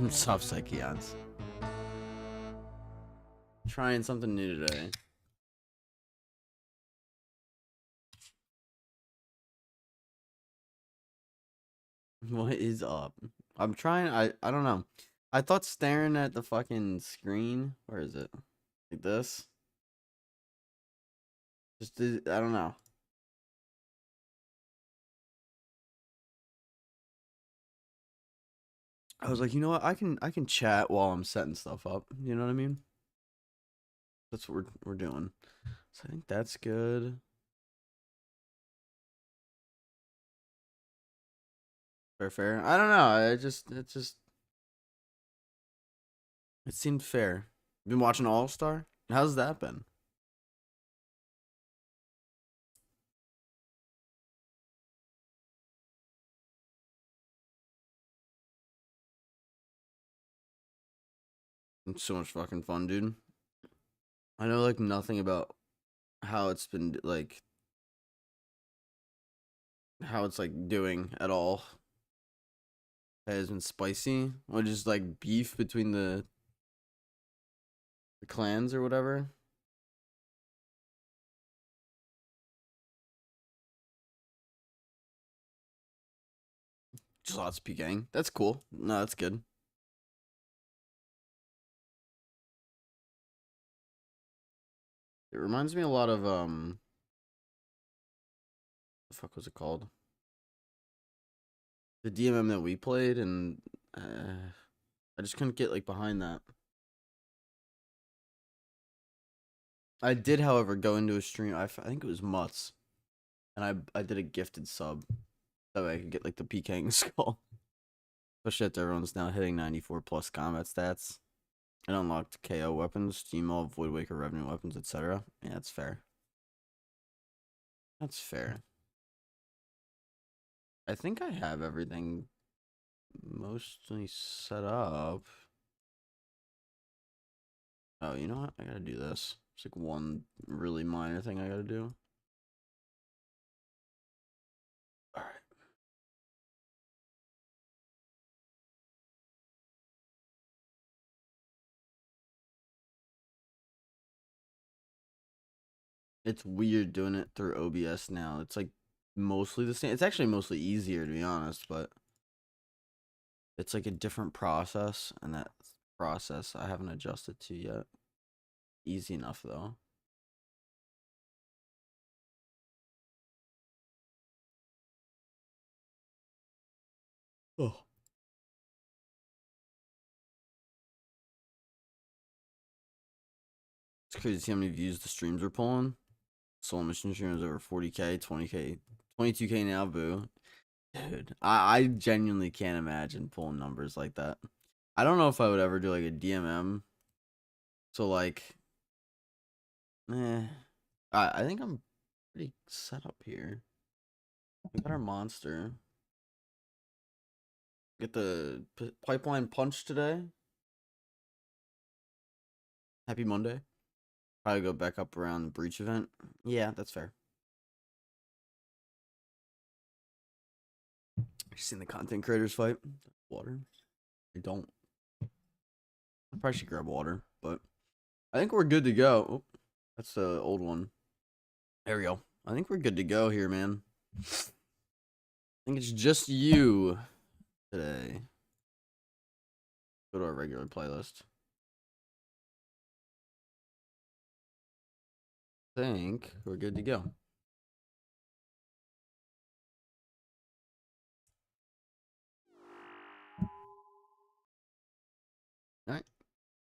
Soft psychions. Trying something new today. What is up? I'm trying. I don't know. I thought staring at the fucking screen. Where is it? Like this. I don't know. I was like, you know what? I can chat while I'm setting stuff up. You know what I mean? That's what we're doing. So I think that's good. Fair. I don't know. It seemed fair. Been watching All Star? How's that been? It's so much fucking fun, dude. I know like nothing about how it's been like how it's like doing at all. It has been spicy, or just like beef between the clans or whatever. Just lots of PKing. That's cool. No, that's good. It reminds me a lot of the fuck was it called? The DMM that we played, and I just couldn't get like behind that. I did, however, go into a stream. I think it was Mutts, and I did a gifted sub that way I could get like the PKing skull. Especially after everyone's now hitting 94 plus combat stats. And unlocked KO weapons, Steamall, Voidwaker, Revenue weapons, etc. Yeah, that's fair. That's fair. I think I have everything mostly set up. Oh, you know what? I gotta do this. It's like one really minor thing I gotta do. Alright. It's weird doing it through OBS now. It's like mostly the same. It's actually mostly easier to be honest, but it's like a different process, and that process I haven't adjusted to yet. Easy enough though. Oh. It's crazy to see how many views the streams are pulling. Soul Mission streams over 40k, 20k, 22k now, boo. Dude, I genuinely can't imagine pulling numbers like that. I don't know if I would ever do like a DMM. So like, I think I'm pretty set up here. We got our monster. Get the pipeline punch today. Happy Monday. Probably go back up around the breach event. Yeah, that's fair. You seen the content creators fight? Water? I don't. I probably should grab water, but I think we're good to go. Oh, that's the old one. There we go. I think we're good to go here, man. I think it's just you today. Go to our regular playlist. I think we're good to go. Alright.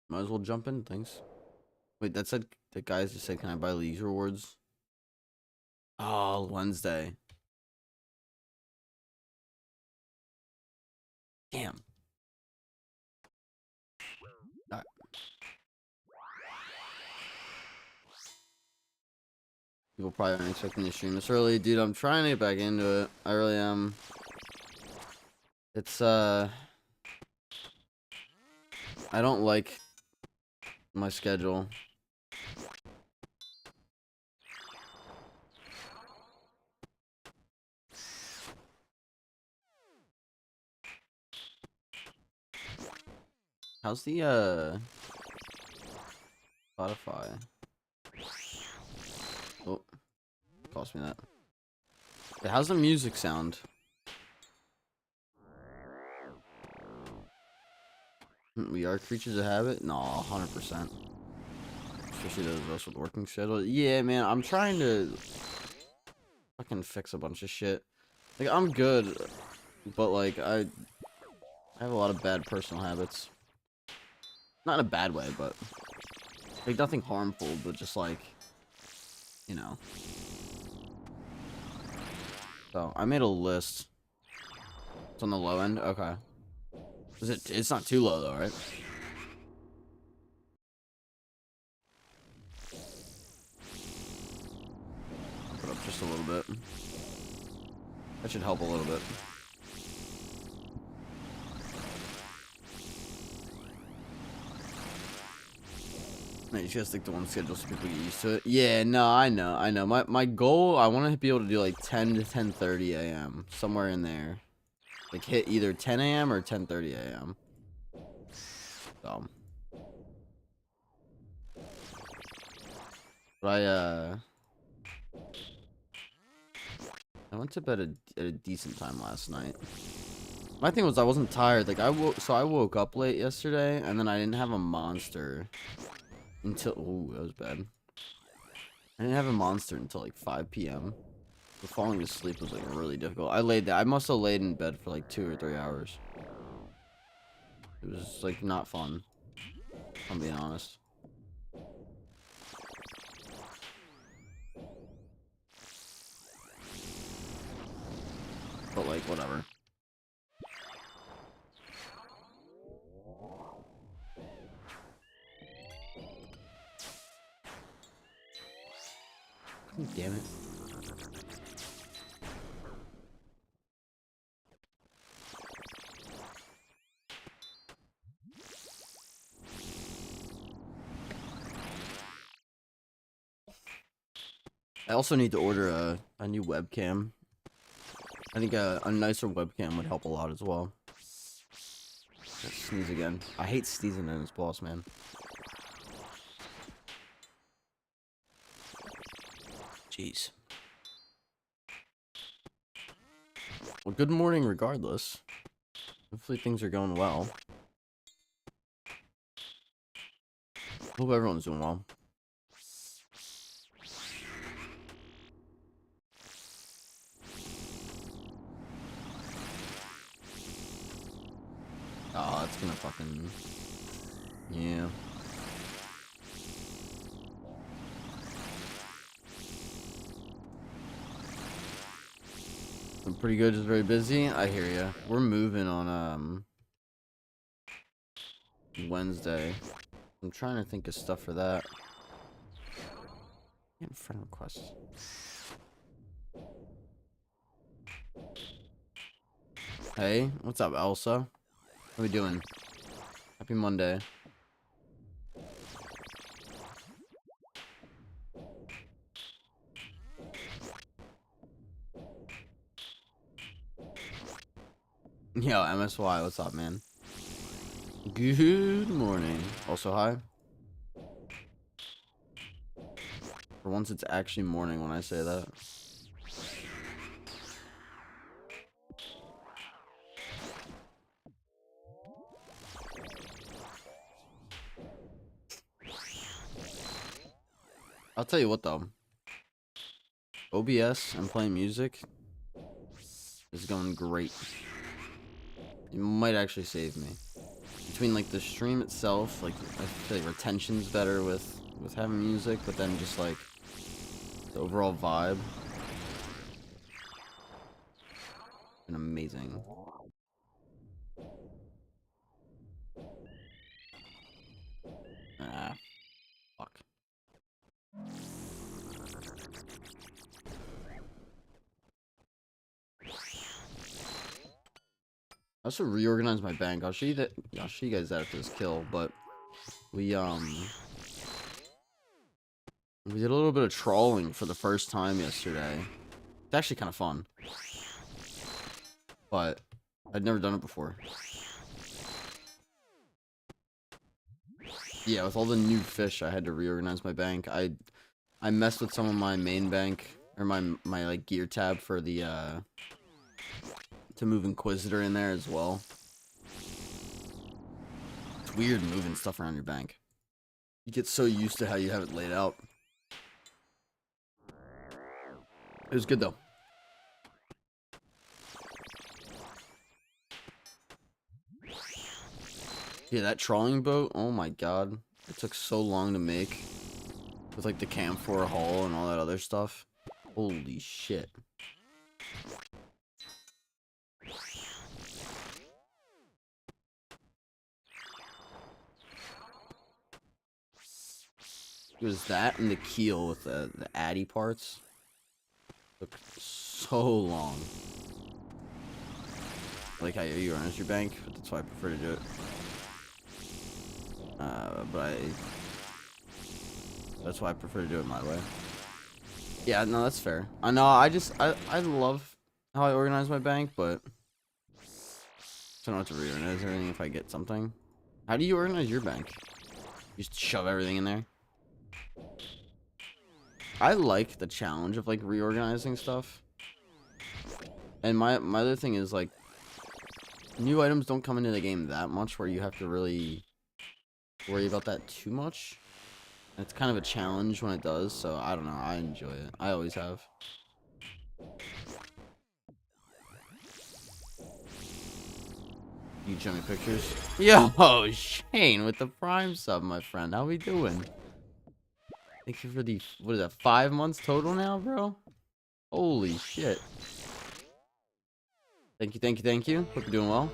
Might as well jump in things. Wait, that said, the guys just said, can I buy league rewards? Oh, Wednesday. Damn. Alright. People probably aren't expecting to stream this early. Dude, I'm trying to get back into it. I really am. It's, I don't like my schedule. How's the Spotify? Oh, cost me that. Yeah, how's the music sound? We are creatures of habit? No, 100%. Especially those of us with working schedule. Yeah, man, I'm trying to fucking fix a bunch of shit. Like, I'm good, but like, I have a lot of bad personal habits. Not in a bad way, but like nothing harmful, but just like, you know. So I made a list. It's on the low end. Okay. Is it? It's not too low though, right? I'll put up just a little bit. That should help a little bit. No, you just gotta stick to one schedule so people get used to it. Yeah, no, I know. My goal, I want to be able to do like 10 to 10:30 a.m. somewhere in there. Like hit either 10 a.m. or 10:30 a.m. So, but I went to bed at a decent time last night. My thing was I wasn't tired. Like I woke up late yesterday, and then I didn't have a monster until that was bad. I didn't have a monster until like 5 p.m. So falling asleep was like really difficult. I must have laid in bed for like 2 or 3 hours. It was like not fun, if I'm being honest. But like whatever. Damn it. I also need to order a new webcam. I think a nicer webcam would help a lot as well. Let's sneeze again. I hate sneezing in this boss, man. Jeez. Well, good morning regardless. Hopefully things are going well. Hope everyone's doing well. Oh, that's gonna fucking... Yeah. I'm pretty good, just very busy. I hear ya. We're moving on, Wednesday. I'm trying to think of stuff for that. Friend requests. Hey, what's up, Elsa? How we doing? Happy Monday. Yo, MSY, what's up, man? Good morning. Also, hi. For once, it's actually morning when I say that. I'll tell you what, though. OBS and playing music is going great. It might actually save me. Between, like, the stream itself, like, I feel like retention's better with having music, but then just, like, the overall vibe. Been amazing. Ah, fuck. I also reorganized my bank. I'll show you that. I'll show you guys that after this kill. But we did a little bit of trawling for the first time yesterday. It's actually kind of fun, but I'd never done it before. Yeah, with all the new fish, I had to reorganize my bank. I messed with some of my main bank or my like gear tab for the to move Inquisitor in there as well. It's weird moving stuff around your bank. You get so used to how you have it laid out. It was good though. Yeah, that trawling boat, oh my god. It took so long to make. With like the camphor hull and all that other stuff. Holy shit. It was that and the keel with the addy parts. Took so long. I like how you earn your bank, but that's why I prefer to do it. That's why I prefer to do it my way. Yeah, no, that's fair. I know, I love how I organize my bank, but I don't know what to reorganize everything if I get something. How do you organize your bank? You just shove everything in there? I like the challenge of like reorganizing stuff. And my other thing is like new items don't come into the game that much where you have to really worry about that too much. It's kind of a challenge when it does, so I don't know. I enjoy it. I always have. You show me pictures? Yo, Shane with the Prime sub, my friend. How we doing? Thank you for the, what is that, 5 months total now, bro? Holy shit. Thank you, thank you, thank you. Hope you're doing well.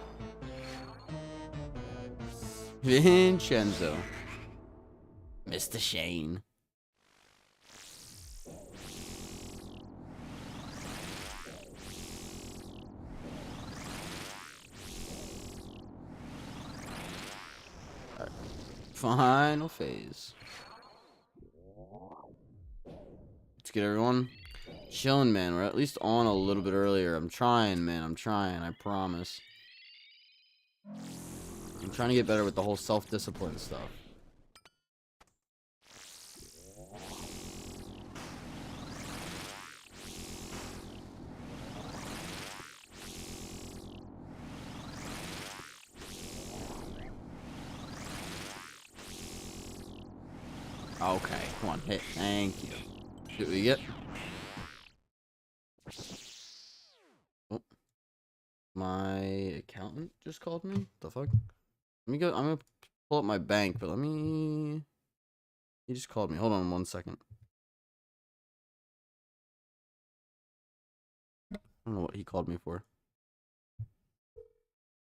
Vincenzo. Mr. Shane. Alright. Final phase. Let's get everyone chilling, man. We're at least on a little bit earlier. I'm trying, man. I'm trying. I promise. I'm trying to get better with the whole self-discipline stuff. Okay, come on, hit. Thank you. See what we get? Oh, my accountant just called me. The fuck? Let me go. I'm gonna pull up my bank, but let me. He just called me. Hold on 1 second. I don't know what he called me for.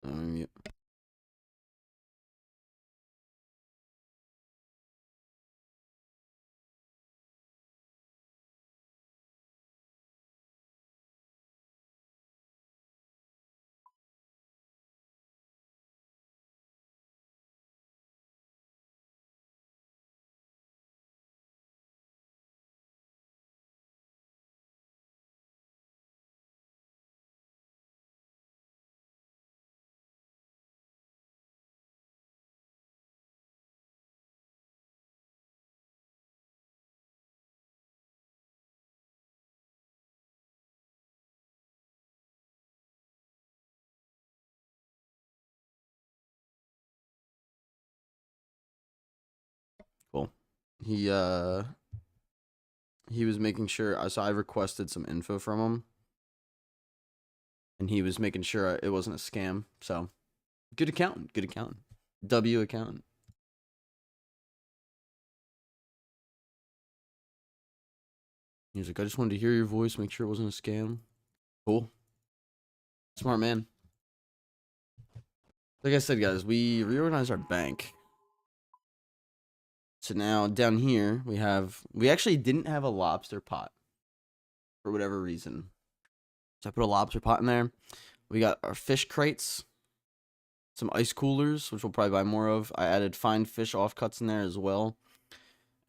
Let me mute. Cool. He he was making sure. So I requested some info from him, and he was making sure it wasn't a scam. So good accountant. Good accountant. W accountant. He was like, I just wanted to hear your voice, make sure it wasn't a scam. Cool. Smart man. Like I said, guys, we reorganized our bank. So now down here we actually didn't have a lobster pot for whatever reason. So I put a lobster pot in there. We got our fish crates, some ice coolers, which we'll probably buy more of. I added fine fish offcuts in there as well.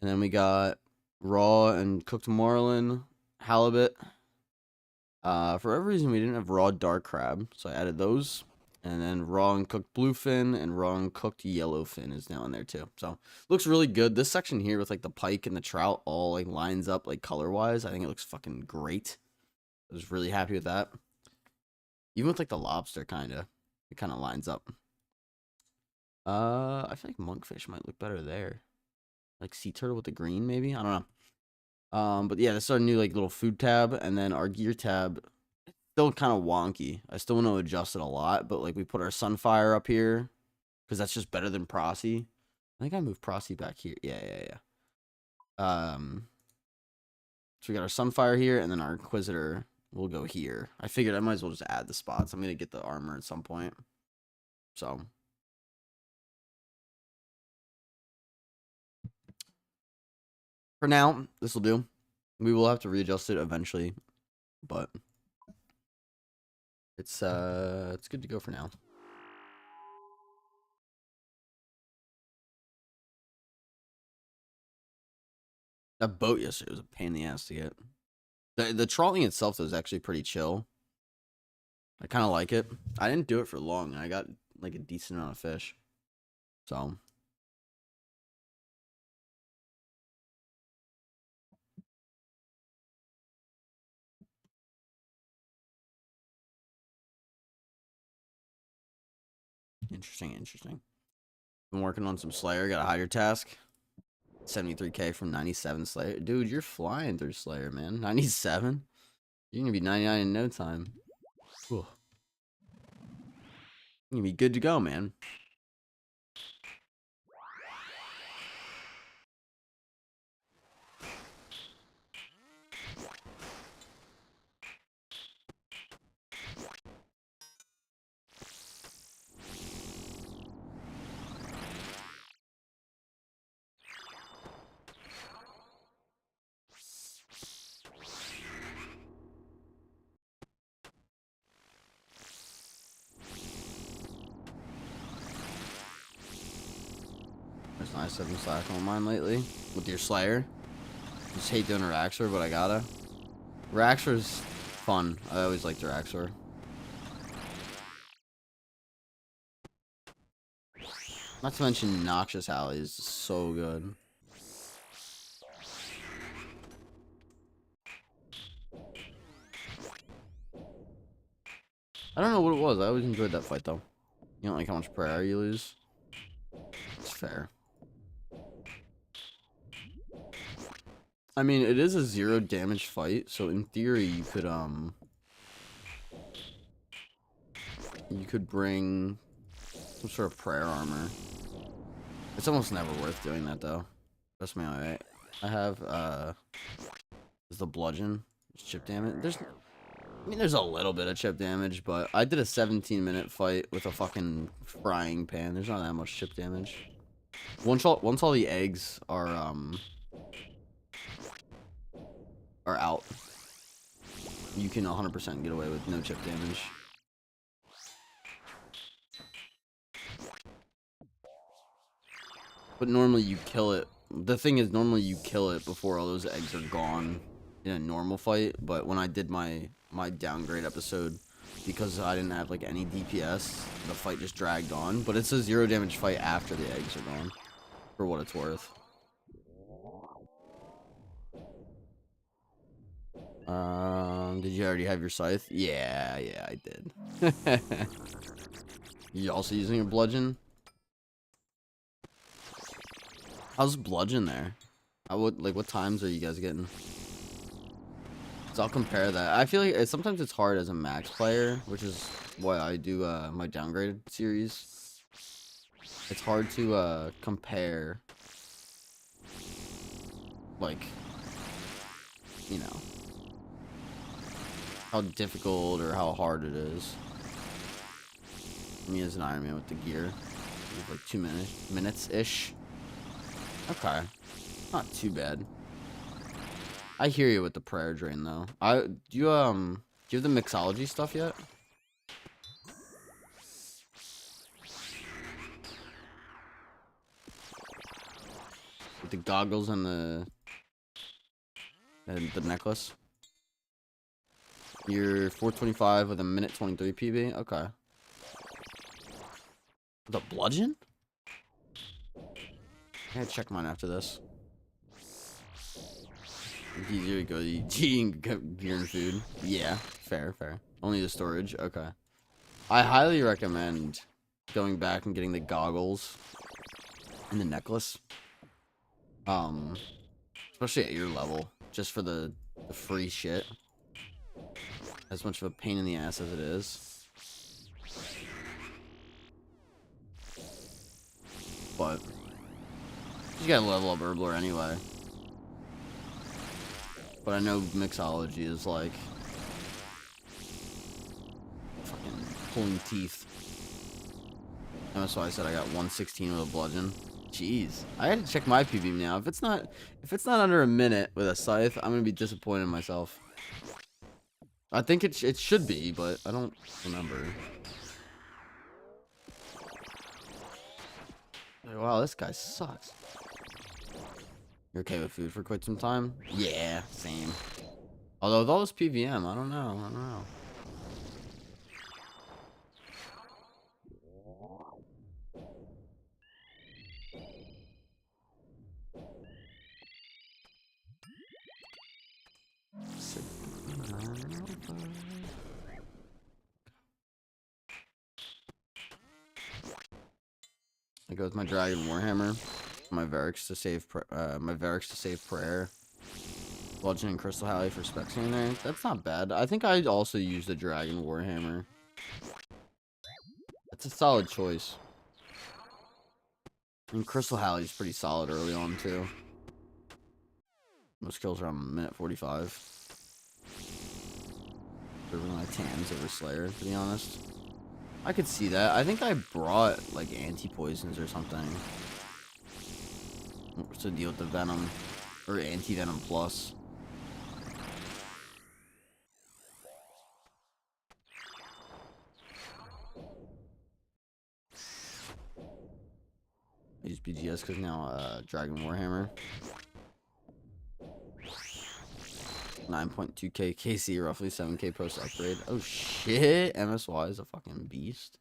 And then we got raw and cooked marlin, halibut. For whatever reason, we didn't have raw dark crab, so I added those. And then raw and cooked bluefin and raw and cooked yellowfin is now in there too. So looks really good. This section here with like the pike and the trout all like lines up like color wise. I think it looks fucking great. I was really happy with that. Even with like the lobster it kind of lines up. I feel like monkfish might look better there. Like sea turtle with the green maybe. I don't know. But yeah, this is our new like little food tab, and then our gear tab. Still kind of wonky. I still want to adjust it a lot, but like we put our Sunfire up here because that's just better than Prosy. I think I moved Prosy back here. Yeah. So we got our Sunfire here, and then our Inquisitor will go here. I figured I might as well just add the spots. I'm gonna get the armor at some point. So for now, this will do. We will have to readjust it eventually, but it's good to go for now. That boat yesterday was a pain in the ass to get. The trawling itself was actually pretty chill. I kind of like it. I didn't do it for long. I got like a decent amount of fish. So interesting. Been working on some Slayer. Got a higher task. 73k from 97 Slayer. Dude, you're flying through Slayer, man. 97? You're gonna be 99 in no time. Whew. You're gonna be good to go, man. There's nice having slack on mine lately with your Slayer. Just hate doing Raxor, but I gotta. Raxor's fun. I always liked Raxor. Not to mention Noxious Alley is so good. I don't know what it was. I always enjoyed that fight though. You don't like how much prayer you lose? It's fair. I mean, it is a 0 damage fight, so in theory you could bring some sort of prayer armor. It's almost never worth doing that though. Trust me, alright. I have is the bludgeon. Chip damage. There's a little bit of chip damage, but I did a 17-minute fight with a fucking frying pan. There's not that much chip damage. Once all the eggs are out, you can 100% get away with no chip damage. But normally you kill it. The thing is, normally you kill it before all those eggs are gone in a normal fight. But when I did my downgrade episode, because I didn't have like any DPS, the fight just dragged on. But it's a 0 damage fight after the eggs are gone, for what it's worth. Did you already have your scythe? Yeah, I did. You also using a bludgeon? How's bludgeon there? What times are you guys getting? So I'll compare that. I feel like sometimes it's hard as a max player, which is why I do my downgraded series. It's hard to compare, like, you know, how difficult or how hard it is. Me as an Ironman with the gear, like 2 minutes ish. Okay, not too bad. I hear you with the prayer drain though. Do you have the mixology stuff yet? With the goggles and the necklace. You're 425 with a minute 23 PB. Okay. The bludgeon? I gotta check mine after this. It's easier to go to eating gear and food. Yeah, fair. Only the storage. Okay. I highly recommend going back and getting the goggles and the necklace. Especially at your level, just for the free shit. As much of a pain in the ass as it is. But you gotta level up Herbler anyway. But I know mixology is like fucking pulling teeth. And that's why I said I got 116 with a bludgeon. Jeez, I had to check my PB now. If it's not under a minute with a scythe, I'm gonna be disappointed in myself. I think it should be, but I don't remember. Wow, this guy sucks. You're okay with food for quite some time? Yeah, same. Although with all this PVM, I don't know. I go with my Dragon Warhammer, my Varix to save prayer, Bludgeon and Crystal Halley for specs in there. That's not bad. I think I'd also use the Dragon Warhammer. That's a solid choice. And Crystal Halley's pretty solid early on too. Most kills around minute 45. Over my Tans over Slayer, to be honest. I could see that. I think I brought like anti-poisons or something to deal with the venom, or anti-venom plus. I use BGS because now Dragon Warhammer. 9.2k KC, roughly 7k post upgrade. Oh shit, MSY is a fucking beast.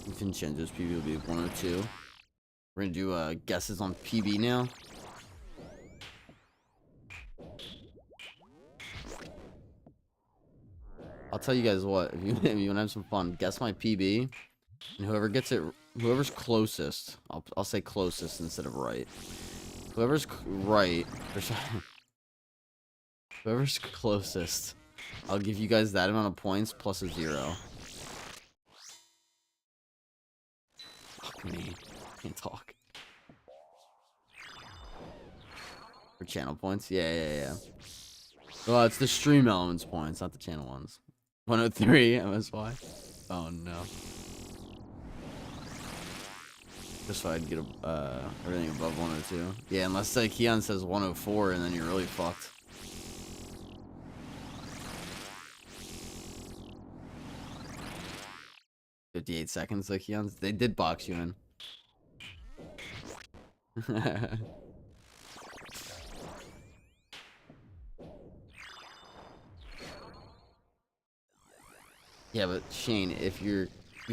Vincenzo's PB will be 102. We're gonna do guesses on PB now. I'll tell you guys what, if you want to have some fun, guess my PB, and whoever gets it, whoever's closest, I'll say closest instead of right. Whoever's right, whoever's closest, I'll give you guys that amount of points plus a 0. Fuck me. Can't talk. For channel points? Yeah. Well, it's the stream elements points, not the channel ones. 103 MSY. Oh no. Just so I'd get everything above 102. Yeah, unless Keon says 104 and then you're really fucked. $58 seconds, Keon. They did box you in. Yeah, but Shane, if you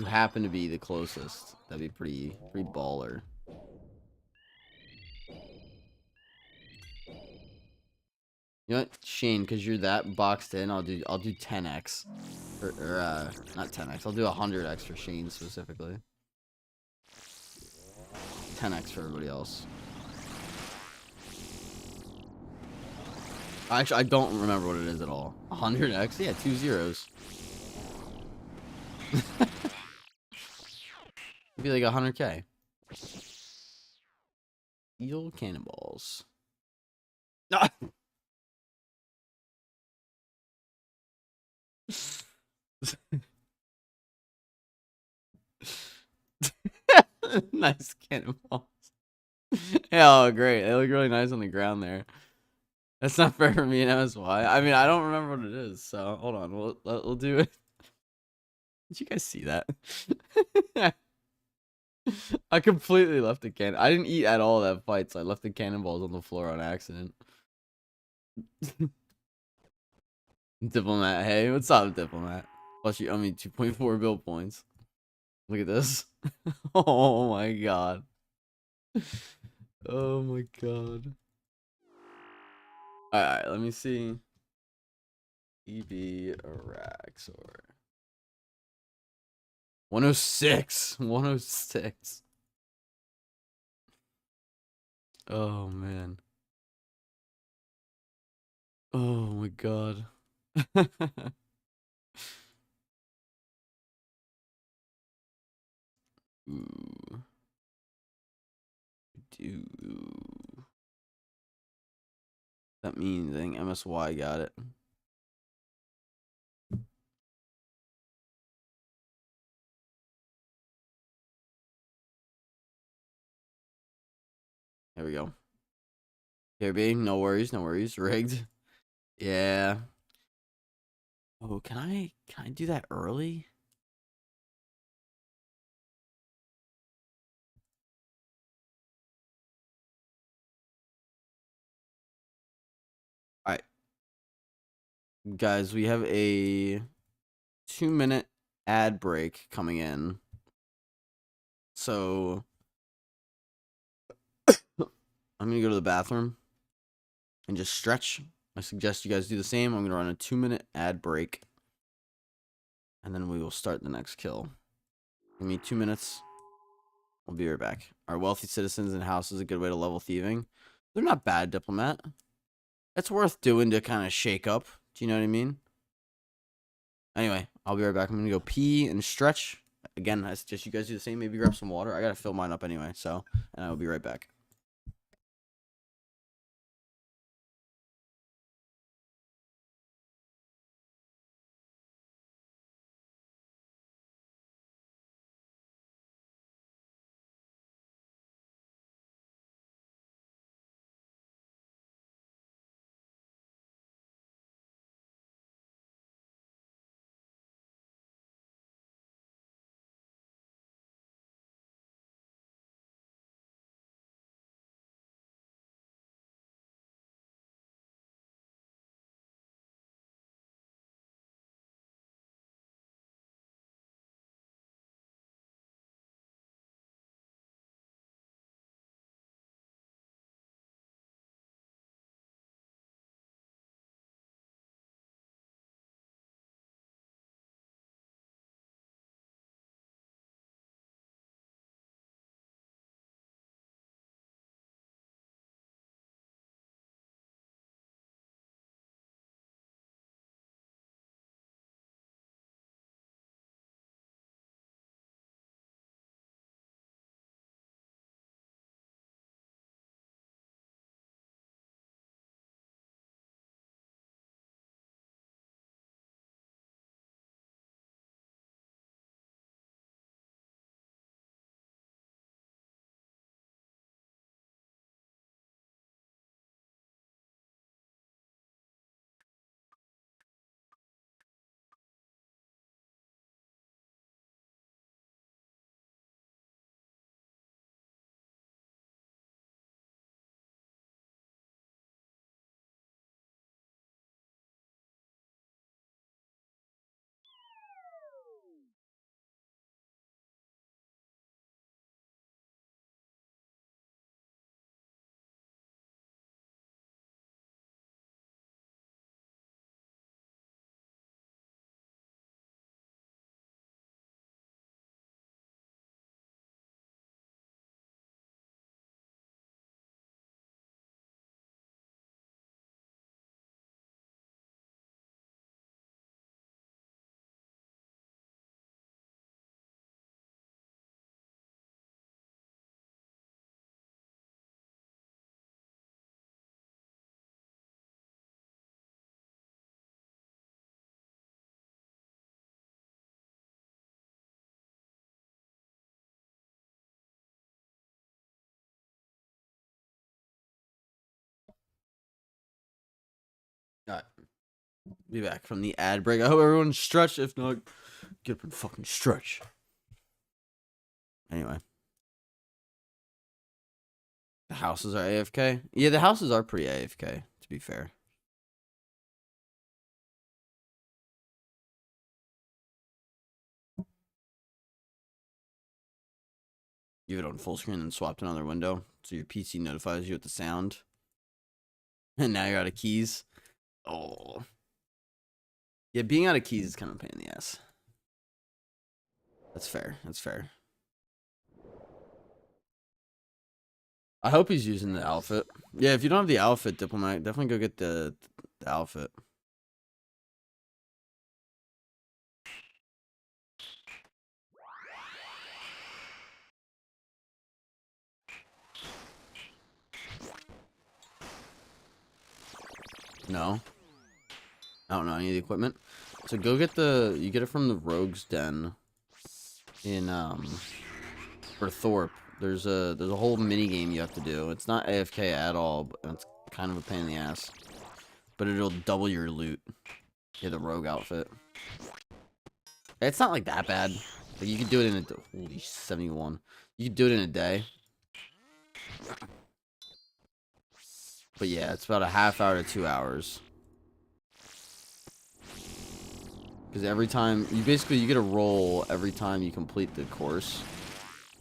happen to be the closest, that'd be pretty baller. You know what, Shane? Because you're that boxed in, I'll do 10x, or not 10x. I'll do 100x for Shane specifically. 10x for everybody else. Actually, I don't remember what it is at all. 100x? Yeah, 2 zeros. It'd be like 100k. Eel cannonballs. Ah! Nice cannonballs. Oh, great. They look really nice on the ground there. That's not fair for me and MSY. I mean, I don't remember what it is, so hold on. We'll do it. Did you guys see that? I completely left the can. I didn't eat at all that fight, so I left the cannonballs on the floor on accident. Diplomat, hey, what's up, Diplomat? Plus, you owe me 2.4 bill points. Look at this. Oh my god. Oh my god. Alright, let me see. EB Araxor. 106. 106. Oh man. Oh my god. Ooh. Do that mean thing? MSY got it. There we go. Here be, no worries, no worries. Rigged. Yeah. Oh, can I do that early? Alright. Guys, we have a 2-minute ad break coming in. So I'm gonna go to the bathroom and just stretch. I suggest you guys do the same. I'm gonna run a 2-minute ad break. And then we will start the next kill. Give me 2 minutes. We'll be right back. Our wealthy citizens and house is a good way to level thieving. They're not bad, diplomat. It's worth doing to kind of shake up. Do you know what I mean? Anyway, I'll be right back. I'm gonna go pee and stretch. Again, I suggest you guys do the same. Maybe grab some water. I gotta fill mine up anyway, so, and I will be right back. Alright. Be back from the ad break. I hope everyone's stretched. If not, get up and fucking stretch. Anyway. The houses are AFK. Yeah, the houses are pretty AFK, to be fair. You have it on full screen and swap to another window, so your PC notifies you with the sound. And now you're out of keys. Oh. Yeah, being out of keys is kind of a pain in the ass. That's fair. That's fair. I hope he's using the outfit. Yeah, if you don't have the outfit, Diplomat, definitely go get the outfit. No. I don't know any of the equipment. So go get you get it from the Rogue's Den in, for Thorpe. There's a whole mini game you have to do. It's not AFK at all, but it's kind of a pain in the ass. But it'll double your loot. Yeah, the Rogue outfit. It's not like that bad. Like you could do it in a holy 71. You could do it in a day. But yeah, it's about a half hour to 2 hours. Because every time you get a roll every time you complete the course,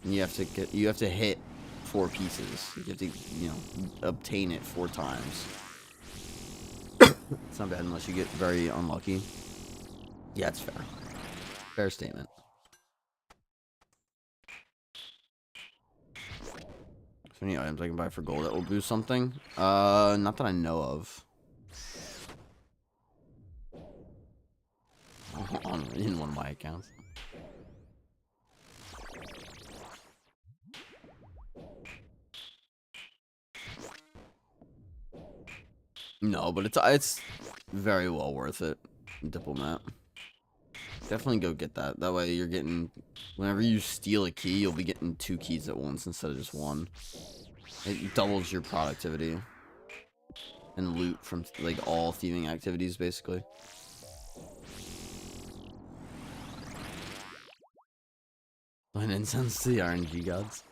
and you have to hit 4 pieces. You have to obtain it 4 times. It's not bad unless you get very unlucky. Yeah, it's fair. Fair statement. So many items I can buy for gold that will boost something. Not that I know of. In one of my accounts. No, but it's very well worth it. Diplomat. Definitely go get that. That way you're getting, whenever you steal a key, you'll be getting 2 keys at once instead of just 1. It doubles your productivity and loot from like all thieving activities basically. An incense to the RNG gods.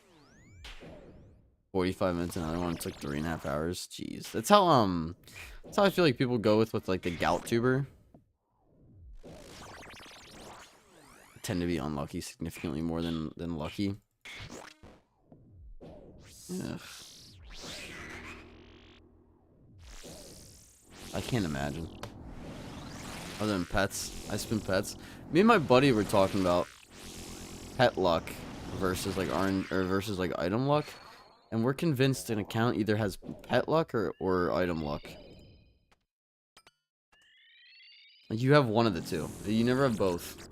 45 minutes, another one. It's like 3.5 hours. Jeez, that's how I feel like people go with like the gout tuber. Tend to be unlucky significantly more than lucky. Ugh. I can't imagine. Other than pets, I spin pets. Me and my buddy were talking about pet luck versus like versus like item luck, and we're convinced an account either has pet luck or item luck. Like you have one of the two. You never have both.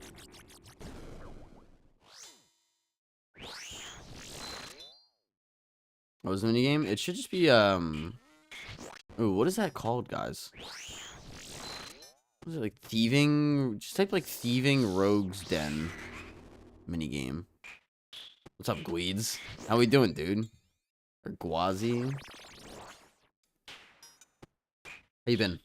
What was the mini game? It should just be ooh, what is that called, guys? What is it, like thieving? Just type like thieving Rogue's Den mini game. What's up, Gweeds? How we doing, dude? Or Gwazi? How you been?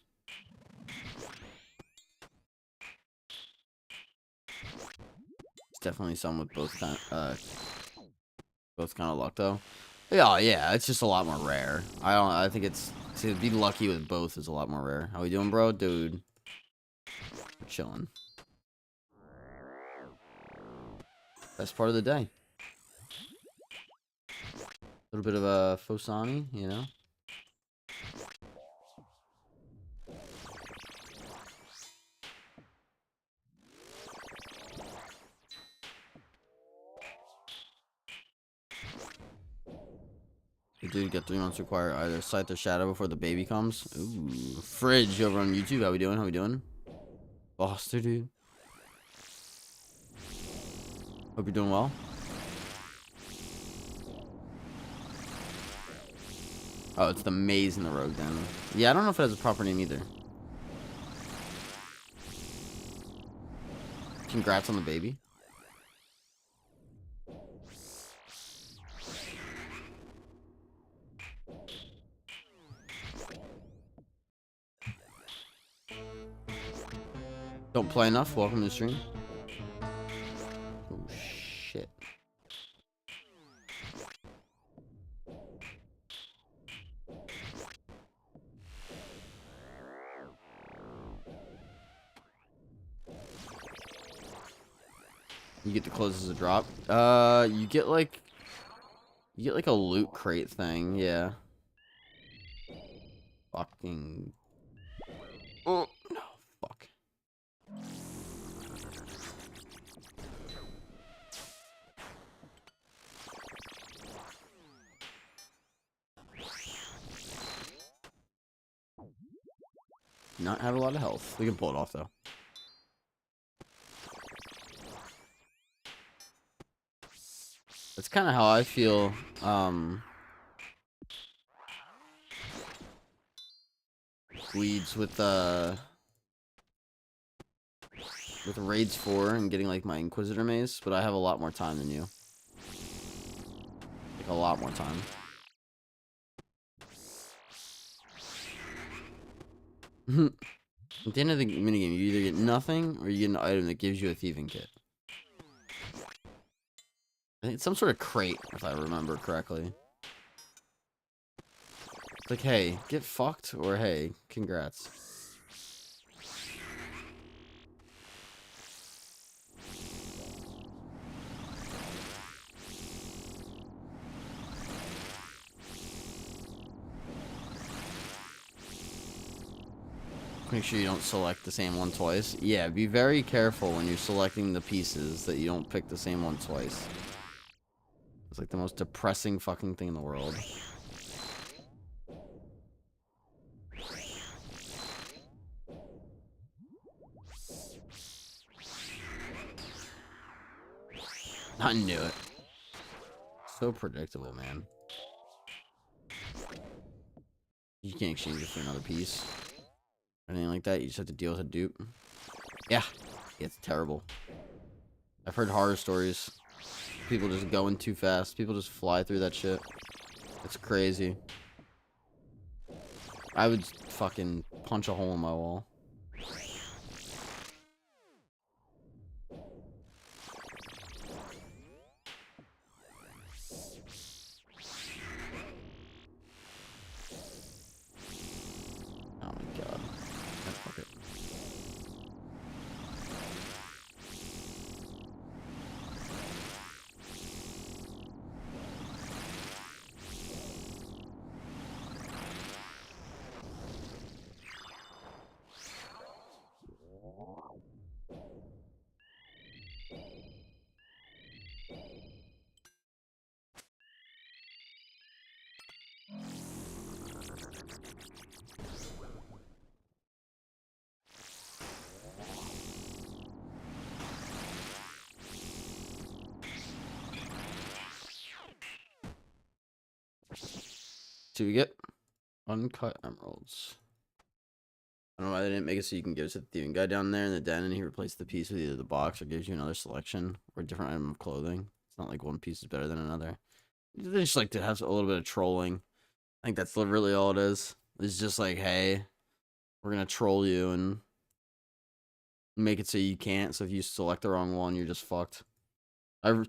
It's definitely some with both kind of luck though. Yeah, it's just a lot more rare. I think it's to be lucky with both is a lot more rare. How we doing, bro? Dude. We're chilling. Best part of the day. A little bit of a Fosani, you know? The dude got 3 months require either Scythe or Shadow before the baby comes. Ooh. Fridge over on YouTube. How we doing? How we doing? Foster, dude. Hope you're doing well. Oh, it's the Maze in the Rogue Den. Yeah, I don't know if it has a proper name either. Congrats on the baby. Don't play enough. Welcome to the stream. Oh, shit. You get the close as a drop. You get like You get like a loot crate thing, yeah. Fucking. Oh no, fuck. Not have a lot of health. We can pull it off though. That's kind of how I feel. Weeds with raids 4 and getting like my Inquisitor Mace, but I have a lot more time than you. Like a lot more time. At the end of the minigame, you either get nothing or you get an item that gives you a thieving kit. I think it's some sort of crate, if I remember correctly. It's like, hey, get fucked, or hey, congrats. Make sure you don't select the same one twice. Yeah, be very careful when you're selecting the pieces that you don't pick the same one twice. It's like the most depressing fucking thing in the world. I knew it. So predictable, man. You can't exchange it for another piece. Anything like that, you just have to deal with a dupe. Yeah, it's terrible. I've heard horror stories. People just going too fast. People just fly through that shit. It's crazy. I would fucking punch a hole in my wall. Oh my god. Fuck it. So we get uncut emeralds. I don't know why they didn't make it so you can give it to the thieving guy down there in the den and he replaced the piece with either the box or gives you another selection or a different item of clothing. It's not like one piece is better than another. They just like to have a little bit of trolling. I think that's really all it is. It's just like, hey, we're gonna troll you and make it so you can't. So if you select the wrong one, you're just fucked. I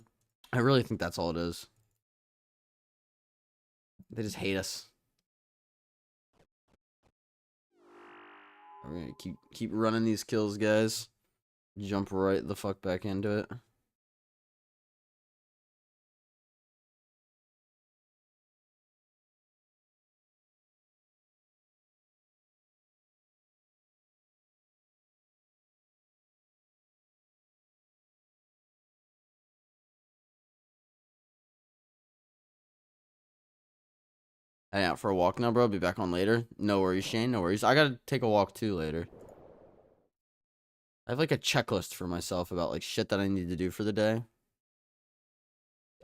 really think that's all it is. They just hate us. We're gonna keep running these kills, guys. Jump right the fuck back into it. Heading out for a walk now, bro. Be back on later. No worries, Shane. No worries. I gotta take a walk too later. I have like a checklist for myself about like shit that I need to do for the day.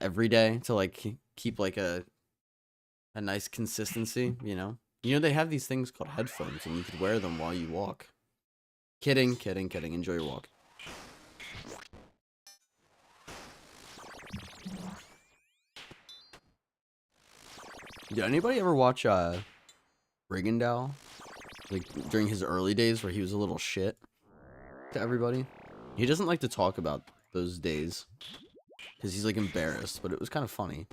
Every day to like keep like a nice consistency, you know? You know, they have these things called headphones and you could wear them while you walk. Kidding, kidding, kidding. Enjoy your walk. Did anybody ever watch Rigondeaux? Like during his early days where he was a little shit to everybody? He doesn't like to talk about those days because he's like embarrassed, but it was kind of funny.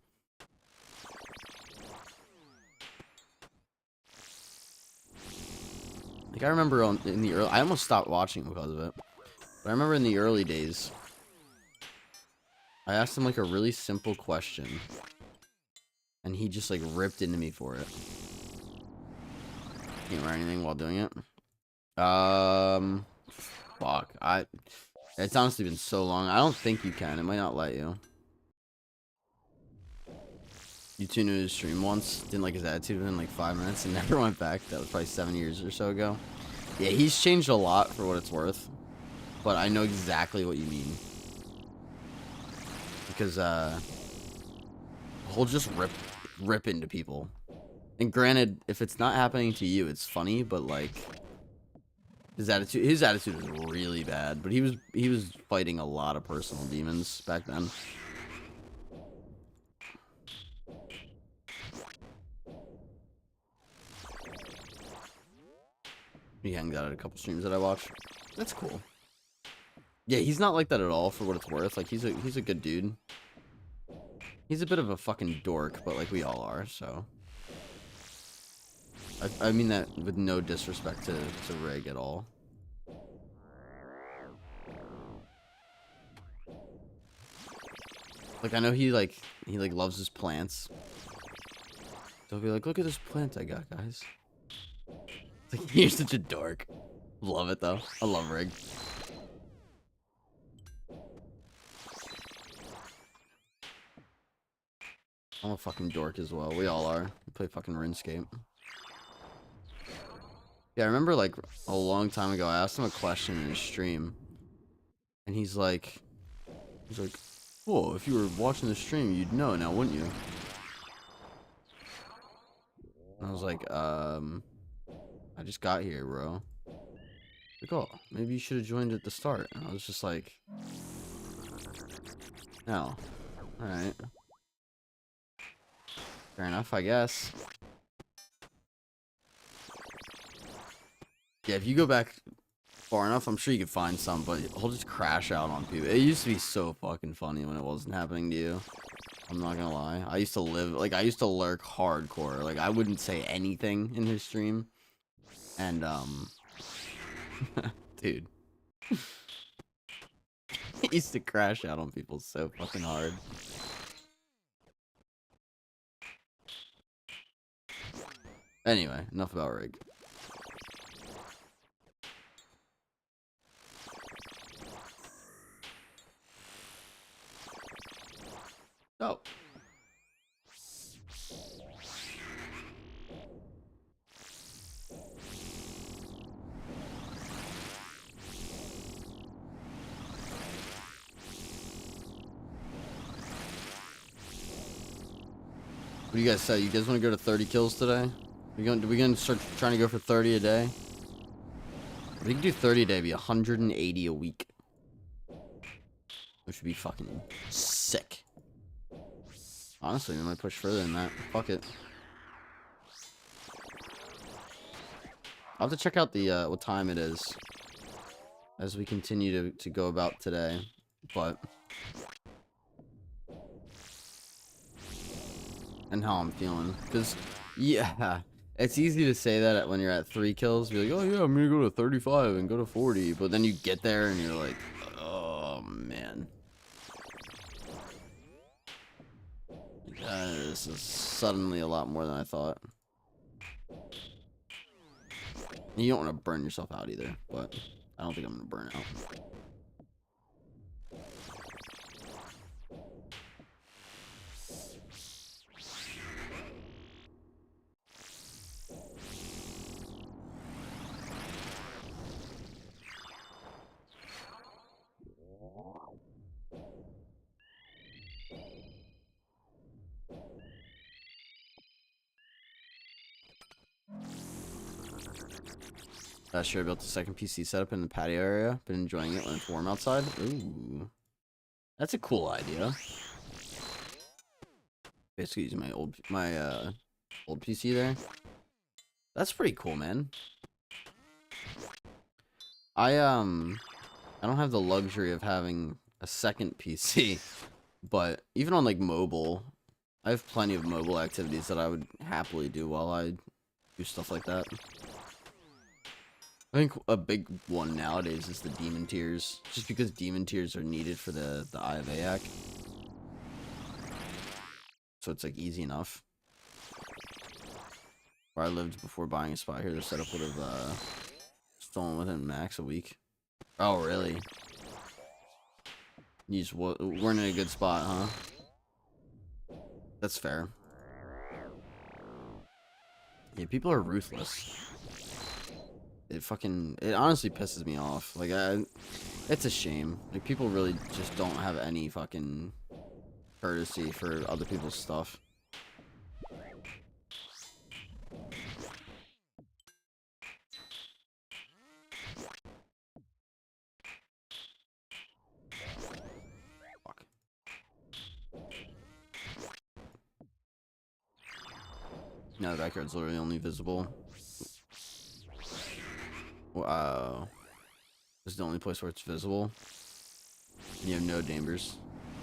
Like I remember in the early, I almost stopped watching because of it. But I remember in the early days, I asked him like a really simple question. and he just like ripped into me for it. Can't wear anything while doing it. Fuck. It's honestly been so long. I don't think you can. It might not let you. You tuned into his stream once, didn't like his attitude within like 5 minutes, and never went back. That was probably 7 years or so ago. Yeah, he's changed a lot for what it's worth, but I know exactly what you mean. Because he'll just rip into people. And granted, if it's not happening to you, it's funny, but like his attitude is really bad. But he was fighting a lot of personal demons back then. He hangs out at a couple streams that I watch. That's cool. Yeah, he's not like that at all for what it's worth. Like he's a good dude. He's a bit of a fucking dork, but like we all are, so. I mean that with no disrespect to Rig at all. Like I know he loves his plants. So he'll be like, look at this plant I got, guys. It's like, you're such a dork. Love it though. I love Rig. I'm a fucking dork as well. We all are. We play fucking RuneScape. Yeah, I remember like a long time ago, I asked him a question in his stream. And he's like, whoa, if you were watching the stream, you'd know now, wouldn't you? And I was like, I just got here, bro. Like, oh, maybe you should have joined at the start. And I was just like, no. Alright. Fair enough, I guess. Yeah, if you go back far enough, I'm sure you could find some, but he'll just crash out on people. It used to be so fucking funny when it wasn't happening to you. I'm not gonna lie. I used to lurk hardcore. Like, I wouldn't say anything in his stream. And, dude. He used to crash out on people so fucking hard. Anyway, enough about Rig. Oh. What do you guys say? You guys want to go to 30 kills today? We gonna start trying to go for 30 a day? If we can do 30 a day, it'd be 180 a week. Which would be fucking sick. Honestly, we might push further than that. Fuck it. I'll have to check out the what time it is as we continue to go about today. But and how I'm feeling. Because yeah, it's easy to say that when you're at 3 kills. Be like, oh yeah, I'm gonna go to 35 and go to 40. But then you get there and you're like, oh man. This is suddenly a lot more than I thought. You don't want to burn yourself out either, but I don't think I'm going to burn out. Last year I built a second PC setup in the patio area. Been enjoying it when it's warm outside. Ooh. That's a cool idea. Basically using my old PC there. That's pretty cool, man. I don't have the luxury of having a second PC, but even on like mobile, I have plenty of mobile activities that I would happily do while I do stuff like that. I think a big one nowadays is the demon tiers, just because demon tiers are needed for the Eye of Aak. So it's like easy enough. where I lived before buying a spot here, the setup would have stolen within max a week. Oh, really? You just weren't in a good spot, huh? That's fair. Yeah, people are ruthless. It honestly pisses me off. Like, it's a shame. Like, people really just don't have any fucking courtesy for other people's stuff. Fuck. Now the backyard's literally only visible. Wow. This is the only place where it's visible. And you have no neighbors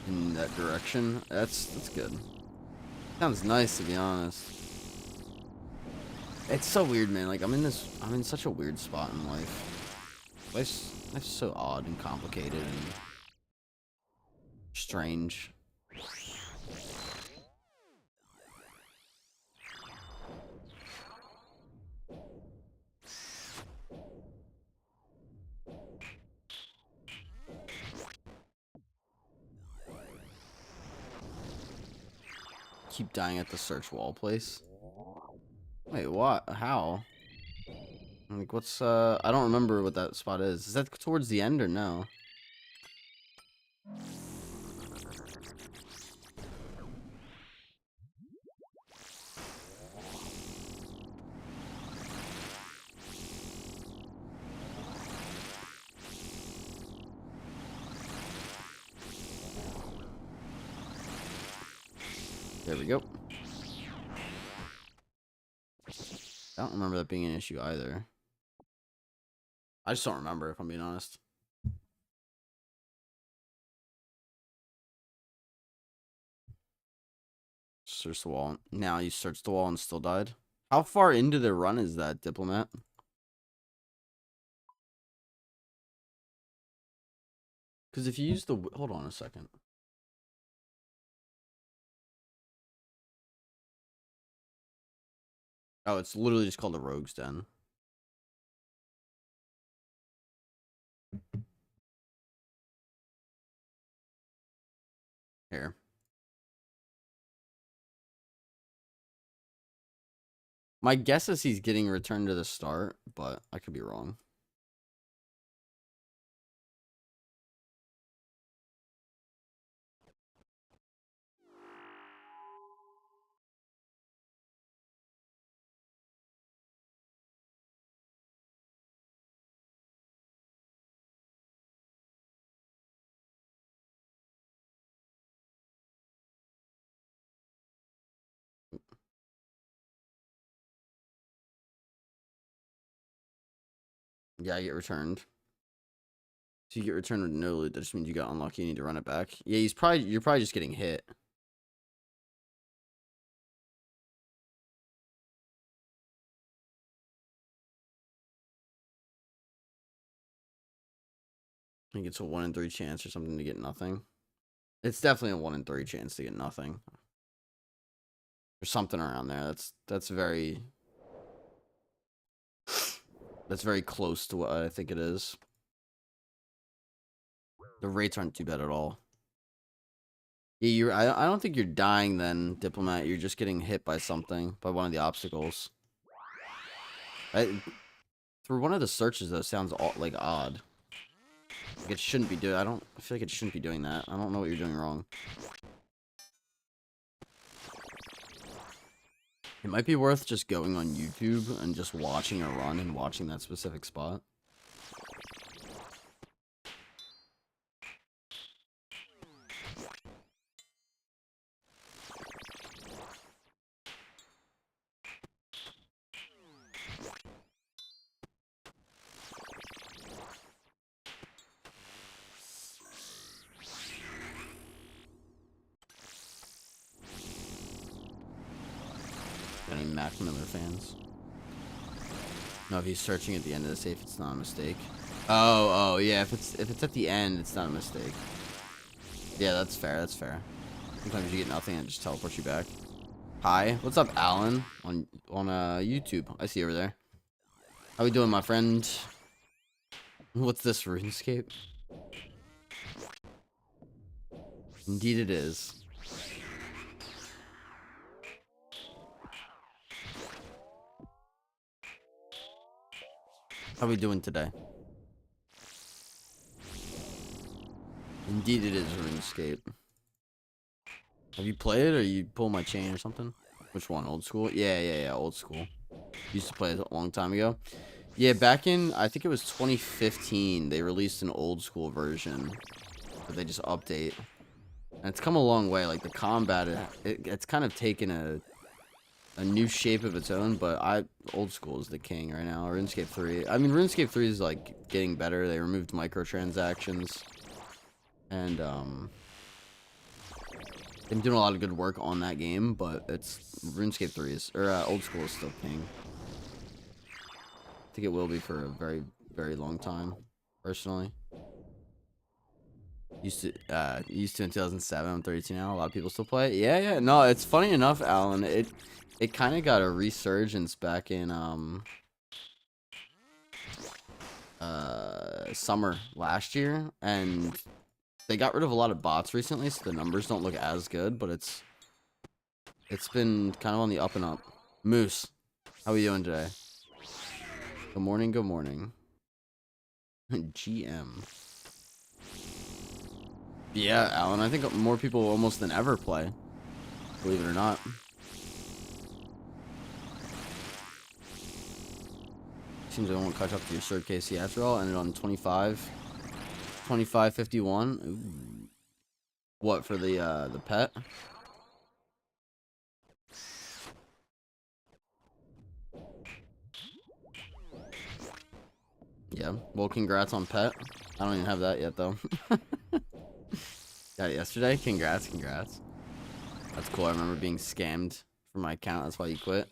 in that direction. That's good. Sounds nice, to be honest. It's so weird, man. Like, I'm in such a weird spot in life. Life's so odd and complicated and strange. Keep dying at the search wall place. Wait, what? How? Like, what's, I don't remember what that spot is. Is that towards the end or no? There we go. I don't remember that being an issue either. I just don't remember, if I'm being honest. Search the wall. Now you searched the wall and still died. How far into the run is that, Diplomat? Because if you use the... Hold on a second. Oh, it's literally just called the Rogue's Den. Here. My guess is he's getting returned to the start, but I could be wrong. Yeah, I get returned. So you get returned with no loot. That just means you got unlucky. You need to run it back. Yeah, you're probably just getting hit. I think it's a 1 in 3 chance or something to get nothing. It's definitely a 1 in 3 chance to get nothing. Or something around there. That's very close to what I think it is. The rates aren't too bad at all. Yeah, I don't think you're dying then, Diplomat. You're just getting hit by something, by one of the obstacles. Through one of the searches, though, sounds like odd. Like it shouldn't be doing. I feel like it shouldn't be doing that. I don't know what you're doing wrong. It might be worth just going on YouTube and just watching a run and watching that specific spot. Any Mac Miller fans? No, if he's searching at the end of the safe, it's not a mistake. Oh, yeah. If it's at the end, it's not a mistake. Yeah, that's fair. That's fair. Sometimes you get nothing and it just teleports you back. Hi, what's up, Alan? On YouTube, I see you over there. How we doing, my friend? What's this, RuneScape? Indeed, it is. How we doing today? Indeed, it is RuneScape. Have you played it, or you pull my chain or something? Which one? Old school? Yeah, old school. Used to play it a long time ago. Yeah, back in, I think it was 2015, they released an old school version that they just update. And it's come a long way. Like, the combat, it's kind of taken a new shape of its own, but old school is the king right now. RuneScape 3. I mean, RuneScape 3 is, like, getting better. They removed microtransactions. And, they've been doing a lot of good work on that game, but it's RuneScape 3 is, or old school is still king. I think it will be for a very, very long time, personally. Used to in 2007. I'm 32 now. A lot of people still play it. Yeah. No, it's funny enough, Alan. It kind of got a resurgence back in summer last year, and they got rid of a lot of bots recently, so the numbers don't look as good, but it's been kind of on the up and up. Moose, how are you doing today? Good morning, good morning. GM. Yeah, Alan, I think more people almost than ever play, believe it or not. Seems I won't catch up to your Sir KC after all. Ended on 25.51. Ooh. What, for the pet? Yeah. Well, congrats on pet. I don't even have that yet though. Got it yesterday. Congrats. That's cool. I remember being scammed for my account. That's why you quit.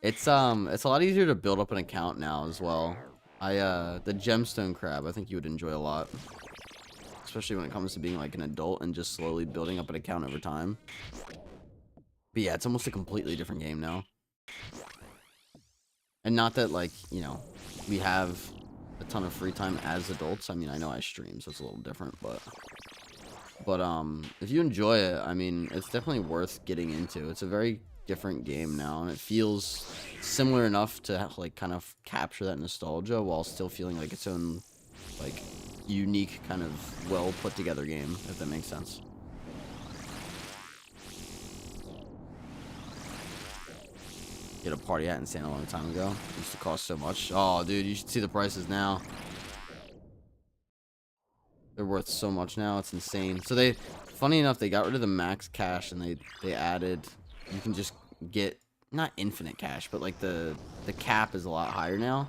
It's a lot easier to build up an account now as well. The gemstone crab, I think you would enjoy a lot. Especially when it comes to being like an adult and just slowly building up an account over time. But yeah, it's almost a completely different game now. And not that, like, you know, we have a ton of free time as adults. I mean, I know I stream, so it's a little different, but if you enjoy it, I mean, it's definitely worth getting into. It's a very different game now, and it feels similar enough to, like, kind of capture that nostalgia while still feeling like its own, like, unique kind of well put together game, if that makes sense. Get a party hat in Santa a long time ago. It used to cost so much. Oh, dude, you should see the prices now. They're worth so much now. It's insane. So funny enough, they got rid of the max cash and they added, you can just get, not infinite cash, but like the cap is a lot higher now.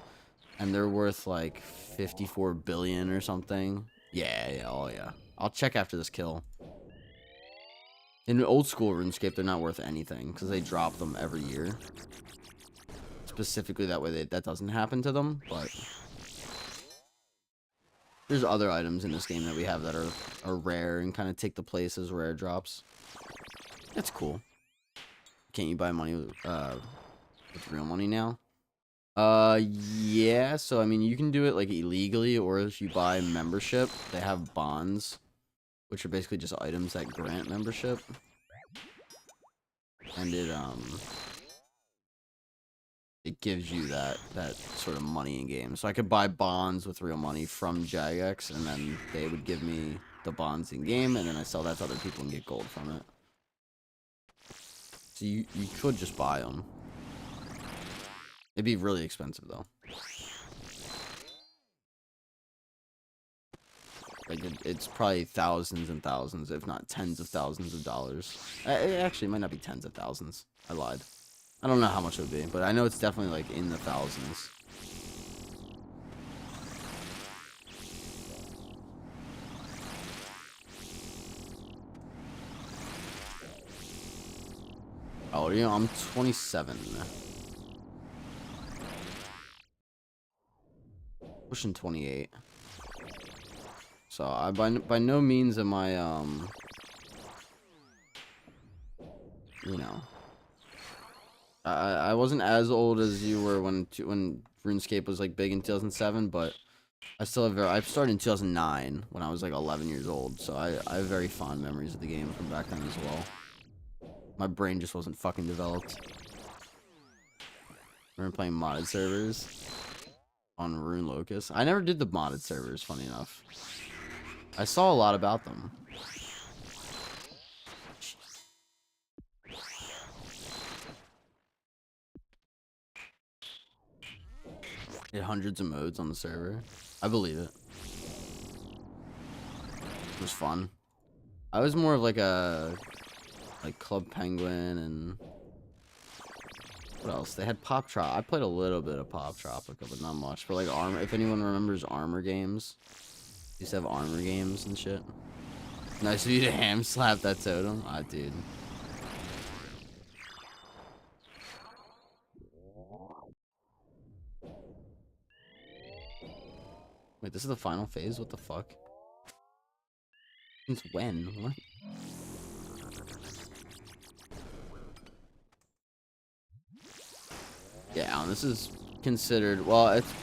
And they're worth like 54 billion or something. Yeah, oh yeah. I'll check after this kill. In old school RuneScape, they're not worth anything because they drop them every year. Specifically that way that doesn't happen to them, but there's other items in this game that we have that are rare and kind of take the place as rare drops. That's cool. Can't you buy money with real money now? Yeah, so I mean you can do it like illegally, or if you buy membership, they have bonds, which are basically just items that grant membership. And it gives you that sort of money in game. So I could buy bonds with real money from Jagex, and then they would give me the bonds in game, and then I sell that to other people and get gold from it. So you could just buy them. It'd be really expensive though. Like it's probably thousands and thousands, if not tens of thousands of dollars. It actually might not be tens of thousands. I lied. I don't know how much it would be, but I know it's definitely like in the thousands. Oh, you know, I'm 27. Pushing 28. So I by no means am I you know, I wasn't as old as you were when RuneScape was like big in 2007, but I still have I started in 2009 when I was like 11 years old, so I have very fond memories of the game from back then as well. My brain just wasn't fucking developed. We were playing modded servers on Rune Locust. I never did the modded servers, funny enough. I saw a lot about them. It had hundreds of modes on the server. I believe it. It was fun. I was more of like a Club Penguin and what else? They had Pop Trop. I played a little bit of Pop Tropica, but not much. For like Armor, if anyone remembers Armor games, used to have Armor games and shit. Nice of you to ham slap that totem. Ah, dude. Wait, this is the final phase? What the fuck? Since when? What? Yeah, and this is considered, well, it's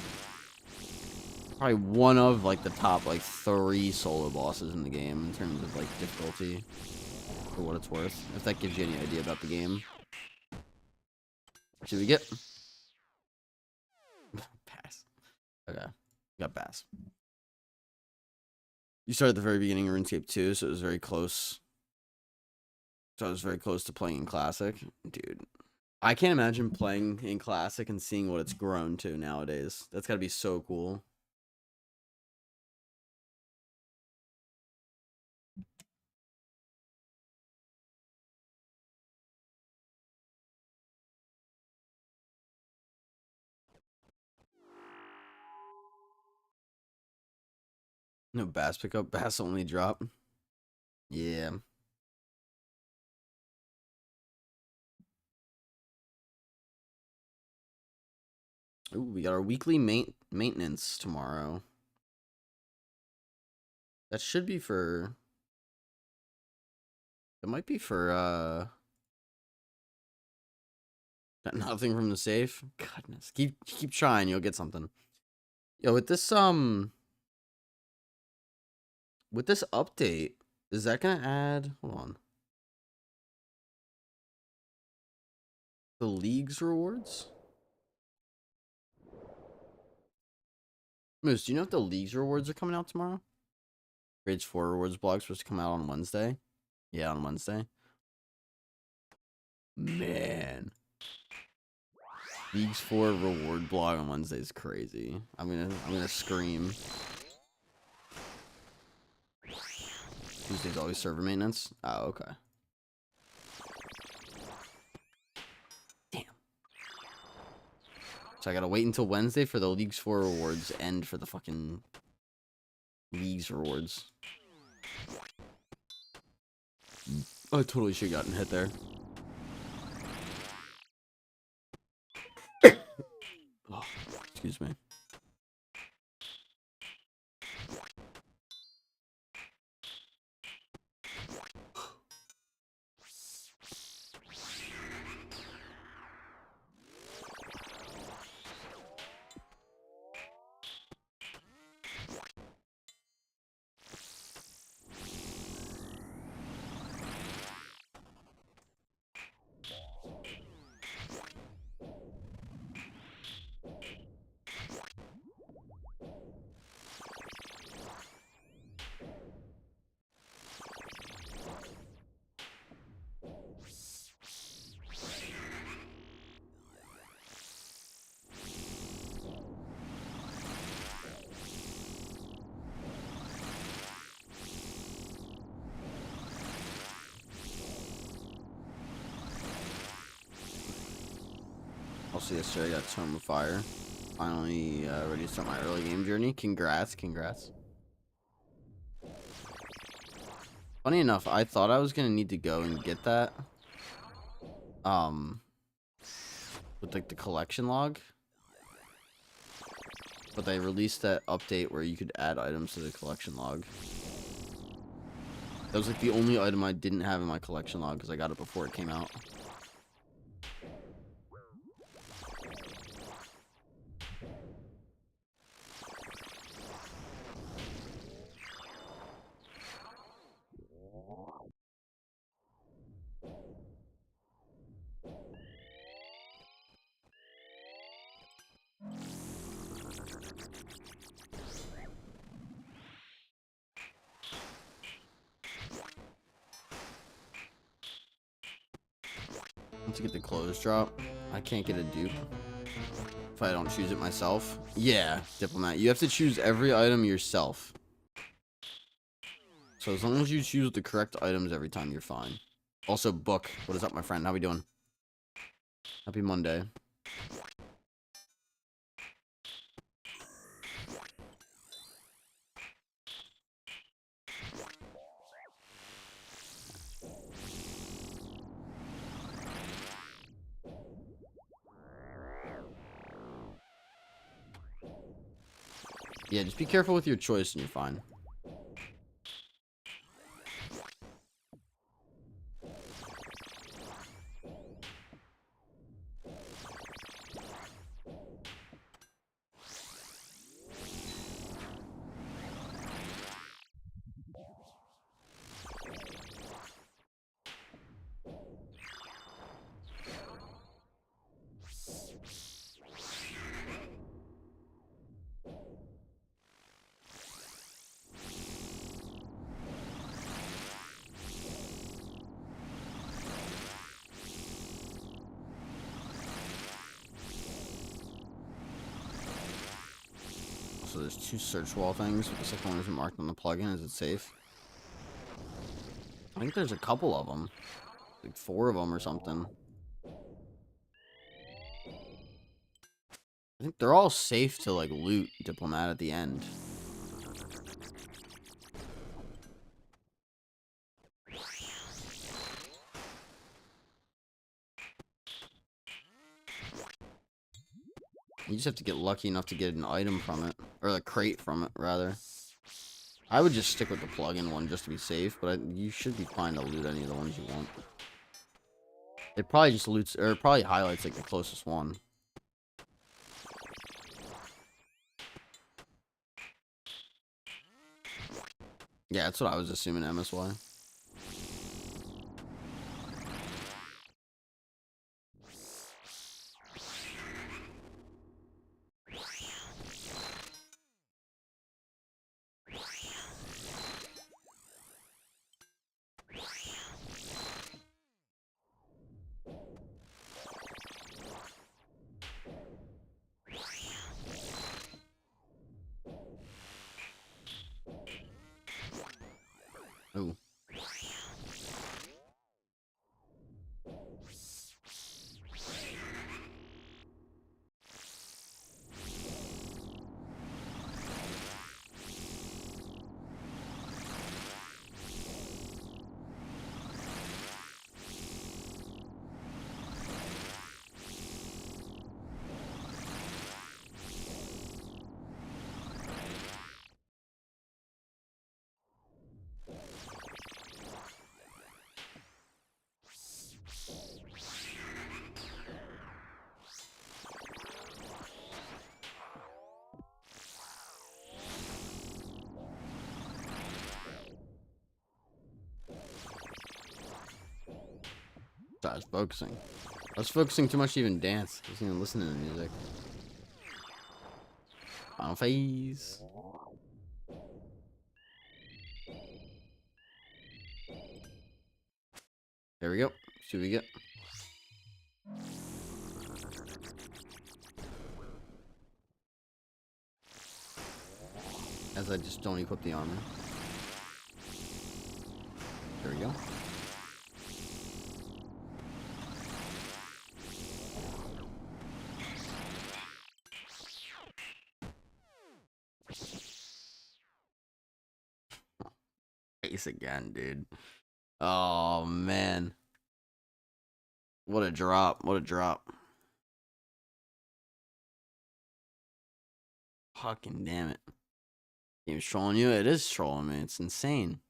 probably one of like the top like 3 solo bosses in the game in terms of like difficulty, for what it's worth. If that gives you any idea about the game. Should we get pass? Okay, got pass. You started at the very beginning of RuneScape 2, so it was very close. So I was very close to playing in Classic. Dude, I can't imagine playing in Classic and seeing what it's grown to nowadays. That's gotta be so cool. No bass pickup, bass only drop. Yeah. Ooh, we got our weekly maintenance tomorrow. That should be for... It might be for, Got nothing from the safe? Goodness. Keep trying, you'll get something. Yo, with this update, is that gonna add... Hold on. The League's rewards? Moose, do you know if the League's rewards are coming out tomorrow? Grades 4 rewards blog supposed to come out on Wednesday. Yeah, on Wednesday. Man. League's 4 reward blog on Wednesday is crazy. I'm gonna scream. Tuesday's always server maintenance. Oh, okay. Damn. So I gotta wait until Wednesday for the League's 4 rewards and for the fucking League's rewards. I totally should have gotten hit there. Oh, excuse me. Also yesterday I got Tome of Fire. Finally ready to start my early game journey. Congrats. Funny enough, I thought I was gonna need to go and get that. With like the collection log. But they released that update where you could add items to the collection log. That was like the only item I didn't have in my collection log because I got it before it came out. to get the clothes drop. I can't get a dupe if I don't choose it myself. Yeah, Diplomat. You have to choose every item yourself. So as long as you choose the correct items every time, you're fine. Also, Book. What is up, my friend? How we doing? Happy Monday. Yeah, just be careful with your choice and you're fine. So there's 2 search wall things, but the second one isn't marked on the plugin. Is it safe? I think there's a couple of them. Like 4 of them or something. I think they're all safe to, like, loot Diplomat at the end. You just have to get lucky enough to get an item from it. Or a crate from it, rather. I would just stick with the plug-in one just to be safe, but you should be fine to loot any of the ones you want. It probably just loots, or it probably highlights, like, the closest one. Yeah, that's what I was assuming, MSY. Ooh. I was focusing. I was focusing too much to even dance. I wasn't even listening to music. Final phase. There we go. See what we get. As I just don't equip the armor. There we go. Ace again, dude. Oh, man. What a drop. What a drop. Fucking damn it. Game's trolling you? It is trolling me. It's insane.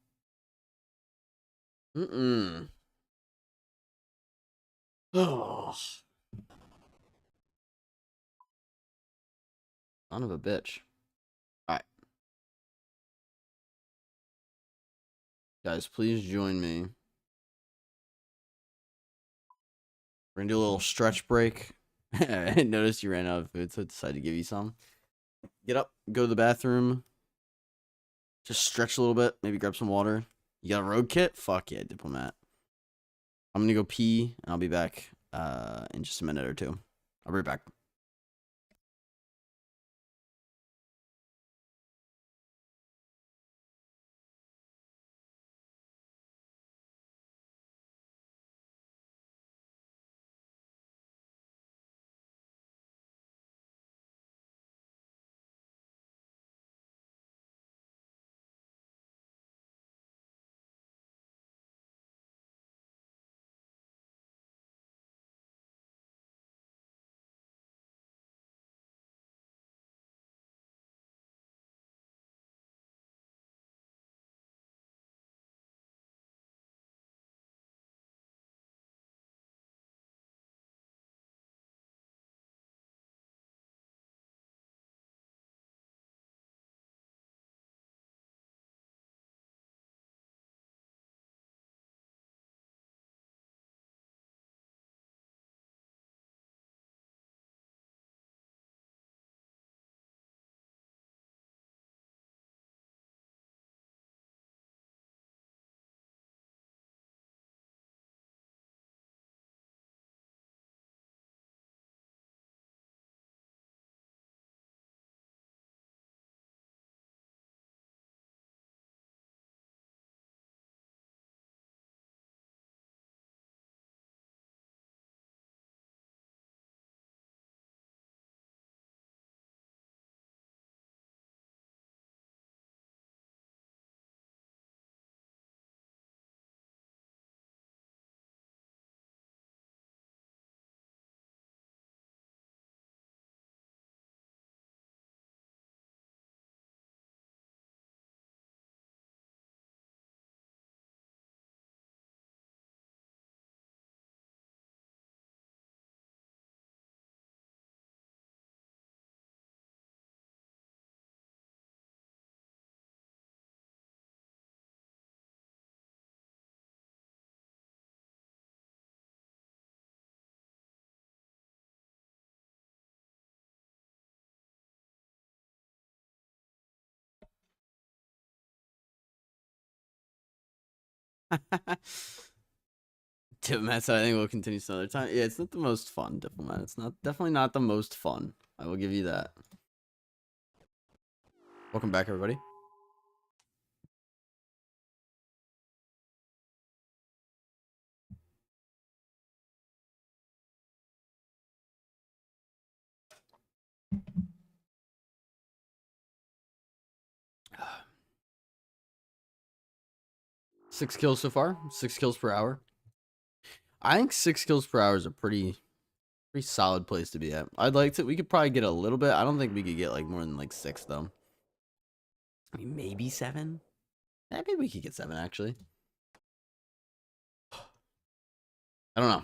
Oh. Son of a bitch. Alright. Guys, please join me. We're gonna do a little stretch break. I noticed you ran out of food, so I decided to give you some. Get up, go to the bathroom. Just stretch a little bit, maybe grab some water. You got a road kit? Fuck yeah, Diplomat. I'm gonna go pee, and I'll be back in just a minute or two. I'll be right back. Diplomat, I think we'll continue some other time. Yeah, it's not the most fun, Diplomat. It's not definitely not the most fun. I will give you that. Welcome back, everybody. Six kills so far. 6 kills per hour. I think 6 kills per hour is a pretty solid place to be at. I'd like to. We could probably get a little bit. I don't think we could get like more than like 6 though. I mean, maybe 7. Maybe we could get 7 actually. I don't know.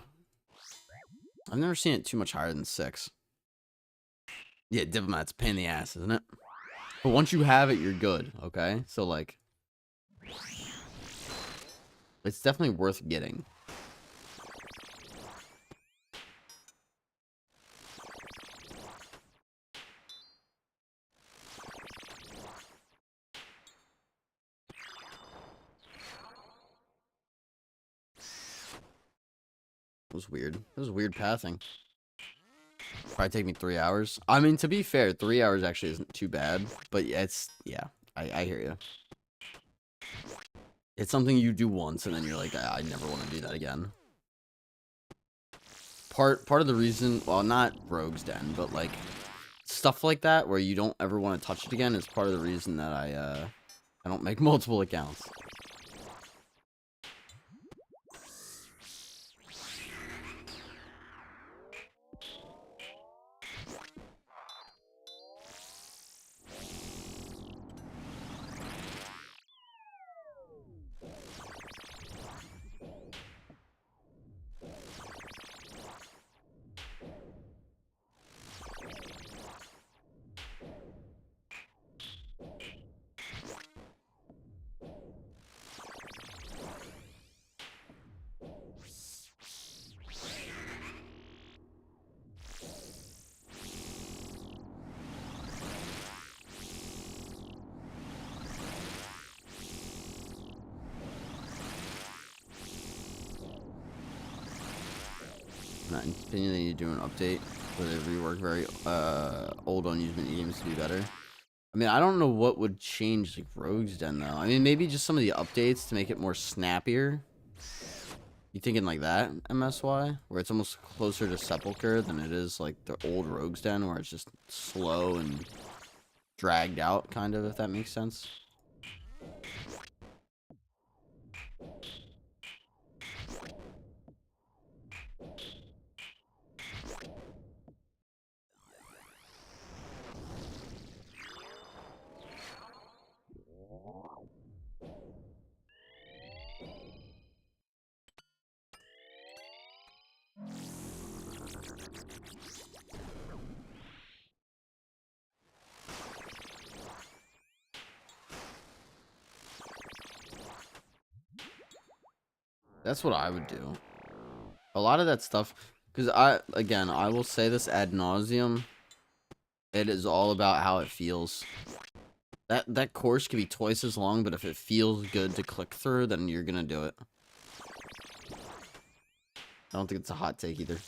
I've never seen it too much higher than 6. Yeah, Diplomat's a pain in the ass, isn't it? But once you have it, you're good. Okay, so like, it's definitely worth getting. It was weird. It was weird pathing. Probably take me 3 hours. I mean, to be fair, 3 hours actually isn't too bad. But yeah, I hear you. It's something you do once, and then you're like, I never want to do that again. Part of the reason, well, not Rogue's Den, but like stuff like that where you don't ever want to touch it again is part of the reason that I don't make multiple accounts. opinion, they need to do an update where they rework very old unused mini games to be better. I mean, I don't know what would change like Rogue's Den though. I mean, maybe just some of the updates to make it more snappier. You thinking like that, MSY? Where it's almost closer to Sepulchre than it is like the old Rogue's Den, where it's just slow and dragged out, kind of, if that makes sense. That's what I would do. A lot of that stuff, because I will say this ad nauseum. It is all about how it feels. That course could be twice as long, but if it feels good to click through, then you're gonna do it. I don't think it's a hot take either.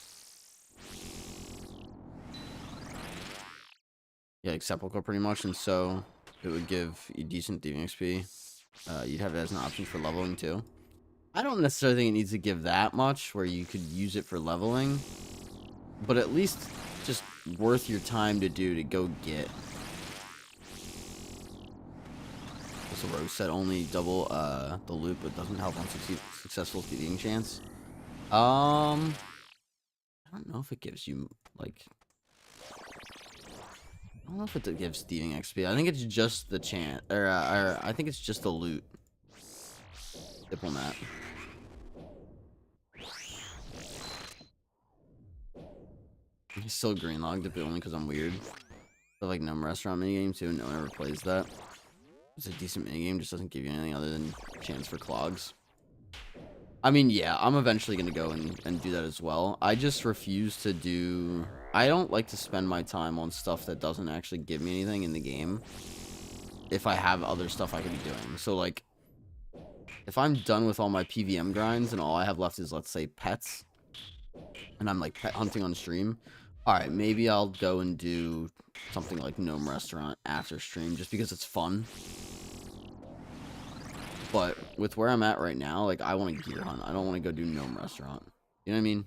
Yeah, like Sepulchre pretty much, and so it would give you decent thieving XP. You'd have it as an option for leveling too. I don't necessarily think it needs to give that much, where you could use it for leveling, but at least just worth your time to do to go get. So Rose said only double the loop, but doesn't help on successful thieving chance. I don't know if it gives you like. I don't know if it gives thieving XP. I think it's just the chance, or I think it's just the loot. Diplomat. He's still greenlogged, but only because I'm weird. But like Numb Restaurant minigame too, no one ever plays that. It's a decent minigame, just doesn't give you anything other than chance for clogs. I mean, yeah, I'm eventually going to go and do that as well. I just refuse to do... I don't like to spend my time on stuff that doesn't actually give me anything in the game if I have other stuff I could be doing. So, like, if I'm done with all my PVM grinds and all I have left is, let's say, pets, and I'm, like, pet hunting on stream, alright, maybe I'll go and do something like Gnome Restaurant after stream just because it's fun. But with where I'm at right now, like, I want to gear hunt. I don't want to go do Gnome Restaurant. You know what I mean?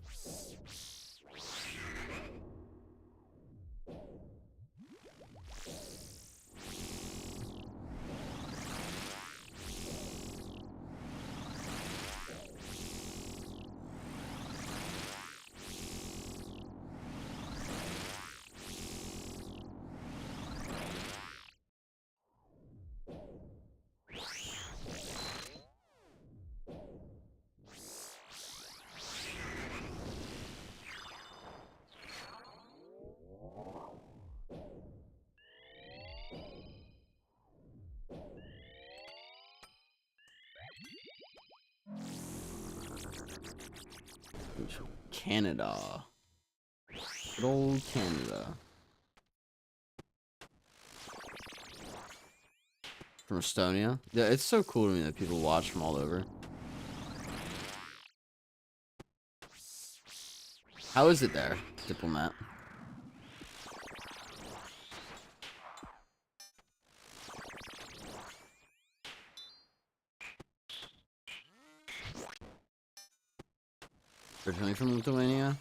Canada. Good old Canada. From Estonia. Yeah, it's so cool to me that people watch from all over. How is it there, Diplomat? Originally from Lithuania.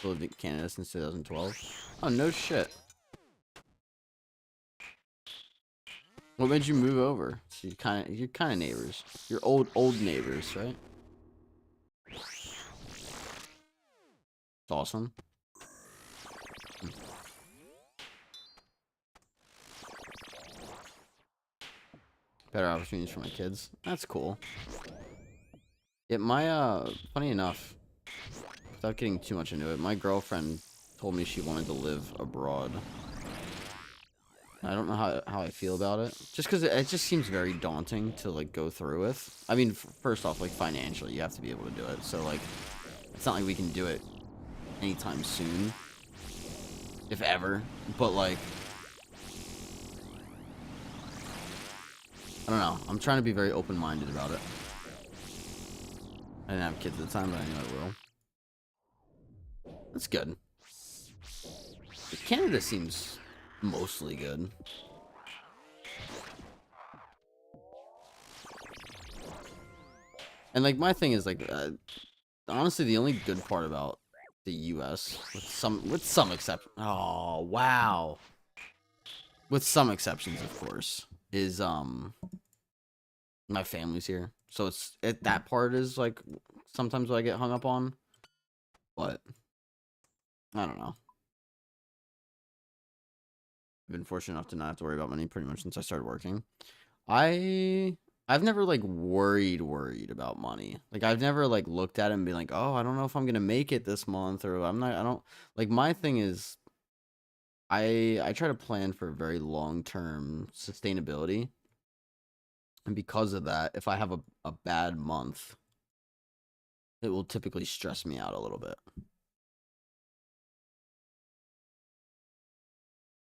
Lived in Canada since 2012. Oh, no shit. What made you move over? So you're kind of neighbors. You're old neighbors, right? It's awesome. Better opportunities for my kids. That's cool. Yeah, funny enough, without getting too much into it, my girlfriend told me she wanted to live abroad. I don't know how I feel about it. Just because it just seems very daunting to, like, go through with. I mean, first off, like, financially, you have to be able to do it. So, like, it's not like we can do it anytime soon. If ever. But, like... I don't know. I'm trying to be very open-minded about it. I didn't have kids at the time, but I knew I will. That's good. Canada seems mostly good. And like my thing is like, honestly, the only good part about the U.S. with some exception. Oh wow. With some exceptions, of course, is my family's here, so that part is like sometimes what I get hung up on, but I don't know. I've been fortunate enough to not have to worry about money pretty much since I started working. I've never like worried about money. Like I've never like looked at it and been like, oh, I don't know if I'm gonna make it this month, or I don't like my thing is I try to plan for very long term sustainability. And because of that, if I have a bad month, it will typically stress me out a little bit.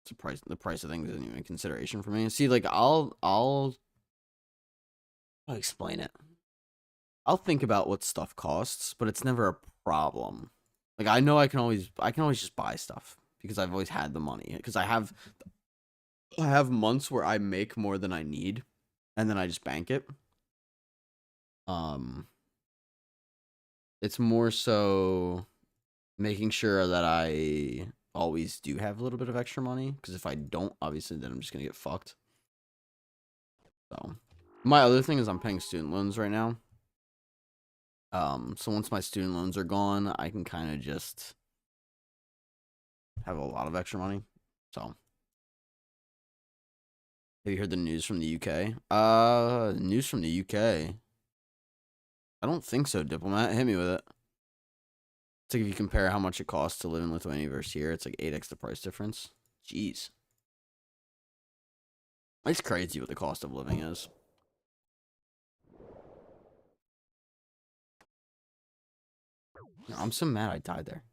It's the price of things isn't even a consideration for me. See, like I'll explain it. I'll think about what stuff costs, but it's never a problem. Like I know I can always just buy stuff because I've always had the money. Because I have months where I make more than I need, and then I just bank it. Um, it's more so making sure that I always do have a little bit of extra money. Because if I don't, obviously, then I'm just gonna get fucked. So, my other thing is I'm paying student loans right now. So once my student loans are gone, I can kind of just have a lot of extra money. So, have you heard the news from the UK? News from the UK. I don't think so, Diplomat. Hit me with it. It's like if you compare how much it costs to live in Lithuania versus here, it's like 8x the price difference. Jeez. It's crazy what the cost of living is. I'm so mad I died there.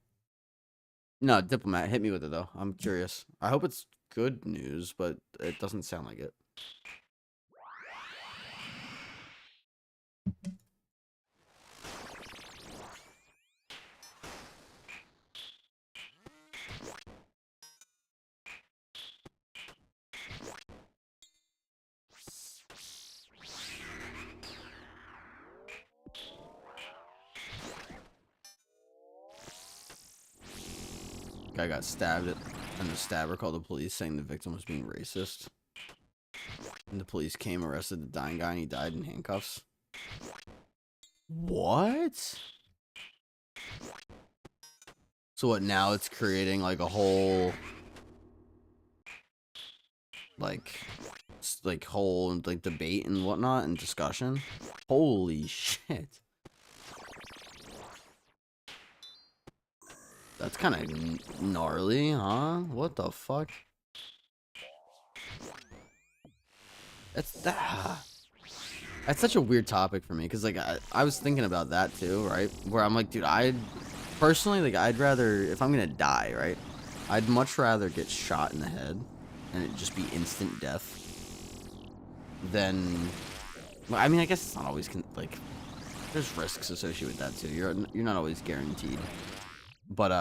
No, Diplomat, hit me with it though. I'm curious. I hope it's good news, but it doesn't sound like it. Guy got stabbed, and the stabber called the police saying the victim was being racist. And the police came, arrested the dying guy, and he died in handcuffs. What? So what, now it's creating like a whole like whole like debate and whatnot and discussion? Holy shit. That's kind of gnarly, huh? What the fuck? That's such a weird topic for me because like I was thinking about that too, right? Where I'm like, dude, personally, like, I'd rather, if I'm gonna die, right, I'd much rather get shot in the head and it just be instant death than, well, I mean, I guess it's not always like, there's risks associated with that too. You're not always guaranteed, but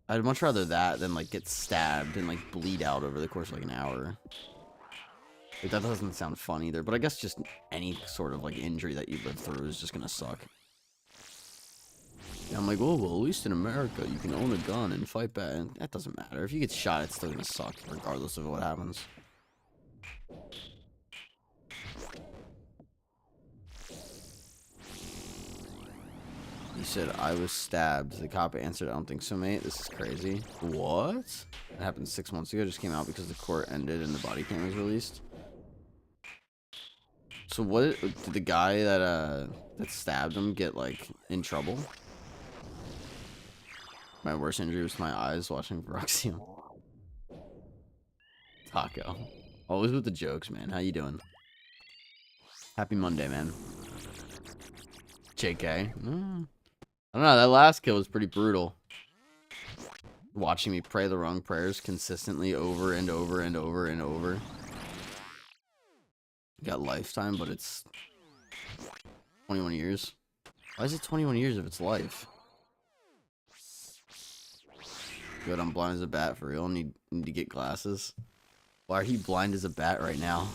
I'd much rather that than like get stabbed and like bleed out over the course of like an hour. Like, that doesn't sound fun either, but I guess just any sort of like injury that you live through is just gonna suck. And I'm like, oh, well, at least in America, you can own a gun and fight back. And that doesn't matter. If you get shot, it's still gonna suck, regardless of what happens. He said, I was stabbed. The cop answered, I don't think so, mate. This is crazy. What? That happened 6 months ago. Just came out because the court ended and the body cam was released. So what, did the guy that stabbed him get, like, in trouble? My worst injury was my eyes watching Veroxium. Taco. Always with the jokes, man. How you doing? Happy Monday, man. JK. I don't know. That last kill was pretty brutal. Watching me pray the wrong prayers consistently over and over and over and over. Got lifetime, but it's 21 years. Why is it 21 years if it's life? Good, I'm blind as a bat for real. Need to get glasses. Why are you blind as a bat right now?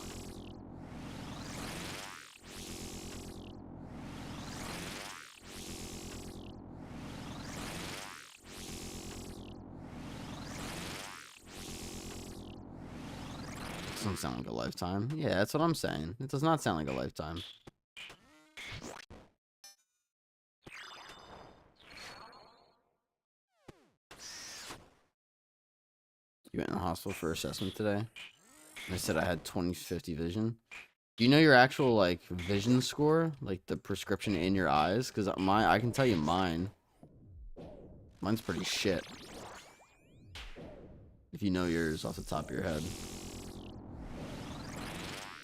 Doesn't sound like a lifetime. Yeah, that's what I'm saying. It does not sound like a lifetime. You went in the hospital for assessment today? They said I had 20/50 vision. Do you know your actual, like, vision score? Like, the prescription in your eyes? Because I can tell you mine. Mine's pretty shit. If you know yours off the top of your head.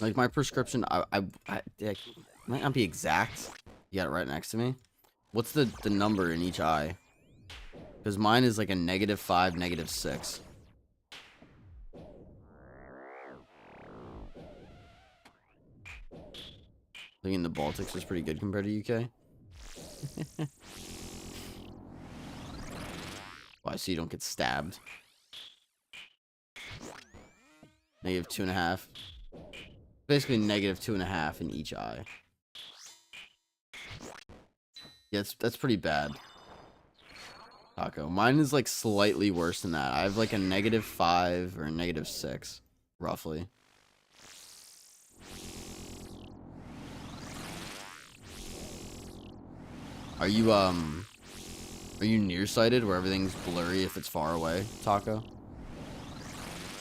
Like, my prescription, I might not be exact. You got it right next to me. What's the number in each eye? Because mine is like a -5, -6. I think in the Baltics is pretty good compared to UK. Why, so you don't get stabbed? -2.5. Basically -2.5 in each eye. Yeah, that's pretty bad. Taco. Mine is like slightly worse than that. I have like a -5 or a -6, roughly. Are you nearsighted where everything's blurry if it's far away, Taco?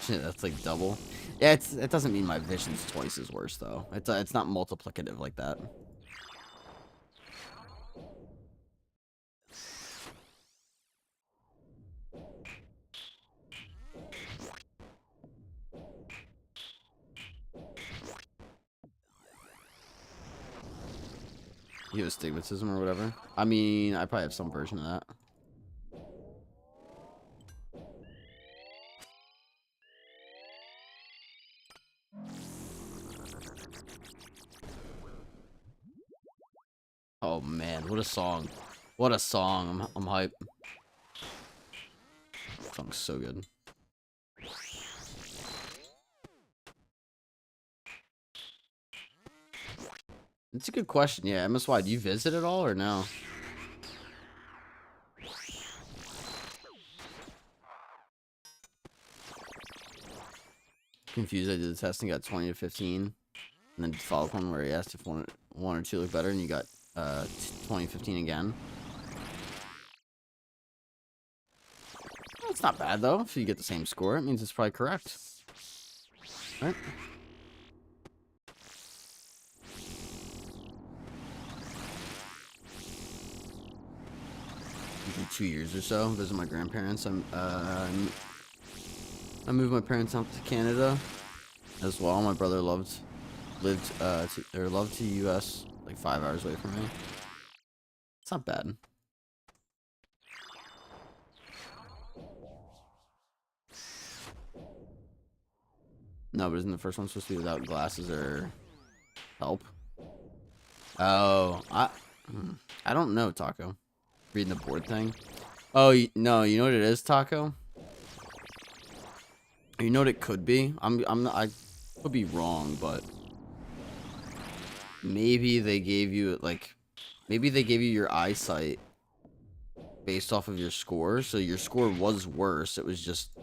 Shit, that's like double. Yeah, it doesn't mean my vision's twice as worse though. It's not multiplicative like that. You have astigmatism or whatever? I mean, I probably have some version of that. Oh man, what a song. What a song. I'm hype. Song's so good. It's a good question. Yeah, MSY, do you visit at all or no? Confused. I did the test and got 20/15. And then the follow-up one where he asked if one or two looked better and you got 20/15 again. Well, it's not bad though. If you get the same score, it means it's probably correct. Right? Usually 2 years or so. Visit my grandparents. I moved my parents out to Canada as well. My brother loved to US like 5 hours away from me. It's not bad. No, but isn't the first one supposed to be without glasses or help? Oh, I don't know, Taco. Reading the board thing. Oh, no, you know what it is, Taco? You know what it could be? I could be wrong, but maybe they gave you your eyesight based off of your score. So your score was worse. It was just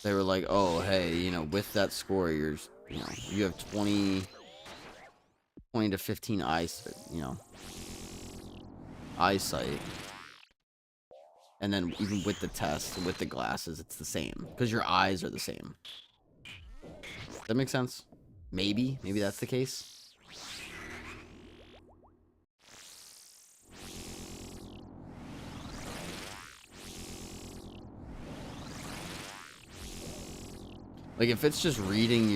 they were like, "Oh, hey, with that score, you have 20 to 15 eyesight." And then even with the test, with the glasses, it's the same. Because your eyes are the same. That makes sense? Maybe that's the case. Like, if it's just reading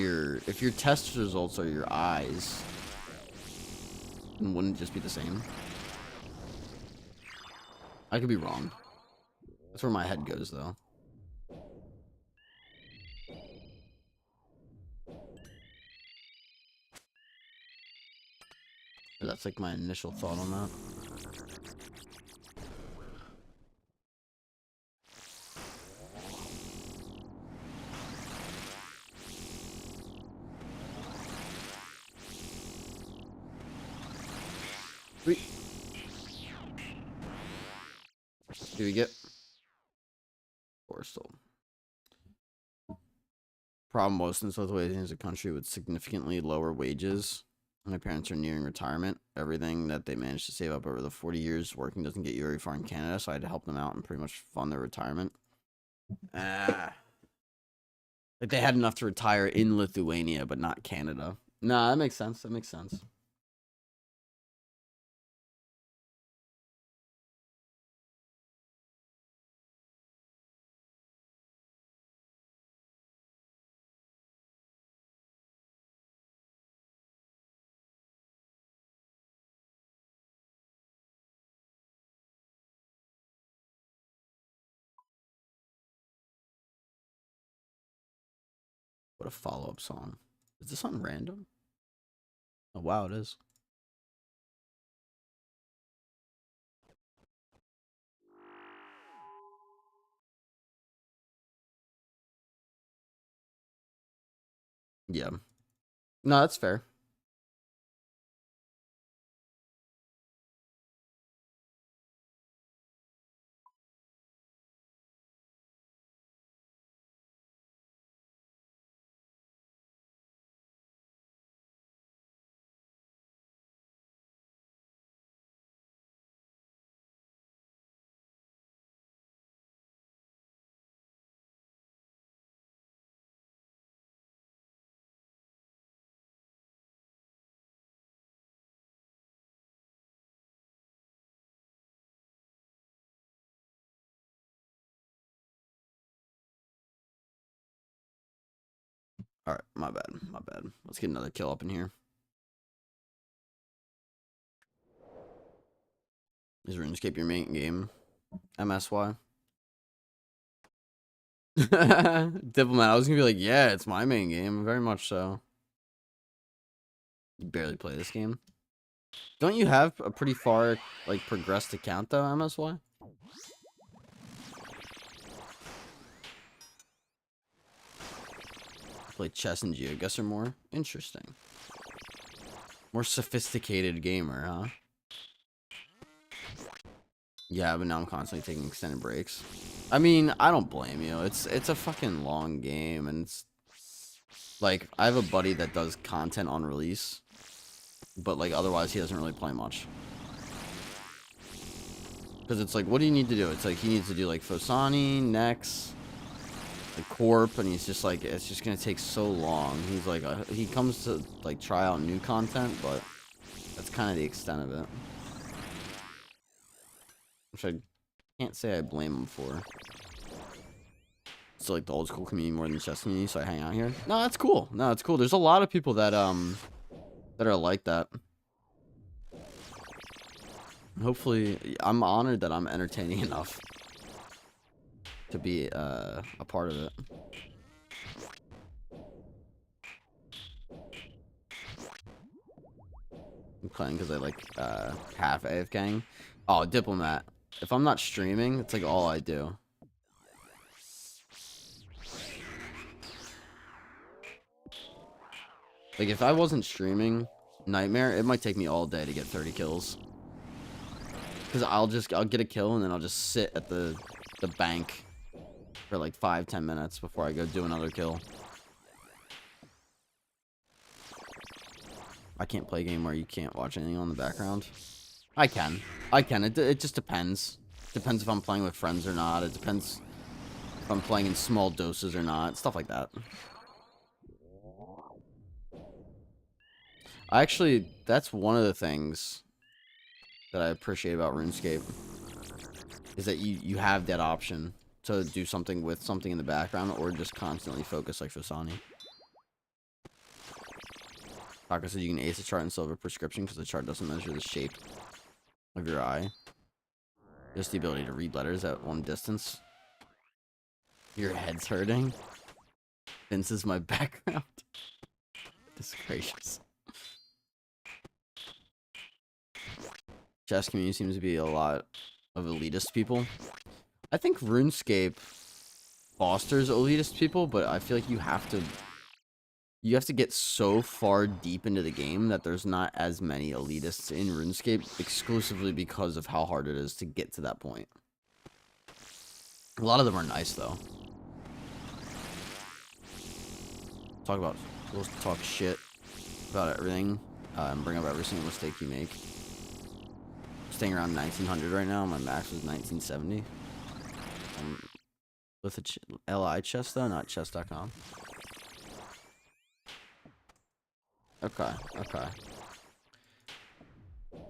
if your test results are your eyes, then wouldn't it just be the same? I could be wrong. That's where my head goes, though. That's like my initial thought on that. Wait. Do we get? Or still. Problem was, since Lithuania is a country with significantly lower wages, my parents are nearing retirement. Everything that they managed to save up over the 40 years working doesn't get you very far in Canada, so I had to help them out and pretty much fund their retirement. Like they had enough to retire in Lithuania, but not Canada. Nah, that makes sense. That makes sense. What a follow-up song. Is this on random? Oh, wow, it is. Yeah. No, that's fair. All right, my bad. My bad. Let's get another kill up in here. Is RuneScape your main game? MSY? Diplomat, I was gonna be like, yeah, it's my main game. Very much so. You barely play this game. Don't you have a pretty far, like, progressed account, though, MSY? Play chess and GeoGuessr more? Interesting. More sophisticated gamer, huh? Yeah, but now I'm constantly taking extended breaks. I mean, I don't blame you. It's a fucking long game, and it's like I have a buddy that does content on release, but like otherwise he doesn't really play much. Because it's like, what do you need to do? It's like he needs to do like Fosani, Nex, like Corp, and he's just like, it's just gonna take so long. He's like, he comes to like try out new content, but that's kind of the extent of it. Which I can't say I blame him for. It's like the old school community more than the chess community, so I hang out here. No, that's cool. No, it's cool. There's a lot of people that that are like that. Hopefully, I'm honored that I'm entertaining enough to be a part of it. I'm playing because I like half AFKing. Oh, Diplomat. If I'm not streaming, it's like all I do. Like if I wasn't streaming Nightmare, it might take me all day to get 30 kills. Because I'll get a kill and then I'll just sit at the bank for like 5-10 minutes before I go do another kill. I can't play a game where you can't watch anything on the background. I can. It just depends. Depends if I'm playing with friends or not. It depends if I'm playing in small doses or not. Stuff like that. Actually, that's one of the things that I appreciate about RuneScape. Is that you have that option to do something with something in the background or just constantly focus like Fosani. Taka said you can ace a chart in silver prescription because the chart doesn't measure the shape of your eye. Just the ability to read letters at one distance. Your head's hurting. Vince is my background. Goodness gracious. Chess community seems to be a lot of elitist people. I think RuneScape fosters elitist people, but I feel like you have to you have to get so far deep into the game that there's not as many elitists in RuneScape exclusively because of how hard it is to get to that point. A lot of them are nice though. We'll talk shit about everything and bring up every single mistake you make. I'm staying around 1900 right now. My max was 1970. With a LI chest though, not chest.com. Okay.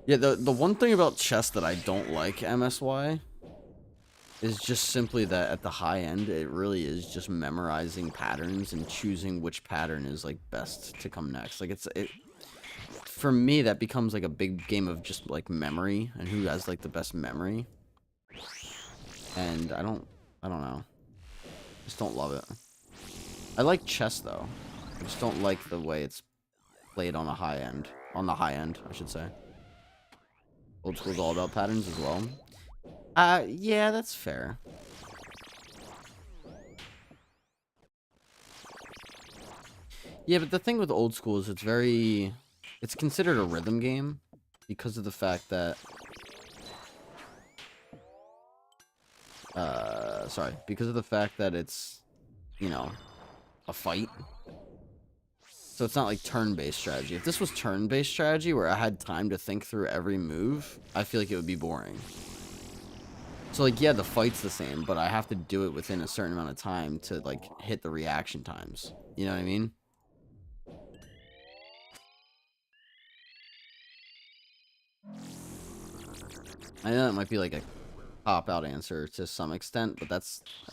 Yeah, the one thing about chess that I don't like, MSY, is just simply that at the high end, it really is just memorizing patterns and choosing which pattern is like best to come next. Like for me, that becomes like a big game of just like memory and who has like the best memory. And I don't know. Just don't love it. I like chess though. I just don't like the way it's played on the high end. On the high end, I should say. Old school's all about patterns as well. Yeah, that's fair. Yeah, but the thing with old school is it's considered a rhythm game because of the fact that because of the fact that it's, you know, a fight. So it's not like turn-based strategy. If this was turn-based strategy where I had time to think through every move, I feel like it would be boring. So like, yeah, the fight's the same, but I have to do it within a certain amount of time to like hit the reaction times. You know what I mean? I know that might be like a cop-out answer to some extent, but I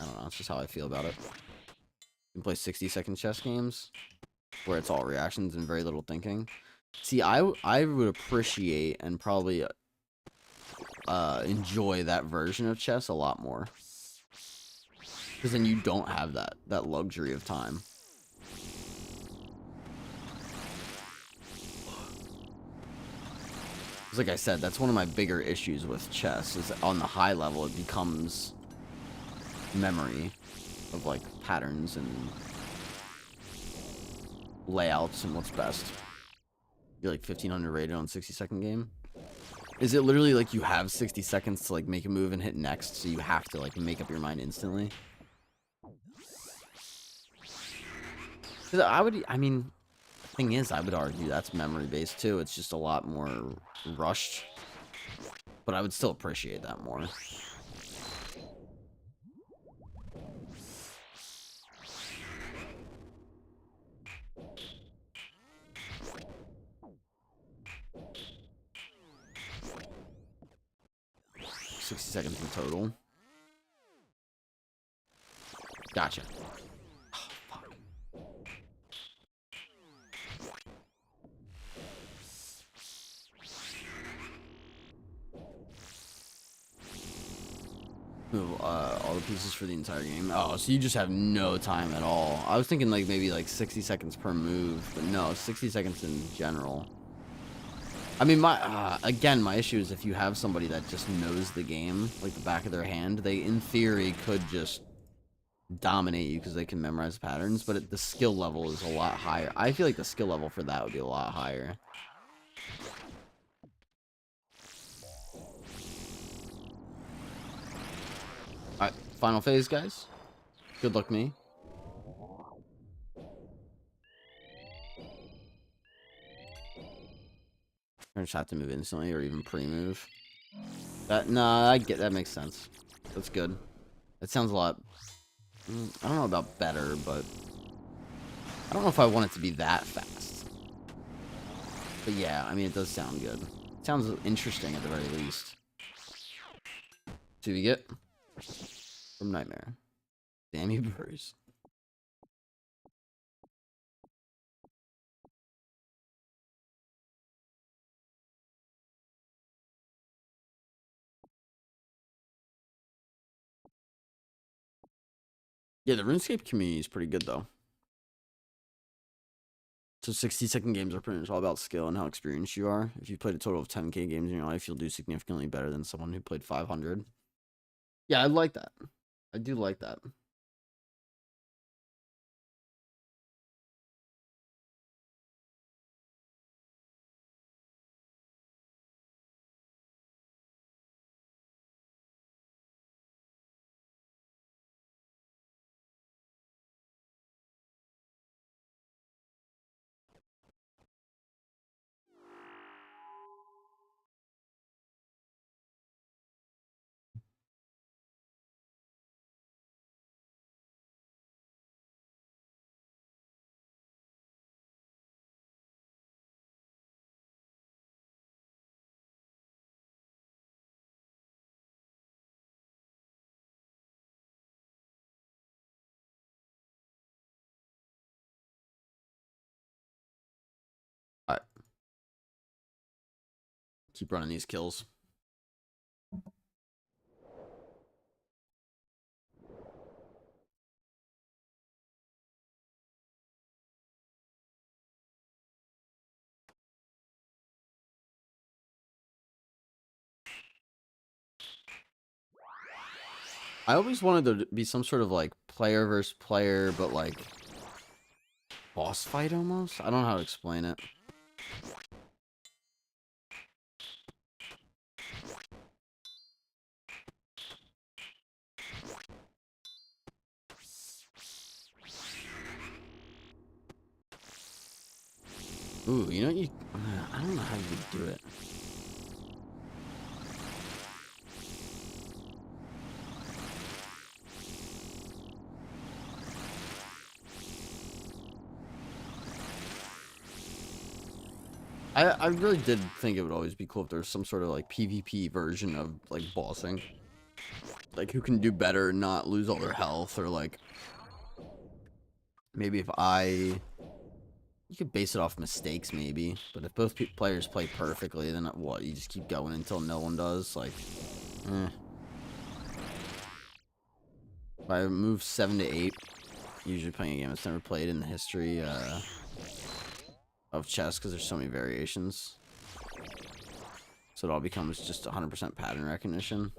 don't know, it's just how I feel about it. You can play 60-second chess games where it's all reactions and very little thinking. See, I would appreciate and probably enjoy that version of chess a lot more. Because then you don't have that luxury of time. Like I said, that's one of my bigger issues with chess, is on the high level it becomes memory of like patterns and layouts and what's best. You're like 1500 rated on 60-second game. Is it literally like you have 60 seconds to like make a move and hit next, so you have to like make up your mind instantly? I mean, the thing is, I would argue that's memory based too. It's just a lot more rushed. But I would still appreciate that more. $60 seconds in total. Gotcha. Oh, fuck. Move all the pieces for the entire game. Oh, so you just have no time at all. I was thinking like maybe like 60 seconds per move, but no, 60 seconds in general. I mean, again, my issue is if you have somebody that just knows the game like the back of their hand, they in theory could just dominate you because they can memorize patterns, but the skill level is a lot higher. I feel like the skill level for that would be a lot higher. Alright, final phase, guys. Good luck, me. I just have to move instantly or even pre-move. Nah, that makes sense. That's good. That sounds a lot... I don't know about better, but... I don't know if I want it to be that fast. But yeah, I mean, it does sound good. It sounds interesting at the very least. So we get... From Nightmare. Damn you, Bruce. Yeah, the RuneScape community is pretty good, though. So 60-second games are pretty much all about skill and how experienced you are. If you played a total of 10k games in your life, you'll do significantly better than someone who played 500. Yeah, I like that. I do like that. keep running these kills. I always wanted there to be some sort of like player versus player, but like boss fight almost. I don't know how to explain it. Ooh, you know you. I don't know how you would do it. I really did think it would always be cool if there was some sort of like PvP version of like bossing. Like who can do better and not lose all their health, or like maybe if you could base it off mistakes maybe, but if both players play perfectly, then what, you just keep going until no one does, like If I move 7 to 8, usually playing a game that's never played in the history of chess, because there's so many variations. So it all becomes just 100% pattern recognition.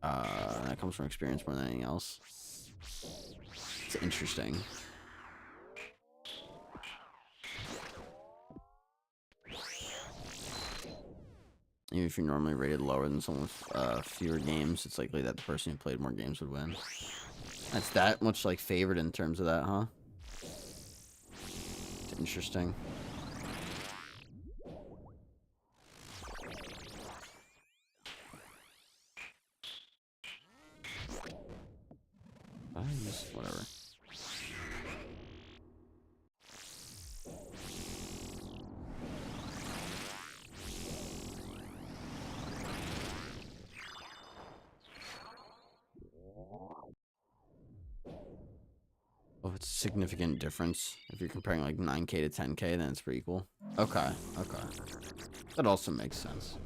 And that comes from experience more than anything else. It's interesting. Even if you're normally rated lower than someone with fewer games, it's likely that the person who played more games would win. That's that much like favored in terms of that, huh? It's interesting. Whatever. Oh, it's a significant difference. If you're comparing like 9K to 10K, then it's pretty equal. Okay, okay. That also makes sense.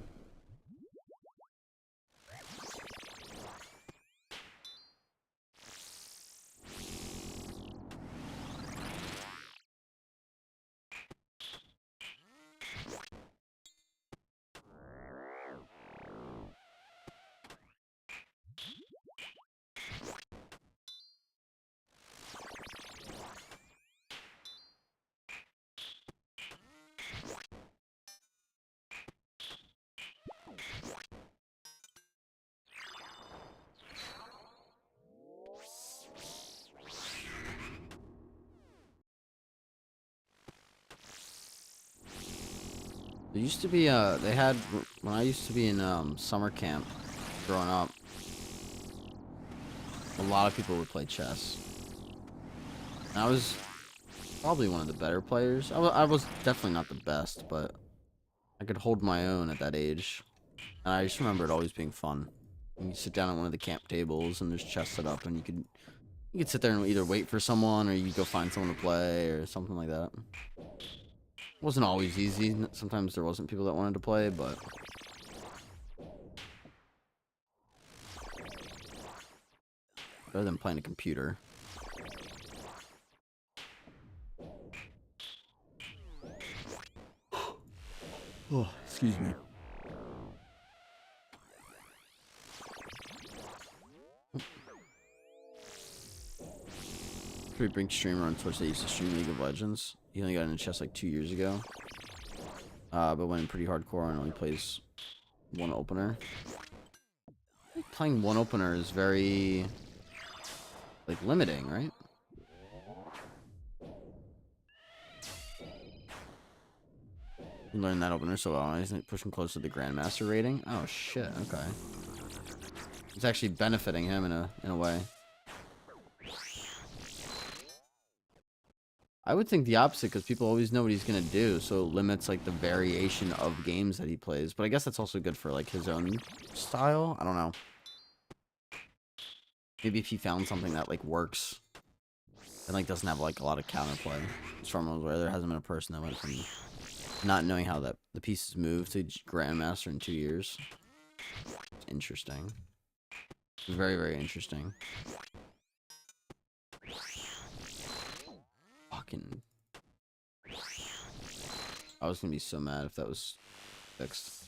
There used to be they had, when I used to be in summer camp growing up, a lot of people would play chess. And I was probably one of the better players. I was definitely not the best, but I could hold my own at that age. And I just remember it always being fun. You sit down at one of the camp tables and there's chess set up, and you could sit there and either wait for someone, or you could go find someone to play or something like that. It wasn't always easy. Sometimes there wasn't people that wanted to play, but better than playing a computer. Oh, excuse me. Pretty big streamer on Twitch that used to stream League of Legends. He only got into chess like 2 years ago. But went in pretty hardcore and only plays one opener. Playing one opener is very like limiting, right? You learn that opener so well. He's pushing close to the Grandmaster rating. Oh shit, okay. It's actually benefiting him in a way. I would think the opposite, because people always know what he's gonna do, so it limits like the variation of games that he plays. But I guess that's also good for like his own style. I don't know. Maybe if he found something that like works and like doesn't have like a lot of counterplay. As far as I'm aware, there hasn't been a person that went from not knowing how the pieces move to Grandmaster in 2 years. Interesting. Very, very interesting. Fucking. I was gonna be so mad if that was fixed.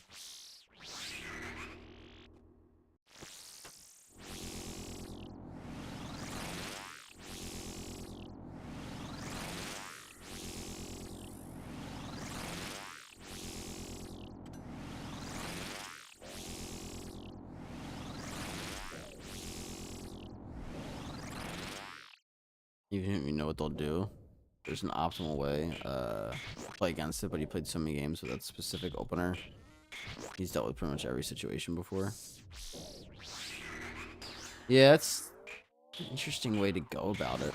Even if you know what they'll do, there's an optimal way to play against it, but he played so many games with that specific opener. He's dealt with pretty much every situation before. Yeah, it's an interesting way to go about it.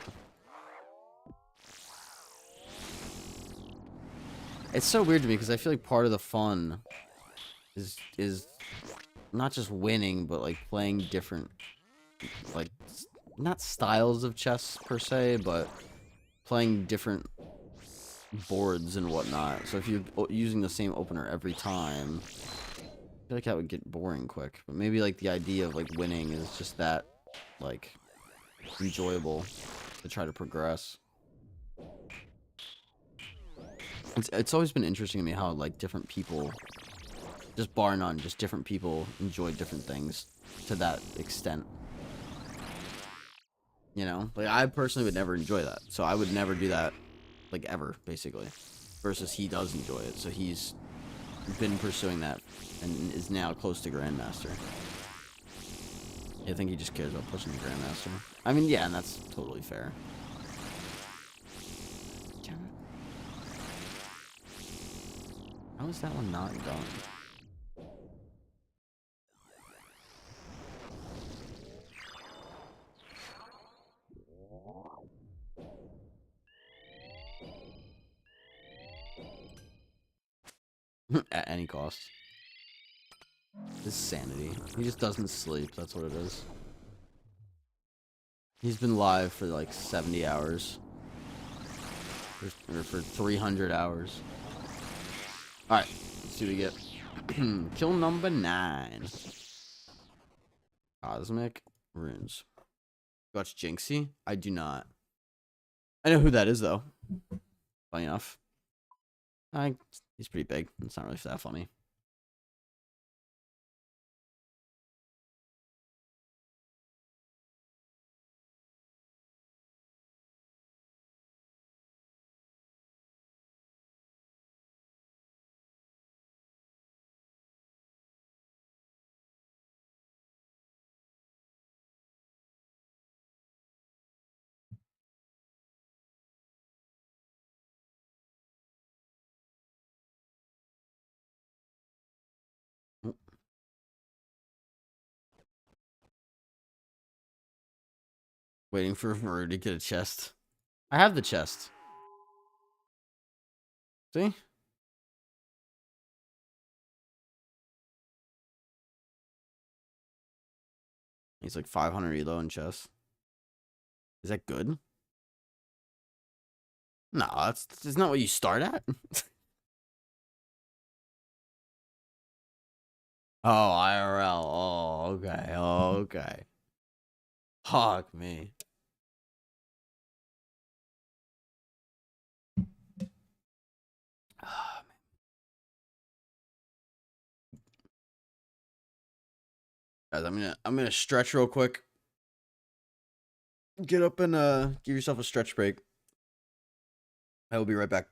It's so weird to me because I feel like part of the fun is not just winning, but like playing different, like, not styles of chess per se, but playing different boards and whatnot. So if you're using the same opener every time, I feel like that would get boring quick. But maybe like the idea of like winning is just that, like, enjoyable to try to progress. It's always been interesting to me how like different people, just bar none, just different people enjoy different things to that extent. You know, like I personally would never enjoy that, so I would never do that, like, ever, basically. Versus he does enjoy it, so he's been pursuing that and is now close to Grandmaster. I think he just cares about pushing the Grandmaster. I mean, yeah, and that's totally fair. Damn it. How is that one not done? At any cost. His sanity. He just doesn't sleep, that's what it is. He's been live for like 70 hours. Or for 300 hours. Alright, let's see what we get. Kill number 9. Cosmic Runes. You watch Jinxie? I do not. I know who that is, though. Funny enough. He's pretty big. It's not really that funny. Waiting for Maru to get a chest. I have the chest. See? He's like 500 elo in chest. Is that good? No, that's not what you start at. Oh, IRL. Oh, okay. Oh, okay. Fuck me. Guys, I'm gonna stretch real quick. Get up and give yourself a stretch break. I will be right back.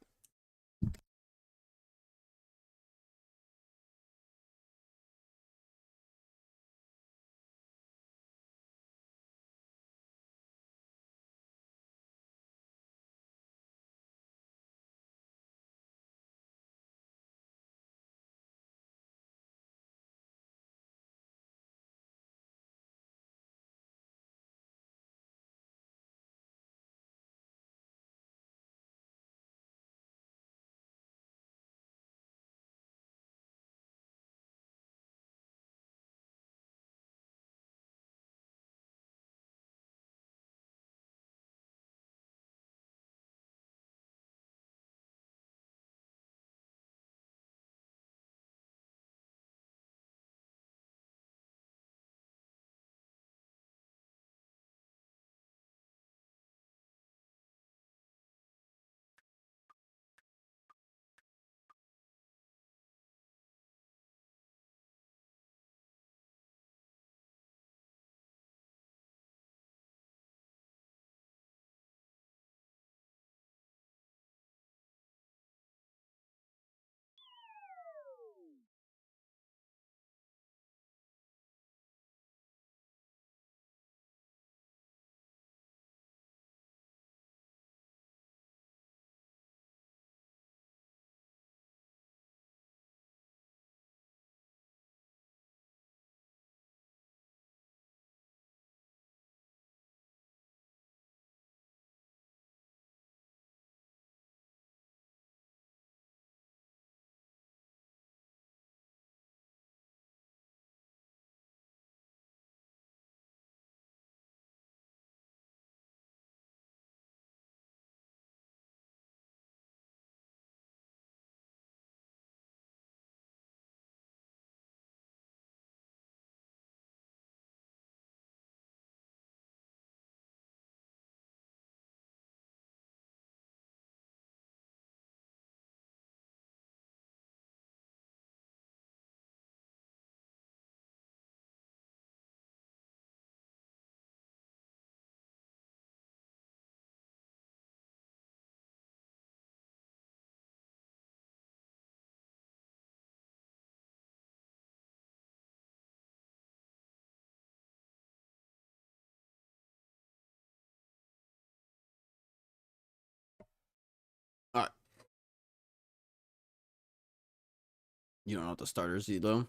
You don't know what the starters do, though.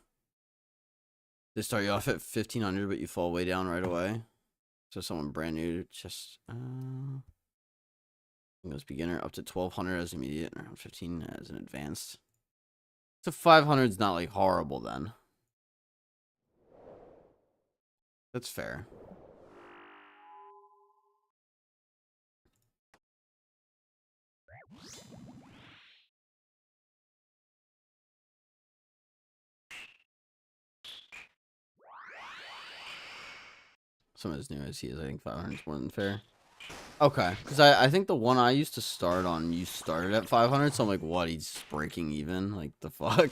They start you off at 1500, but you fall way down right away. So someone brand new, just goes beginner up to 1200 as immediate, and around 15 as an advanced. So 500 is not like horrible then. That's fair. Someone as new as he is, I think 500 is more than fair. Okay, because I think the one I used to start on, you started at 500, so I'm like, what? He's breaking even? Like, the fuck?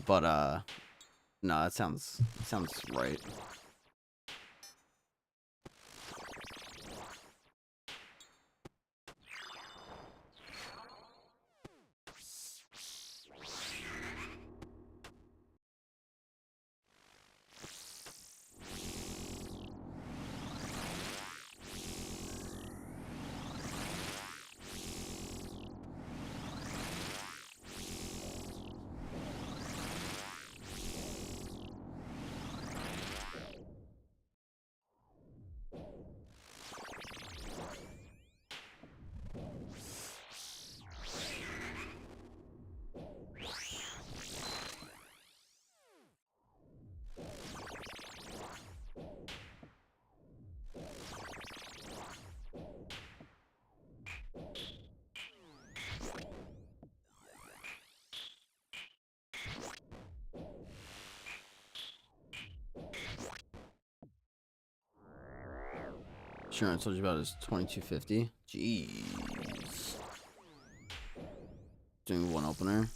But, no, that sounds right. Sure, I told you about his 2250. Jeez. Doing one opener.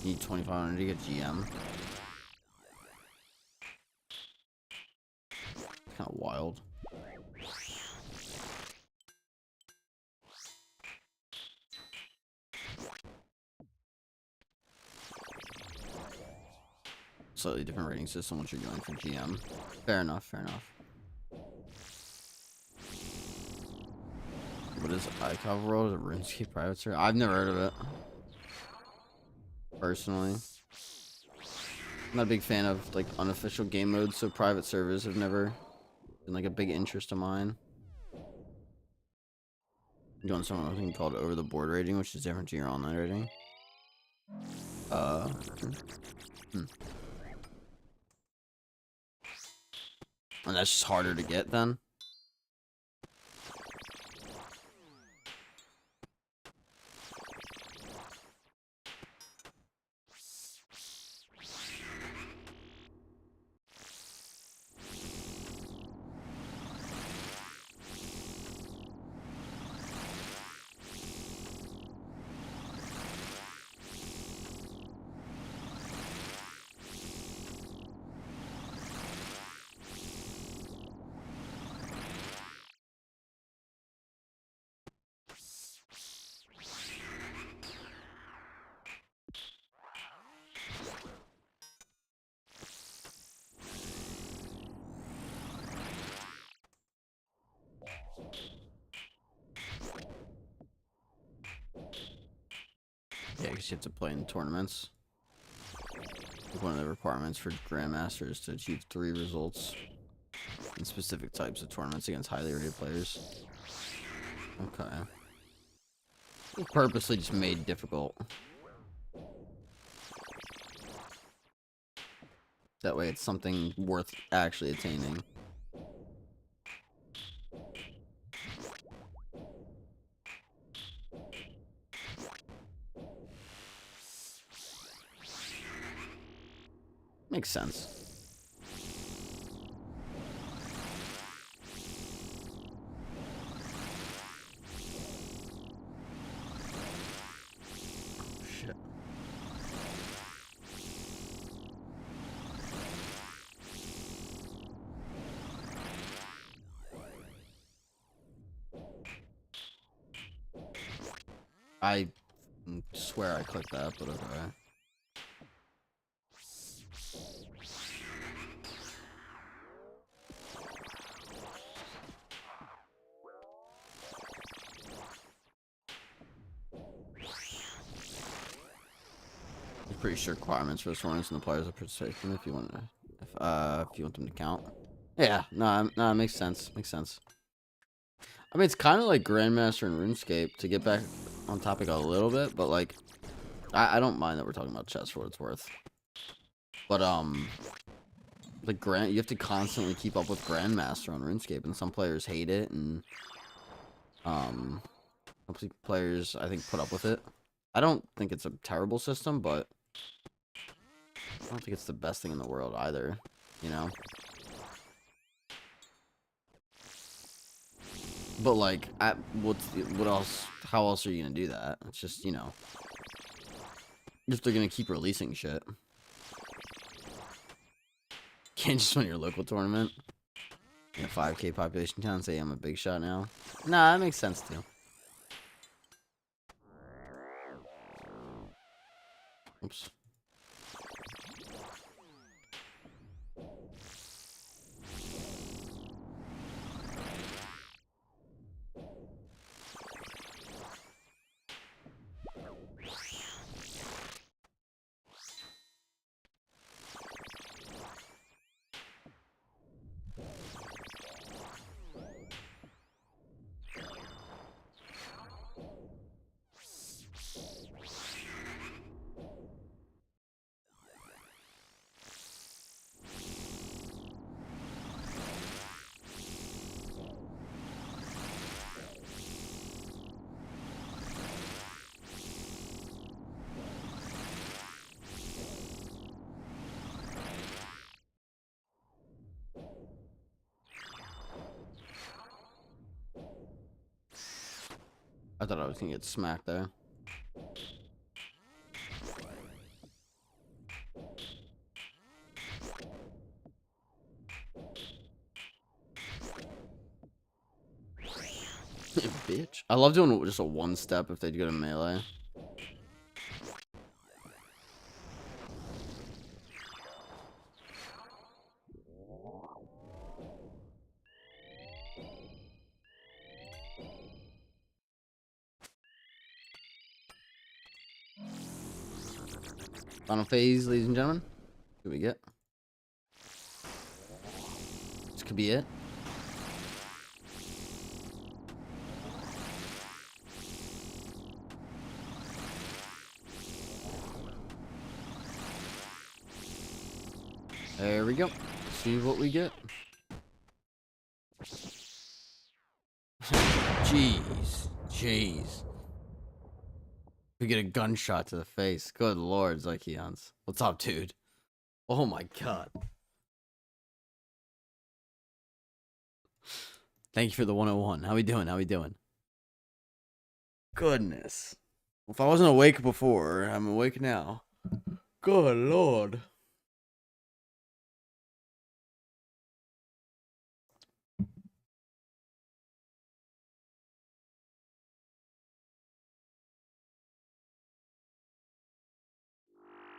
Need 2500 to get GM. Kind of wild. Slightly different rating system once you're going for GM. Fair enough, fair enough. What is iCov World? A RuneScape private server? I've never heard of it. Personally. I'm not a big fan of like unofficial game modes, so private servers have never been like a big interest of mine. I'm doing something called over the board rating, which is different to your online rating. And that's just harder to get then. Yeah, because you have to play in tournaments. One of the requirements for Grandmaster is to achieve 3 results in specific types of tournaments against highly rated players. Okay. It's purposely just made difficult. That way it's something worth actually attaining. Makes sense. Shit. I swear I clicked that, but okay. pretty strict requirements for the tournaments and the players of participation if you want if you want them to count. Yeah, no, it makes sense. Makes sense. I mean, it's kind of like Grandmaster and RuneScape, to get back on topic a little bit, but like, I don't mind that we're talking about chess for what it's worth. But like you have to constantly keep up with Grandmaster on RuneScape, and some players hate it, and some players I think put up with it. I don't think it's a terrible system, but I don't think it's the best thing in the world either, you know? But like, what else? How else are you gonna do that? It's just, you know, if they're gonna keep releasing shit, can't just win your local tournament. In a 5K population town, say I'm a big shot now. Nah, that makes sense too. Oops. I thought I was gonna get smacked there. Bitch. I love doing just a one step if they go to melee. Final phase, ladies and gentlemen. What do we get? This could be it. There we go. See what we get. Jeez. We get a gunshot to the face. Good lord, Zykeons. What's up, dude? Oh my god. Thank you for the 101. How we doing? Goodness. If I wasn't awake before, I'm awake now. Good lord.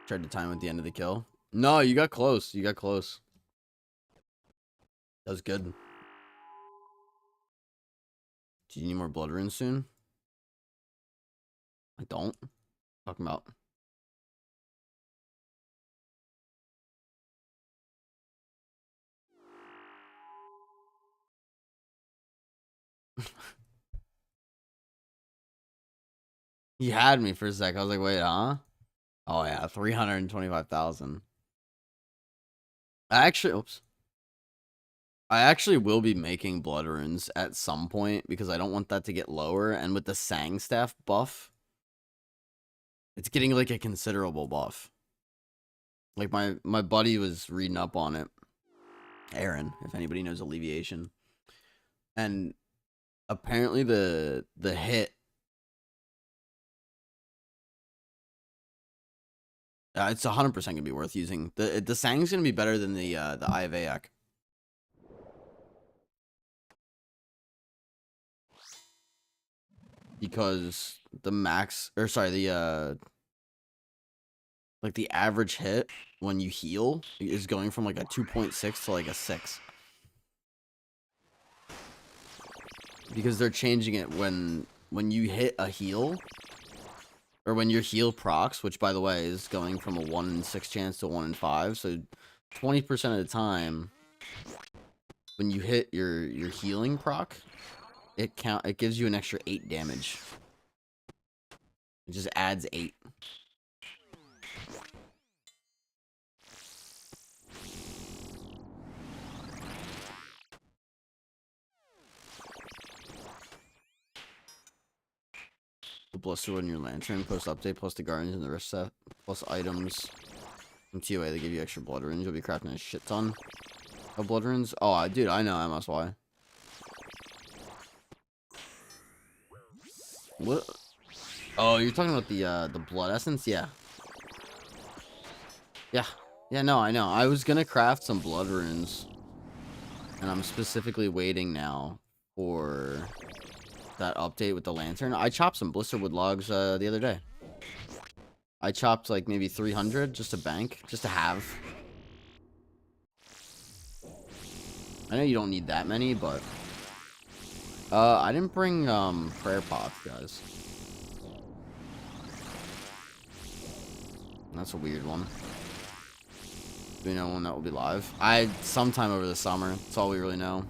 Tried to time at the end of the kill. No, you got close. That was good. Do you need more blood runes soon? I don't. Talking about. He had me for a sec. I was like, wait, huh? Oh yeah, 325,000. I actually will be making blood runes at some point because I don't want that to get lower. And with the Sang staff buff, it's getting like a considerable buff. Like my buddy was reading up on it. Aaron, if anybody knows alleviation. And apparently the hit it's 100% gonna be worth using. The Sang's gonna be better than the Eye of Ayak. Because the max, or sorry, the like the average hit when you heal is going from like a 2.6 to like a 6. Because they're changing it when you hit a heal, Or when your heal procs, which by the way is going from a 1 in 6 chance to 1 in 5, so 20% of the time when you hit your healing proc, it gives you an extra 8 damage. It just adds 8. The blister on your lantern, post update, plus the guardians and the wrist set, plus items from TOA that give you extra blood runes. You'll be crafting a shit ton of blood runes. Oh, dude, I know MSY. What? Oh, you're talking about the blood essence? Yeah. Yeah, no, I know. I was gonna craft some blood runes, and I'm specifically waiting now for that update with the lantern. I chopped some blisterwood logs the other day. I chopped like maybe 300 just to bank, just to have. I know you don't need that many, but I didn't bring prayer pots, guys. That's a weird one. Do we know when that will be live? Sometime over the summer. That's all we really know.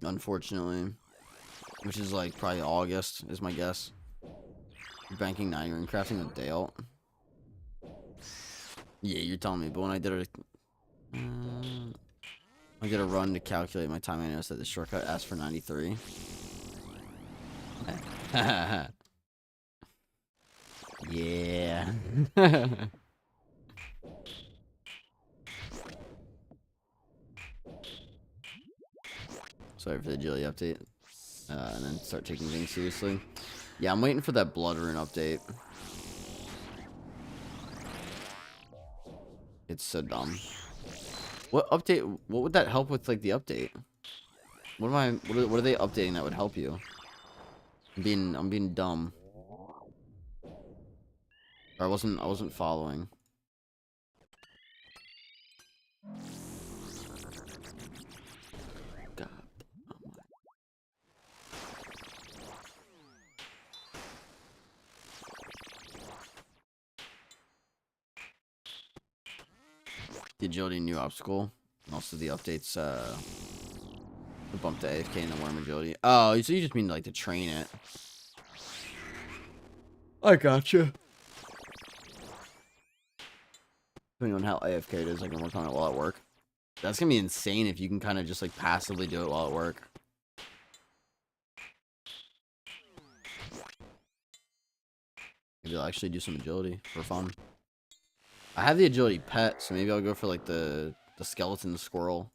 Unfortunately. Which is like probably August, is my guess. Banking 9 and crafting the day out. Yeah, you're telling me, but when I did it, I did a run to calculate my time. I noticed that the shortcut asked for 93. Yeah. Sorry for the agility update. And then start taking things seriously. Yeah, I'm waiting for that blood rune update. It's so dumb. What update? What would that help with, like, the update? What are they updating that would help you? I'm being dumb. Or I wasn't following. God. The agility new obstacle. And also the updates, the bump to AFK and the worm agility. Oh, so you just mean like to train it. I gotcha. Depending on how AFK it is, I can work on it while at work. That's gonna be insane if you can kind of just like passively do it while at work. Maybe I'll actually do some agility for fun. I have the agility pet, so maybe I'll go for like the skeleton squirrel.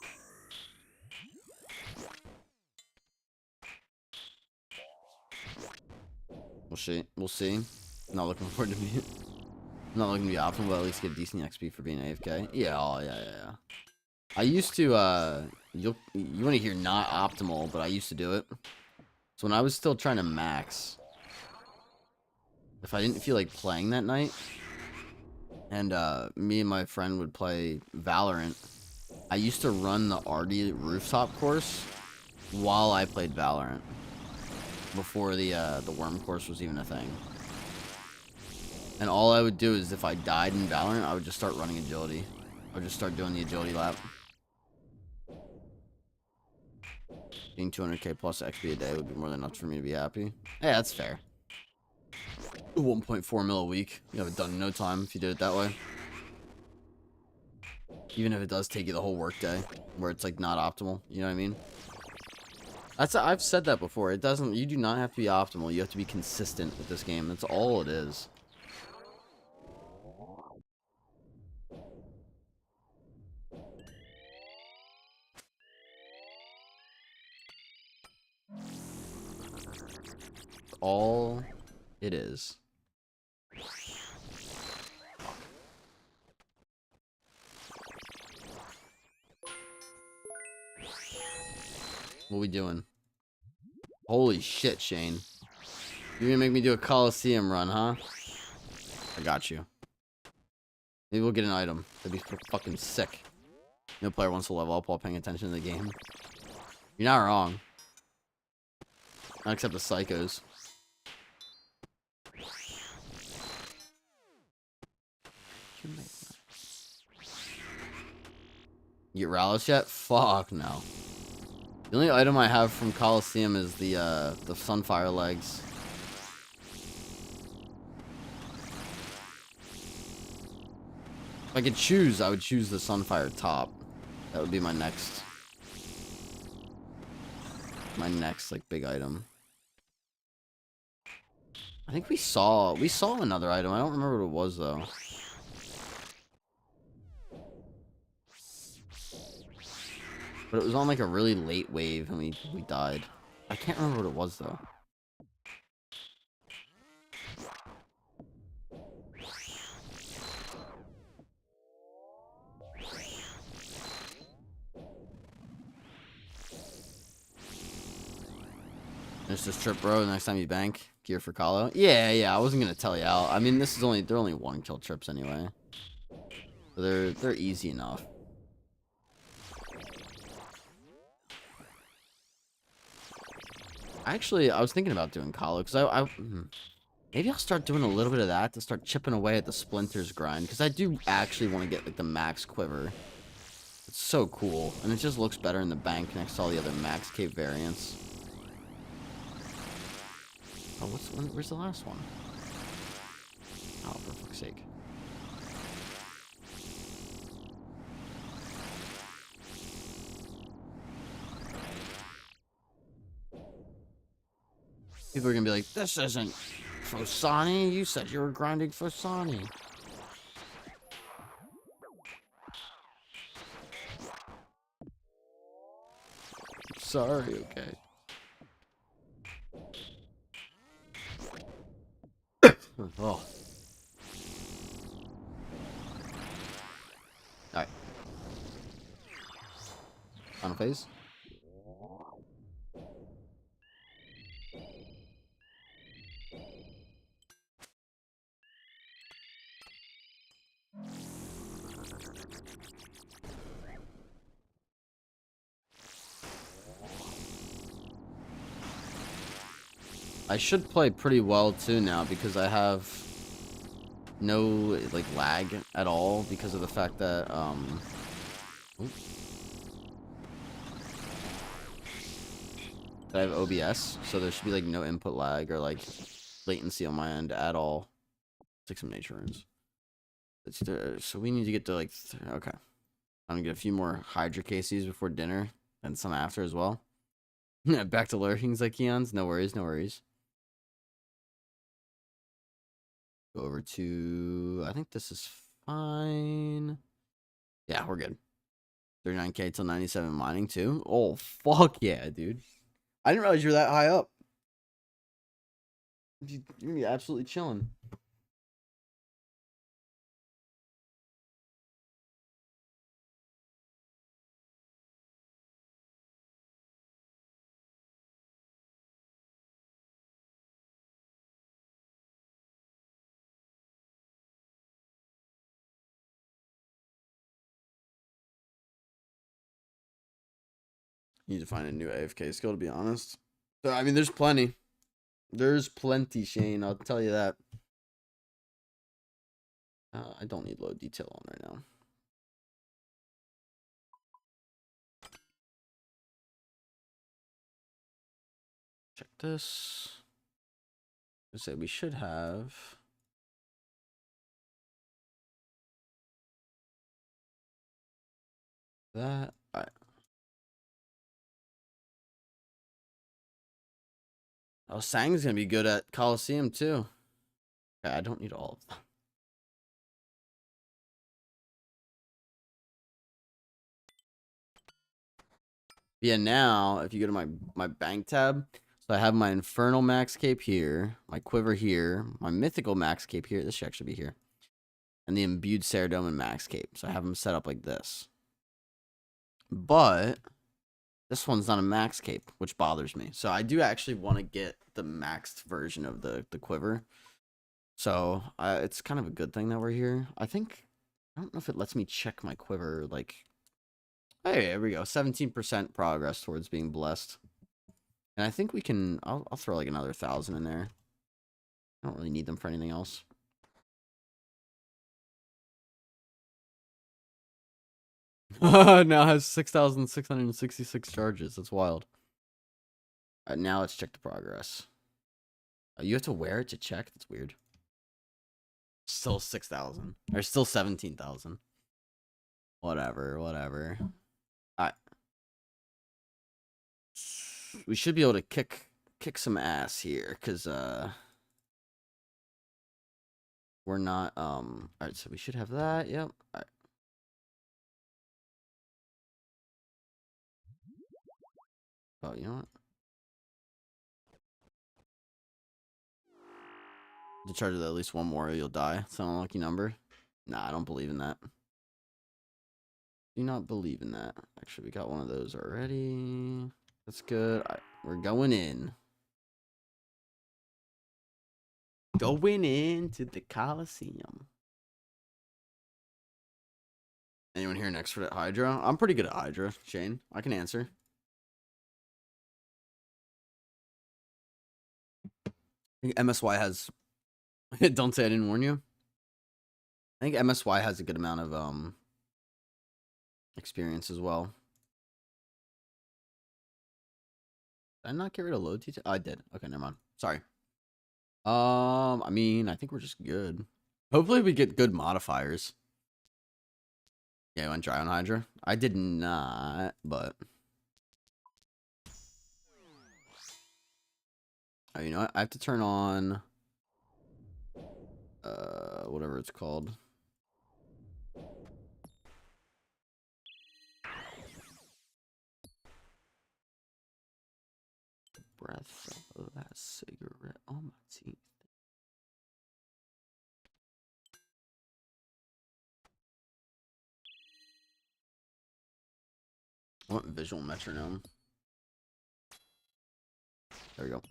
We'll see. We'll see. Not looking forward to me. Not looking to be optimal, but at least get decent XP for being AFK. Yeah, oh, yeah. I used to, you want to hear not optimal, but I used to do it. So when I was still trying to max, if I didn't feel like playing that night, and me and my friend would play Valorant, I used to run the RD rooftop course while I played Valorant. Before the worm course was even a thing. And all I would do is if I died in Valorant, I would just start running agility. I would just start doing the agility lap. Being 200k plus XP a day would be more than enough for me to be happy. Yeah, that's fair. 1.4 mil a week. You have it done in no time if you did it that way. Even if it does take you the whole workday, where it's like not optimal. You know what I mean? I've said that before. It doesn't. You do not have to be optimal. You have to be consistent with this game. That's all it is. All it is. What we doing? Holy shit, Shane. You're gonna make me do a Coliseum run, huh? I got you. Maybe we'll get an item. That'd be fucking sick. No player wants to level up while paying attention to the game. You're not wrong. Not except the psychos. You get Rallis yet? Fuck no. The only item I have from Coliseum is the Sunfire legs. If I could choose, I would choose the Sunfire top. That would be my next like big item. I think we saw another item. I don't remember what it was though. But it was on like a really late wave and we died. I can't remember what it was though. Finish this trip, bro. Next time you bank, gear for Calo. Yeah. I wasn't gonna tell you out. I mean, they're only 1 kill trips anyway. So they're easy enough. Actually, I was thinking about doing Calo because maybe I'll start doing a little bit of that to start chipping away at the splinters grind because I do actually want to get like the max quiver. It's so cool, and it just looks better in the bank next to all the other max cape variants. Oh, where's the last one? Oh, for fuck's sake. People are gonna be like, this isn't Fosani. You said you were grinding Fosani. Sorry, okay. Oh. Alright. Final phase. I should play pretty well too now because I have no like lag at all because of the fact that that I have OBS, so there should be like no input lag or like latency on my end at all. Take some nature runes. So we need to get to like okay. I'm gonna get a few more Hydra cases before dinner and some after as well. Back to lurkings like Keon's. No worries, no worries. Go over to, I think this is fine. Yeah, we're good. 39k till 97 mining too. Oh, fuck yeah, dude. I didn't realize you were that high up. You're gonna be absolutely chilling. You need to find a new AFK skill, to be honest. So, I mean, there's plenty. There's plenty, Shane. I'll tell you that. I don't need low detail on right now. Check this. I say we should have that. All right. Oh, Sang's gonna be good at Coliseum too. Okay, I don't need all of them. Yeah, now if you go to my bank tab, so I have my Infernal Max Cape here, my Quiver here, my Mythical Max Cape here. This should actually be here, and the Imbued Ceridome Max Cape. So I have them set up like this. But this one's not a max cape, which bothers me. So I do actually want to get the maxed version of the quiver. So it's kind of a good thing that we're here. I don't know if it lets me check my quiver. Like, hey, there we go. 17% progress towards being blessed. And I think we can. I'll throw like another 1,000 in there. I don't really need them for anything else. Now has 6,666 charges. That's wild. Now let's check the progress. You have to wear it to check? That's weird. Still 6,000. Or still 17,000. Whatever, whatever. Alright. We should be able to kick some ass here, because we're not alright, so we should have that. Yep. Alright. Oh, you know what? To charge it at least one more, you'll die. It's an unlucky number. Nah, I don't believe in that. Do not believe in that. Actually, we got one of those already. That's good. Alright, we're going in. Going into the Coliseum. Anyone here next for that Hydra? I'm pretty good at Hydra, Shane. I can answer. I think MSY has... Don't say I didn't warn you. I think MSY has a good amount of experience as well. Did I not get rid of load detail? Oh, I did. Okay, never mind. Sorry. I mean, I think we're just good. Hopefully we get good modifiers. Yeah, I went dry on Hydra. I did not, but... Oh, you know what? I have to turn on... whatever it's called. Breath of that cigarette on my teeth. I want visual metronome. There we go.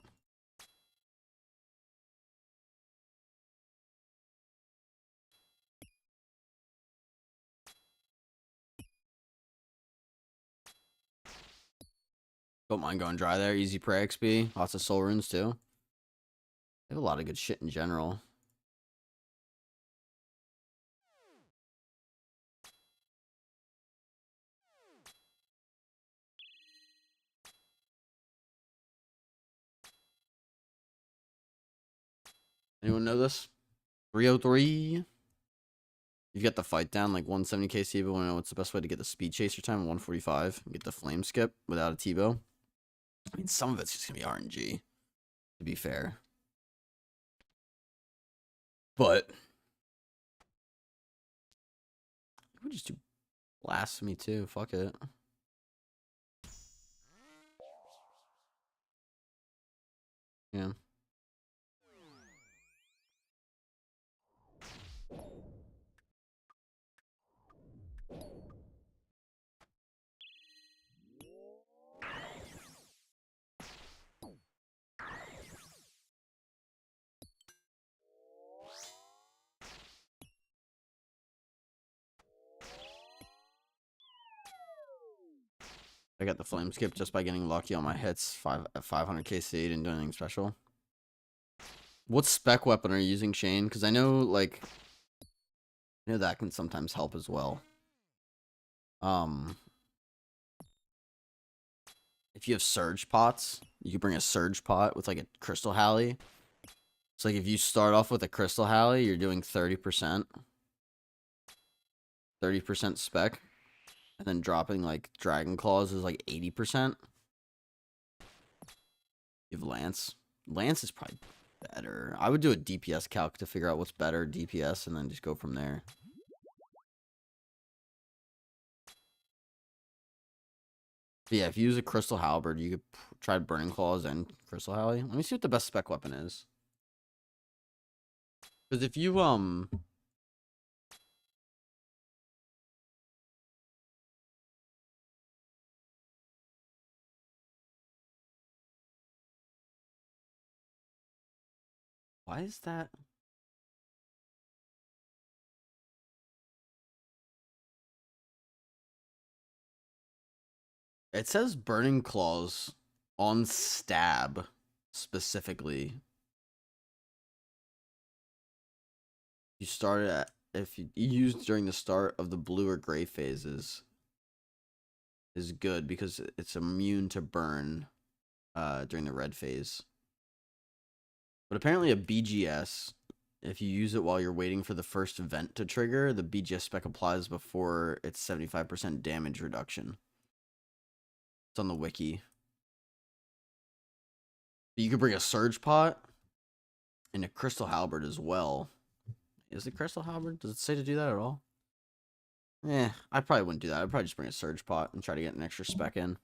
Don't mind going dry there. Easy prey XP. Lots of soul runes too. They have a lot of good shit in general. Anyone know this? 303. You get the fight down like 170k T-bow. Want to know what's the best way to get the speed chaser time? 145. Get the flame skip without a T-bow. I mean, some of it's just gonna be RNG, to be fair. But we just do blasphemy too. Fuck it. Yeah. I got the flame skip just by getting lucky on my hits. 500k seed and doing anything special. What spec weapon are you using, Shane? Because I know, like, that can sometimes help as well. If you have surge pots, you can bring a surge pot with like a crystal halley. So like if you start off with a crystal halley, you're doing 30%. 30% spec. And then dropping like dragon claws is like 80%. You have lance. Lance is probably better. I would do a DPS calc to figure out what's better DPS and then just go from there. But yeah, if you use a crystal halberd, you could try burning claws and crystal halley. Let me see what the best spec weapon is. Because if you why is that? It says burning claws on stab specifically. You started at if you used during the start of the blue or gray phases. is good because it's immune to burn during the red phase. But apparently a BGS, if you use it while you're waiting for the first event to trigger, the BGS spec applies before its 75% damage reduction. It's on the wiki. But you could bring a Surge Pot and a Crystal Halberd as well. Is it Crystal Halberd? Does it say to do that at all? I probably wouldn't do that. I'd probably just bring a Surge Pot and try to get an extra spec in.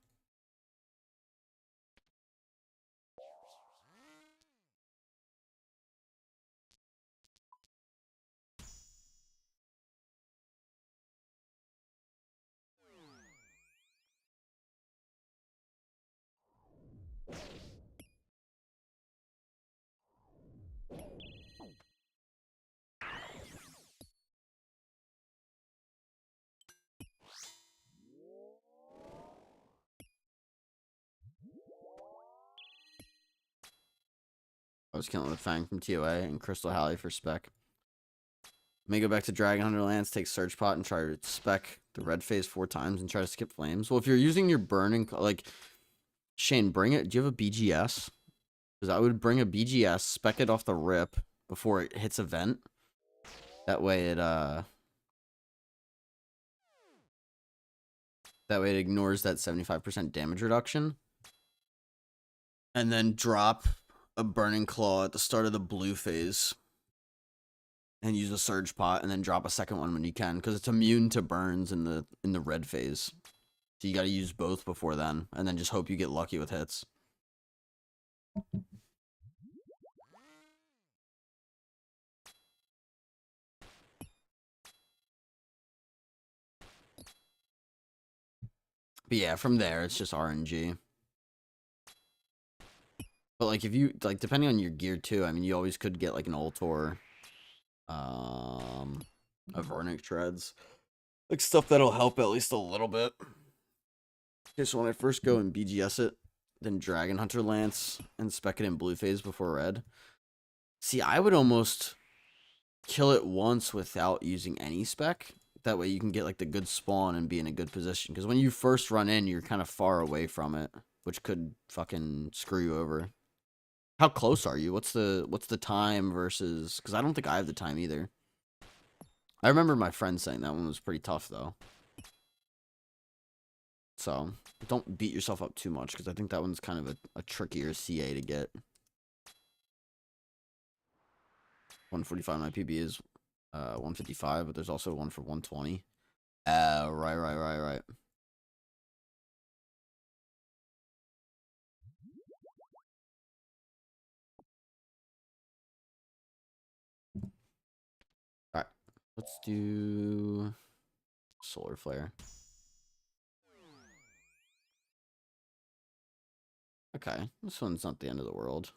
I was killing with Fang from TOA and Crystal Halley for spec. May go back to Dragon Hunter Lance, take Surge Pot, and try to spec the red phase 4 times and try to skip flames. Well, if you're using your burning, like, Shane, bring it. Do you have a BGS? Because I would bring a BGS, spec it off the rip before it hits event. That way it ignores that 75% damage reduction. And then drop a Burning Claw at the start of the blue phase. And use a Surge Pot, and then drop a second one when you can, because it's immune to burns in the red phase. So you got to use both before then, and then just hope you get lucky with hits. But yeah, from there it's just RNG. But like if you like, depending on your gear too, I mean, you always could get like an Ultor, a Vernic Treads, like stuff that'll help at least a little bit. Okay, so when I first go and BGS it, then Dragon Hunter Lance and spec it in blue phase before red. See, I would almost kill it once without using any spec. That way you can get like the good spawn and be in a good position. Because when you first run in, you're kind of far away from it, which could fucking screw you over. How close are you? What's the time versus? Because I don't think I have the time either. I remember my friend saying that one was pretty tough though. So don't beat yourself up too much, because I think that one's kind of a trickier CA to get. 145 my PB is 155, but there's also one for 120. Right. Alright, let's do Solar Flare. Okay, this one's not the end of the world.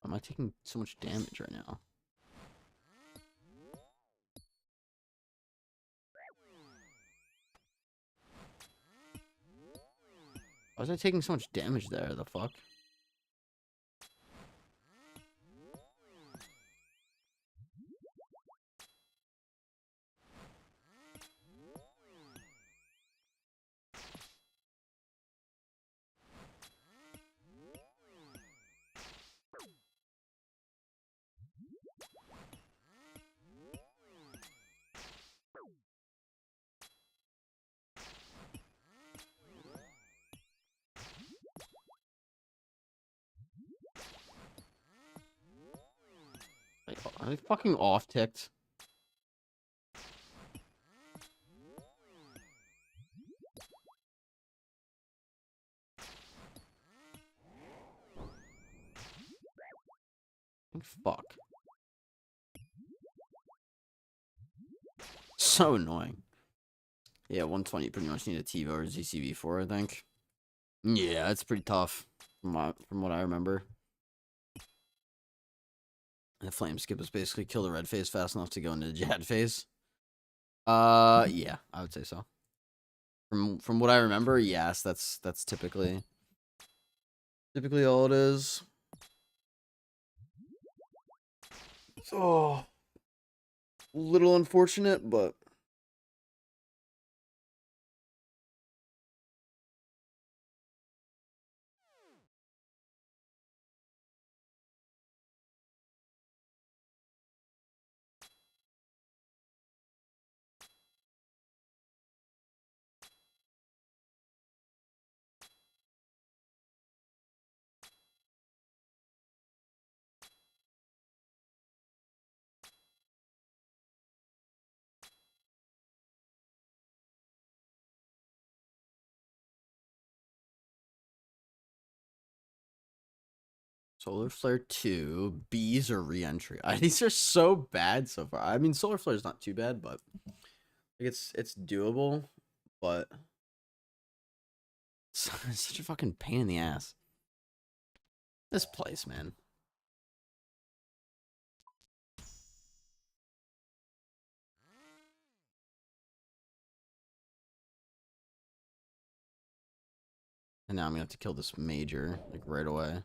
Am I taking so much damage right now? Why was I taking so much damage there? The fuck? Are they fucking off-ticked? Fuck. So annoying. Yeah, 120 pretty much need a TiVo or ZCV4, I think. Yeah, it's pretty tough from what I remember. The flame skip is basically kill the red phase fast enough to go into the Jad phase. Yeah, I would say so. From what I remember, yes, that's typically all it is. Oh, a little unfortunate, but Solar Flare 2, bees or re-entry. These are so bad so far. I mean, Solar Flare is not too bad, but it's doable, but it's such a fucking pain in the ass. This place, man. And now I'm gonna have to kill this major, like, right away.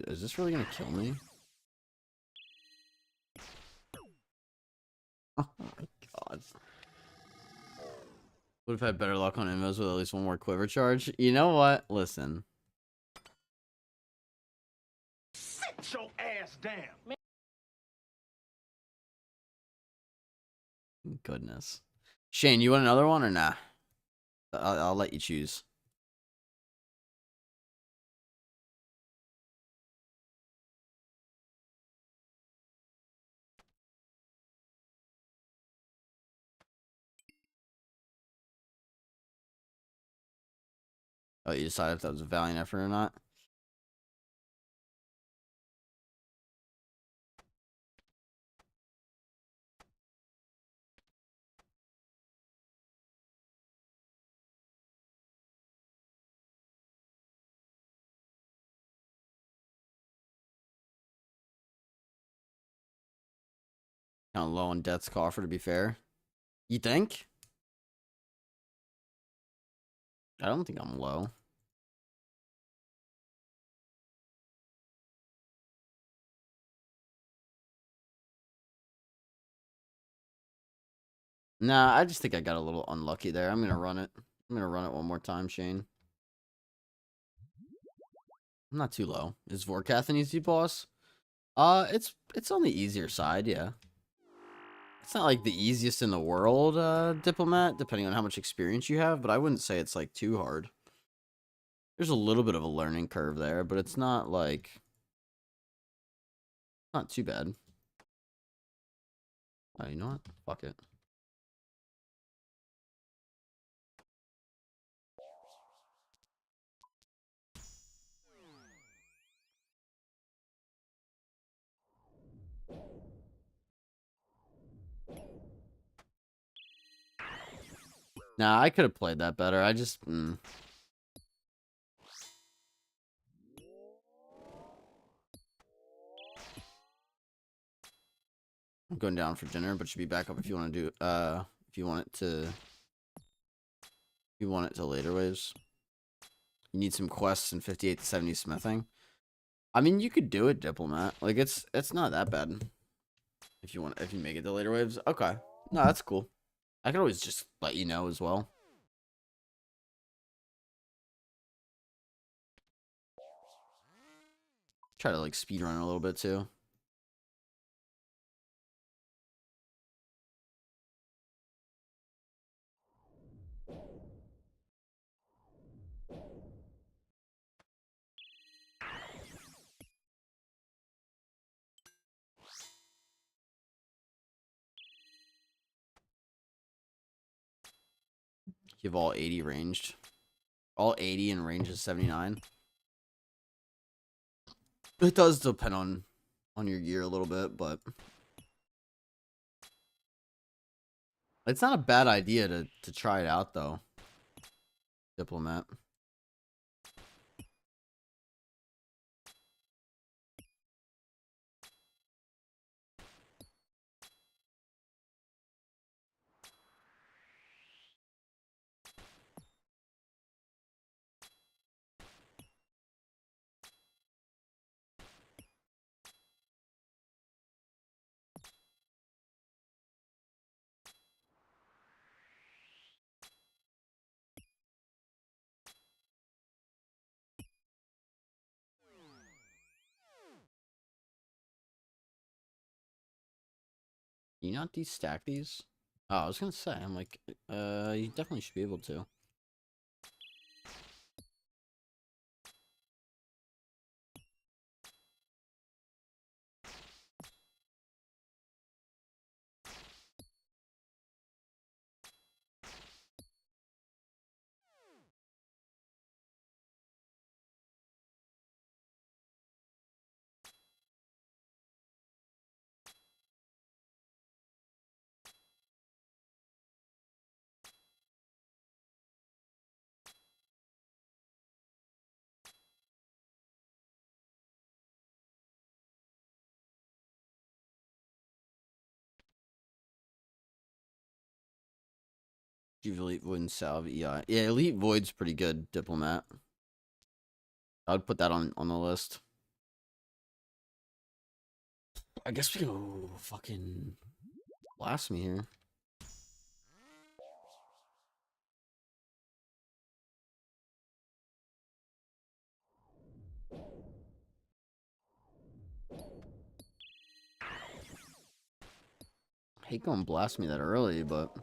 Is this really gonna kill me? Oh my god. Would have had better luck on Invos with at least one more quiver charge. You know what? Listen. Sit your ass down. Goodness. Shane, you want another one or nah? I'll let you choose. Oh, you decided if that was a valiant effort or not? Kind of low on Death's Coffer, to be fair. You think? I don't think I'm low. Nah, I just think I got a little unlucky there. I'm gonna run it. I'm gonna run it one more time, Shane. I'm not too low. Is Vorkath an easy boss? It's on the easier side, yeah. It's not like the easiest in the world, Diplomat, depending on how much experience you have, but I wouldn't say it's like too hard. There's a little bit of a learning curve there, but it's not like not too bad. Oh, you know what? Fuck it. Nah, I could have played that better. I just I'm going down for dinner, but should be back up if you want to do if you want it to later waves. You need some quests and 58 to 70 smithing. I mean, you could do it, Diplomat. Like it's not that bad. If you make it to later waves. Okay. No, that's cool. I could always just let you know as well. Try to like speedrun a little bit too. You have all 80 ranged. All 80 and range is 79. It does depend on your gear a little bit, but it's not a bad idea to try it out though. Diplomat. you not destack these? Oh, I was gonna say, I'm like, you definitely should be able to. Elite Void and Salve EI. Yeah, Elite Void's pretty good, Diplomat. I would put that on the list. I guess we go fucking blast me here. I hate going blast me that early, but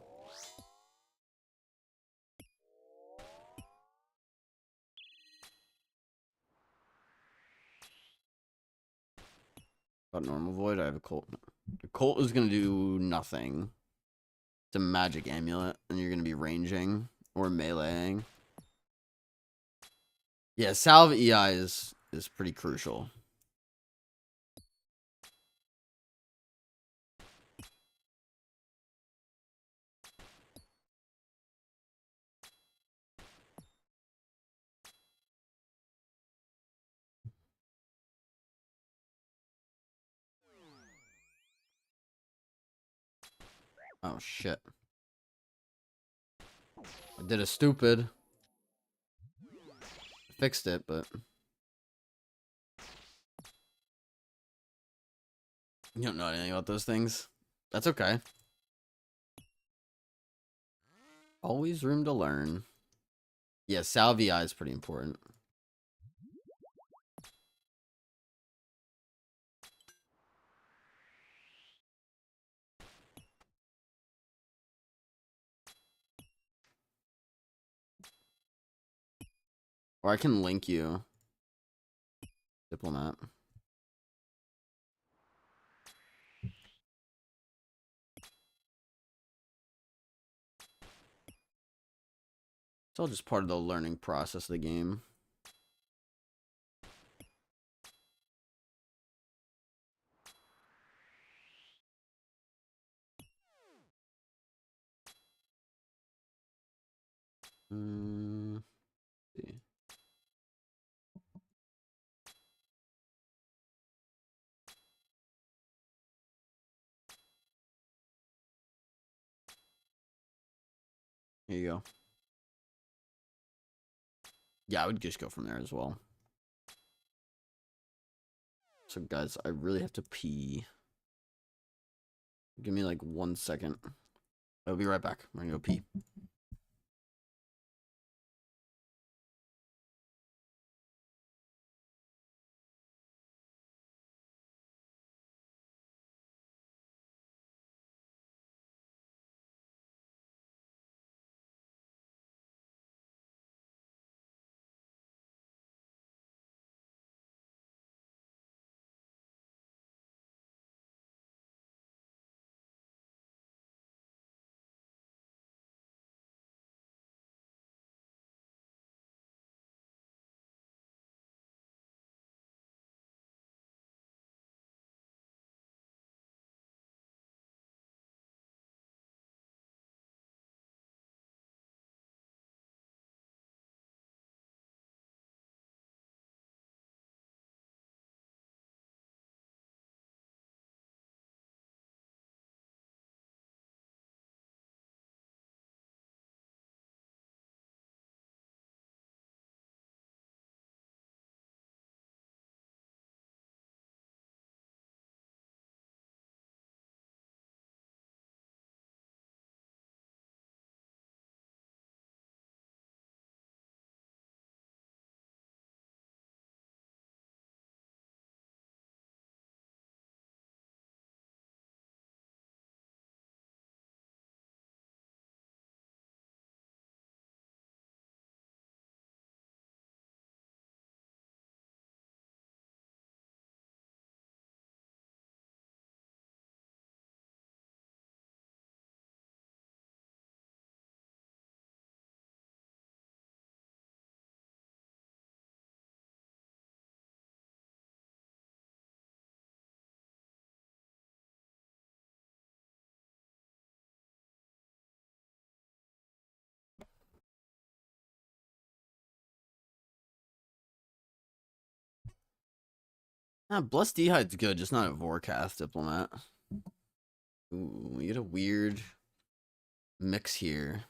about normal void, I have a Colt. The Colt is gonna do nothing. It's a magic amulet, and you're gonna be ranging or meleeing. Yeah, Salve EI is pretty crucial. Oh shit. I did a stupid. Fixed it, but you don't know anything about those things. That's okay. Always room to learn. Yeah, Salve EI is pretty important. Or I can link you. Diplomat. It's all just part of the learning process of the game. See. Here you go. Yeah, I would just go from there as well. So, guys, I really have to pee. Give me like 1 second. I'll be right back. I'm gonna go pee. Blessed Dehide's good, just not a Vorkath diplomat. Ooh, we get a weird mix here.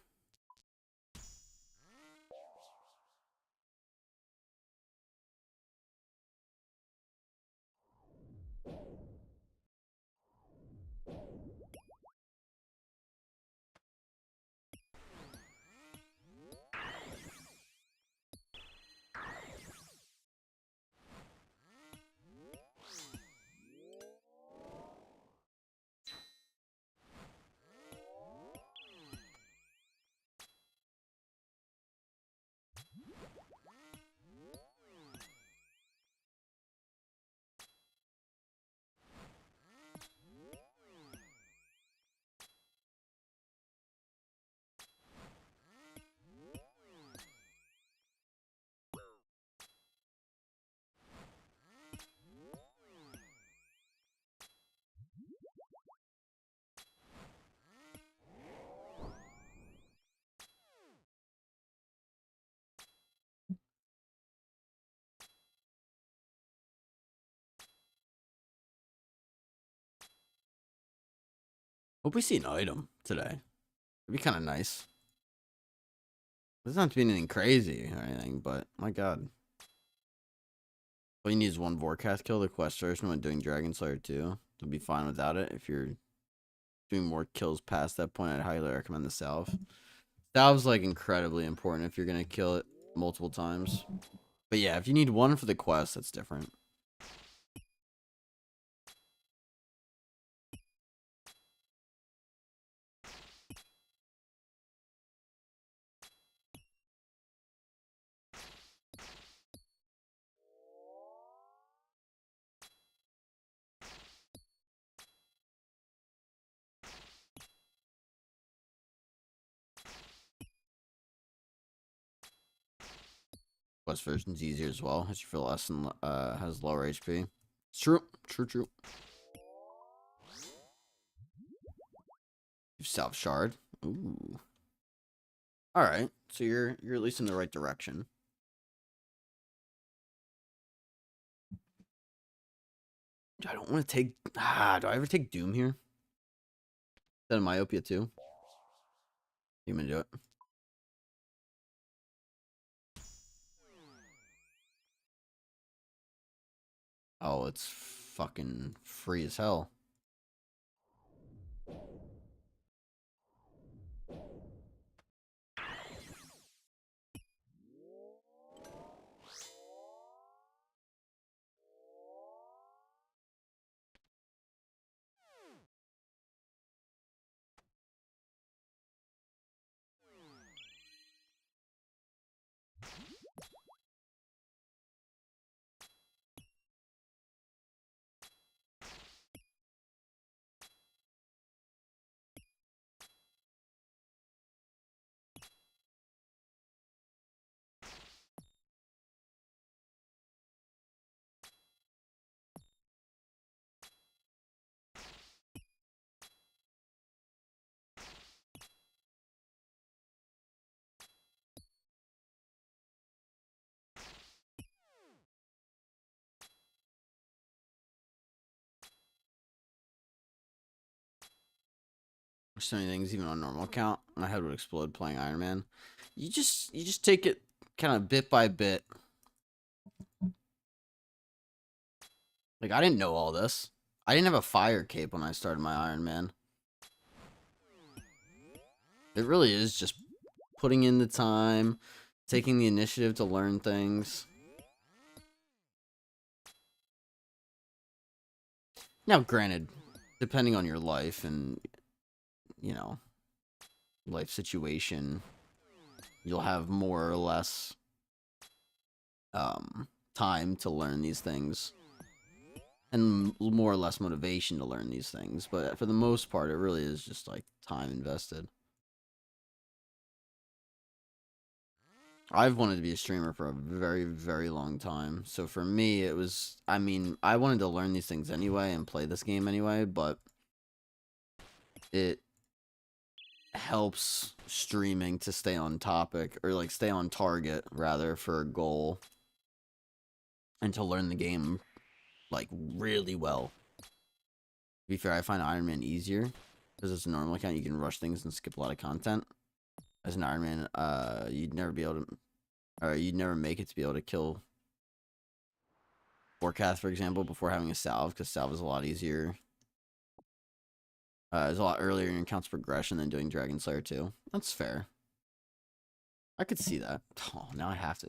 Hope we see an item today. It'd be kind of nice. It doesn't have to be anything crazy or anything, but my god. All you need is one Vorkath kill. The quest starts when doing Dragon Slayer 2. You'll be fine without it. If you're doing more kills past that point, I'd highly recommend the Salve. Salve's like incredibly important if you're going to kill it multiple times. But yeah, if you need one for the quest, that's different. Quest version's easier as well. As you feel less and has lower HP. It's true. True. South Shard. Ooh. Alright. So you're at least in the right direction. I don't want to take... do I ever take Doom here? Is that a Myopia too? You gonna do it? Oh, it's fucking free as hell. There's so many things, even on normal count. My head would explode playing Ironman. You just take it kind of bit by bit. Like, I didn't know all this. I didn't have a fire cape when I started my Ironman. It really is just putting in the time, taking the initiative to learn things. Now, granted, depending on your life and, you know, life situation, you'll have more or less time to learn these things. And more or less motivation to learn these things. But for the most part, it really is just, like, time invested. I've wanted to be a streamer for a very, very long time. So for me, it was... I mean, I wanted to learn these things anyway and play this game anyway, but it helps streaming to stay on topic, or, like, stay on target, rather, for a goal. And to learn the game like really well. To be fair, I find Ironman easier because it's a normal account. You can rush things and skip a lot of content. As an Ironman, you'd never be able to, or you'd never make it to be able to kill Forecast, for example, before having a salve, because salve is a lot easier. It's a lot earlier in your account's progression than doing Dragon Slayer 2. That's fair. I could see that. Oh, now I have to.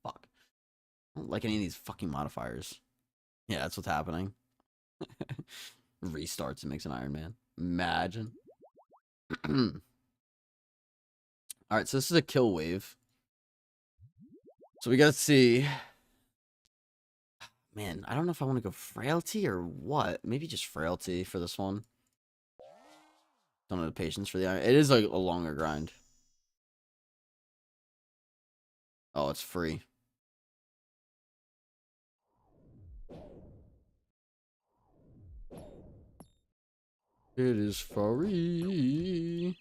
Fuck. I don't like any of these fucking modifiers. Yeah, that's what's happening. Restarts and makes an Iron Man. Imagine. Alright, so this is a kill wave. So we gotta see. Man, I don't know if I want to go frailty or what. Maybe just frailty for this one. Don't have the patience for the iron. It is like a longer grind. Oh, it's free. It is free.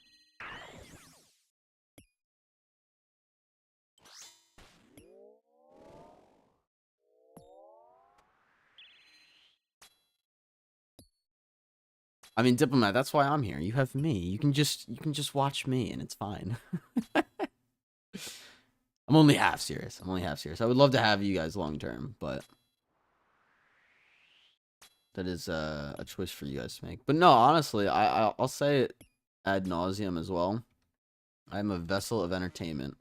I mean, Diplomat, that's why I'm here. You have me. You can just watch me and it's fine. I'm only half serious. I would love to have you guys long term, but that is a choice for you guys to make. But no, honestly, I'll say it ad nauseum as well. I'm a vessel of entertainment.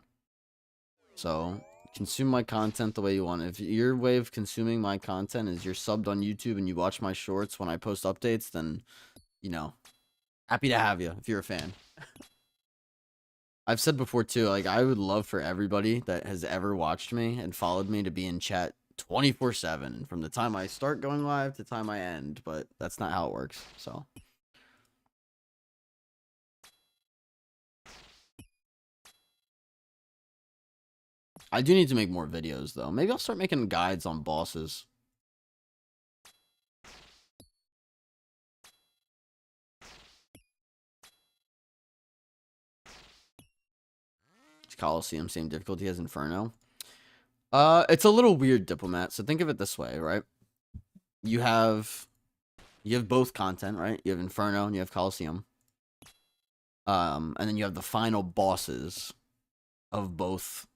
So consume my content the way you want. If your way of consuming my content is you're subbed on YouTube and you watch my shorts when I post updates, then, you know, happy to have you if you're a fan. I've said before too, like I would love for everybody that has ever watched me and followed me to be in chat 24/7 from the time I start going live to the time I end, but that's not how it works. So I do need to make more videos though. Maybe I'll start making guides on bosses. Coliseum, same difficulty as Inferno. It's a little weird, Diplomat. So think of it this way, right? You have both content, right? You have Inferno and you have Coliseum. And then you have the final bosses of both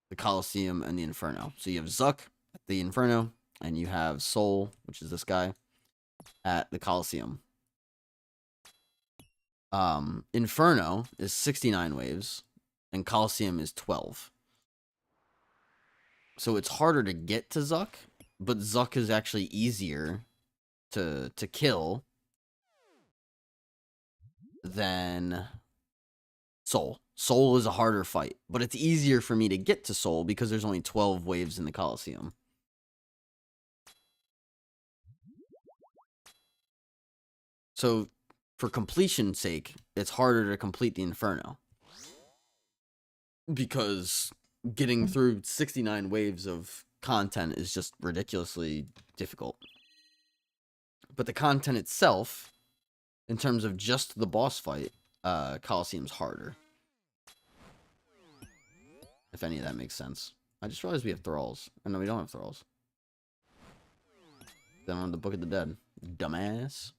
the Coliseum and the Inferno. So you have Zuck at the Inferno, and you have Soul, which is this guy, at the Coliseum. Inferno is 69 waves, and Coliseum is 12. So it's harder to get to Zuck, but Zuck is actually easier to kill than Soul. Soul is a harder fight, but it's easier for me to get to Soul because there's only 12 waves in the Coliseum. So, for completion's sake, it's harder to complete the Inferno. Because getting through 69 waves of content is just ridiculously difficult. But the content itself, in terms of just the boss fight, Coliseum's harder. If any of that makes sense. I just realized we have thralls. Oh, no, we don't have thralls. Then on the Book of the Dead. Dumbass.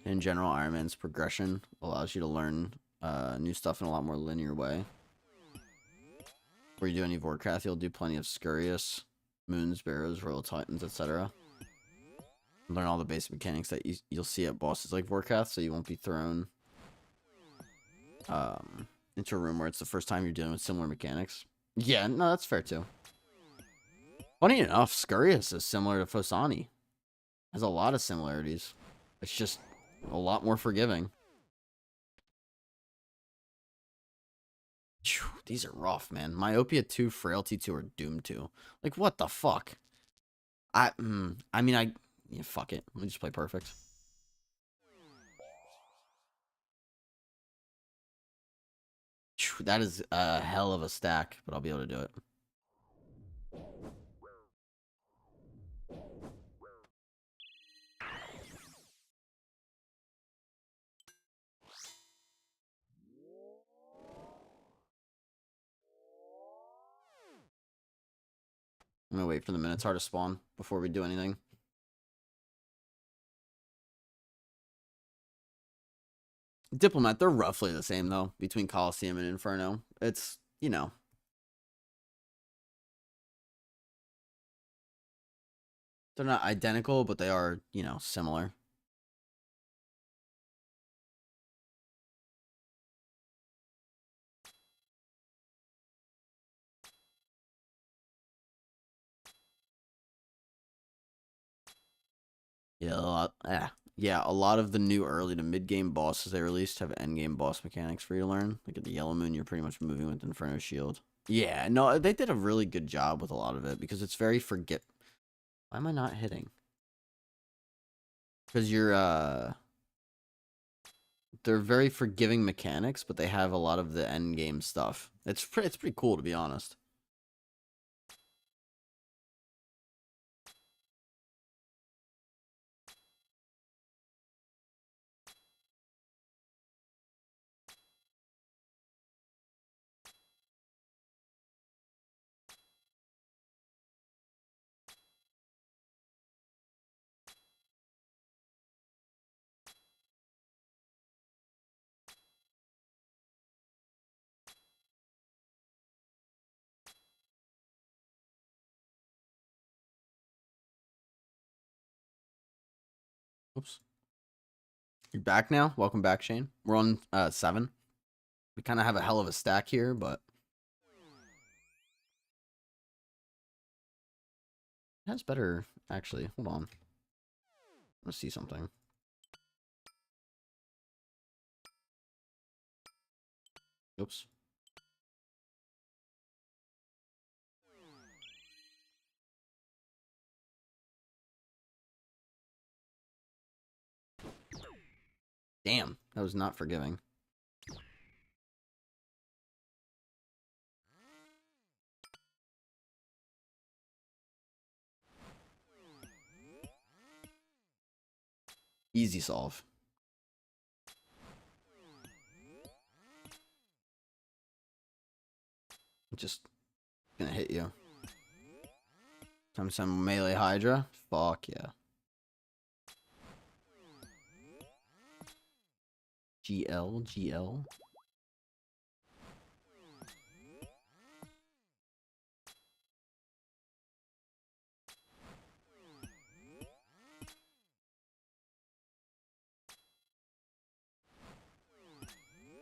In general, Iron Man's progression allows you to learn new stuff in a lot more linear way. Where you do any Vorkath, you'll do plenty of Scurious, Moons, Barrows, Royal Titans, etc. Learn all the basic mechanics that you'll see at bosses like Vorkath, so you won't be thrown into a room where it's the first time you're dealing with similar mechanics. Yeah, no, that's fair too. Funny enough, Scurious is similar to Fosani. Has a lot of similarities. It's just a lot more forgiving. These are rough, man. Myopia 2, Frailty 2, or Doom 2. Like, what the fuck? Yeah, fuck it. Let me just play Perfect. That is a hell of a stack, but I'll be able to do it. I'm gonna wait for the Minotaur to spawn before we do anything. Diplomat, they're roughly the same, though, between Coliseum and Inferno. It's, you know. They're not identical, but they are, you know, similar. Yeah, a lot of the new early to mid game bosses they released have end game boss mechanics for you to learn. Like at the Yellow Moon, you're pretty much moving with Inferno Shield. Yeah, no, they did a really good job with a lot of it because it's very forget. Why am I not hitting? Because they're very forgiving mechanics, but they have a lot of the end game stuff. It's pretty cool, to be honest. Oops. You're back now. Welcome back, Shane. We're on 7. We kind of have a hell of a stack here, but that's better, actually. Hold on. Let's see something. Oops. Damn, that was not forgiving. Easy solve. Just gonna hit you. Some melee Hydra. Fuck yeah. GL.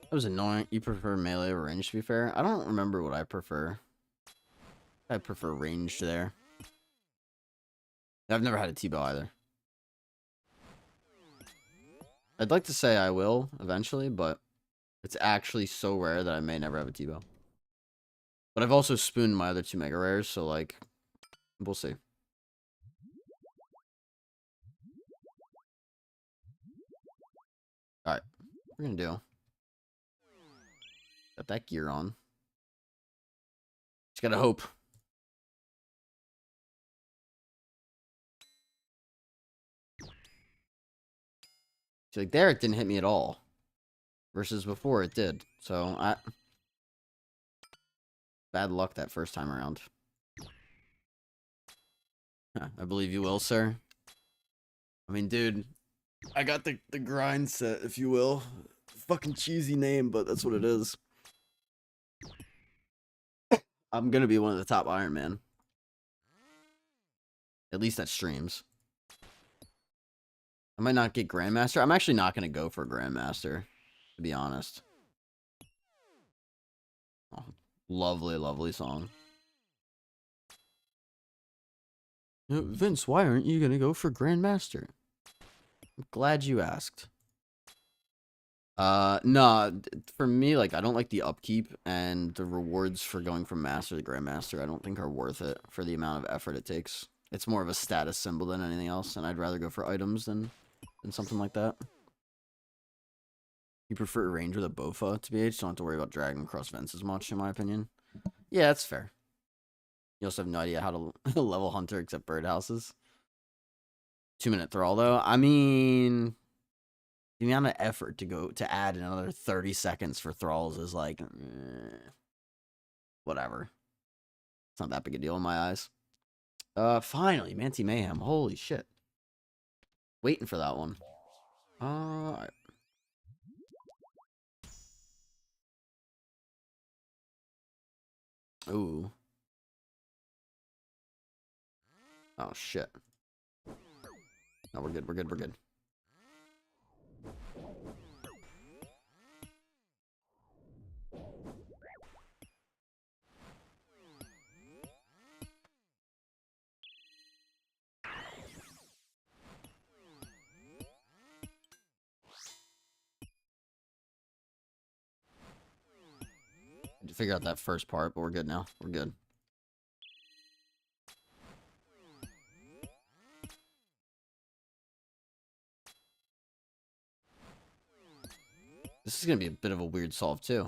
That was annoying. You prefer melee or range, to be fair? I don't remember what I prefer. I prefer ranged there. I've never had a T-bow either. I'd like to say I will eventually, but it's actually so rare that I may never have a T-bow. But I've also spooned my other 2 mega rares, so like, we'll see. Alright, we're gonna do. Got that gear on. Just gotta hope. See, like there, it didn't hit me at all. Versus before, it did. So, bad luck that first time around. I believe you will, sir. I mean, dude, I got the grind set, if you will. Fucking cheesy name, but that's what it is. I'm gonna be one of the top Ironman. At least at streams. I might not get Grandmaster. I'm actually not gonna go for Grandmaster, to be honest. Oh, lovely, lovely song. Vince, why aren't you gonna go for Grandmaster? I'm glad you asked. No, for me, like, I don't like the upkeep, and the rewards for going from Master to Grandmaster, I don't think are worth it for the amount of effort it takes. It's more of a status symbol than anything else, and I'd rather go for items than something like that. You prefer range with a Bofa, to BH, don't have to worry about dragging across vents as much, in my opinion. Yeah, that's fair. You also have no idea how to level Hunter except birdhouses. 2-minute thrall, though. I mean, the amount of effort to add another 30 seconds for thralls is like, whatever. It's not that big a deal in my eyes. Finally, Manti Mayhem. Holy shit. Waiting for that one. Alright. Ooh. Oh, shit. No, we're good, we're good, we're good. Had to figure out that first part, but we're good now. We're good. This is gonna be a bit of a weird solve too.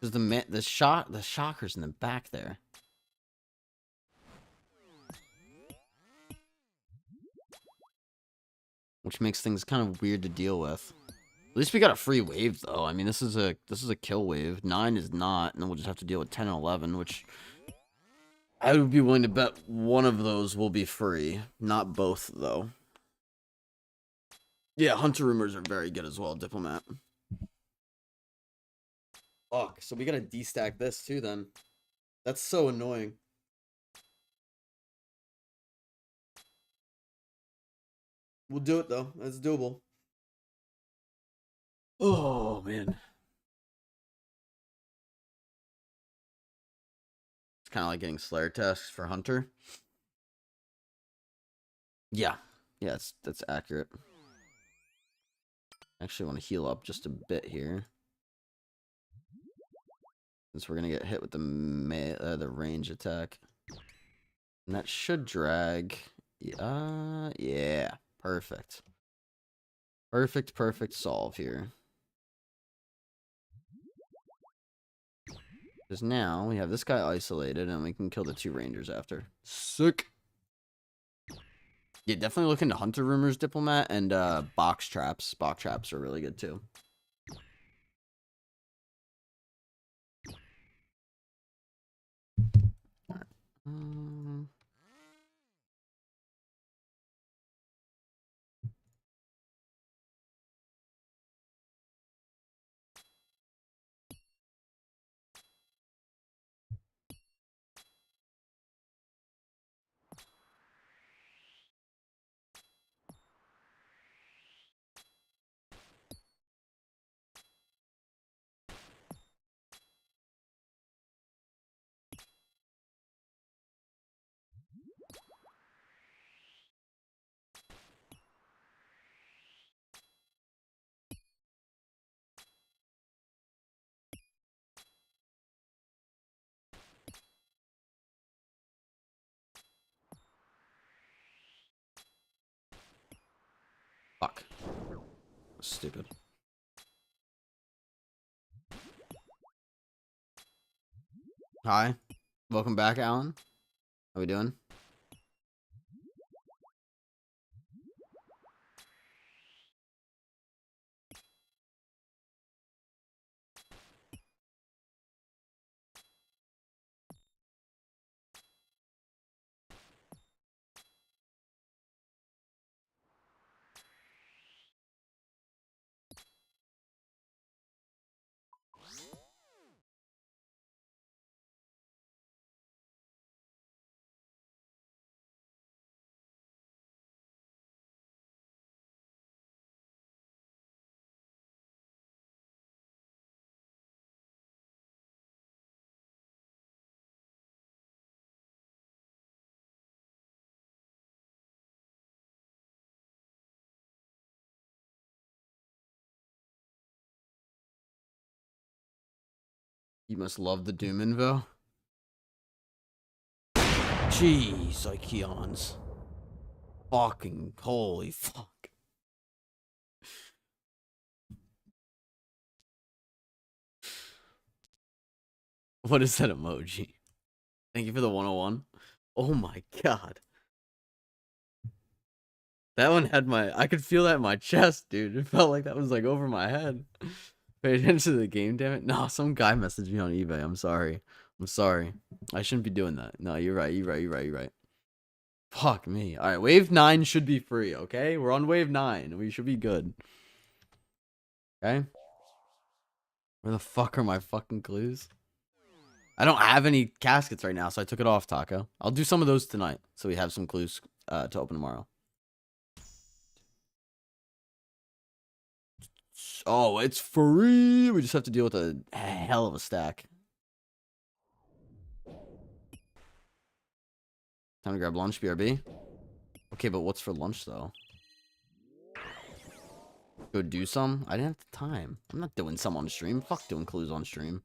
Because the shocker's in the back there. Which makes things kind of weird to deal with. At least we got a free wave though. I mean, this is a kill wave. 9 is not, and then we'll just have to deal with 10 and 11, which I would be willing to bet one of those will be free. Not both though. Yeah, Hunter Rumors are very good as well, Diplomat. Fuck, so we gotta destack this too then. That's so annoying. We'll do it though. That's doable. Oh man. It's kind of like getting Slayer tasks for Hunter. Yeah. Yeah, that's accurate. Actually want to heal up just a bit here. Since we're going to get hit with the range attack. And that should drag. Yeah. Perfect. Perfect solve here. Because now we have this guy isolated and we can kill the 2 rangers after. Sick. Yeah, definitely look into Hunter Rumors, Diplomat, and box traps. Box traps are really good too. All right. Fuck. Stupid. Hi. Welcome back, Alan. How we doing? You must love the Doom Invo. Jeez, Ikeons. Fucking holy fuck. What is that emoji? Thank you for the 101. Oh my god. That one had I could feel that in my chest, dude. It felt like that was like over my head. Pay attention to the game, damn it. No, some guy messaged me on eBay. I'm sorry. I'm sorry. I shouldn't be doing that. No, you're right. You're right. You're right. You're right. Fuck me. All right, wave 9 should be free, okay? We're on wave 9. We should be good. Okay? Where the fuck are my fucking clues? I don't have any caskets right now, so I took it off, Taco. I'll do some of those tonight, so we have some clues to open tomorrow. Oh, it's free. We just have to deal with a hell of a stack. Time to grab lunch, BRB. Okay, but what's for lunch, though? Go do some? I didn't have the time. I'm not doing some on stream. Fuck doing clues on stream.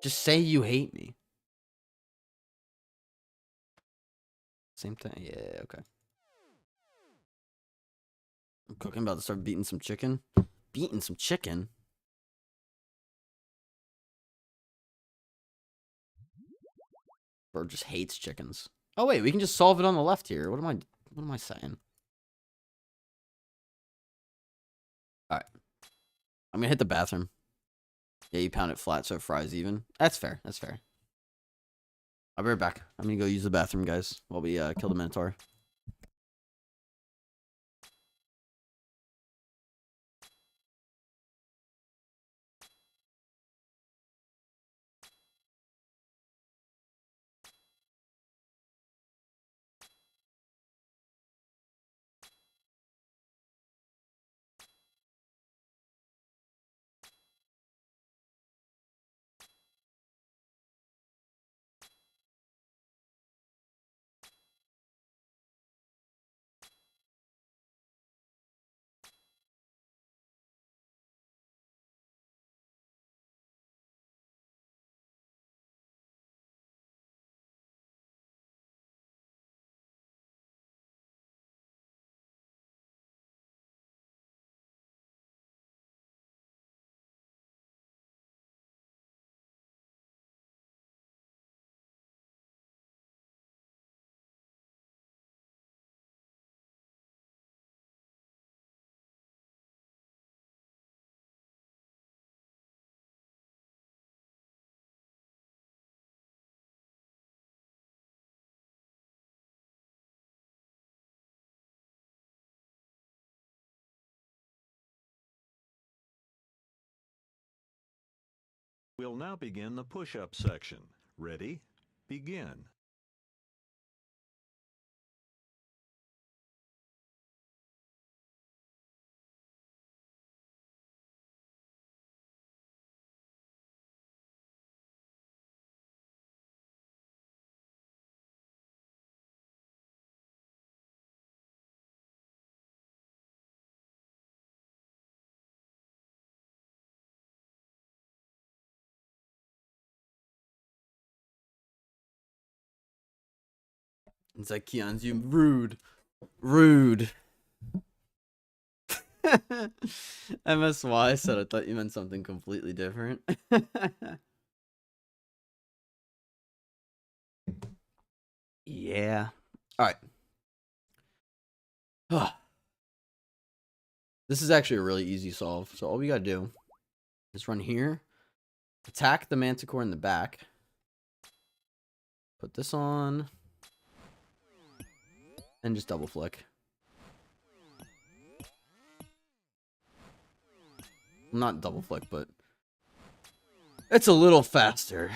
Just say you hate me. Same thing. Yeah, okay. I'm cooking, about to start beating some chicken. Beating some chicken? Bro just hates chickens. Oh wait, we can just solve it on the left here. What am I saying? Alright. I'm gonna hit the bathroom. Yeah, you pound it flat so it fries even. That's fair. That's fair. I'll be right back. I'm gonna go use the bathroom, guys, while we kill the Minotaur. We'll now begin the push-up section. Ready? Begin. It's like Keon's you rude. Rude. MSY said I thought you meant something completely different. Yeah. Alright. This is actually a really easy solve. So all we gotta do is run here, attack the Manticore in the back, put this on, and just double flick. Not double flick, but it's a little faster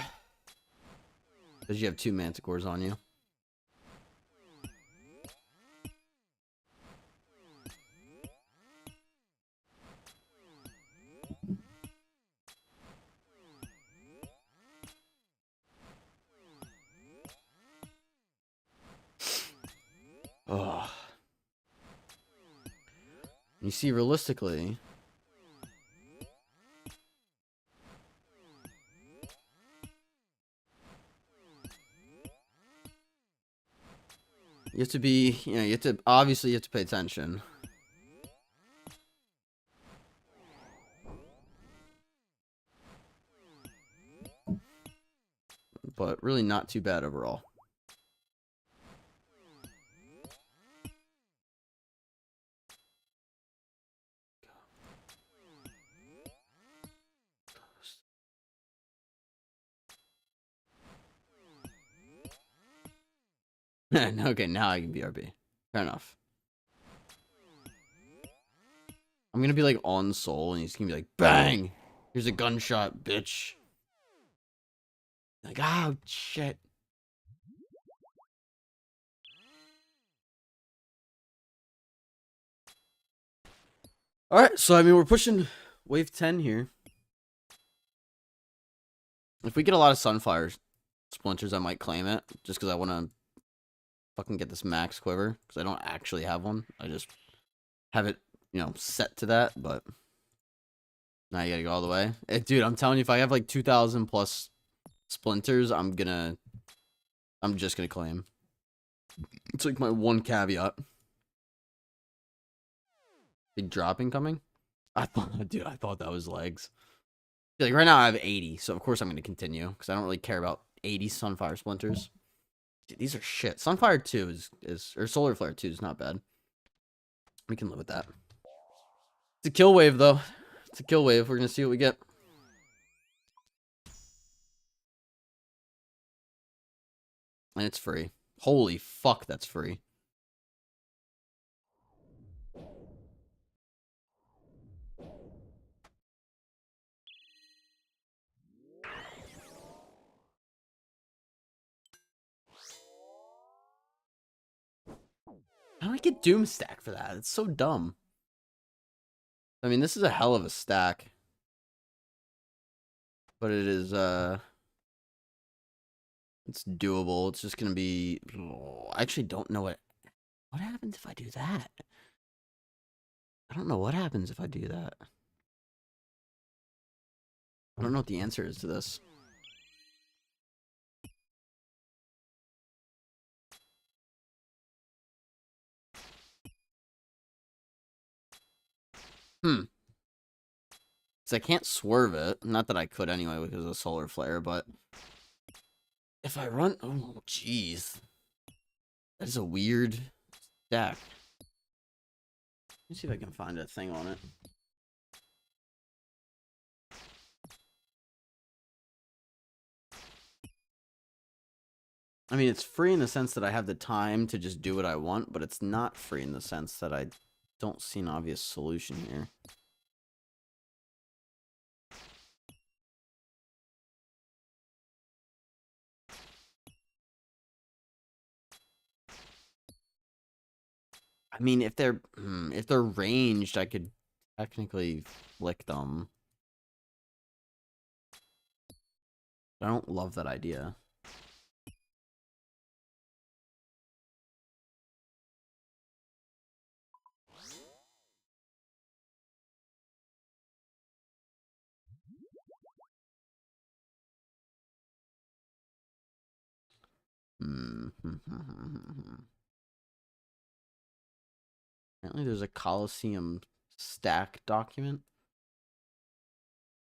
because you have 2 Manticores on you. Oh. You see, realistically, you have to be, you have to, obviously you have to pay attention. But really not too bad overall. Okay, now I can BRB. Fair enough. I'm gonna be like on Soul, and he's gonna be like, bang! Here's a gunshot, bitch. Like, oh shit. Alright, so I mean we're pushing wave 10 here. If we get a lot of Sunfire Splinters, I might claim it. Just because I want to fucking get this max quiver. Because I don't actually have one. I just have it, you know, set to that. But now you gotta go all the way. Dude, I'm telling you, if I have like 2,000 plus Splinters, I'm just gonna claim. It's like my one caveat. Big drop incoming? I thought that was legs. Like right now I have 80, so of course I'm gonna continue. Because I don't really care about 80 Sunfire Splinters. Dude, these are shit. Sunfire 2 is or Solar Flare 2 is not bad. We can live with that. It's a kill wave though. It's a kill wave. We're gonna see what we get. And it's free. Holy fuck, that's free. How do I get Doom Stack for that? It's so dumb. I mean, this is a hell of a stack. But it is, it's doable. It's just gonna be... I actually don't know what happens if I do that. I don't know what happens if I do that. I don't know what the answer is to this. Because I can't swerve it. Not that I could anyway because of Solar Flare, but... If I run... Oh, jeez. That is a weird stack. Let me see if I can find a thing on it. I mean, it's free in the sense that I have the time to just do what I want, but it's not free in the sense that I don't see an obvious solution here. I mean, if they're ranged, I could technically flick them. I don't love that idea. Apparently there's a Coliseum stack document.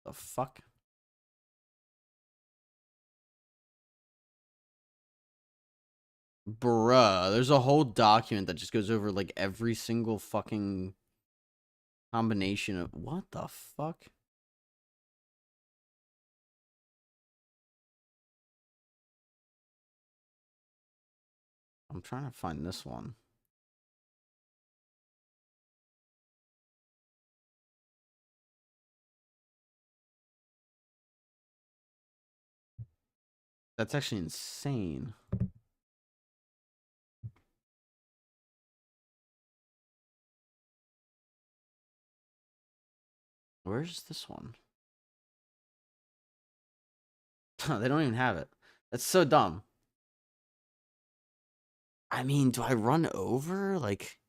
The fuck? Bruh, there's a whole document that just goes over like every single fucking combination of what the fuck? I'm trying to find this one. That's actually insane. Where's this one? They don't even have it. That's so dumb. I mean, do I run over? Like...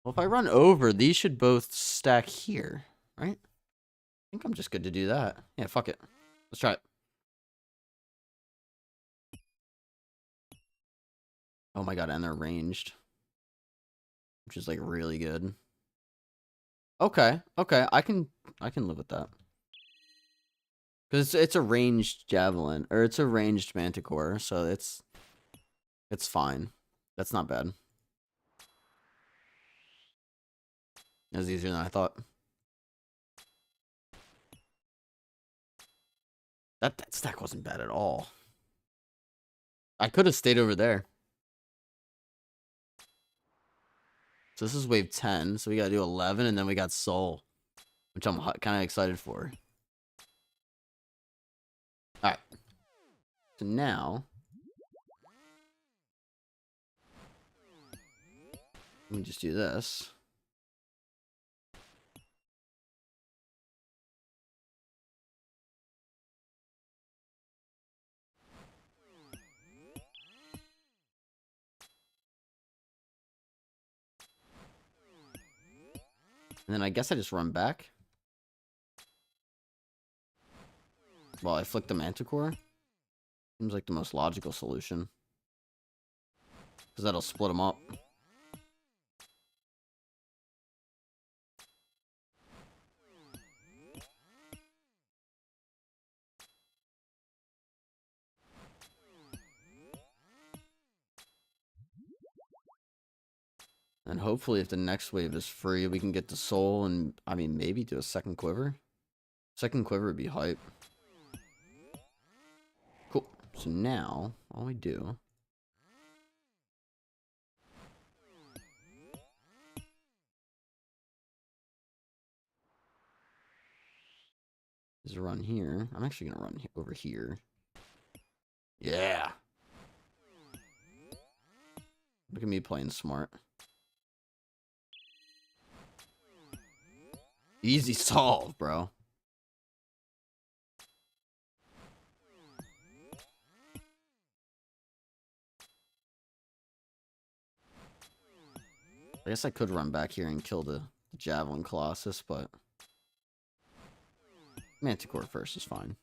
Well, if I run over, these should both stack here, right? I think I'm just good to do that. Yeah, fuck it. Let's try it. Oh my god, and they're ranged. Which is like really good. Okay, okay, I can live with that. Because it's a ranged javelin, or it's a ranged manticore, so it's fine. That's not bad. That was easier than I thought. That stack wasn't bad at all. I could have stayed over there. So this is wave 10. So we got to do 11, and then we got Soul, which I'm kind of excited for. All right. So now, let me just do this. And then I guess I just run back. Well, I flick the Manticore. Seems like the most logical solution. Because that'll split them up. And hopefully if the next wave is free, we can get the Soul and, I mean, maybe do a second quiver. Second quiver would be hype. Cool. So now, all we do is run here. I'm actually going to run over here. Yeah. Look at me playing smart. Easy solve, bro. I guess I could run back here and kill the Javelin Colossus, but Manticore first is fine.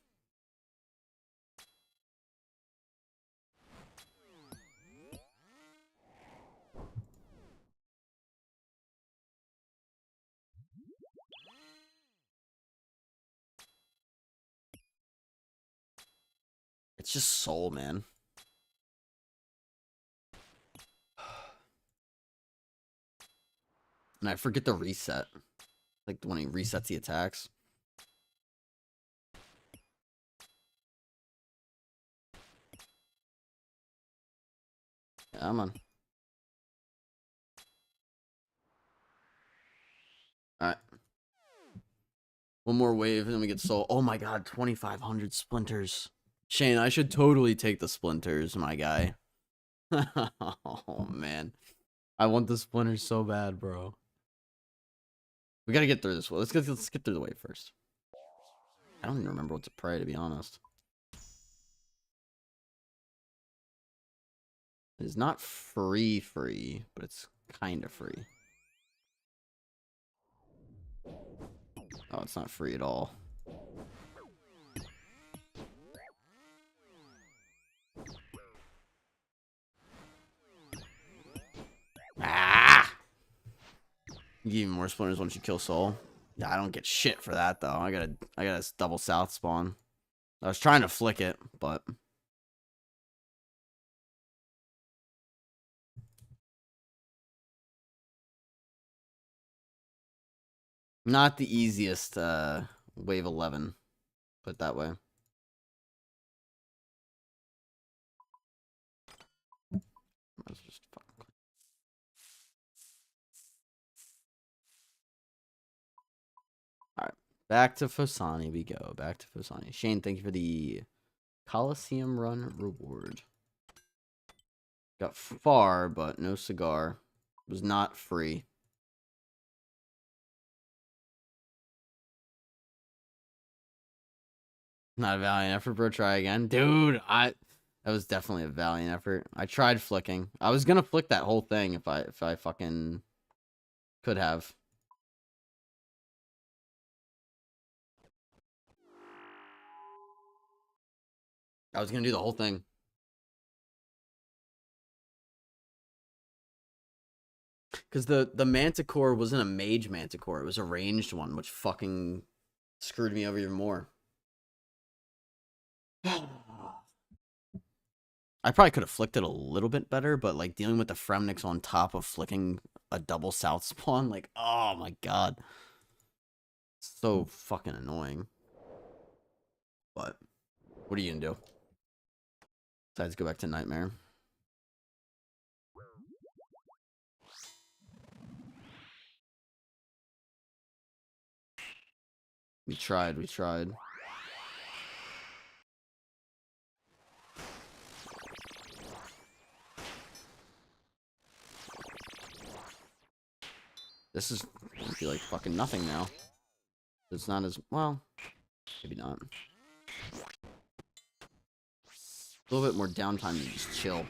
It's just Soul, man. And I forget the reset. Like when he resets the attacks. Yeah, I'm on. Alright. One more wave and then we get Soul. Oh my god, 2,500 splinters. Shane, I should totally take the splinters, my guy. Oh man. I want the splinters so bad, bro. We gotta get through this one. Let's get through the wave first. I don't even remember what to pray, to be honest. It's not free, but it's kind of free. Oh, it's not free at all. Ah! You give me more splinters once you kill Soul. Yeah, I don't get shit for that though. I got a double south spawn. I was trying to flick it, but not the easiest wave 11. Put it that way. Let's just fucking... Alright. Back to Fosani we go. Back to Fosani. Shane, thank you for the Coliseum Run reward. Got far, but no cigar. Was not free. Not a valiant effort, bro. Try again. Dude, that was definitely a valiant effort. I tried flicking. I was gonna flick that whole thing if I fucking could have. I was gonna do the whole thing. Because the Manticore wasn't a mage Manticore. It was a ranged one, which fucking screwed me over even more. I probably could have flicked it a little bit better, but like dealing with the Fremnix on top of flicking a double south spawn, like, oh my god. So fucking annoying. But What are you gonna do? Besides go back to Nightmare. We tried. This is gonna be like fucking nothing now. It's not as well. Maybe not. A little bit more downtime to just chill.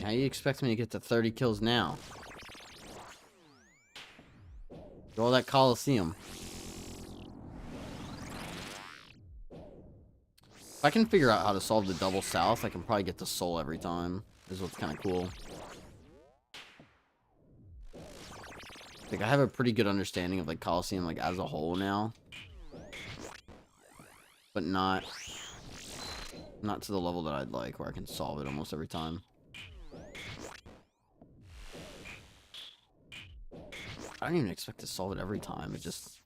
How do you expect me to get to 30 kills now? All that Coliseum. If I can figure out how to solve the double south, I can probably get the soul every time. This is what's kind of cool. Like, I have a pretty good understanding of, like, Coliseum, like, as a whole now. But not to the level that I'd like, where I can solve it almost every time. I don't even expect to solve it every time. It just...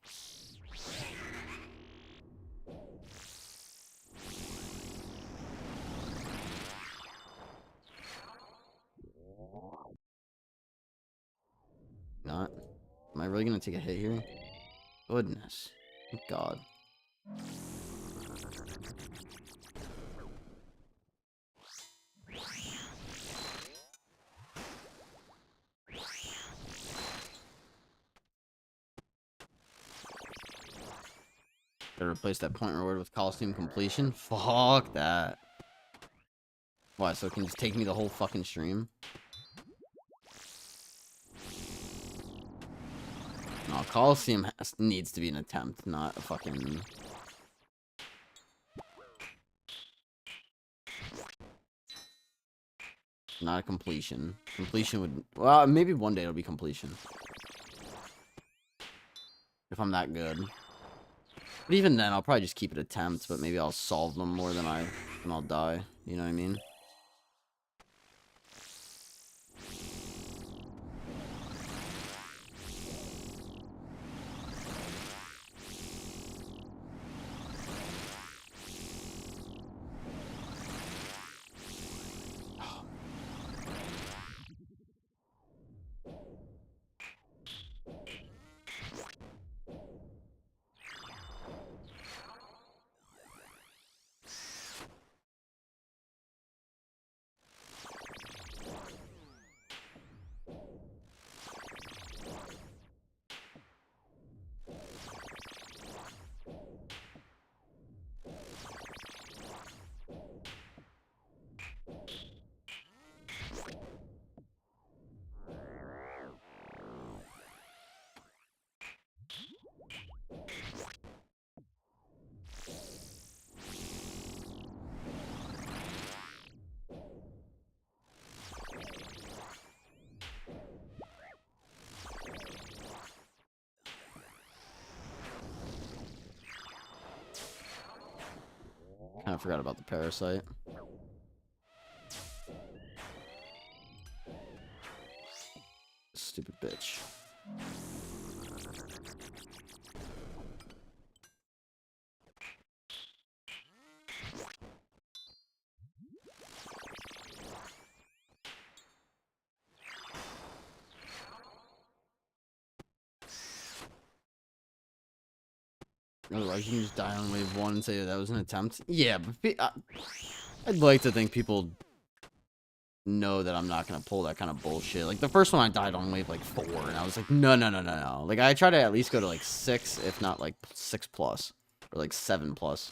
Not. Am I really gonna take a hit here? Goodness. Thank God. Gotta replace that point reward with Coliseum completion? Fuck that. Why, so it can just take me the whole fucking stream? No, Coliseum needs to be an attempt, not a fucking... Not a completion. Completion would... Well, maybe one day it'll be completion. If I'm that good. But even then, I'll probably just keep it attempts, but maybe I'll solve them more than I'll die. You know what I mean? Kind of forgot about the parasite. Stupid bitch. Otherwise, you can just die on wave 1 and say that was an attempt. Yeah, but I'd like to think people know that I'm not gonna pull that kind of bullshit. Like, the first one I died on wave, like, 4, and I was like, no. Like, I try to at least go to, like, 6, if not, like, 6+. Or, like, 7+.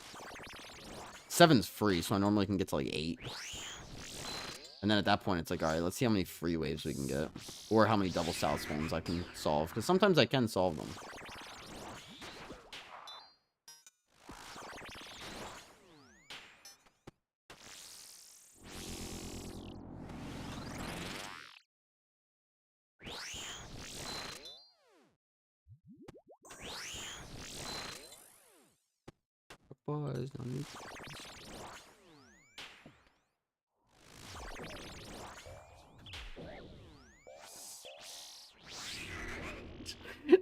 7's free, so I normally can get to like 8. And then at that point, it's like, all right, let's see how many free waves we can get. Or how many double south spins I can solve. Because sometimes I can solve them. Boys, no need.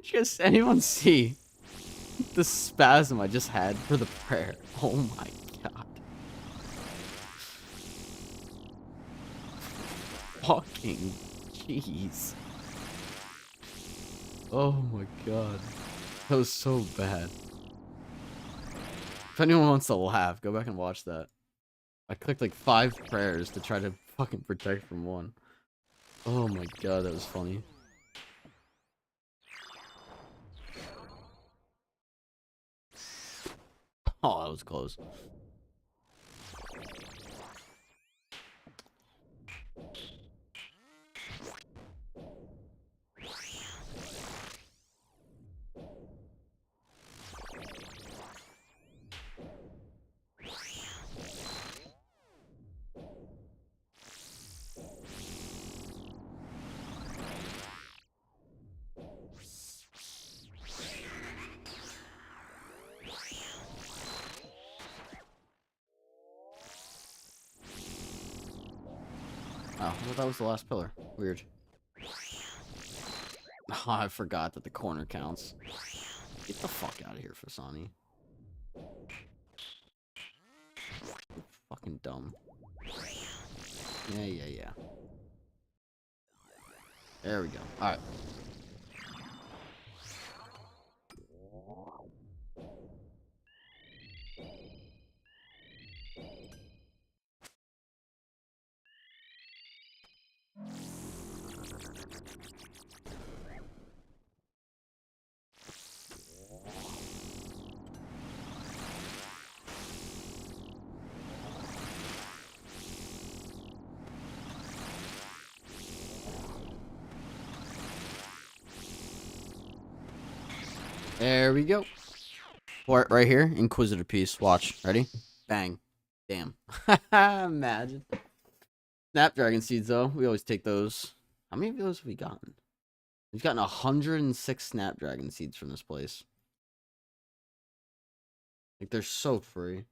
Just anyone see the spasm I just had for the prayer? Oh my god. Fucking jeez. Oh my god. That was so bad. If anyone wants to laugh, go back and watch that. I clicked like 5 prayers to try to fucking protect from one. Oh my god, that was funny. Oh, that was close. Oh, I thought that was the last pillar. Weird. Oh, I forgot that the corner counts. Get the fuck out of here, Fasani. You're fucking dumb. Yeah. There we go. Alright. There we go. Right here, Inquisitor piece. Watch. Ready? Bang. Damn. Imagine. Snapdragon seeds, though. We always take those. How many of those have we gotten? We've gotten 106 Snapdragon seeds from this place. Like, they're so free.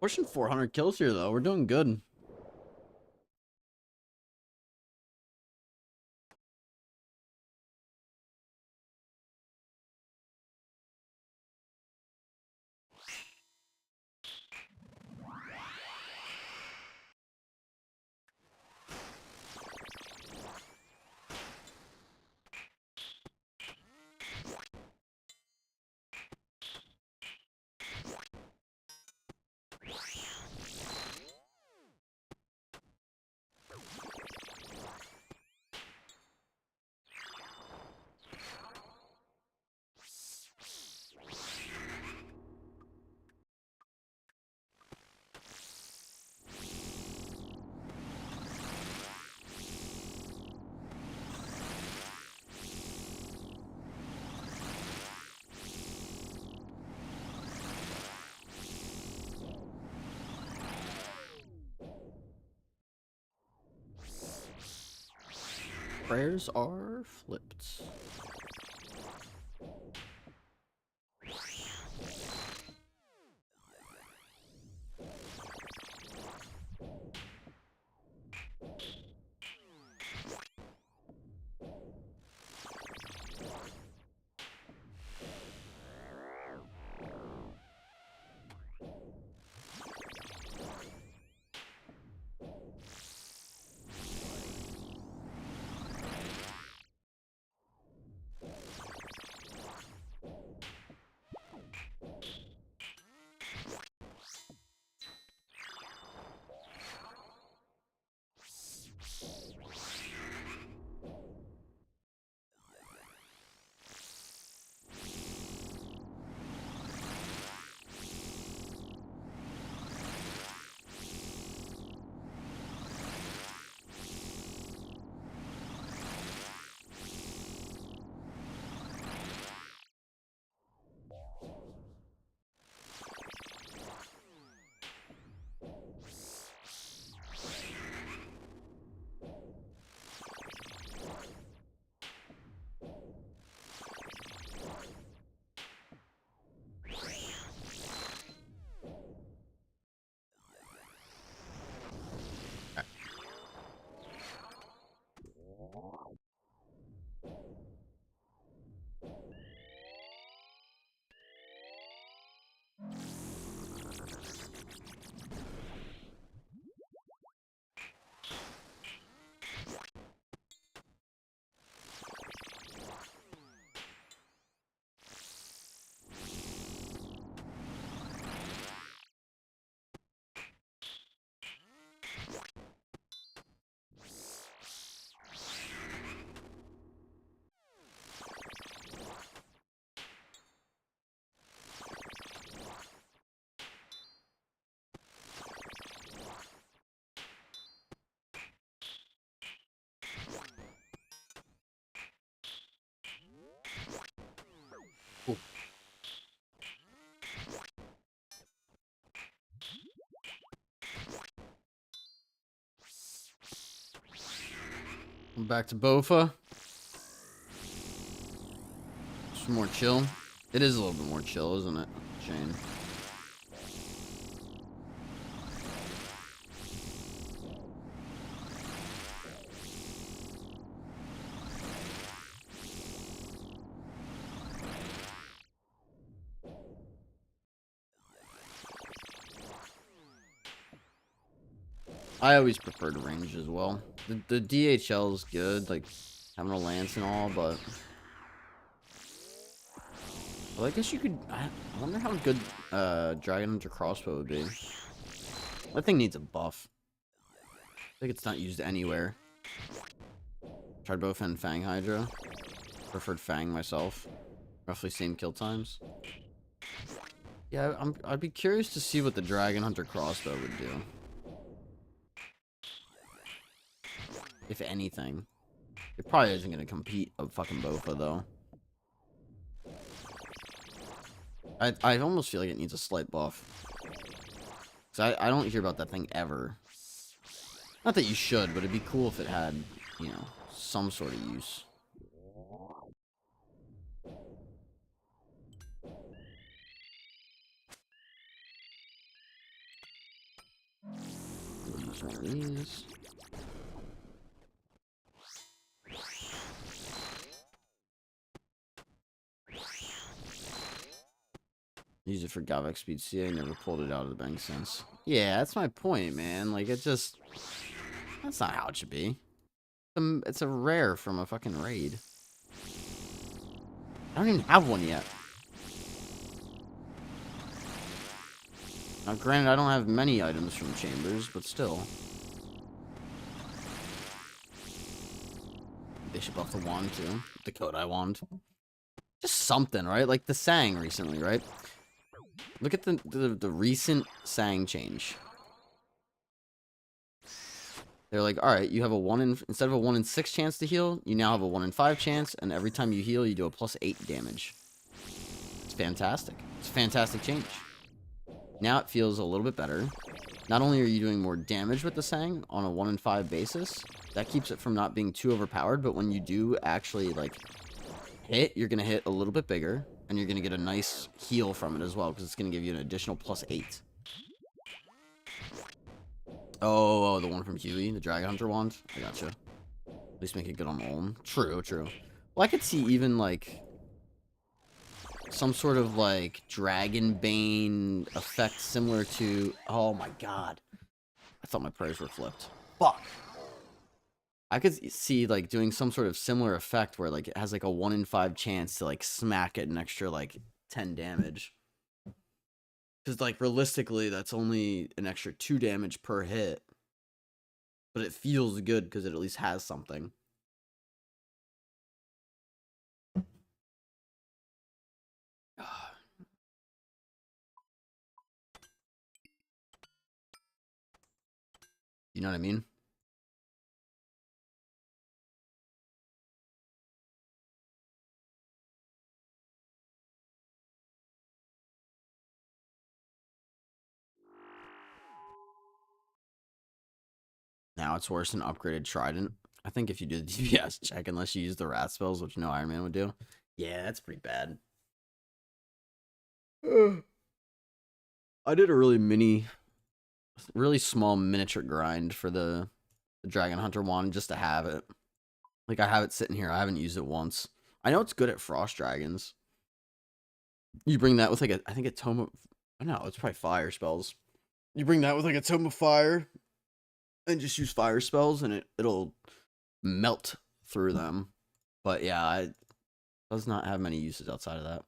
Pushing 400 kills here, though. We're doing good. prayers are flipped. Cool. I'm back to Bofa. Some more chill. It is a little bit more chill, isn't it, Shane? I always preferred range as well. The DHL is good, like having a lance and all, but well, I guess you could. I wonder how good Dragon Hunter crossbow would be. That thing needs a buff. I think it's not used anywhere. Tried both and Fang Hydra. Preferred Fang myself. Roughly same kill times. Yeah, I'd be curious to see what the Dragon Hunter crossbow would do. If anything. It probably isn't going to compete a fucking Bofa, though. I almost feel like it needs a slight buff. Because I don't hear about that thing ever. Not that you should, but it'd be cool if it had, you know, some sort of use. Use one of these. Use it for Gavek Speed C. I never pulled it out of the bank since. Yeah, that's my point, man. Like, it just... That's not how it should be. It's a rare from a fucking raid. I don't even have one yet. Now, granted, I don't have many items from Chambers, but still. They should buff the wand, too. The Kodai wand. Just something, right? Like the Sang recently, right? Look at the recent Sang change. They're like, alright, you have a 1 in... Instead of a 1 in 6 chance to heal, you now have a 1 in 5 chance, and every time you heal, you do a +8 damage. It's fantastic. It's a fantastic change. Now it feels a little bit better. not only are you doing more damage with the Sang on a 1 in 5 basis, that keeps it from not being too overpowered, but when you do actually, like, hit, you're going to hit a little bit bigger, and you're going to get a nice heal from it as well, because it's going to give you an additional +8. Oh, the one from Huey, the Dragon Hunter wand? I gotcha. At least make it good on Olm. True, true. Well, I could see even, like, some sort of, like, Dragon Bane effect similar to... Oh, my God. I thought my prayers were flipped. Fuck. I could see, like, doing some sort of similar effect where, like, it has, like, a 1 in 5 chance to, like, smack it an extra, like, 10 damage. Because, like, realistically, that's only an extra 2 damage per hit. But it feels good because it at least has something. You know what I mean? Now it's worse than upgraded Trident. I think if you do the DPS check, unless you use the rat spells, which no Iron Man would do. Yeah, that's pretty bad. I did a really small miniature grind for the Dragon Hunter wand just to have it. Like, I have it sitting here. I haven't used it once. I know it's good at Frost Dragons. You bring that with, like, I think a Tome of... No, it's probably fire spells. You bring that with, like, a Tome of Fire and just use fire spells, and it'll melt through them. But, yeah, it does not have many uses outside of that.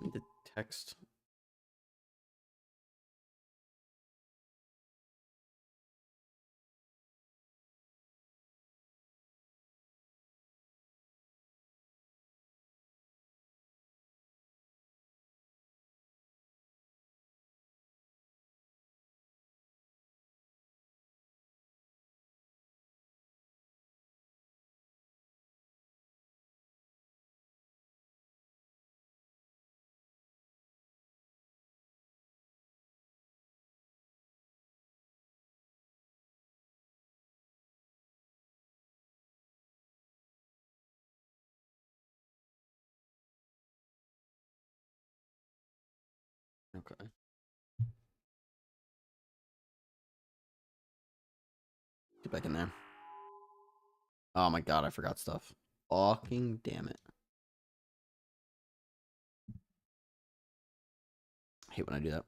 I need to text... Okay. Get back in there. Oh my god, I forgot stuff. Fucking damn it. I hate when I do that.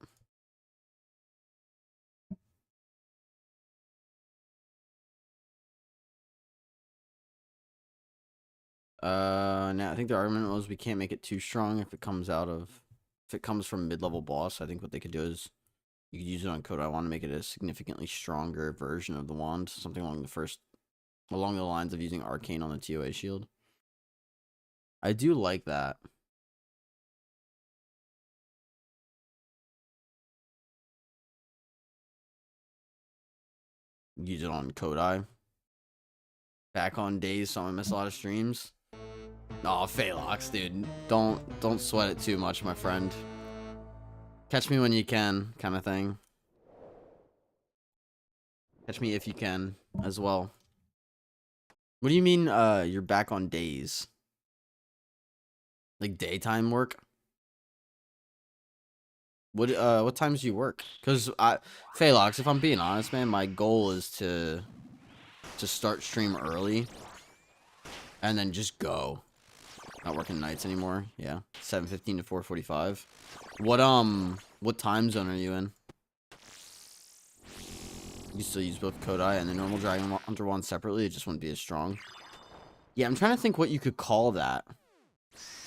Now I think the argument was we can't make it too strong if it comes from mid-level boss. I think what they could do is you could use it on code. I want to make it a significantly stronger version of the wand, something along the lines of using arcane on the TOA shield. I do like that. Use it on Kodai. Back on days, so I'm gonna miss a lot of streams. Oh, Phalanx, dude. Don't sweat it too much, my friend. Catch me when you can, kind of thing. Catch me if you can, as well. What do you mean, you're back on days? Like daytime work? What times do you work? Because Phalanx, if I'm being honest, man, my goal is to start stream early. And then just go. Not working nights anymore. Yeah. 7:15 to 4:45. What time zone are you in? You still use both Kodai and the normal Dragon Hunter wand separately? It just wouldn't be as strong. Yeah, I'm trying to think what you could call that.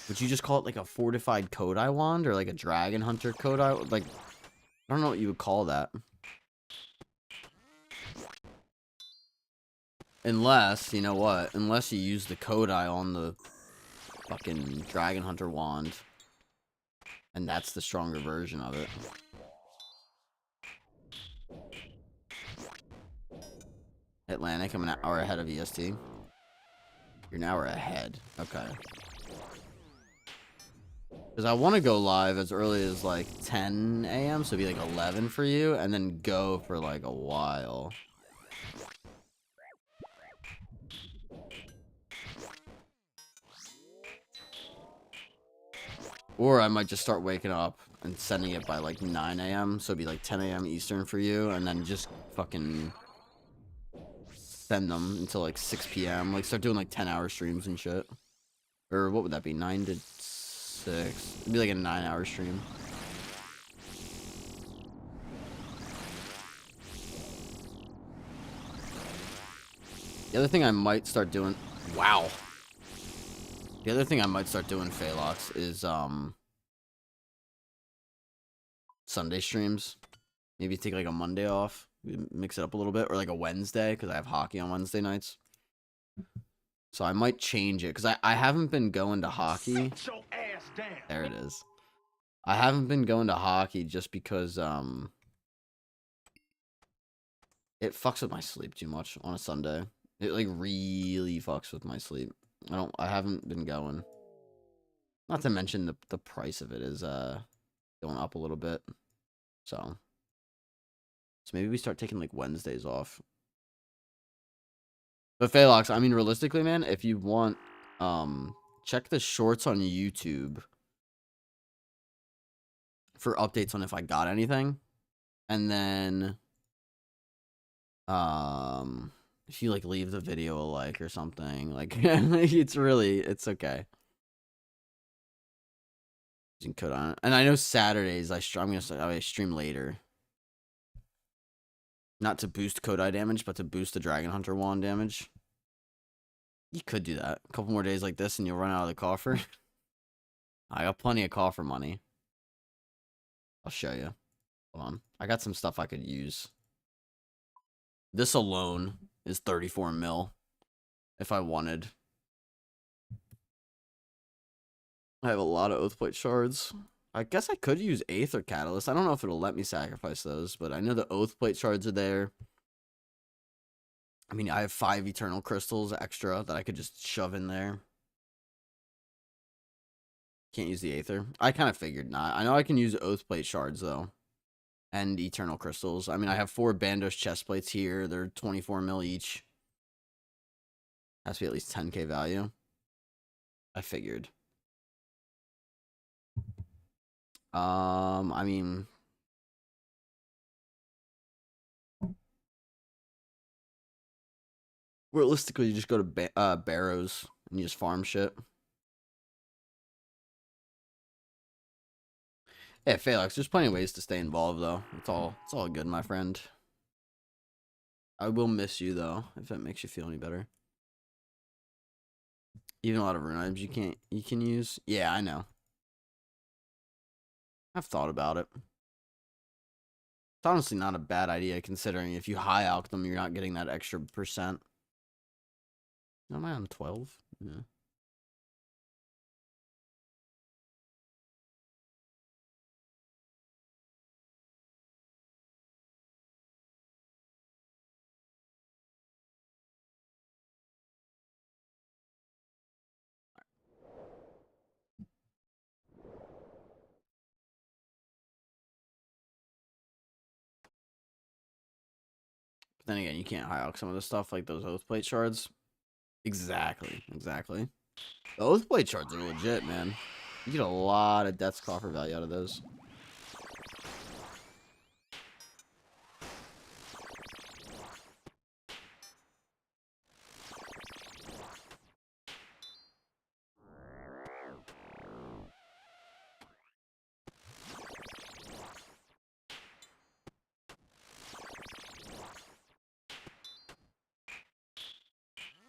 Would you just call it like a fortified Kodai wand? Or like a Dragon Hunter Kodai? Like, I don't know what you would call that. Unless, you know what? Unless you use the Kodai on the fucking Dragon Hunter wand. And that's the stronger version of it. Atlantic, I'm an hour ahead of EST. You're an hour ahead. Okay. Because I want to go live as early as like 10 a.m. So it'd be like 11 for you, and then go for like a while. Or I might just start waking up and sending it by like 9 a.m. So it'd be like 10 a.m. Eastern for you, and then just fucking send them until like 6 p.m. Like start doing like 10-hour streams and shit. Or what would that be? 9 to 6. It'd be like a 9-hour stream. The other thing I might start doing... Wow. The other thing I might start doing, Phalox, is Sunday streams. Maybe take like a Monday off. Mix it up a little bit. Or like a Wednesday, because I have hockey on Wednesday nights. So I might change it, because I haven't been going to hockey. Sit your ass down. There it is. I haven't been going to hockey just because it fucks with my sleep too much on a Sunday. It like really fucks with my sleep. I haven't been going. Not to mention the price of it is going up a little bit. So maybe we start taking like Wednesdays off. But Phalox, I mean realistically, man, if you want check the shorts on YouTube for updates on if I got anything. And then if you like leave the video a like or something, like it's okay. Using code on it. And I know Saturdays I stream later. Not to boost Kodai damage, but to boost the Dragon Hunter wand damage. You could do that. A couple more days like this and you'll run out of the coffer. I got plenty of coffer money. I'll show you. Hold on. I got some stuff I could use. This alone is 34 mil. If I wanted. I have a lot of Oathplate shards. I guess I could use Aether Catalyst. I don't know if it'll let me sacrifice those, but I know the Oathplate shards are there. I mean, I have 5 Eternal Crystals extra that I could just shove in there. Can't use the Aether. I kind of figured not. I know I can use Oathplate shards, though. And Eternal Crystals. I mean, I have 4 Bandos chestplates here. They're 24 mil each. Has to be at least 10k value. I figured. I mean... realistically, you just go to Barrows and you just farm shit. Yeah, Phalox, there's plenty of ways to stay involved, though. It's all good, my friend. I will miss you, though, if that makes you feel any better. Even a lot of rune items you can use. Yeah, I know. I've thought about it. It's honestly not a bad idea, considering if you high alch them, you're not getting that extra %. Am I on 12? Yeah. But then again, you can't high alch some of the stuff like those Oathplate shards. Exactly. The Oathplate shards are legit, man. You get a lot of Death's Coffer value out of those.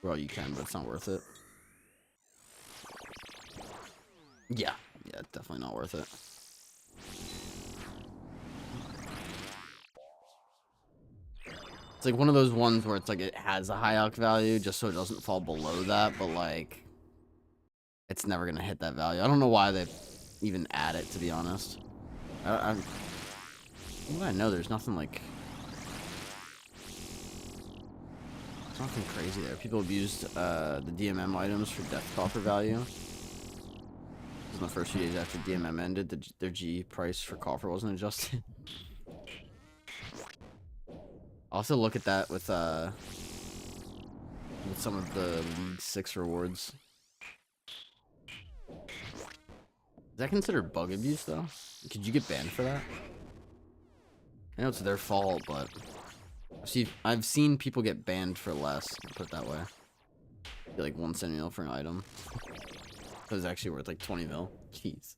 Well, you can, but it's not worth it. Yeah, definitely not worth it. It's like one of those ones where it's like it has a high alch value just so it doesn't fall below that, but like it's never gonna hit that value. I don't know why they even add it, to be honest. I know there's nothing like nothing crazy there. People have used the DMM items for Death Coffer value. In the first few days after DMM ended, their G price for coffer wasn't adjusted. I'll also look at that with some of the League 6 rewards. Is that considered bug abuse, though? Could you get banned for that? I know it's their fault, but I've seen people get banned for less, put it that way. Get like 170 mil for an item. But it's actually worth like 20 mil. Jeez.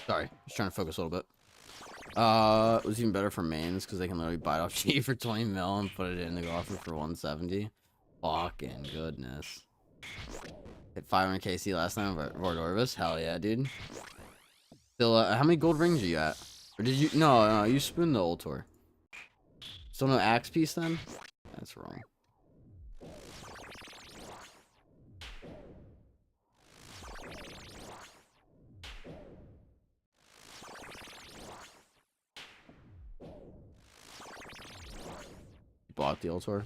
Sorry, just trying to focus a little bit. It was even better for mains because they can literally buy it off G for 20 mil and put it in the offer for 170. Fucking goodness. Hit 500 KC last time for Vordorvis. Hell yeah, dude. Still, how many gold rings are you at? Or did you? No, you spooned the old tour. Still no axe piece then? That's wrong. Bought the old tour.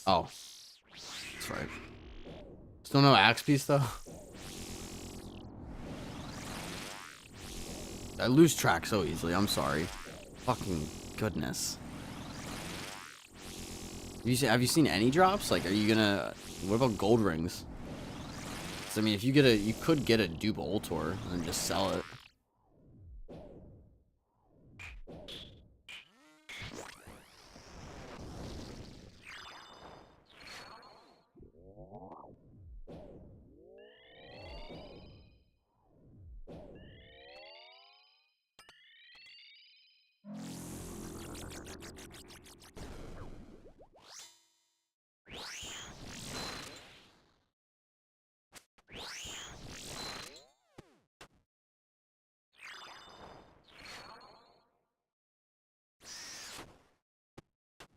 Oh, that's right. Still no axe piece though. I lose track so easily. I'm sorry. Fucking goodness. Have you seen any drops? Like, are you gonna? What about gold rings? So, I mean, if you get you could get a dupe old tour and then just sell it.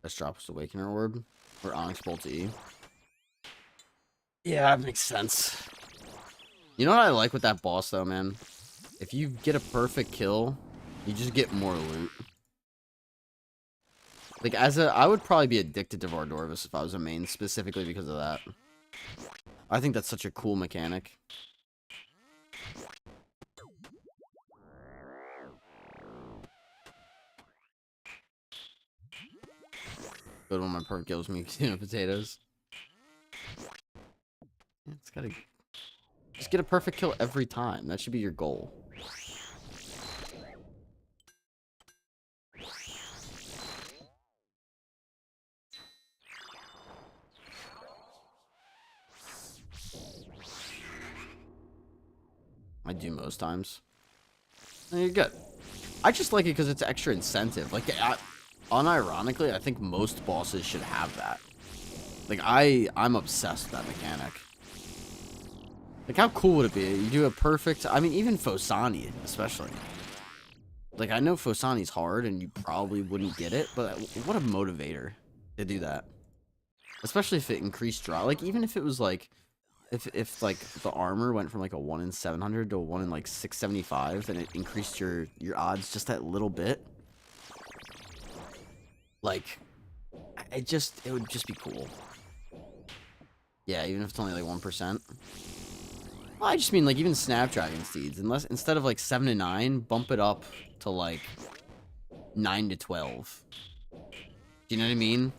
Let's drop us Awakener Orb or Onyx Bolt to E. Yeah, that makes sense. You know what I like with that boss though, man? If you get a perfect kill, you just get more loot. Like, I would probably be addicted to Vardorvis if I was a main, specifically because of that. I think that's such a cool mechanic. Good when my perk kills me, potatoes. It's gotta just get a perfect kill every time. That should be your goal. I do most times. And you're good. I just like it because it's extra incentive. Like, unironically, I think most bosses should have that. Like, I'm obsessed with that mechanic. Like, how cool would it be? You do a perfect... I mean, even Fosani, especially. Like, I know Fosani's hard, and you probably wouldn't get it, but what a motivator to do that. Especially if it increased draw. Like, even if it was like, if like the armor went from like a 1 in 700 to a 1 in like 675, and it increased your odds just that little bit. Like, it would just be cool. Yeah, even if it's only like 1%. Well, I just mean like even Snapdragon seeds, instead of like 7 to 9, bump it up to like 9 to 12. Do you know what I mean?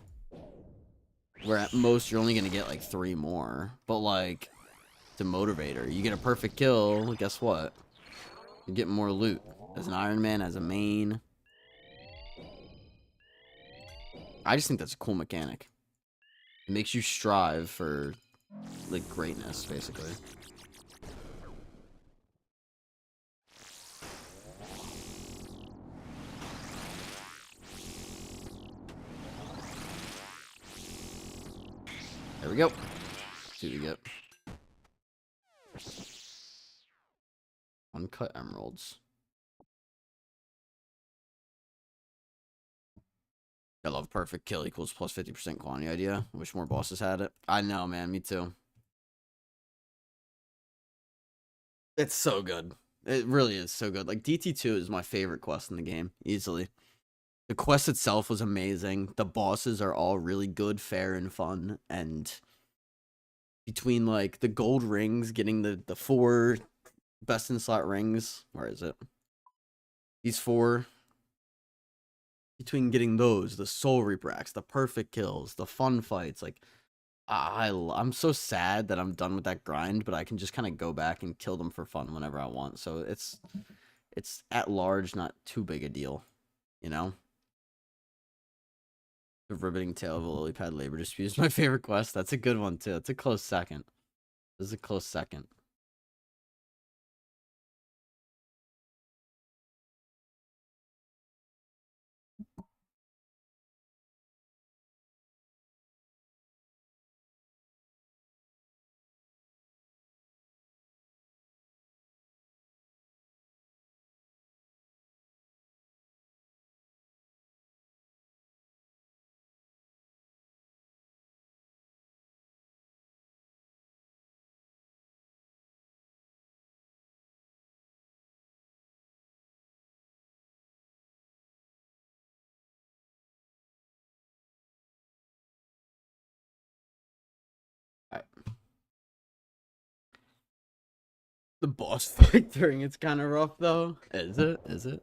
Where at most you're only gonna get like 3 more, but like the motivator, you get a perfect kill. Guess what? You get more loot as an Ironman, as a main. I just think that's a cool mechanic. It makes you strive for like greatness, basically. There we go. Let's see what we get. Uncut emeralds. I love perfect kill equals plus 50% quantity idea. I wish more bosses had it. I know, man. Me too. It's so good. It really is so good. Like, DT2 is my favorite quest in the game, easily. The quest itself was amazing. The bosses are all really good, fair, and fun. And between, like, the gold rings, getting the 4 best in slot rings. Where is it? These 4. Between getting those, the soul reaper acts, the perfect kills, the fun fights, like, I'm so sad that I'm done with that grind, but I can just kind of go back and kill them for fun whenever I want. So it's at large not too big a deal, you know? The riveting tale of a lily pad labor dispute is my favorite quest. That's a good one too. It's a close second. This is a close second. All right. The boss fight during it's kind of rough though. Is it? Is it?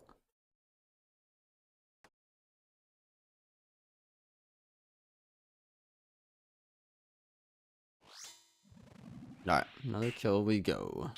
All right, another kill we go.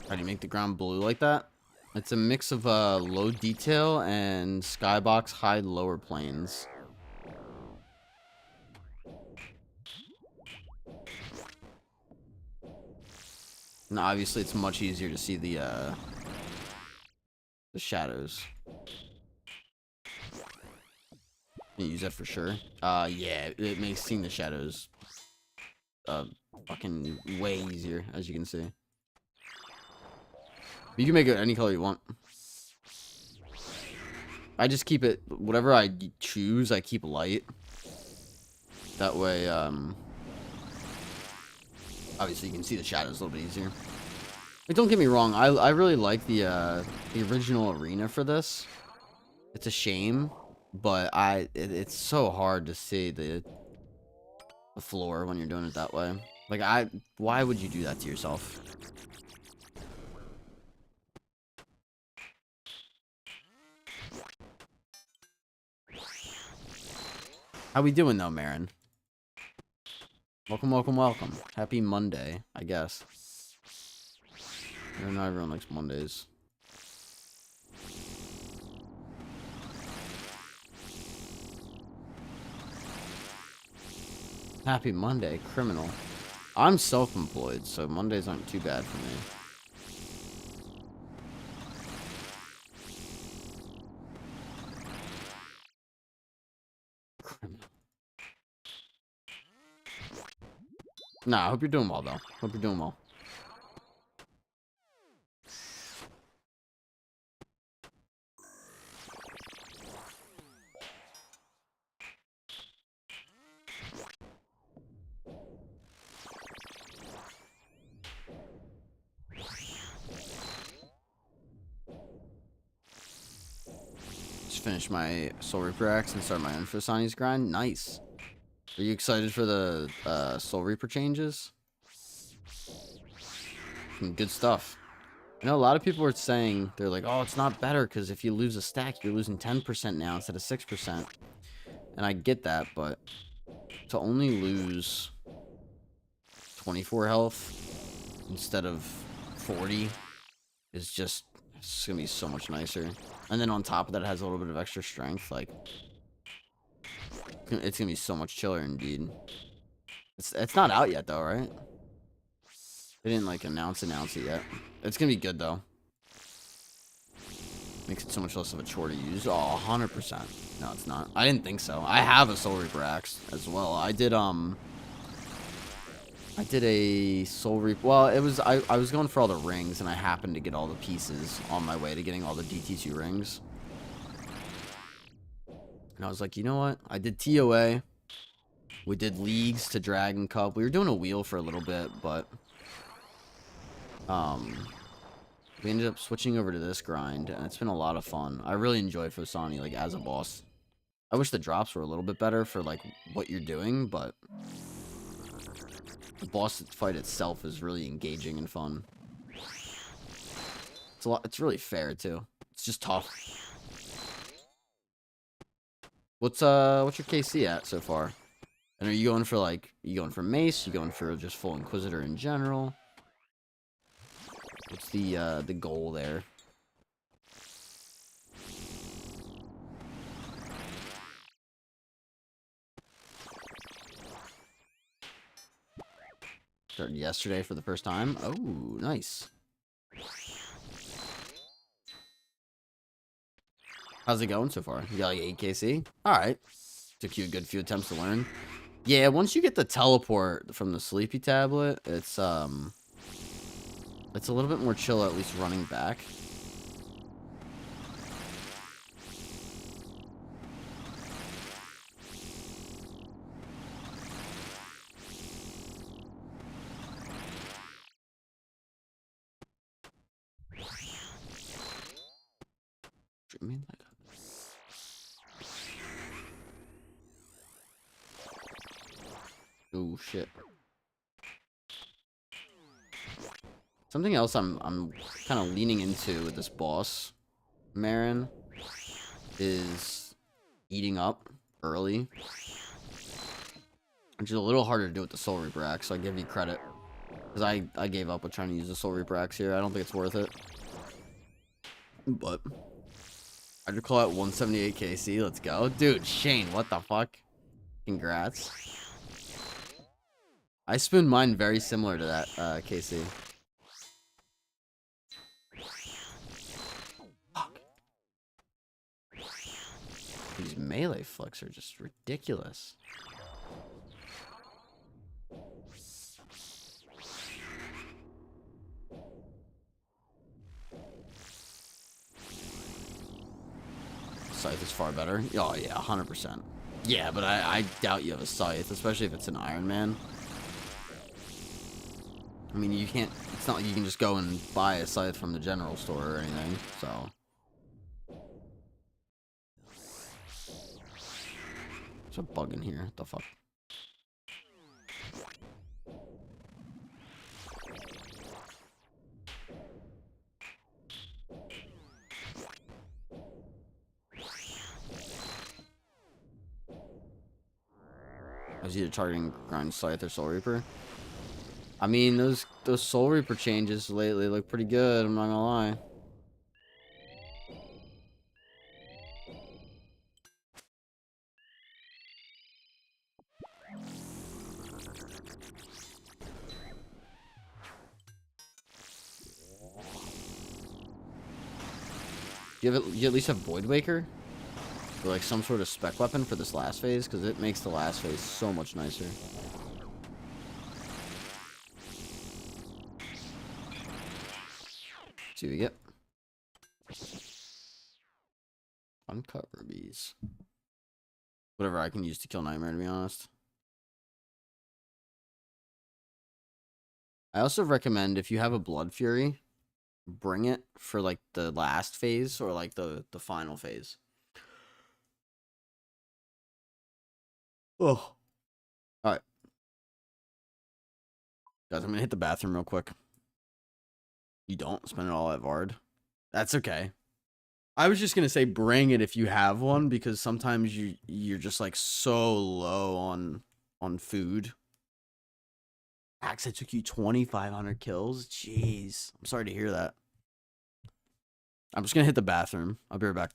How do you make the ground blue like that? It's a mix of low detail and skybox high lower planes. And obviously it's much easier to see the shadows. Can use that for sure. Yeah, it makes seeing the shadows fucking way easier, as you can see. You can make it any color you want. I just keep it, whatever I choose, I keep light. That way, obviously you can see the shadows a little bit easier. Like, don't get me wrong, I really like the original arena for this. It's a shame, but it's so hard to see the floor when you're doing it that way. Like, why would you do that to yourself? How we doing though, Marin? Welcome, welcome, welcome. Happy Monday, I guess. I don't know, everyone likes Mondays. Happy Monday, criminal. I'm self-employed, so Mondays aren't too bad for me. Criminal. Nah, I hope you're doing well, though. Hope you're doing well. Just finished my Soul Reaper Axe and started my own Fosani's grind. Nice. Are you excited for the Soul Reaper changes? Good stuff. I know a lot of people are saying, they're like, oh, it's not better because if you lose a stack, you're losing 10% now instead of 6%. And I get that, but to only lose 24 health instead of 40 is just, it's going to be so much nicer. And then on top of that, it has a little bit of extra strength. Like, it's going to be so much chiller indeed. It's not out yet, though, right? They didn't, like, announce it yet. It's going to be good, though. Makes it so much less of a chore to use. Oh, 100%. No, it's not. I didn't think so. I have a Soul Reaper Axe as well. I did a Soul Reaper. Well, it was I was going for all the rings, and I happened to get all the pieces on my way to getting all the DT2 rings. And I was like, you know what? I did TOA. We did leagues to Dragon Cup. We were doing a wheel for a little bit, but we ended up switching over to this grind, and it's been a lot of fun. I really enjoy Fosani, like, as a boss. I wish the drops were a little bit better for, like, what you're doing, but the boss fight itself is really engaging and fun. It's really fair, too. It's just tough. What's your KC at so far? And are you going for, like, Mace? You going for just full Inquisitor in general? What's the goal there? Started yesterday for the first time. Oh, nice. How's it going so far? You got like 8 KC? Alright. Took you a good few attempts to learn. Yeah, once you get the teleport from the sleepy tablet, it's a little bit more chill, at least running back. Oh shit. Something else I'm kind of leaning into with this boss, Marin, is eating up early. Which is a little harder to do with the Soul Reaper Axe, so I give you credit. Because I gave up with trying to use the Soul Reaper Axe here. I don't think it's worth it. But I just call out 178 KC. Let's go. Dude, Shane, what the fuck? Congrats. I spooned mine very similar to that, KC. Fuck. These melee flicks are just ridiculous. Scythe is far better. Oh yeah, 100%. Yeah, but I doubt you have a Scythe, especially if it's an Ironman. I mean, you can't. It's not like you can just go and buy a scythe from the general store or anything. So. There's a bug in here. What the fuck? I was either targeting Grind Scythe or Soul Reaper. I mean, those Soul Reaper changes lately look pretty good, I'm not gonna lie. You at least have Void Waker? Or like some sort of spec weapon for this last phase? Because it makes the last phase so much nicer. See what we get. Uncut rubies. Whatever I can use to kill Nightmare, to be honest. I also recommend if you have a Blood Fury, bring it for like the last phase or like the final phase. Oh. Alright. Guys, I'm gonna hit the bathroom real quick. You don't spend it all at Vard? That's okay. I was just gonna say bring it if you have one, because sometimes you're just like so low on food. Axe, it took you 2,500 kills? Jeez. I'm sorry to hear that. I'm just gonna hit the bathroom. I'll be right back.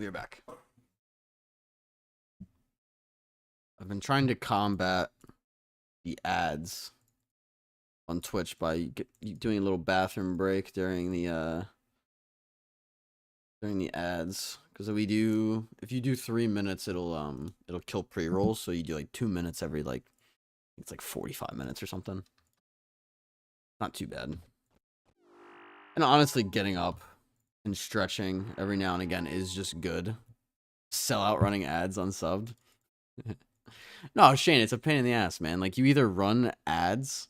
We are back. I've been trying to combat the ads on Twitch by doing a little bathroom break during the ads, because if you do 3 minutes, it'll kill pre-rolls. So you do like 2 minutes every it's like 45 minutes or something. Not too bad. And honestly, getting up and stretching every now and again is just good. Sell out running ads unsubbed. No, Shane, it's a pain in the ass, man. Like, you either run ads,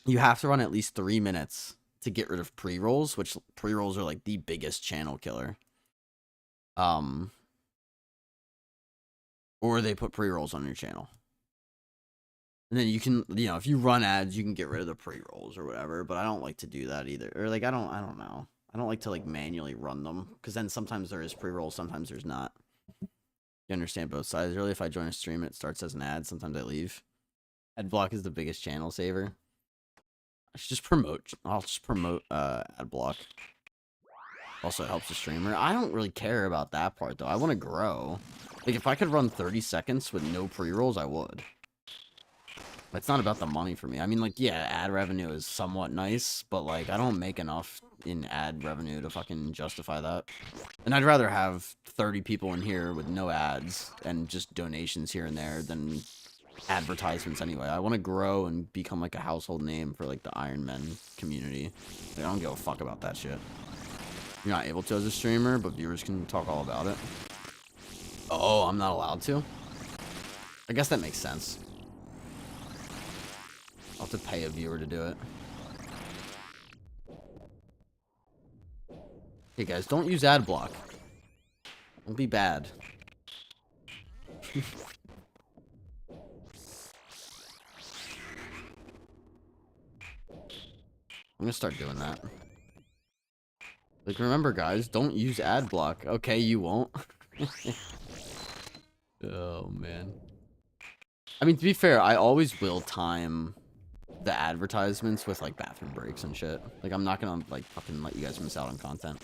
you have to run at least 3 minutes to get rid of pre-rolls, which pre-rolls are like the biggest channel killer. Or they put pre-rolls on your channel. And then you can, if you run ads, you can get rid of the pre-rolls or whatever, but I don't like to do that either. Or like, I don't know. I don't like to like manually run them, because then sometimes there is pre-rolls, sometimes there's not. You understand both sides. Really, if I join a stream, it starts as an ad. Sometimes I leave. Ad block is the biggest channel saver. I'll just promote ad block. Also helps the streamer. I don't really care about that part though. I want to grow. Like, if I could run 30 seconds with no pre-rolls, I would. It's not about the money for me. I mean, like, yeah, ad revenue is somewhat nice, but like, I don't make enough in ad revenue to fucking justify that. And I'd rather have 30 people in here with no ads and just donations here and there than advertisements anyway. I want to grow and become like a household name for like the Ironman community. Like, I don't give a fuck about that shit. You're not able to as a streamer, but viewers can talk all about it. Oh, I'm not allowed to? I guess that makes sense. I'll have to pay a viewer to do it. Hey guys, don't use ad block. Don't be bad. I'm gonna start doing that. Like, remember guys, don't use ad block. Okay, you won't. Oh man. I mean, to be fair, I always will time the advertisements with like bathroom breaks and shit. Like, I'm not gonna like fucking let you guys miss out on content.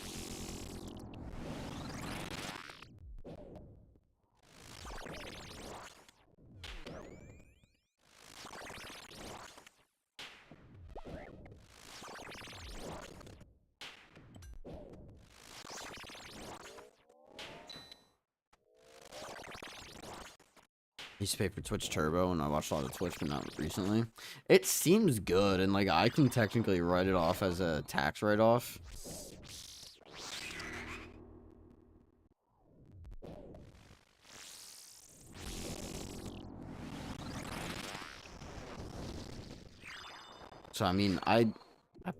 I used to pay for Twitch Turbo, and I watched a lot of Twitch, but not recently. It seems good, and like, I can technically write it off as a tax write-off. So I mean, I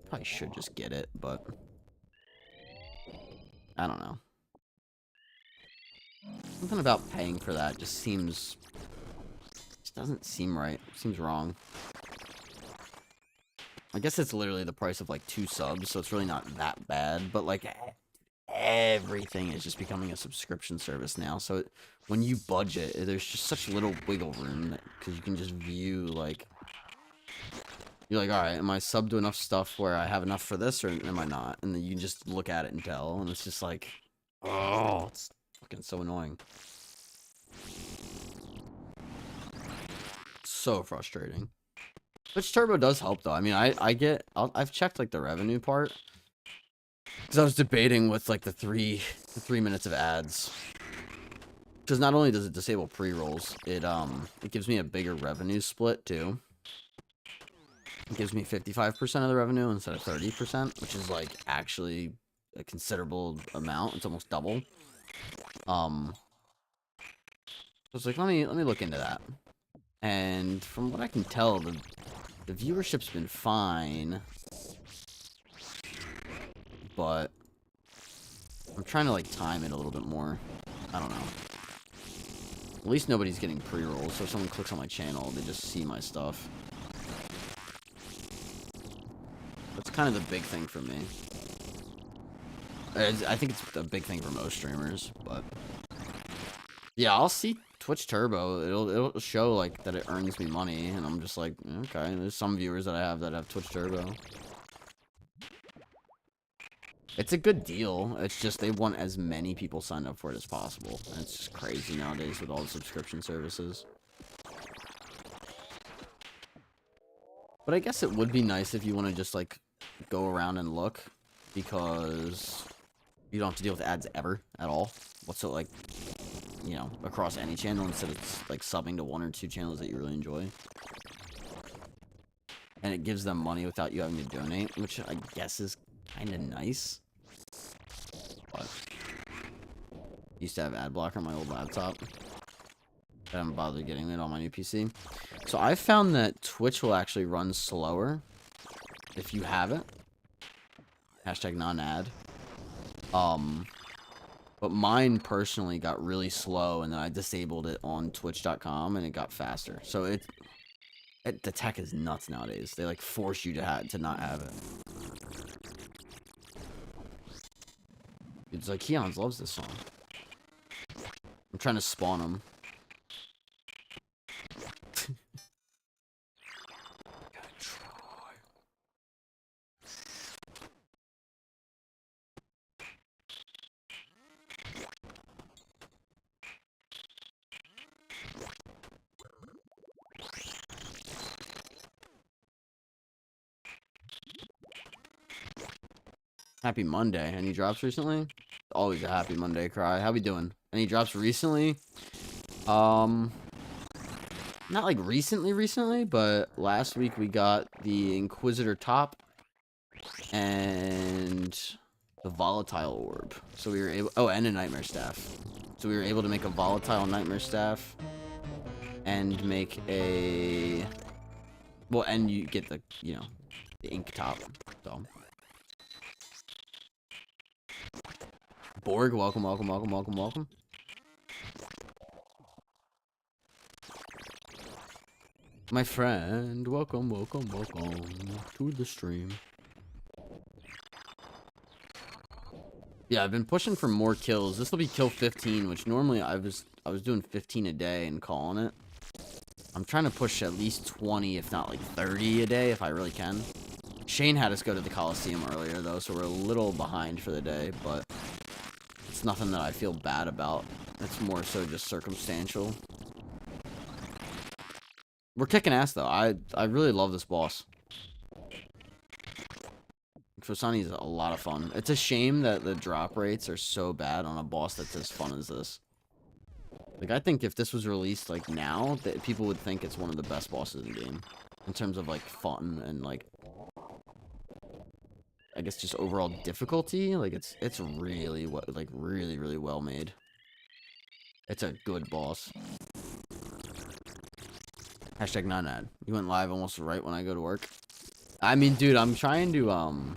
probably should just get it, but I don't know. Something about paying for that just doesn't seem right. Seems wrong. I guess it's literally the price of like 2 subs, so it's really not that bad. But like, everything is just becoming a subscription service now. So when you budget, there's just such little wiggle room, because you can just view like, you're like, all right, am I subbed to enough stuff where I have enough for this, or am I not? And then you can just look at it and tell, and it's just like, oh, it's fucking so annoying. So frustrating. Twitch Turbo does help though. I mean, I've checked like the revenue part, because I was debating with like the 3 minutes of ads. Because not only does it disable pre-rolls, it gives me a bigger revenue split too. It gives me 55% of the revenue instead of 30%, which is like actually a considerable amount. It's almost double. So it's like, let me look into that. And from what I can tell, the viewership's been fine, but I'm trying to like time it a little bit more. I don't know. At least nobody's getting pre-rolls, so if someone clicks on my channel, they just see my stuff. That's kind of the big thing for me. I think it's a big thing for most streamers, but yeah, I'll see Twitch Turbo. It'll show like that it earns me money, and I'm just like, okay. There's some viewers that I have that have Twitch Turbo. It's a good deal. It's just they want as many people signed up for it as possible. And it's just crazy nowadays with all the subscription services. But I guess it would be nice if you want to just, like, go around and look. Because you don't have to deal with ads ever at all. What's it like, you know, across any channel instead of, like, subbing to one or two channels that you really enjoy. And it gives them money without you having to donate, which I guess is kind of nice. But used to have ad blocker on my old laptop. I haven't bothered getting it on my new PC. So I found that Twitch will actually run slower if you have it. Hashtag non-ad. But mine personally got really slow, and then I disabled it on twitch.com, and it got faster. So the tech is nuts nowadays. They, like, force you to not have it. It's like, Keons loves this song. I'm trying to spawn him. Happy Monday. Any drops recently? Always a happy Monday cry. How we doing? Any drops recently? Not like recently, but last week we got the Inquisitor top and the volatile orb. So we were able, oh, and a nightmare staff. So we were able to make a volatile nightmare staff and make a, well, and you get the, you know, the ink top. So Borg, welcome. My friend, welcome to the stream. Yeah, I've been pushing for more kills. This will be kill 15, which normally I was doing 15 a day and calling it. I'm trying to push at least 20, if not like 30 a day, if I really can. Shane had us go to the Coliseum earlier, though, so we're a little behind for the day, but it's nothing that I feel bad about. It's more so just circumstantial. We're kicking ass, though. I really love this boss. Fosani is a lot of fun. It's a shame that the drop rates are so bad on a boss that's as fun as this. Like, I think if this was released, like, now, that people would think it's one of the best bosses in the game. In terms of, like, fun and, like, I guess just overall difficulty. Like, it's really, like, really well made. It's a good boss. Hashtag not ad. You went live almost right when I go to work. I mean, dude, I'm trying to, I'm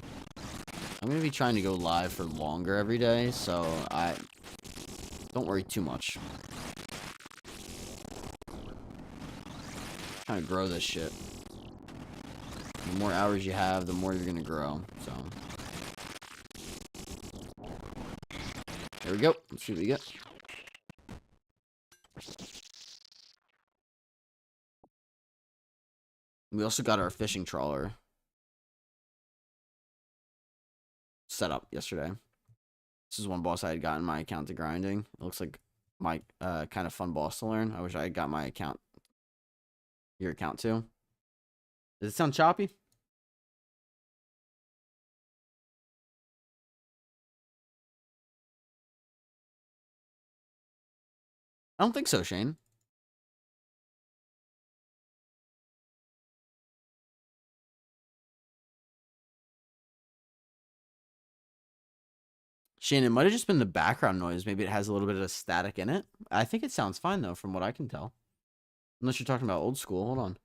gonna be trying to go live for longer every day, so don't worry too much. Trying to grow this shit. The more hours you have, the more you're gonna grow, so. There we go. Let's see what we get. We also got our fishing trawler set up yesterday. This is one boss I had gotten my account to grinding. It looks like my kind of fun boss to learn. I wish I had got my account, your account too. Does it sound choppy? I don't think so, Shane. Shane, it might have just been the background noise. Maybe it has a little bit of static in it. I think it sounds fine, though, from what I can tell. Unless you're talking about old school. Hold on.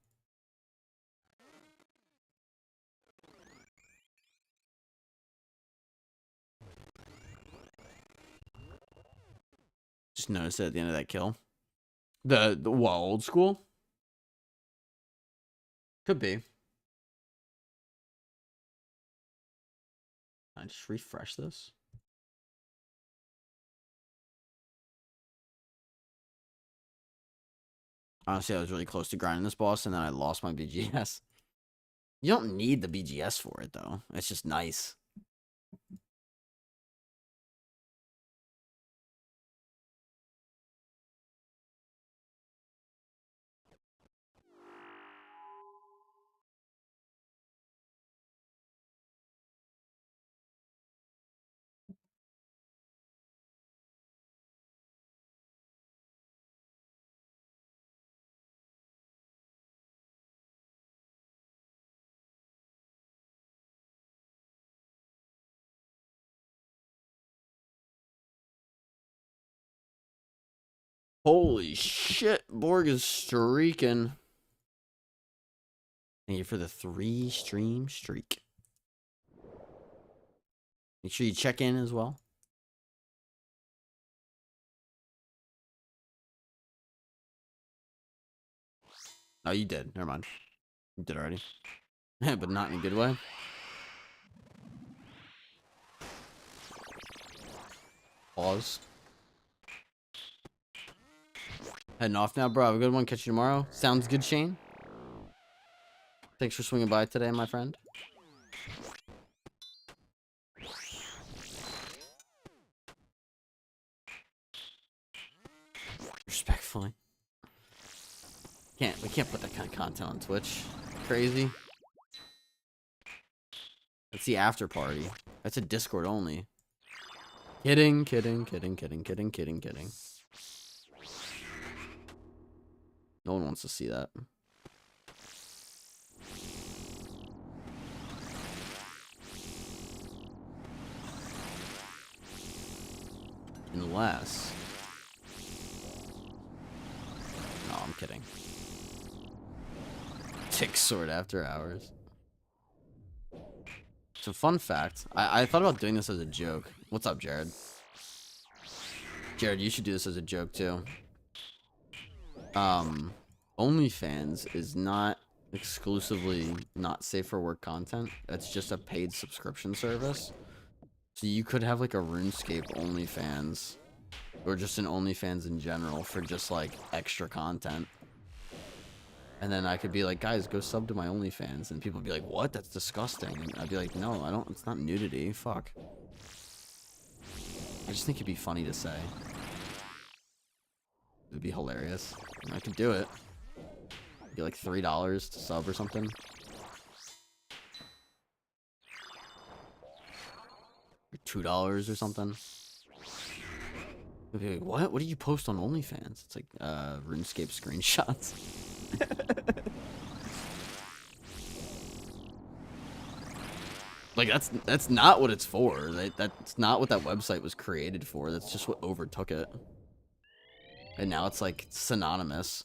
Just noticed it at the end of that kill. The what, old school? Could be. I just refresh this. Honestly, I was really close to grinding this boss, and then I lost my BGS. You don't need the BGS for it, though. It's just nice. Holy shit, Borg is streaking. Thank you for the 3-stream streak. Make sure you check in as well. Oh, you did. Never mind. You did already. But not in a good way. Pause. Heading off now, bro. Have a good one. Catch you tomorrow. Sounds good, Shane. Thanks for swinging by today, my friend. Respectfully. We can't put that kind of content on Twitch. Crazy. That's the after party. That's a Discord only. Kidding. No one wants to see that. Unless... No, I'm kidding. Tick sword after hours. So fun fact, I thought about doing this as a joke. What's up, Jared? Jared, you should do this as a joke too. OnlyFans is not exclusively not safe for work content. It's just a paid subscription service. So you could have like a RuneScape OnlyFans, or just an OnlyFans in general for just like extra content. And then I could be like, guys, go sub to my OnlyFans. And people would be like, what? That's disgusting. And I'd be like, no, I don't. It's not nudity. Fuck. I just think it'd be funny to say. It'd be hilarious. And I could do it. It'd be like $3 to sub or something. Or $2 or something. It'd be like, what? What do you post on OnlyFans? It's like RuneScape screenshots. Like that's not what it's for. That's not what that website was created for. That's just what overtook it. And now it's like synonymous.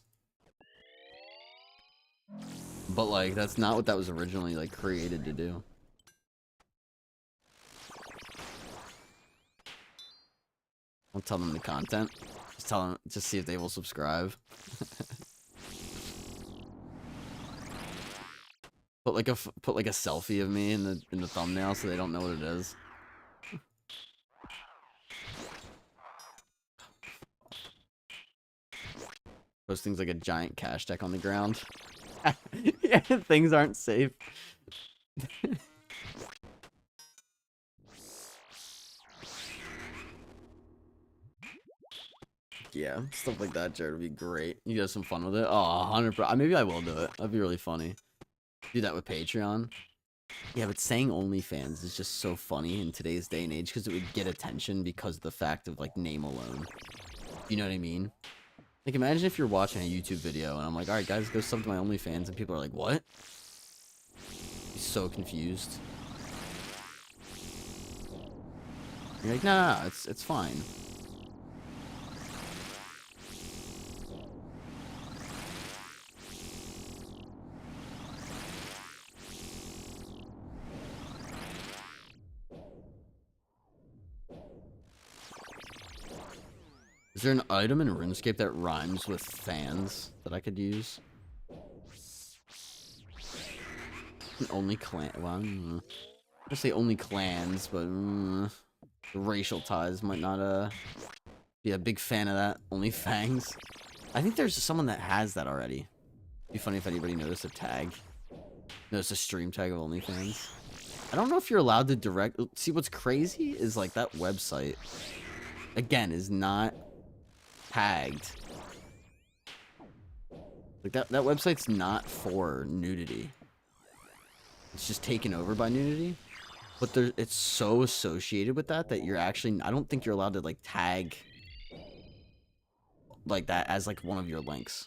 But like that's not what that was originally like created to do. Don't tell them the content. Just tell them, just see if they will subscribe. Put like a selfie of me in the thumbnail so they don't know what it is. Post things like a giant cash deck on the ground. Yeah, things aren't safe. Yeah, stuff like that, Jared, would be great. You have some fun with it. Oh, 100%. Maybe I will do it. That'd be really funny. Do that with Patreon. Yeah, but saying OnlyFans is just so funny in today's day and age because it would get attention because of the fact of like name alone. You know what I mean? Like imagine if you're watching a YouTube video and I'm like, all right, guys, go sub to my OnlyFans, and people are like, what? He's so confused. You're like, no, it's fine. Is there an item in RuneScape that rhymes with fans that I could use? Only clan. Well, I'm gonna say only clans, but the racial ties might not be a big fan of that. Only fangs. I think there's someone that has that already. It'd be funny if anybody noticed a tag. Noticed a stream tag of OnlyFans. I don't know if you're allowed to direct. See, what's crazy is like that website. Again, is not tagged. Like that website's not for nudity. It's just taken over by nudity. But it's so associated with that you're actually, I don't think you're allowed to like tag like that as like one of your links.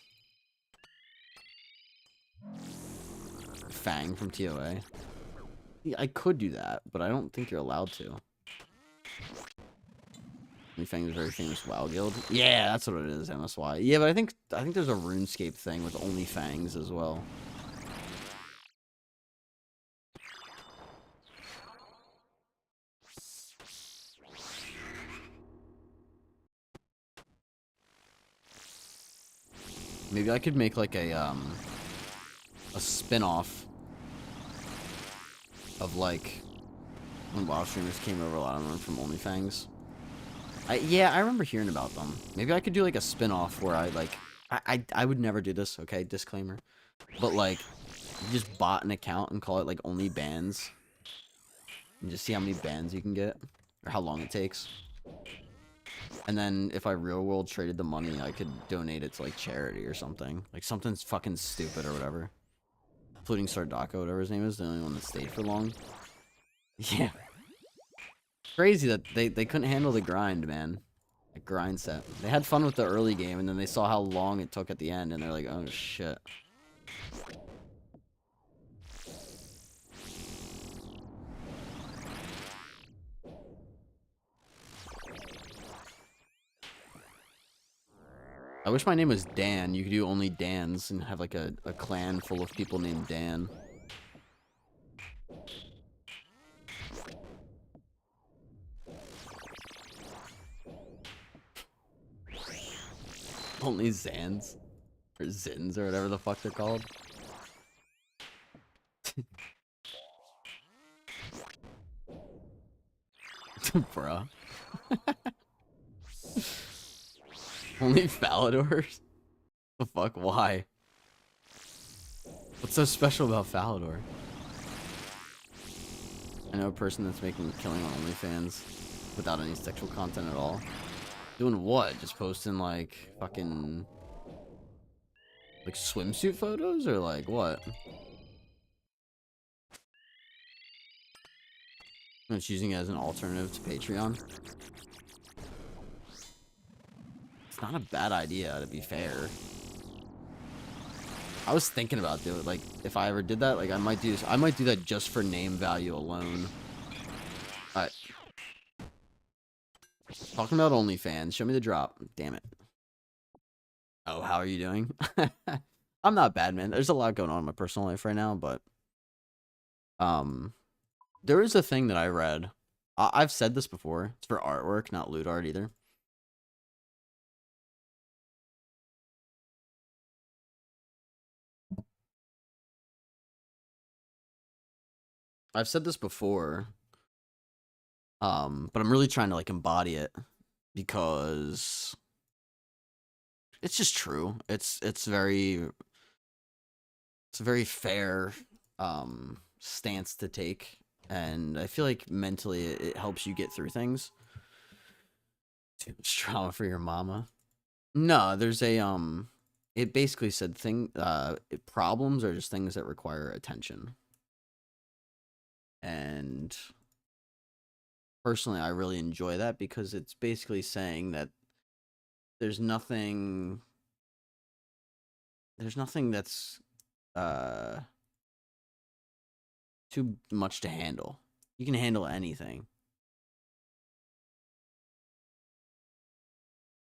Fang from TOA. Yeah, I could do that, but I don't think you're allowed to. OnlyFans is very famous WoW guild. Yeah, that's what it is, MSY. Yeah, but I think there's a RuneScape thing with OnlyFans as well. Maybe I could make like a spin-off of like when WoW streamers came over, a lot of them from OnlyFans. Yeah, I remember hearing about them. Maybe I could do like a spin-off where I would never do this, okay? Disclaimer. But like, you just bought an account and call it like only bans. And just see how many bans you can get. Or how long it takes. And then if I real world traded the money, I could donate it to like charity or something. Like something's fucking stupid or whatever. Including Sardaka, whatever his name is, the only one that stayed for long. Yeah. Crazy that they couldn't handle the grind, man. The grind set. They had fun with the early game, and then they saw how long it took at the end, and they're like, oh shit. I wish my name was Dan. You could do only Dans and have like a clan full of people named Dan. Only Zans. Or Zins or whatever the fuck they're called. Bruh. Only Faladors? The fuck? Why? What's so special about Falador? I know a person that's making killing on OnlyFans without any sexual content at all. Doing what? Just posting like fucking like swimsuit photos or like what? And it's using it as an alternative to Patreon. It's not a bad idea, to be fair. I was thinking about doing it. Like, if I ever did that, like, I might do that just for name value alone. Alright. Talking about OnlyFans. Show me the drop. Damn it. Oh, how are you doing? I'm not bad, man. There's a lot going on in my personal life right now, but... There is a thing that I read. I've said this before. It's for artwork, not loot art either. I've said this before. But I'm really trying to like embody it because it's just true. It's a very fair stance to take, and I feel like mentally it helps you get through things. Too much trauma for your mama. No, there's a it basically said problems are just things that require attention. And personally, I really enjoy that because it's basically saying that there's nothing that's too much to handle. You can handle anything.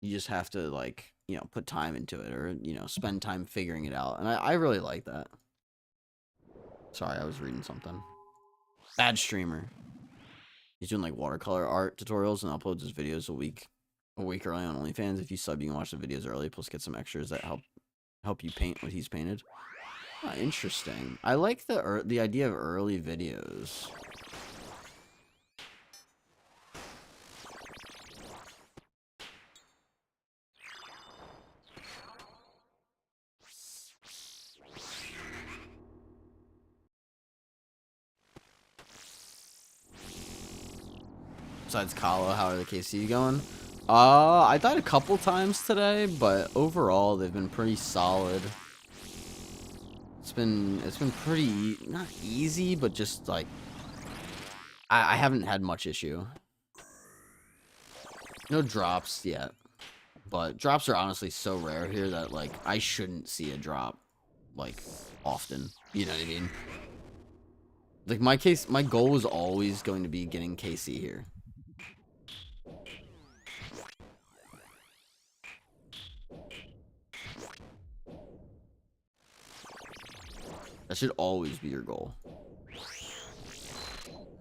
You just have to, like, you know, put time into it or, you know, spend time figuring it out. And I really like that. Sorry, I was reading something. Bad streamer. He's doing like watercolor art tutorials and uploads his videos a week early on OnlyFans. If you sub, you can watch the videos early, plus get some extras that help you paint what he's painted. Ah, interesting. I like the idea of early videos. Besides Kalo, how are the KC going? I died a couple times today, but overall they've been pretty solid. It's been pretty not easy, but just like I haven't had much issue. No drops yet, but drops are honestly so rare here that like I shouldn't see a drop like often. You know what I mean? Like my goal was always going to be getting KC here. That should always be your goal.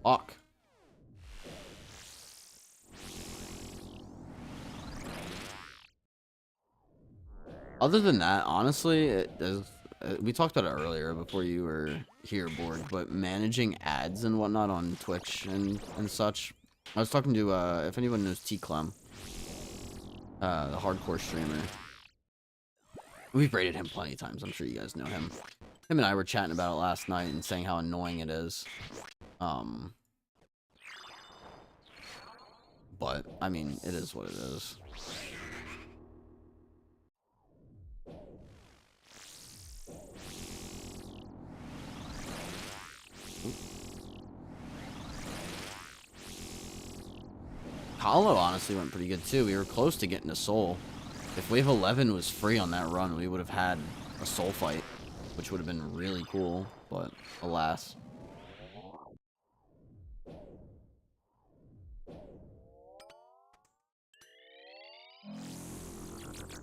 Fuck. Other than that, honestly, we talked about it earlier before you were here, Borg, but managing ads and whatnot on Twitch and such. I was talking to, if anyone knows T-Clem, the hardcore streamer. We've rated him plenty of times. I'm sure you guys know him. Him and I were chatting about it last night and saying how annoying it is. But, I mean, it is what it is. Hollow honestly went pretty good too. We were close to getting a soul. If Wave 11 was free on that run, we would have had a soul fight, which would have been really cool, but alas.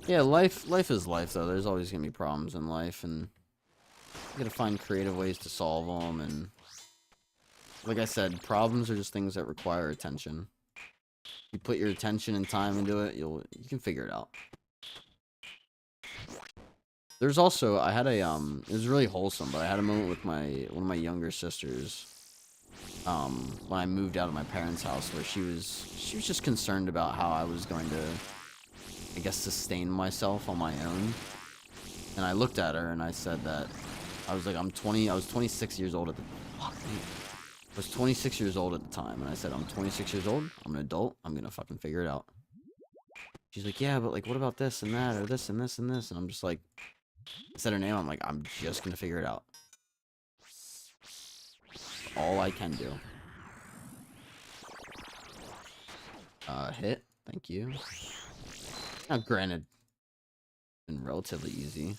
Yeah, life is life though. There's always gonna be problems in life, and you gotta find creative ways to solve them. And like I said, problems are just things that require attention. You put your attention and time into it, you can figure it out. There's also, I had a it was really wholesome, but I had a moment with one of my younger sisters when I moved out of my parents' house, where she was just concerned about how I was going to, I guess, sustain myself on my own. And I looked at her and I said that I was like, I was 26 years old at the I was 26 years old at the time, and I said, I'm 26 years old, I'm an adult, I'm gonna fucking figure it out. She's like, yeah, but like, what about this and that, or this and this and this? And I'm just like, I said her name, I'm like, I'm just gonna figure it out. All I can do. Hit, thank you. Now, granted, been relatively easy.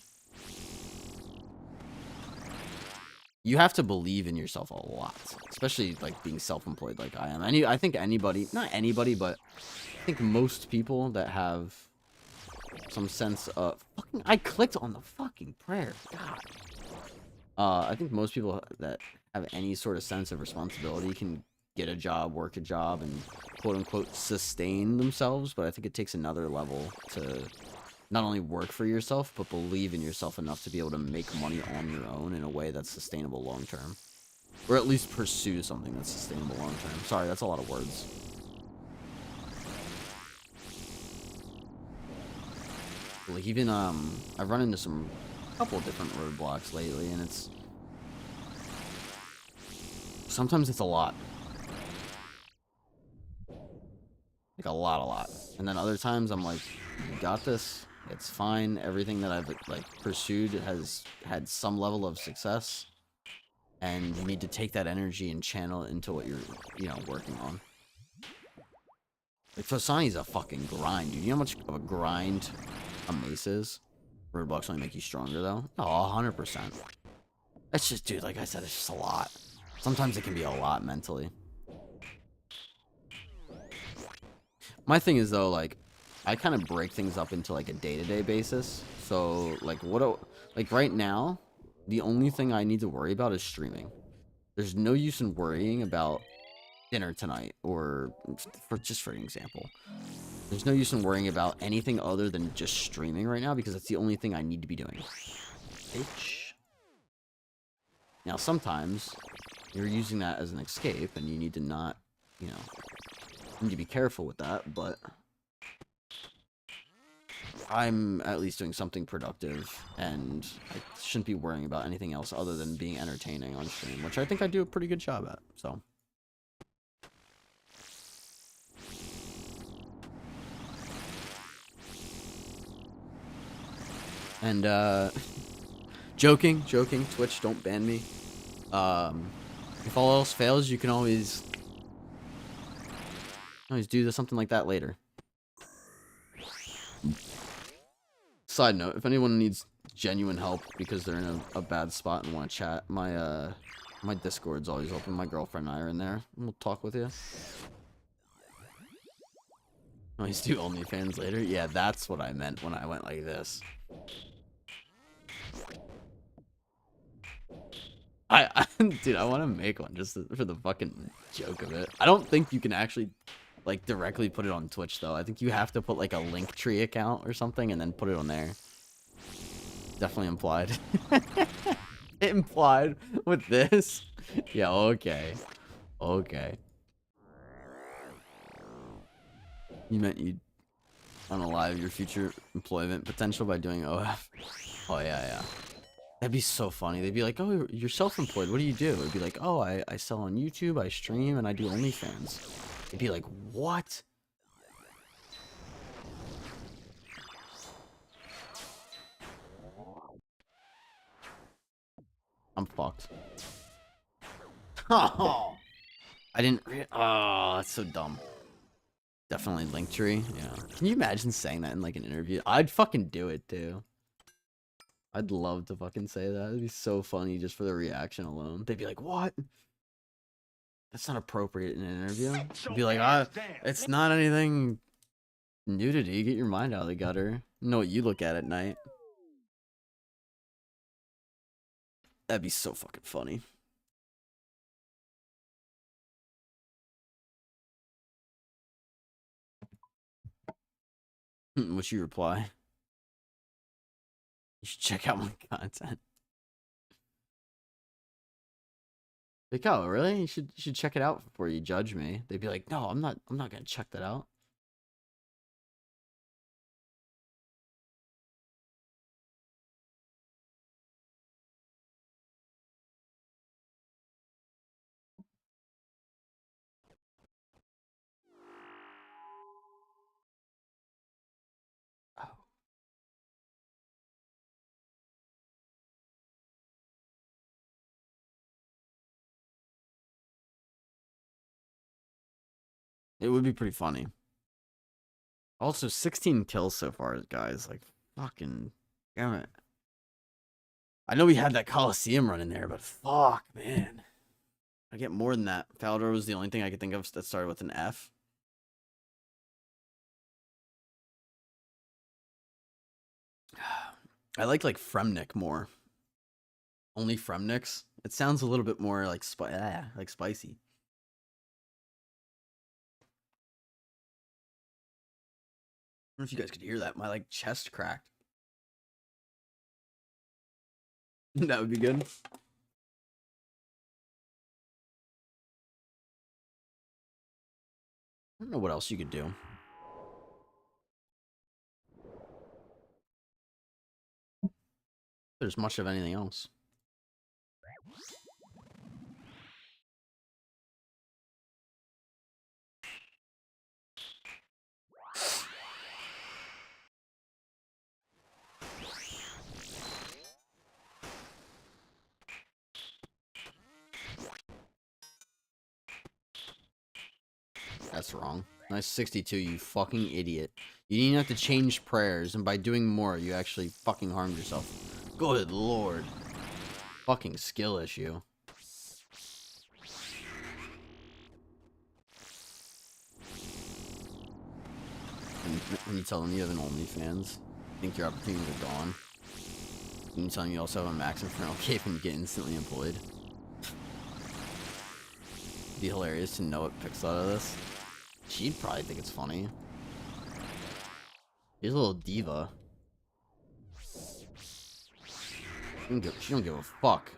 You have to believe in yourself a lot, especially like being self-employed like I am. I think anybody, not anybody, but I think most people that have some sense of fucking, I clicked on the fucking prayer. God. I think most people that have any sort of sense of responsibility can get a job, work a job, and quote unquote sustain themselves. But I think it takes another level to not only work for yourself, but believe in yourself enough to be able to make money on your own in a way that's sustainable long term. Or at least pursue something that's sustainable long term. Sorry, that's a lot of words. Like, even, I've run into couple different roadblocks lately, and sometimes it's a lot. Like, a lot. And then other times I'm like, you got this. It's fine. Everything that I've like pursued has had some level of success, and you need to take that energy and channel it into what you're, working on. Like, Fasani's a fucking grind, dude. You know how much of a grind a Mace is? Roadblocks only make you stronger, though. Oh, 100%. It's just, dude, like I said, it's just a lot. Sometimes it can be a lot mentally. My thing is, though, like, I kind of break things up into like a day-to-day basis. So like like right now, the only thing I need to worry about is streaming. There's no use in worrying about dinner tonight, or for an example. There's no use in worrying about anything other than just streaming right now, because that's the only thing I need to be doing. Bitch. Now sometimes you're using that as an escape, and you need to not, you need to be careful with that, but I'm at least doing something productive, and I shouldn't be worrying about anything else other than being entertaining on stream, which I think I do a pretty good job at, so. And, joking, Twitch, don't ban me. If all else fails, you can always do something like that later. Side note, if anyone needs genuine help because they're in a bad spot and want to chat, my Discord's always open. My girlfriend and I are in there, and we'll talk with you. Always do OnlyFans later? Yeah, that's what I meant when I went like this. Dude, I want to make one just for the fucking joke of it. I don't think you can actually like directly put it on Twitch though. I think you have to put like a Linktree account or something and then put it on there. Definitely implied. Implied with this. Yeah, okay. Okay. You meant you'd unalive your future employment potential by doing OF. Oh yeah, yeah. That'd be so funny. They'd be like, "Oh, you're self-employed. What do you do?" It'd be like, "Oh, I sell on YouTube, I stream, and I do OnlyFans." It'd be like, "What?" I'm fucked. Oh, I didn't. Oh, that's so dumb. Definitely Linktree. Yeah. Can you imagine saying that in like an interview? I'd fucking do it too. I'd love to fucking say that. It'd be so funny just for the reaction alone. They'd be like, "What? That's not appropriate in an interview." I'd be like, it's not anything nudity. Get your mind out of the gutter. Know what you look at night." That'd be so fucking funny. What's your reply? You should check out my content. Like, oh, really? You should check it out before you judge me. They'd be like, "No, I'm not gonna check that out." Oh. It would be pretty funny. Also, 16 kills so far, guys. Like, fucking damn it. I know we had that Coliseum run in there, but fuck, man. I get more than that. Falador was the only thing I could think of that started with an F. I like Fremnik more. Only Fremniks. It sounds a little bit more like spicy. I don't know if you guys could hear that. My like chest cracked. That would be good. I don't know what else you could do. There's much of anything else. That's wrong. Nice 62, you fucking idiot. You didn't have to change prayers, and by doing more, you actually fucking harmed yourself. Good lord. Fucking skill issue. When you tell them you have an OnlyFans, I think your opportunities are gone. When you tell them you also have a Max Infernal Cape and you get instantly employed. It'd be hilarious to know what picks out of this. She'd probably think it's funny. She's a little diva. She don't give a fuck.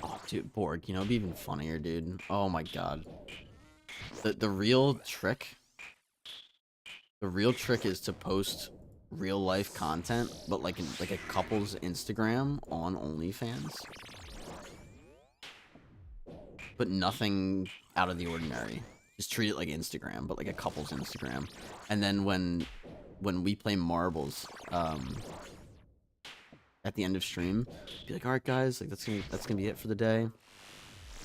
Oh, dude, Borg, you know, it'd be even funnier, dude. Oh my god. The real trick. The real trick is to post real life content, but like a couple's Instagram on OnlyFans. But nothing out of the ordinary. Just treat it like Instagram, but like a couple's Instagram. And then when we play marbles, at the end of stream, be like, "All right, guys, like that's gonna be it for the day.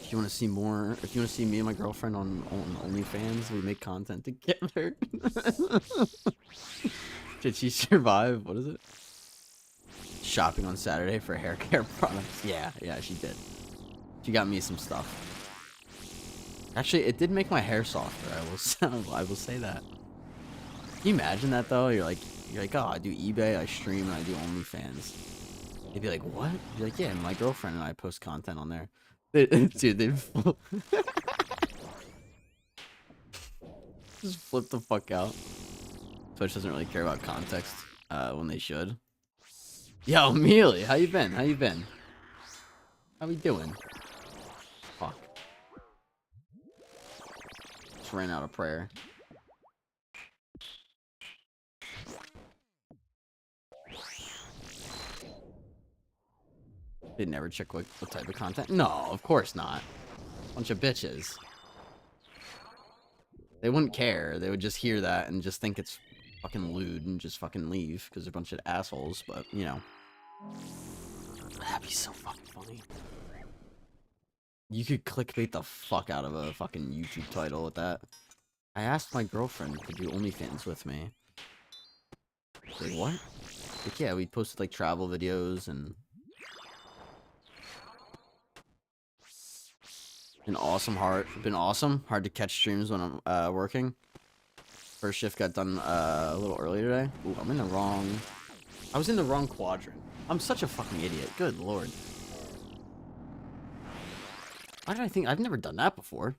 If you want to see more, if you want to see me and my girlfriend on OnlyFans, we make content together." Did she survive? What is it? Shopping on Saturday for hair care products. Yeah, she did. She got me some stuff. Actually, it did make my hair softer. I will say that. Can you imagine that though? You're like, oh, I do eBay, I stream, and I do OnlyFans. They'd be like, what? You'd be like, yeah, my girlfriend and I post content on there. Dude, they'd just flip the fuck out. Twitch doesn't really care about context when they should. Yo, Mealy, how you been? How you been? How we doing? Fuck. Just ran out of prayer. They never check what type of content. No, of course not. Bunch of bitches. They wouldn't care. They would just hear that and just think it's fucking lewd and just fucking leave because they're a bunch of assholes. But, you know. That'd be so fucking funny. You could clickbait the fuck out of a fucking YouTube title with that. I asked my girlfriend to do OnlyFans with me. Like, what? Like, yeah, we posted, like, travel videos and... Been awesome. Hard to catch streams when I'm working. First shift got done a little earlier today. Ooh, I'm in the wrong... I was in the wrong quadrant. I'm such a fucking idiot. Good lord. Why did I think... I've never done that before.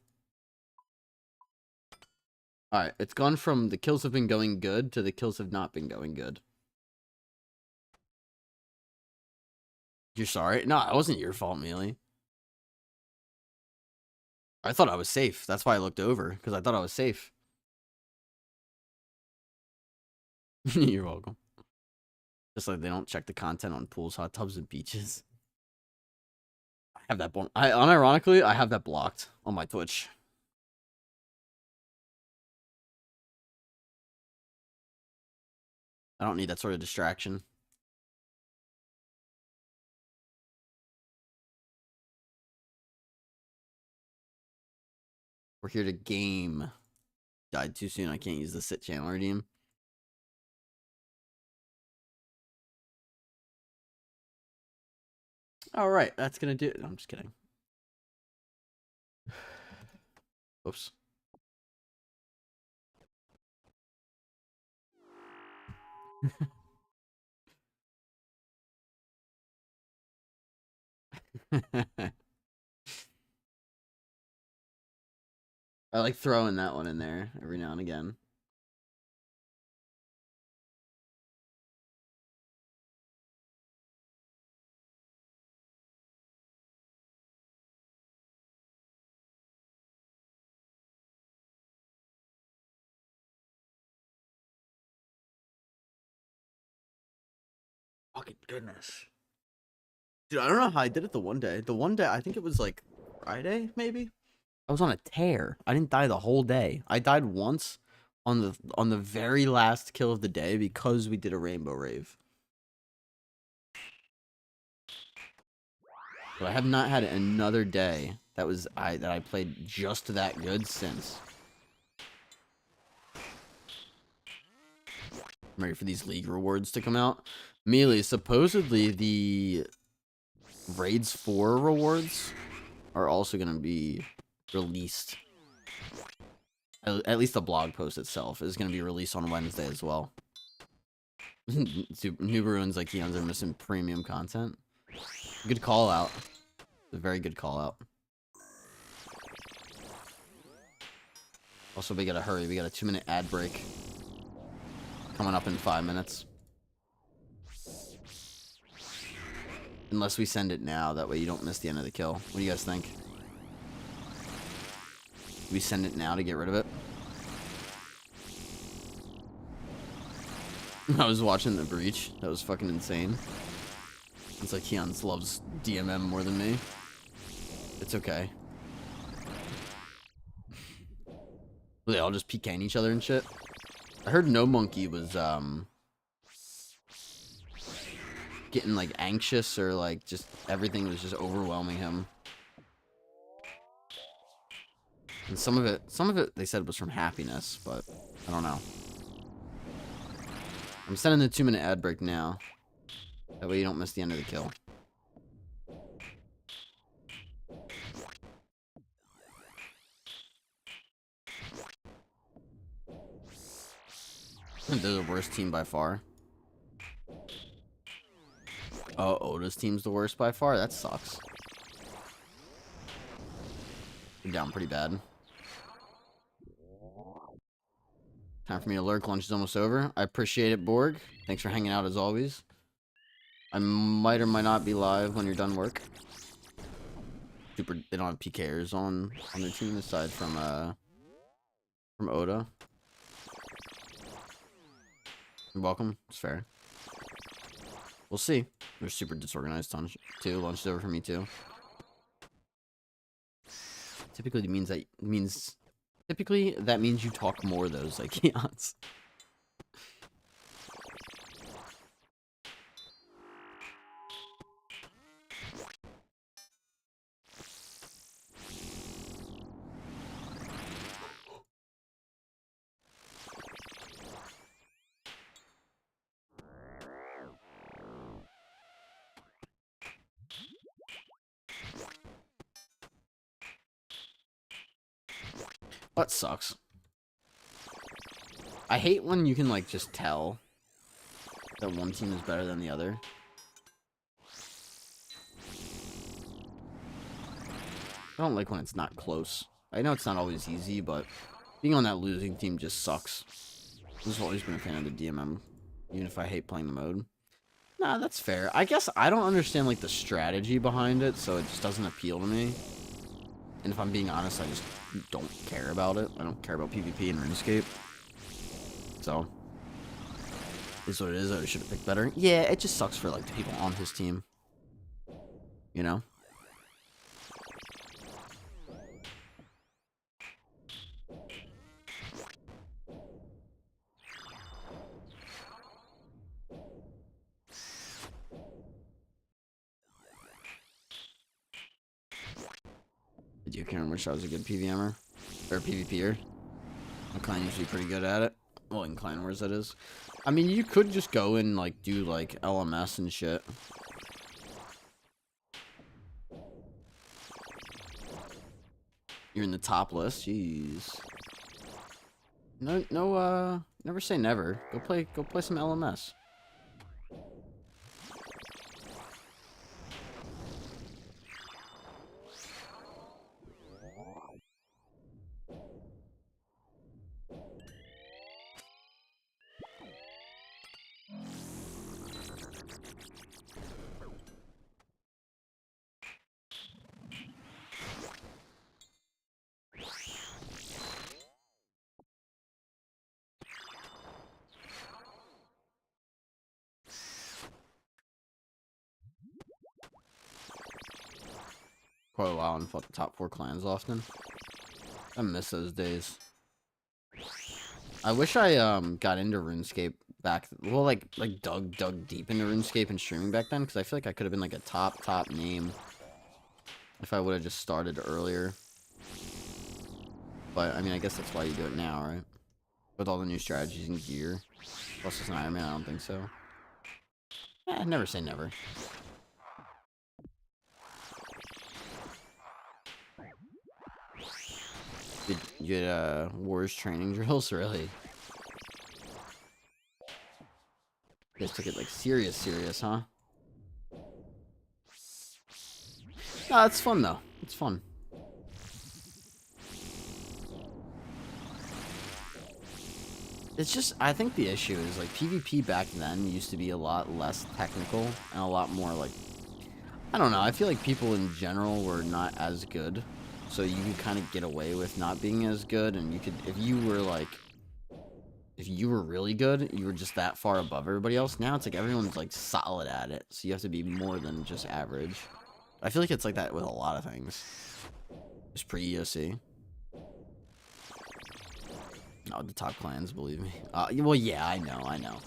Alright, it's gone from the kills have been going good to the kills have not been going good. You're sorry? No, it wasn't your fault, Mealy. I thought I was safe. That's why I looked over, because I thought I was safe. You're welcome. Just like they don't check the content on pools, hot tubs, and beaches. I have that unironically, I have that blocked on my Twitch. I don't need that sort of distraction. We're here to game. Died too soon. I can't use the sit channel redeem. All right, that's gonna do it. I'm just kidding. Oops. I like throwing that one in there every now and again. Fucking goodness. Dude, I don't know how I did it the one day. The one day, I think it was like Friday, maybe? I was on a tear. I didn't die the whole day. I died once on the very last kill of the day because we did a rainbow rave. But I have not had another day that I played just that good since. I'm ready for these league rewards to come out. Mealy, supposedly the Raids 4 rewards are also going to be released. At least the blog post itself is going to be released on Wednesday as well. New Ruins like Keons are missing premium content. Good call out. A very good call out. Also, we gotta hurry. We got a 2-minute ad break coming up in 5 minutes. Unless we send it now, that way you don't miss the end of the kill. What do you guys think? We send it now to get rid of it? I was watching The Breach. That was fucking insane. It's like Keons loves DMM more than me. It's okay. They all just PKing each other and shit. I heard No Monkey was getting like anxious or like just everything was just overwhelming him. And some of it they said was from happiness, but I don't know. I'm sending the 2-minute ad break now. That way you don't miss the end of the kill. think they're the worst team by far. Oh, Oda's team's the worst by far? That sucks. We're down pretty bad. Time for me to lurk. Lunch is almost over. I appreciate it, Borg. Thanks for hanging out as always. I might or might not be live when you're done work. Super. They don't have PKers on their team aside from Oda. You're welcome. It's fair. We'll see. They're super disorganized too. Lunch is over for me too. Typically that means you talk more of those like eons. That sucks. I hate when you can like just tell that one team is better than the other. I don't like when it's not close. I know it's not always easy, but being on that losing team just sucks. I've always been a fan of the DMM, even if I hate playing the mode. Nah, that's fair. I guess I don't understand like the strategy behind it, so it just doesn't appeal to me. And if I'm being honest, I just don't care about it. I don't care about PvP and RuneScape. So, is what it is. I should have picked better. Yeah, it just sucks for like the people on his team. You know? I can't wish I was a good PVMer. Or PvPer. I'm kind of usually pretty good at it. Well, in Clan Wars, that is. I mean, you could just go and, like, do, like, LMS and shit. You're in the top list? Jeez. No, never say never. Go play some LMS. Quite a while and fought the top 4 clans often. I miss those days. I wish I got into RuneScape back, well, like dug deep into RuneScape and streaming back then, because I feel like I could have been like a top name if I would have just started earlier. But I mean, I guess that's why you do it now, right? With all the new strategies and gear. Plus it's an Ironman, I don't think so. Never say never. Did you get Wars training drills, really? You guys took it like serious, huh? No, it's fun though. It's fun. It's just, I think the issue is like PvP back then used to be a lot less technical and a lot more like, I don't know, I feel like people in general were not as good. So you could kind of get away with not being as good, and you could, if you were really good, you were just that far above everybody else. Now it's like everyone's like solid at it, so you have to be more than just average. I feel like it's like that with a lot of things. Just pre-EOC. Oh, the top clans, believe me. Well, yeah, I know.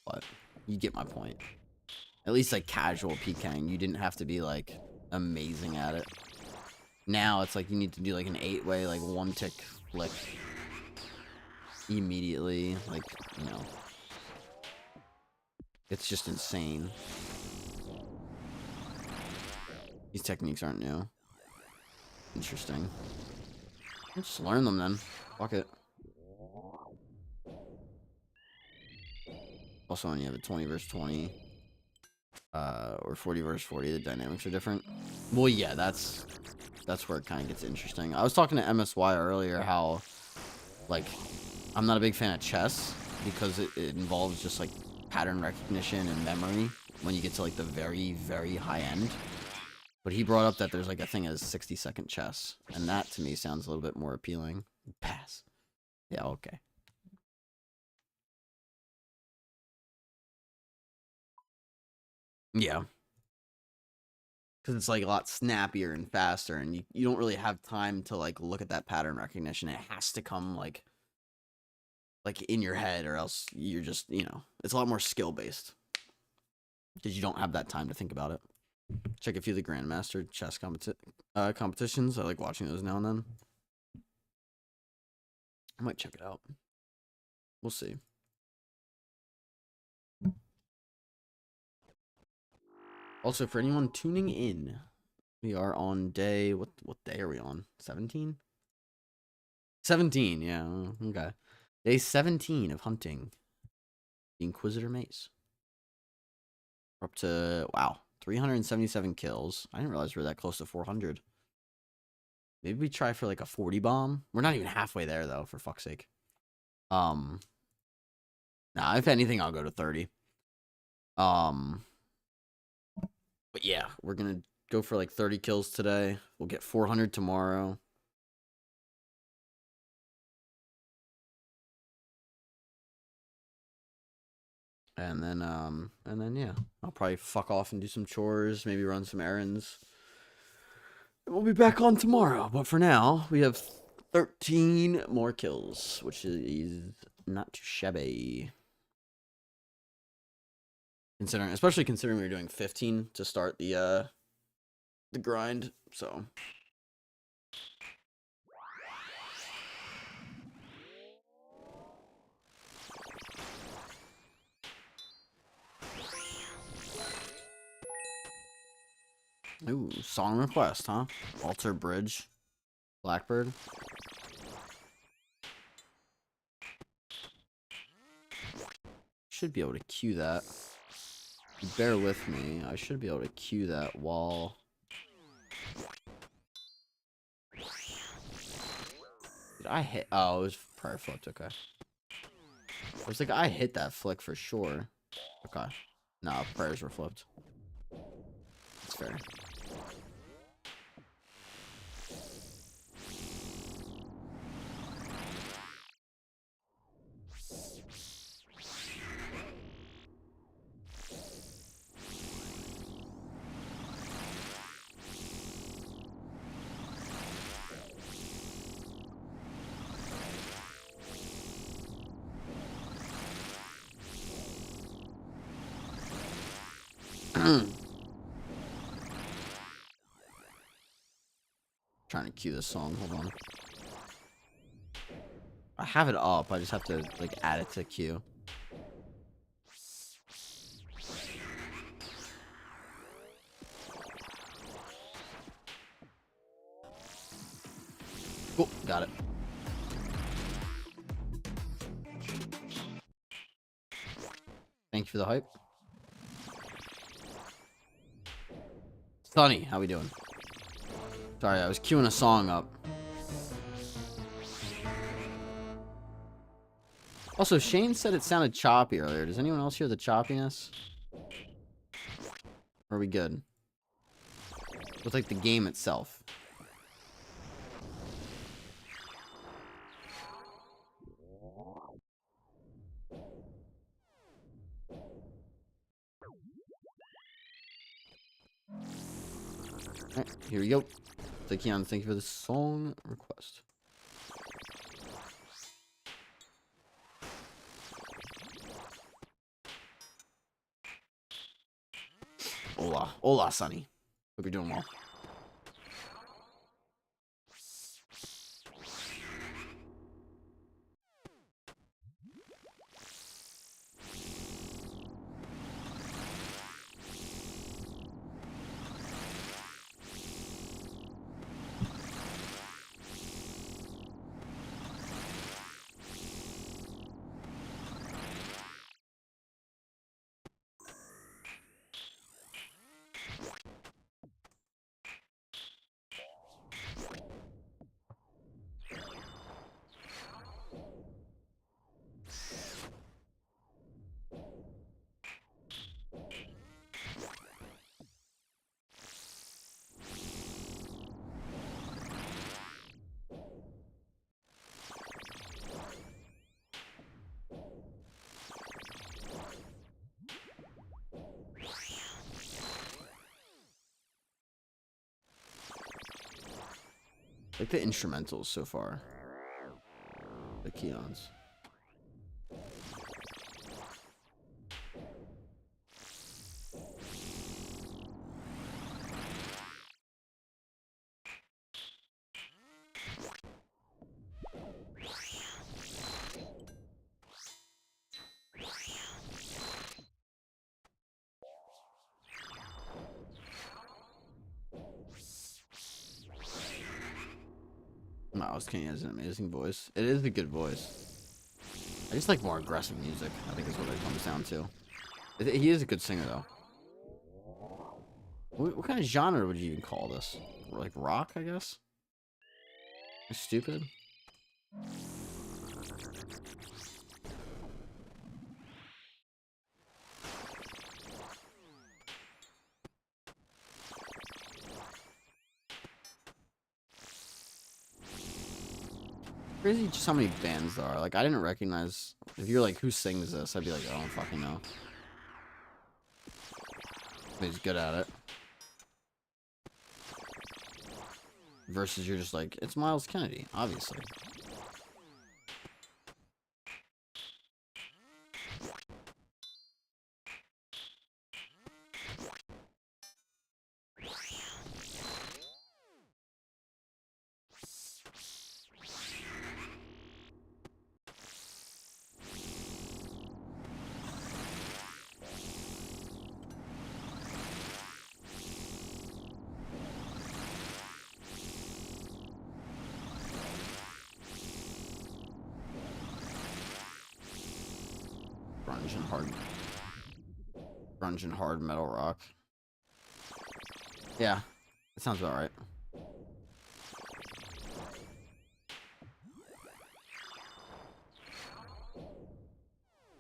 But you get my point. At least like casual PKing, you didn't have to be like amazing at it. Now it's like you need to do like an 8-way, like 1-tick flick immediately, like, you know. It's just insane. These techniques aren't new. Interesting. Just learn them then. Fuck it. Also, when you have a 20 versus 20, or 40 versus 40, the dynamics are different. Well, yeah, that's where it kind of gets interesting. I was talking to MSY earlier how, like, I'm not a big fan of chess because it involves just, like, pattern recognition and memory when you get to, like, the very, very high end. But he brought up that there's, like, a thing as 60-second chess, and that, to me, sounds a little bit more appealing. Pass. Yeah, okay. Yeah. Because it's, like, a lot snappier and faster, and you don't really have time to, like, look at that pattern recognition. It has to come, like in your head, or else you're just, you know, it's a lot more skill-based. Because you don't have that time to think about it. Check a few of the Grandmaster chess competitions. I like watching those now and then. I might check it out. We'll see. Also, for anyone tuning in, we are on day... What day are we on? 17? 17, yeah. Okay. Day 17 of hunting the Inquisitor Mace. We're up to... Wow. 377 kills. I didn't realize we were that close to 400. Maybe we try for like a 40 bomb. We're not even halfway there, though, for fuck's sake. Nah, if anything, I'll go to 30. But yeah, we're gonna go for like 30 kills today. We'll get 400 tomorrow. And then yeah, I'll probably fuck off and do some chores, maybe run some errands. And we'll be back on tomorrow. But for now, we have 13 more kills, which is not too shabby. Especially considering we were doing 15 to start the grind, so. Ooh, song request, huh? Alter Bridge. Blackbird. Should be able to cue that. Bear with me. I should be able to cue that while... Did I hit... Oh, it was prayer flipped. Okay. I was like, I hit that flick for sure. Okay. No, prayers were flipped. That's fair. Trying to cue this song. Hold on. I have it up. I just have to like add it to queue. Cool. Got it. Thank you for the hype. Sunny, how we doing? Sorry, I was queuing a song up. Also, Shane said it sounded choppy earlier. Does anyone else hear the choppiness? Or are we good? With like the game itself. Alright, here we go. Thank you for the song request. Hola. Hola, Sonny. Hope you're doing well. Like the instrumentals so far. The Keons. Miles Kane has an amazing voice. It is a good voice. I just like more aggressive music, I think is what it comes down to. He is a good singer, though. What kind of genre would you even call this? Like rock, I guess? Stupid? Crazy just how many bands there are. Like, I didn't recognize... If you're like, who sings this? I'd be like, I don't fucking know. But he's good at it. Versus you're just like, it's Miles Kennedy, obviously. Grunge and hard metal rock. Yeah, that sounds about right.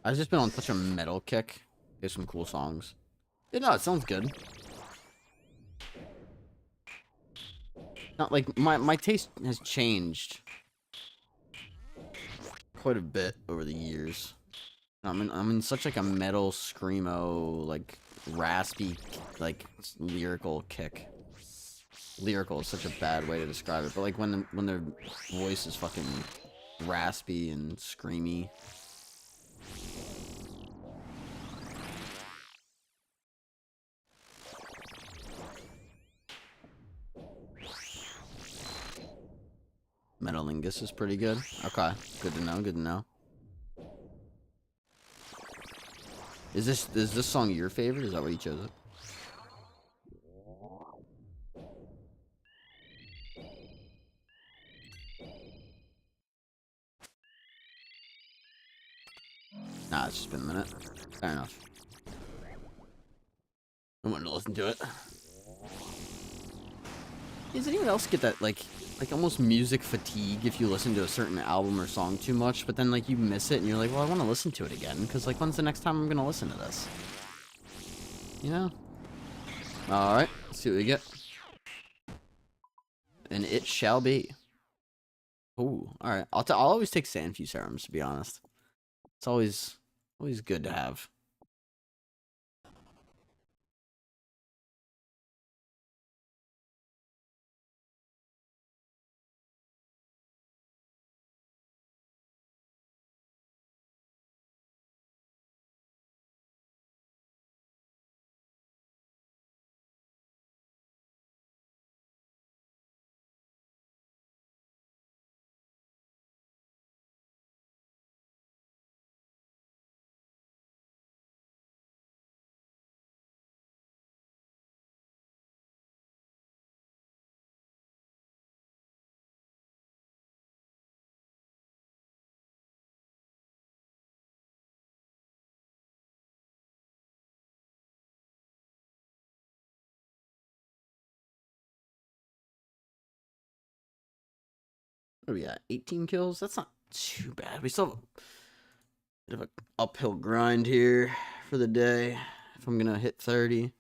I've just been on such a metal kick. There's some cool songs. Yeah, no, it sounds good. Not like my taste has changed quite a bit over the years. I'm in such like a metal screamo, like raspy, like lyrical kick. Lyrical is such a bad way to describe it, but like when their voice is fucking raspy and screamy. Metalingus is pretty good. Okay, good to know. Good to know. Is this song your favorite? Is that why you chose it? Nah, it's just been a minute. Fair enough. I wanted to listen to it. Does anyone else get that like almost music fatigue if you listen to a certain album or song too much, but then like you miss it and you're like, well, I want to listen to it again because like when's the next time I'm gonna listen to this? You know? All right, let's see what we get. And it shall be. Ooh, all right. I'll always take Sandfew serums, to be honest. It's always good to have. What are we at? 18 kills? That's not too bad. We still have a bit of an uphill grind here for the day. If I'm gonna hit 30.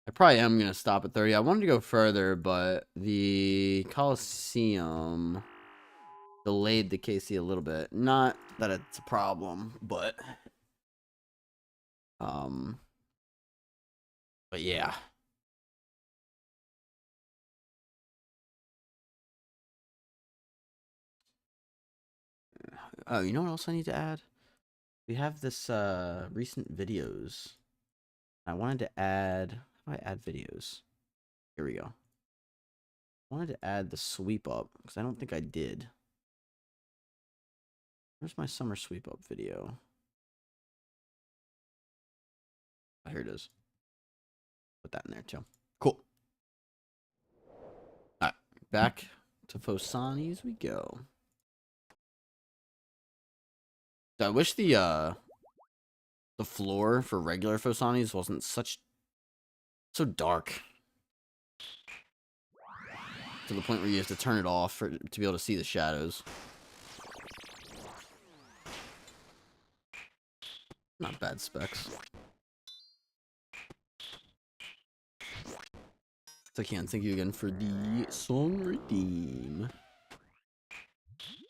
I probably am gonna stop at 30. I wanted to go further, but the Coliseum delayed the KC a little bit. Not that it's a problem, but yeah. Oh, you know what else I need to add? We have this recent videos. I wanted to add. How do I add videos? Here we go. I wanted to add the sweep up because I don't think I did. Where's my summer sweep up video? Oh, here it is. Put that in there too. Cool. Alright, back to Fosani's we go. I wish the floor for regular Fosani's wasn't so dark. To the point where you have to turn it off to be able to see the shadows. Not bad specs. So I can't thank you again for the song redeem.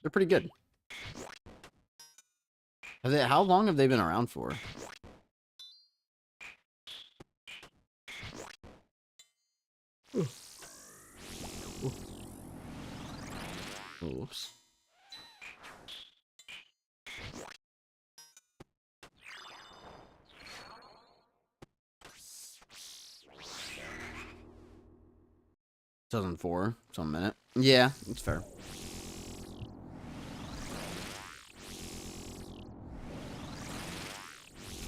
They're pretty good. How long have they been around for? Oops. Doesn't 4 some minute. Yeah, it's fair.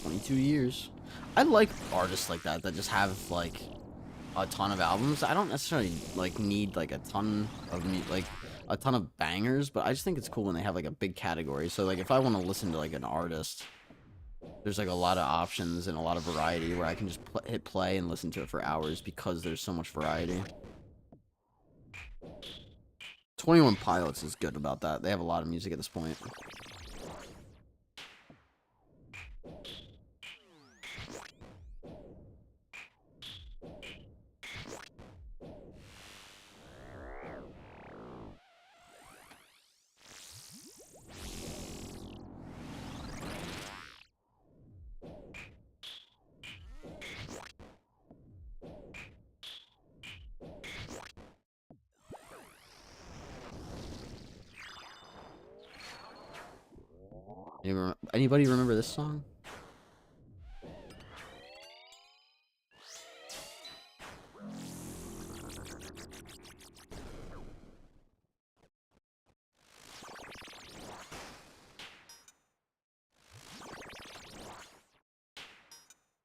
$22. I like artists like that just have like a ton of albums. I don't necessarily like need like a ton of bangers, but I just think it's cool when they have like a big category. So like if I want to listen to like an artist, there's like a lot of options and a lot of variety where I can just hit play and listen to it for hours because there's so much variety. 21 Pilots is good about that. They have a lot of music at this point. Anybody remember this song?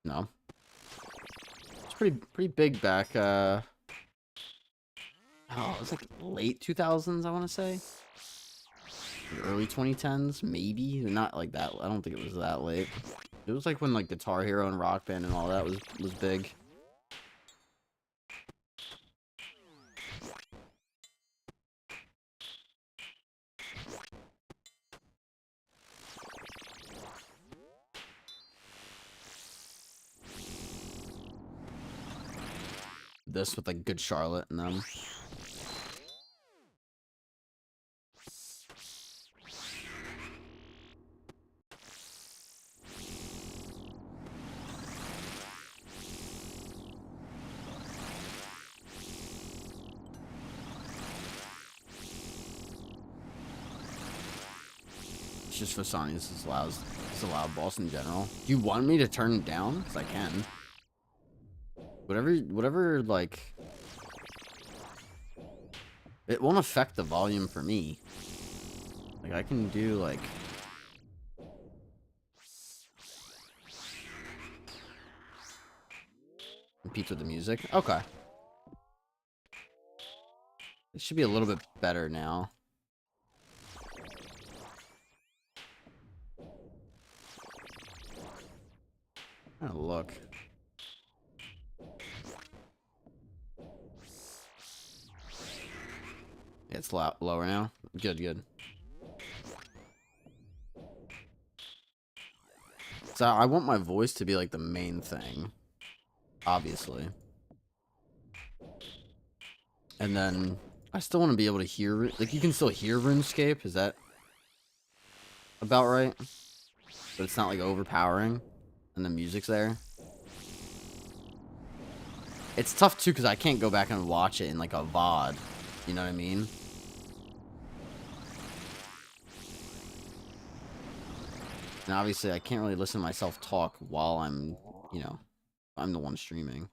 No. It's pretty big back, oh, it was like late 2000s, I want to say. Early 2010s, maybe. Not like that. I don't think it was that late. It was like when like Guitar Hero and Rock Band and all that was big. This with like Good Charlotte and them. It's just for Sony. This is loud. It's a loud boss in general. Do you want me to turn it down? Because I can. Whatever, like... It won't affect the volume for me. Like, I can do, like... Compete with the music? Okay. It should be a little bit better now. I'm gonna look. Yeah, it's lower now. Good. So I want my voice to be like the main thing. Obviously. And then I still want to be able to hear, like, you can still hear RuneScape. Is that about right? But it's not like overpowering and the music's there. It's tough too because I can't go back and watch it in like a VOD. You know what I mean? And obviously, I can't really listen to myself talk while I'm, you know, I'm the one streaming.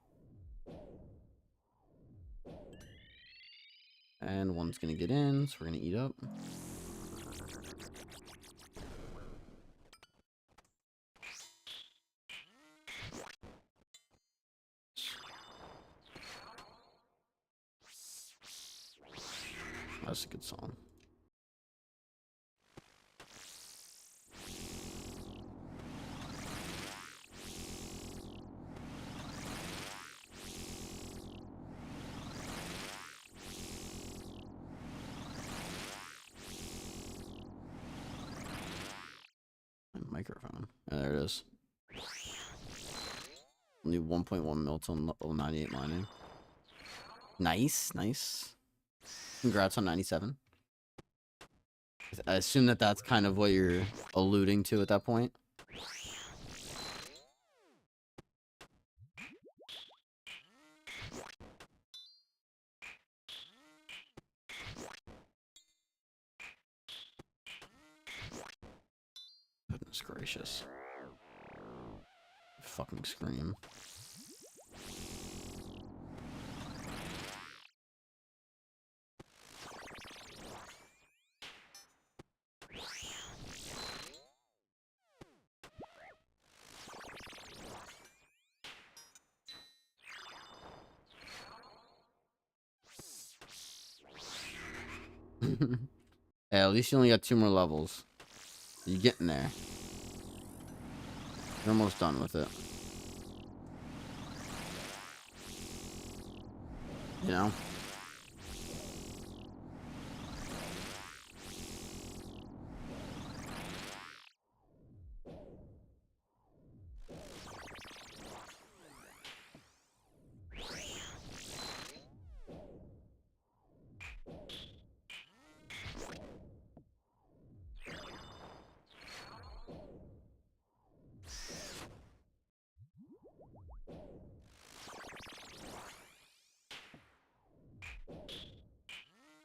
And one's gonna get in, so we're gonna eat up. That's a good song. Microphone. Oh, there it is. Need 1.1 mil till level 98 mining. Nice, nice. Congrats on 97. I assume that that's kind of what you're alluding to at that point. Goodness gracious. Fucking scream. Hey, at least you only got 2 more levels. You're getting there. You're almost done with it. You know?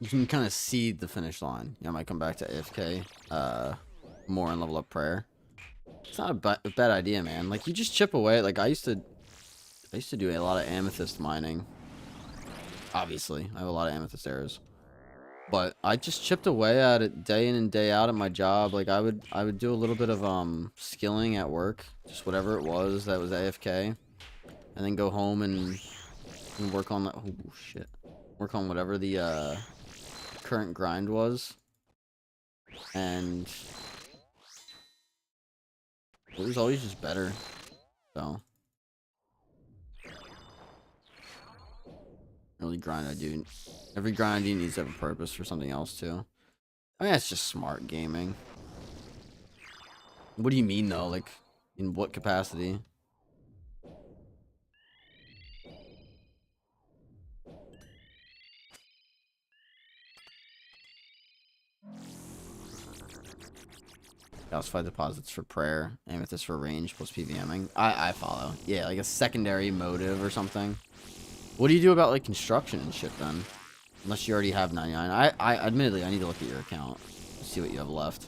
You can kind of see the finish line. Yeah, I might come back to AFK. More and level up prayer. It's not a bad idea, man. Like, you just chip away. Like, I used to do a lot of amethyst mining. Obviously, I have a lot of amethyst arrows. But I just chipped away at it day in and day out at my job. Like, I would do a little bit of skilling at work, just whatever it was that was AFK, and then go home and work on that. Oh shit! Work on whatever the current grind was, and it was always just better. So, really grind I do. Every grind I do needs to have a purpose for something else too. I mean, that's just smart gaming. What do you mean though? Like, in what capacity? Calcify deposits for prayer, amethyst for range plus PVMing. I follow. Yeah, like a secondary motive or something. What do you do about like construction and shit then? Unless you already have 99. I admittedly I need to look at your account. See what you have left.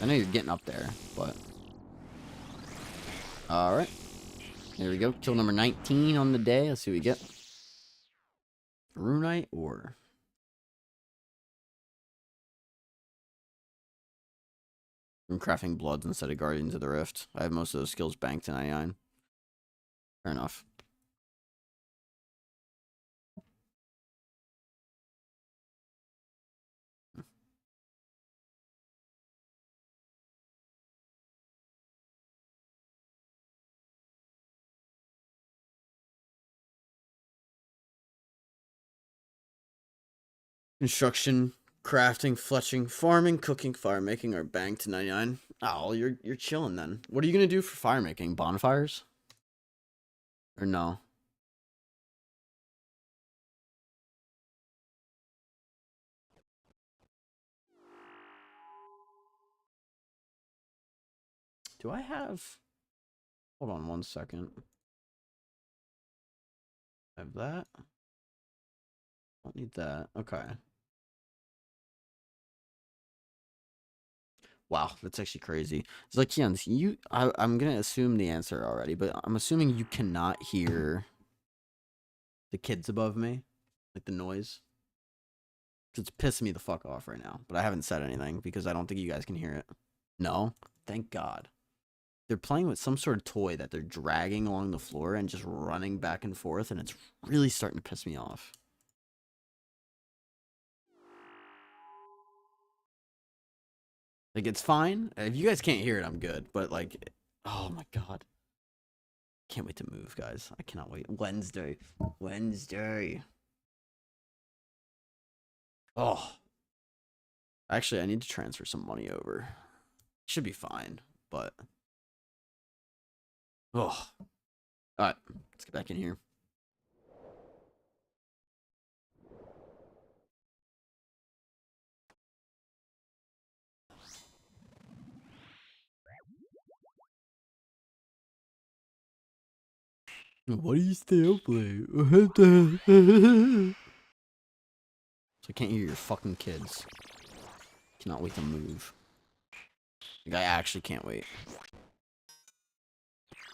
I know you're getting up there, but alright. Here we go. Kill number 19 on the day. Let's see what we get. Runite or I'm crafting bloods instead of Guardians of the Rift. I have most of those skills banked to 99. Fair enough. Construction, crafting, fletching, farming, cooking, fire making are banked to 99. Oh, you're chilling then. What are you gonna do for fire making? Bonfires? Or no? Do I have... Hold on 1 second. I have that. Don't need that. Okay. Wow, that's actually crazy. It's like, Keon, I'm gonna assume the answer already, but I'm assuming you cannot hear the kids above me, like the noise. It's pissing me the fuck off right now, but I haven't said anything because I don't think you guys can hear it. No? Thank God. They're playing with some sort of toy that they're dragging along the floor and just running back and forth, and it's really starting to piss me off. Like, it's fine. If you guys can't hear it, I'm good. But, like, oh my God. Can't wait to move, guys. I cannot wait. Wednesday. Wednesday. Oh. Actually, I need to transfer some money over. Should be fine, but... Oh. Alright, let's get back in here. Why do you stay up late? So I can't hear your fucking kids. Cannot wait to move. Like, I actually can't wait.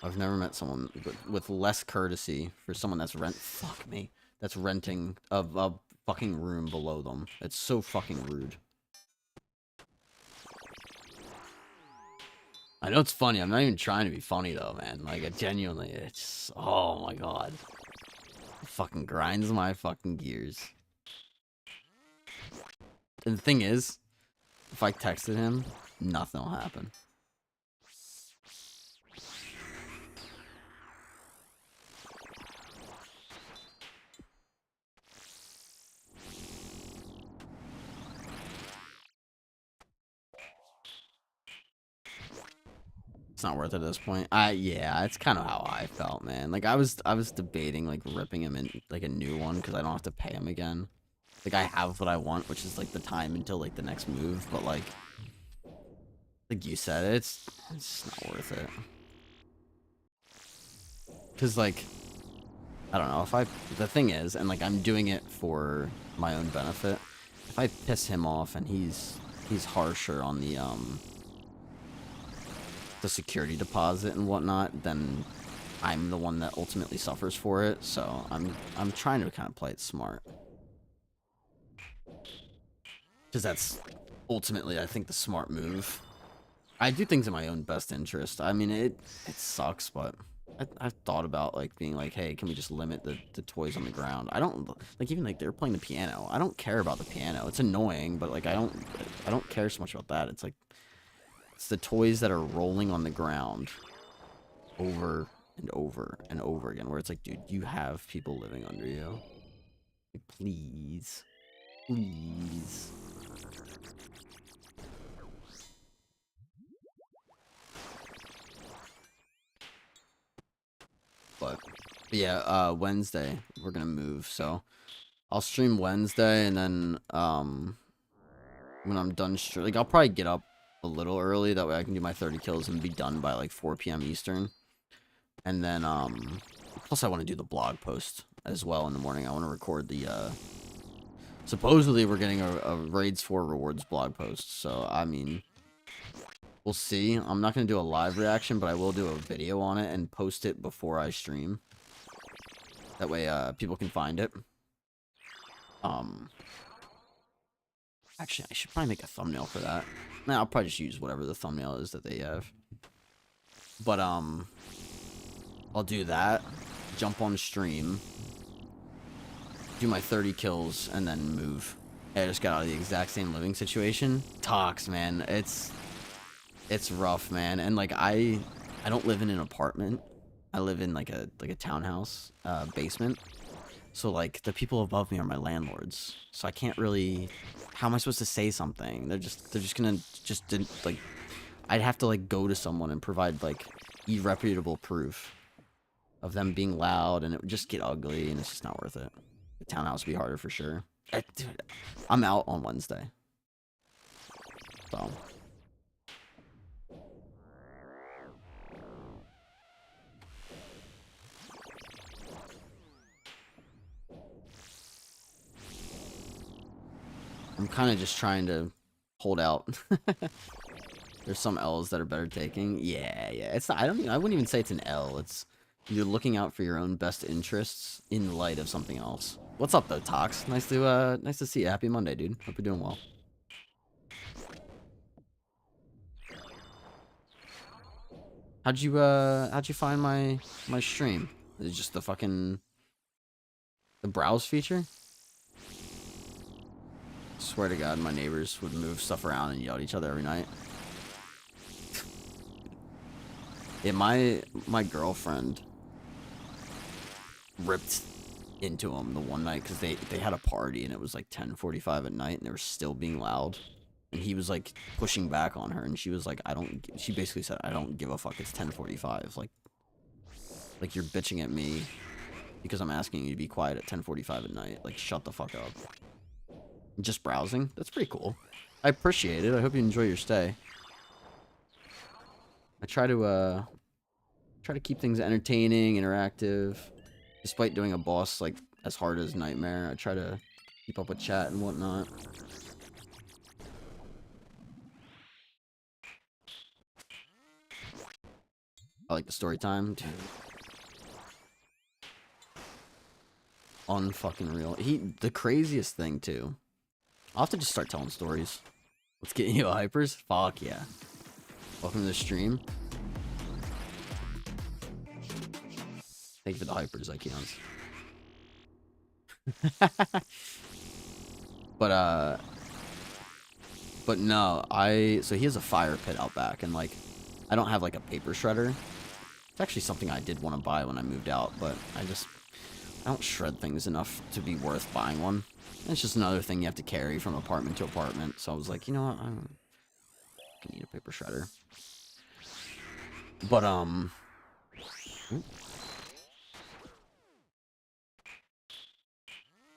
I've never met someone with less courtesy for someone that's that's renting a fucking room below them. It's so fucking rude. I know it's funny. I'm not even trying to be funny though, man. Like, it genuinely, it's, oh my God. It fucking grinds my fucking gears. And the thing is, if I texted him, nothing will happen. It's not worth it at this point. Yeah, it's kind of how I felt, man. Like, I was debating like ripping him in like a new one because I don't have to pay him again. Like, I have what I want, which is like the time until like the next move, but like you said, it's not worth it. Cause like, I don't know, the thing is, and like I'm doing it for my own benefit. If I piss him off and he's harsher on the security deposit and whatnot, then I'm the one that ultimately suffers for it. So I'm trying to kind of play it smart, because that's ultimately, I think, the smart move. I do things in my own best interest. I mean, it sucks, but I've thought about like being like, hey, can we just limit the toys on the ground? I don't like, even like they're playing the piano. I don't care about the piano. It's annoying, but like I don't care so much about that. It's like, it's the toys that are rolling on the ground over and over and over again, where it's like, dude, you have people living under you. Like, please. Please. But yeah, Wednesday, we're gonna move, so I'll stream Wednesday, and then, when I'm done like, I'll probably get up a little early, that way I can do my 30 kills and be done by, like, 4 p.m. Eastern. And then, plus I want to do the blog post as well in the morning. I want to record the, supposedly we're getting a Raids 4 rewards blog post, so, I mean, we'll see. I'm not going to do a live reaction, but I will do a video on it and post it before I stream. That way, people can find it. Actually, I should probably make a thumbnail for that. Nah, I'll probably just use whatever the thumbnail is that they have. But, I'll do that, jump on stream, do my 30 kills, and then move. I just got out of the exact same living situation. Talks, man. It's rough, man. And, like, I don't live in an apartment. I live in, like a townhouse, basement. So, like, the people above me are my landlords. So I can't really... How am I supposed to say something? They're just gonna like... I'd have to, like, go to someone and provide, like, irreputable proof of them being loud, and it would just get ugly, and it's just not worth it. The townhouse would be harder for sure. Dude, I'm out on Wednesday. So... I'm kind of just trying to hold out. There's some L's that are better taking. Yeah, yeah. It's not, I wouldn't even say it's an L. It's you're looking out for your own best interests in light of something else. What's up though, Tox? Nice to see you. Happy Monday, dude. Hope you're doing well. How'd you find my stream? Is it just the fucking the browse feature? Swear to God, my neighbors would move stuff around and yell at each other every night. Yeah, my girlfriend ripped into him the one night because they had a party and it was like 10:45 at night and they were still being loud. And he was like pushing back on her and she was like, she basically said, I don't give a fuck, it's 10:45. Like you're bitching at me because I'm asking you to be quiet at 10:45 at night. Like, shut the fuck up. Just browsing? That's pretty cool. I appreciate it. I hope you enjoy your stay. I try to keep things entertaining, interactive. Despite doing a boss like as hard as Nightmare, I try to keep up with chat and whatnot. I like the story time, dude. Unfucking real. The craziest thing too. I'll have to just start telling stories. Let's get you hypers. Fuck yeah. Welcome to the stream. Thank you for the hypers, Ikeons. But no, so he has a fire pit out back, and like, I don't have like a paper shredder. It's actually something I did want to buy when I moved out, but I don't shred things enough to be worth buying one. And it's just another thing you have to carry from apartment to apartment. So I was like, you know what, I need a paper shredder. But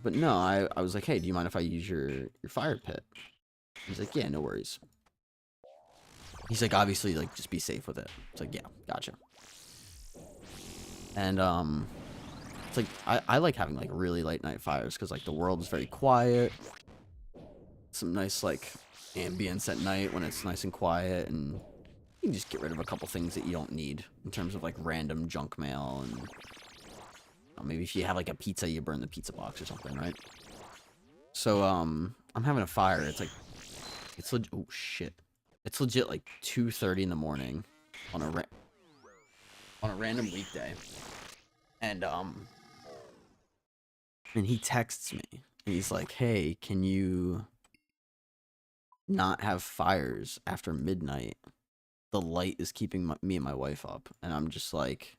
But no, I was like, hey, do you mind if I use your fire pit? He's like, yeah, no worries. He's like, obviously, like, just be safe with it. It's like, yeah, gotcha. And it's like I like having like really late night fires because like the world is very quiet. Some nice like ambience at night when it's nice and quiet, and you can just get rid of a couple things that you don't need in terms of like random junk mail, and maybe if you have like a pizza, you burn the pizza box or something, right? So I'm having a fire. It's like oh shit, it's legit like 2:30 in the morning on a random weekday, and he texts me and he's like, hey, can you not have fires after midnight? The light is keeping me and my wife up. And I'm just like,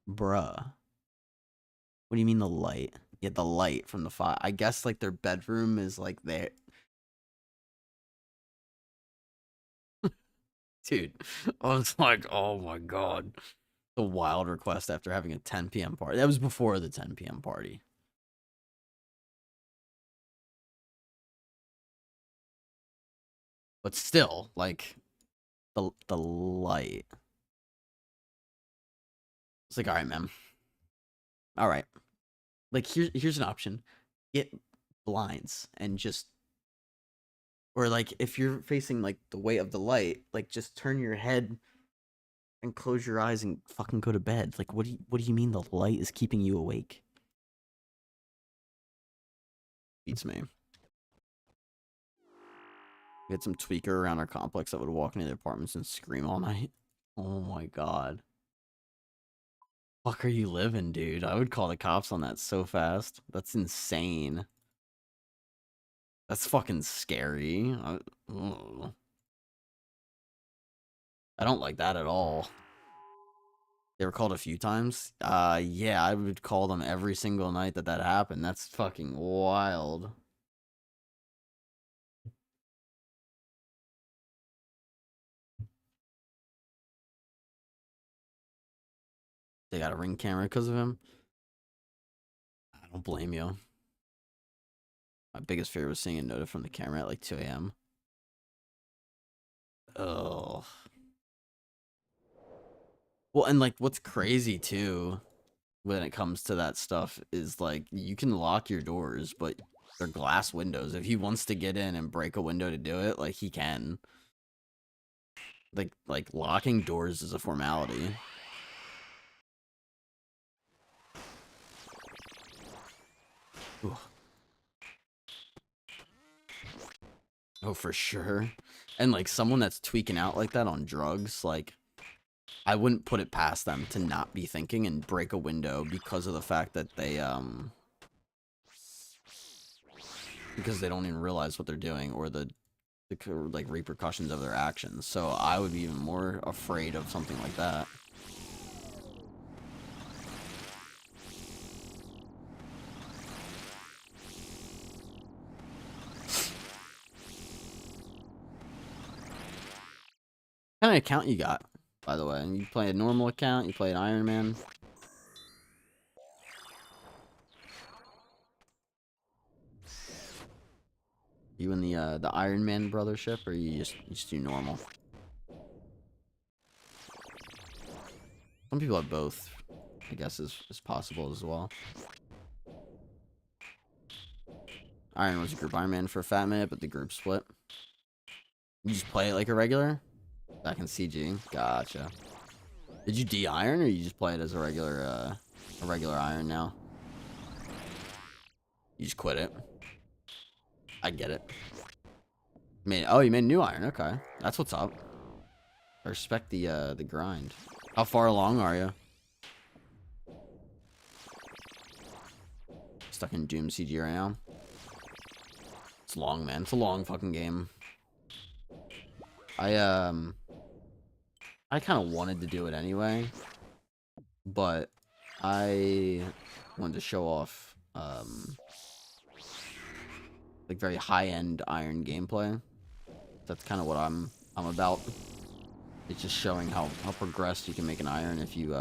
bruh, what do you mean the light? Yeah, the light from the fire. I guess like their bedroom is like there. Dude, I was like, oh my god. The wild request after having a 10 p.m. party. That was before the 10 p.m. party. But still, like, the light. It's like, all right, man. All right. Like, here's an option. Get blinds and just, or like, if you're facing like the way of the light, like, just turn your head and close your eyes and fucking go to bed. Like, what do you mean the light is keeping you awake? Beats me. We had some tweaker around our complex that would walk into the apartments and scream all night. Oh my god. Fuck are you living, dude? I would call the cops on that so fast. That's insane. That's fucking scary. I don't like that at all. They were called a few times. Yeah, I would call them every single night that happened. That's fucking wild. They got a ring camera because of him. I don't blame you. My biggest fear was seeing a note from the camera at like 2 a.m. Oh. Well, and like what's crazy too when it comes to that stuff is like you can lock your doors, but They're glass windows. If he wants to get in and break a window to do it, like, he can. Like locking doors is a formality. Ooh. Oh, for sure. And like someone that's tweaking out like that on drugs, like I wouldn't put it past them to not be thinking and break a window because of the fact that because they don't even realize what they're doing or the like repercussions of their actions. So I would be even more afraid of something like that. What kind of account you got, by the way? You play a normal account? You play an Ironman? You in the Ironman brothership, or you just do normal? Some people have both, I guess is possible as well. Iron was a group Ironman for a fat minute, but the group split. You just play it like a regular? Back in CG. Gotcha. Did you de-iron, or you just play it as a regular iron now? You just quit it. I get it. Oh, you made a new iron. Okay, that's what's up. I respect the grind. How far along are you? Stuck in Doom CG right now. It's long, man. It's a long fucking game. I kind of wanted to do it anyway, but I wanted to show off like very high-end iron gameplay. That's kind of what I'm about. It's just showing how progressed you can make an iron if you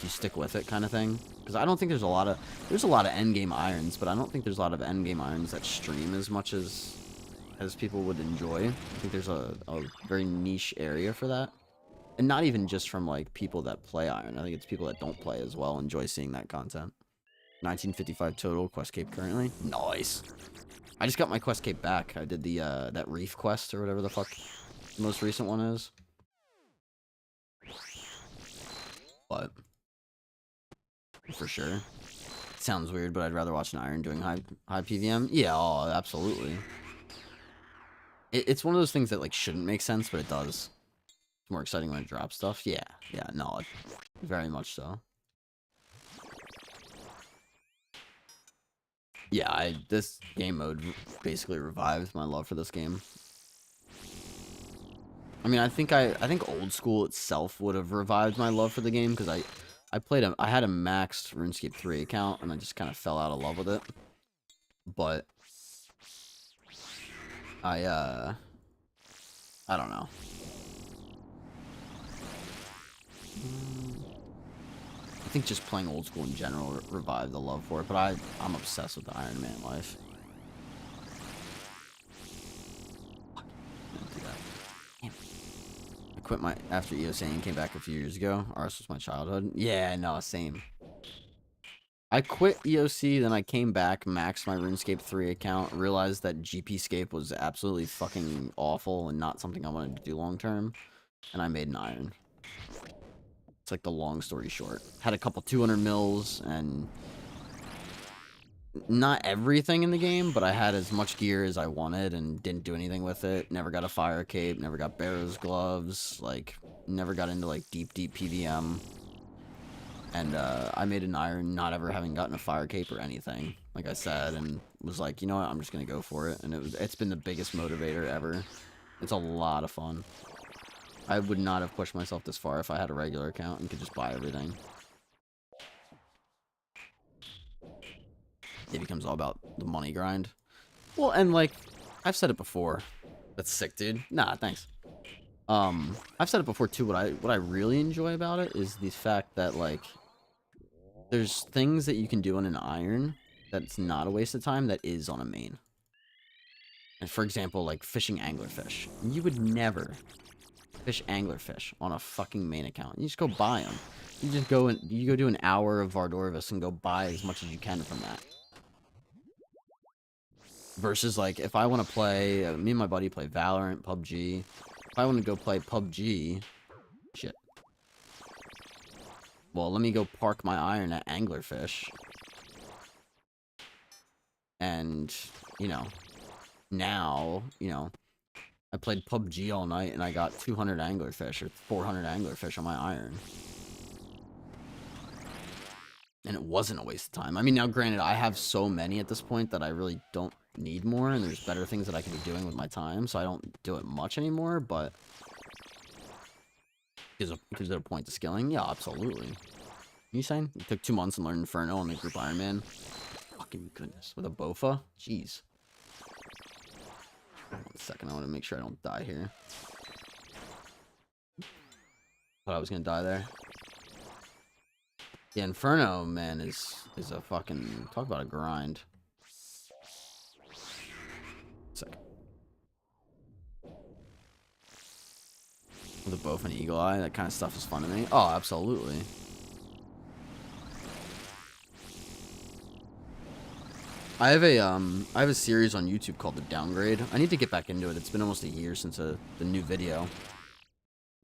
stick with it, kind of thing. Because I don't think there's a lot of endgame irons, but I don't think there's a lot of endgame irons that stream as much as people would enjoy. I think there's a very niche area for that, and not even just from like people that play iron. I think it's people that don't play as well enjoy seeing that content. 1955 total quest cape currently. Nice. I just got my quest cape back. I did the that reef quest or whatever the fuck the most recent one is. But for sure, sounds weird, but I'd rather watch an iron doing high PVM. Yeah, oh, absolutely. It's one of those things that like shouldn't make sense, but it does. It's more exciting when it drops stuff. Yeah, no, very much so. Yeah, this game mode basically revived my love for this game. I mean, I think old school itself would have revived my love for the game, because I had a maxed RuneScape 3 account and I just kind of fell out of love with it. But I don't know. I think just playing old school in general revived the love for it, but I'm obsessed with the Ironman life. I quit after EOS and came back a few years ago. RS was my childhood. Yeah, no, same. I quit EOC, then I came back, maxed my RuneScape 3 account, realized that GPscape was absolutely fucking awful and not something I wanted to do long term, and I made an iron. It's like the long story short. Had a couple 200 mils and not everything in the game, but I had as much gear as I wanted and didn't do anything with it. Never got a fire cape, never got Barrow's gloves, like never got into like deep PVM. And I made an iron not ever having gotten a fire cape or anything, like I said, and was like, you know what, I'm just gonna go for it. And it's been the biggest motivator ever. It's a lot of fun. I would not have pushed myself this far if I had a regular account and could just buy everything. It becomes all about the money grind. Well, and like, I've said it before. That's sick, dude. Nah, thanks. I've said it before too. What I really enjoy about it is the fact that like, there's things that you can do on an iron that's not a waste of time that is on a main. And for example, like fishing anglerfish. You would never fish anglerfish on a fucking main account. You just go buy them. You just go and you go do an hour of Vardorvis and go buy as much as you can from that. Versus like if I want to play, me and my buddy play Valorant, PUBG. If I want to go play PUBG, shit. Well, let me go park my iron at Anglerfish. And, you know, now, you know, I played PUBG all night and I got 200 anglerfish or 400 anglerfish on my iron. And it wasn't a waste of time. I mean, now granted, I have so many at this point that I really don't need more, and there's better things that I could be doing with my time, so I don't do it much anymore, but is there a point to skilling? Yeah, absolutely. You saying? It took 2 months and learned Inferno on the group Ironman. Fucking goodness. With a Bofa? Jeez. 1 second, I want to make sure I don't die here. Thought I was gonna die there. Yeah, Inferno, man, is a fucking... Talk about a grind. Second. With a Bofa and Eagle Eye, that kind of stuff is fun to me. Oh, absolutely. I have a series on YouTube called The Downgrade. I need to get back into it. It's been almost a year since the new video.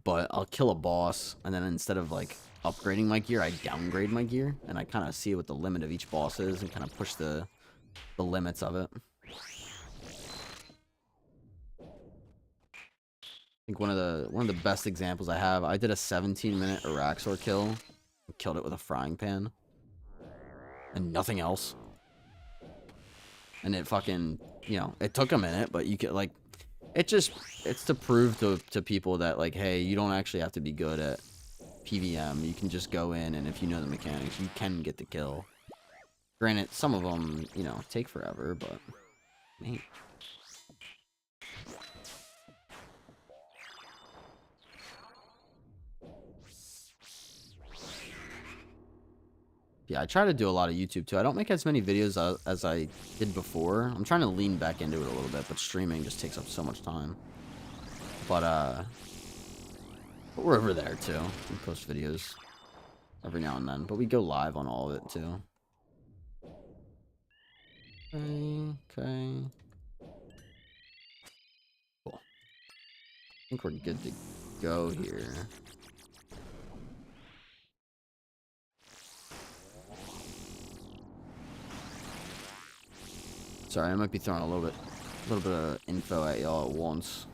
But I'll kill a boss, and then instead of like upgrading my gear, I downgrade my gear, and I kind of see what the limit of each boss is and kind of push the limits of it. I think one of the best examples I have, I did a 17-minute Araxor kill, and killed it with a frying pan, and nothing else. And it fucking, you know, it took a minute, but you could, like, it's to prove to people that, like, hey, you don't actually have to be good at PVM. You can just go in, and if you know the mechanics, you can get the kill. Granted, some of them, you know, take forever, but, man. Yeah, I try to do a lot of YouTube, too. I don't make as many videos as I did before. I'm trying to lean back into it a little bit, but streaming just takes up so much time. But we're over there, too. We post videos every now and then, but we go live on all of it, too. Okay. Cool. I think we're good to go here. Sorry, I might be throwing a little bit of info at y'all at once.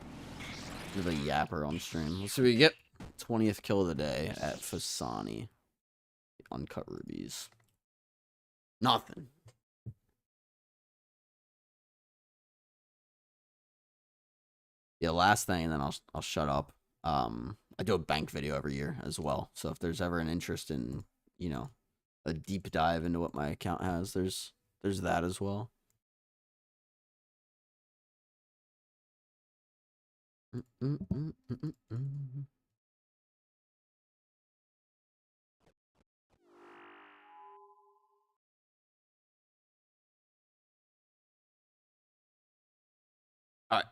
A bit of a yapper on stream. Let's see what we get. 20th kill of the day at Fasani. Uncut rubies. Nothing. Yeah, last thing, and then I'll shut up. I do a bank video every year as well. So if there's ever an interest in, you know, a deep dive into what my account has, there's that as well. All right.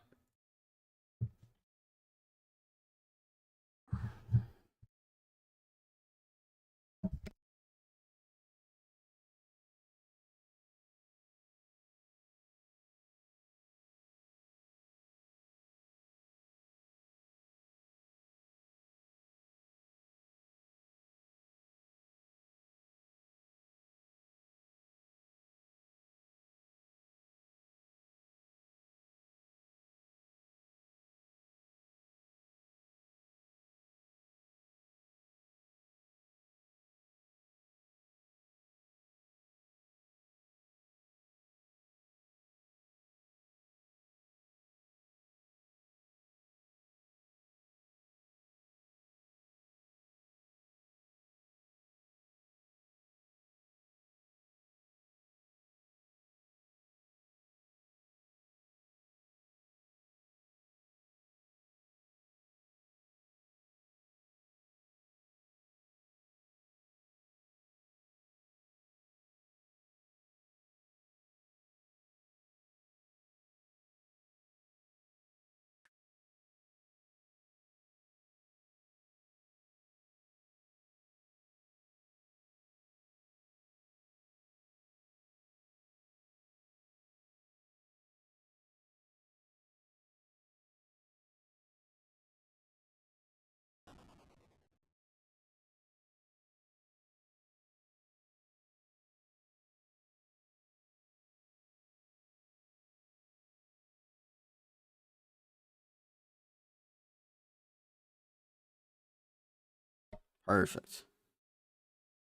Perfect.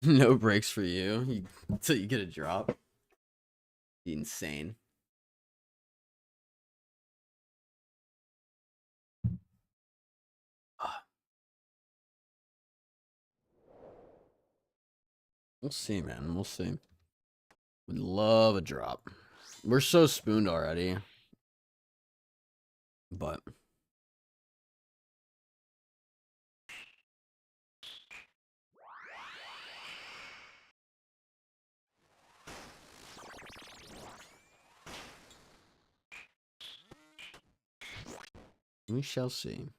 No breaks for you until you get a drop. Insane. We'll see, man. We'll see. Would love a drop. We're so spooned already. But we shall see.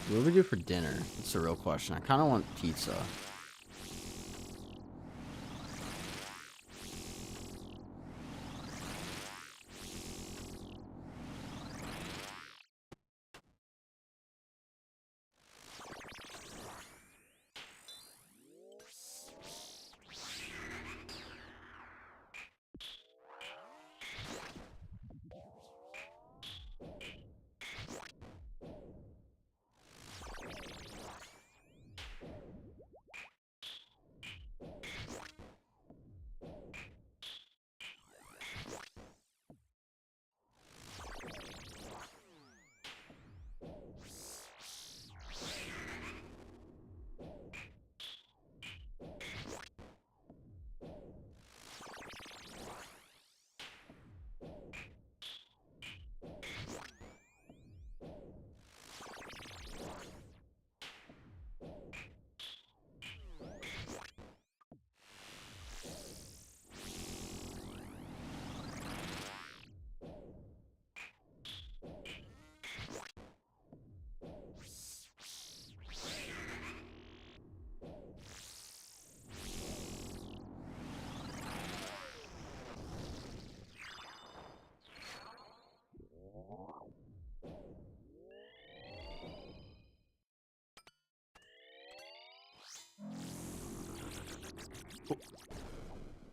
What do we do for dinner? That's the real question. I kind of want pizza.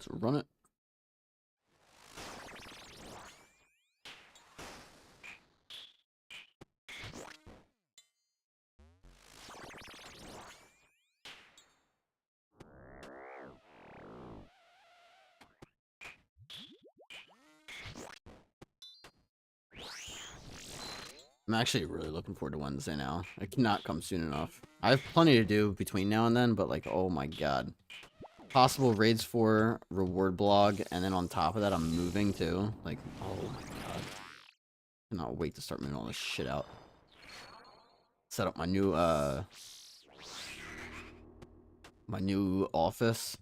Let's run it. I'm actually really looking forward to Wednesday now. It cannot come soon enough. I have plenty to do between now and then, but like, oh my god. Possible raids for reward blog, and then on top of that, I'm moving too. Like, oh my god. Cannot wait to start moving all this shit out. Set up my new office.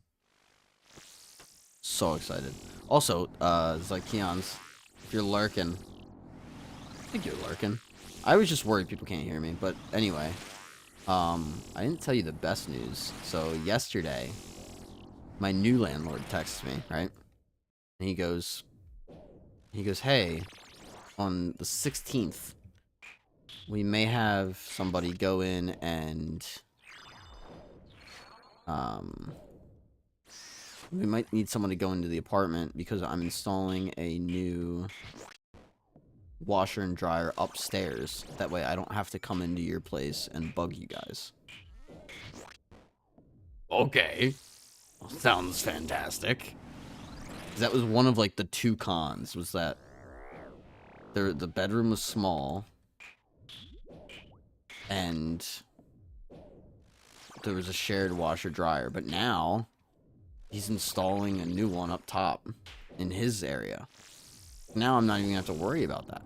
So excited. Also, Zykeons, if you're lurking, I think you're lurking. I was just worried people can't hear me, but anyway, I didn't tell you the best news. So yesterday, my new landlord texts me, right? And he goes, hey, on the 16th, we may have somebody go in and, we might need someone to go into the apartment because I'm installing a new washer and dryer upstairs. That way I don't have to come into your place and bug you guys. Okay. Sounds fantastic. That was one of like the two cons, was that the bedroom was small and there was a shared washer dryer, but now he's installing a new one up top in his area. Now I'm not even gonna have to worry about that.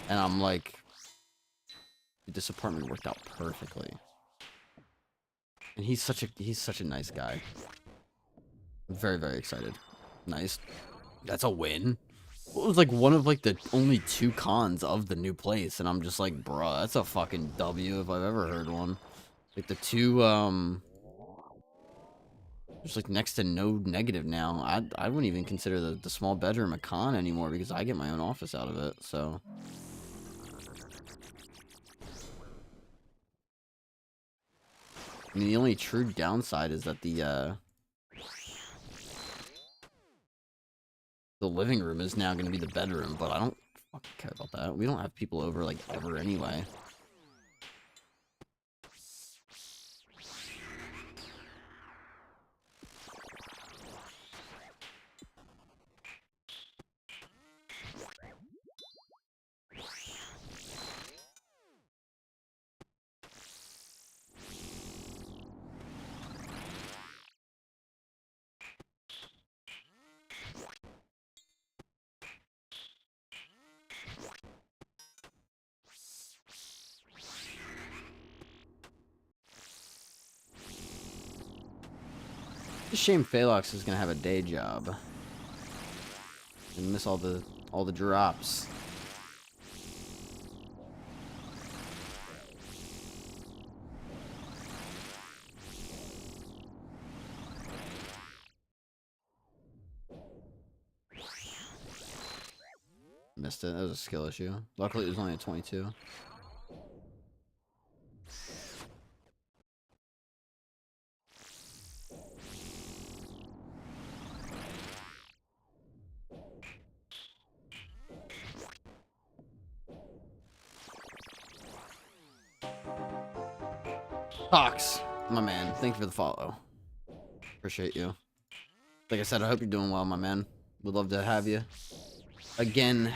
And I'm like, dude, this apartment worked out perfectly. And he's such a nice guy. I'm very, very excited. Nice. That's a win. It was like one of like the only two cons of the new place, and I'm just like, bruh, that's a fucking W if I've ever heard one. Like the two, there's like next to no negative now. I wouldn't even consider the small bedroom a con anymore because I get my own office out of it, so. I mean, the only true downside is that the living room is now going to be the bedroom, but I don't fucking care about that. We don't have people over, like, ever anyway. It's a shame Phalox is gonna have a day job. And miss all the drops. Missed it. That was a skill issue. Luckily, it was only a 22. Fox, my man, thank you for the follow. Appreciate you. Like I said, I hope you're doing well, my man. Would love to have you again.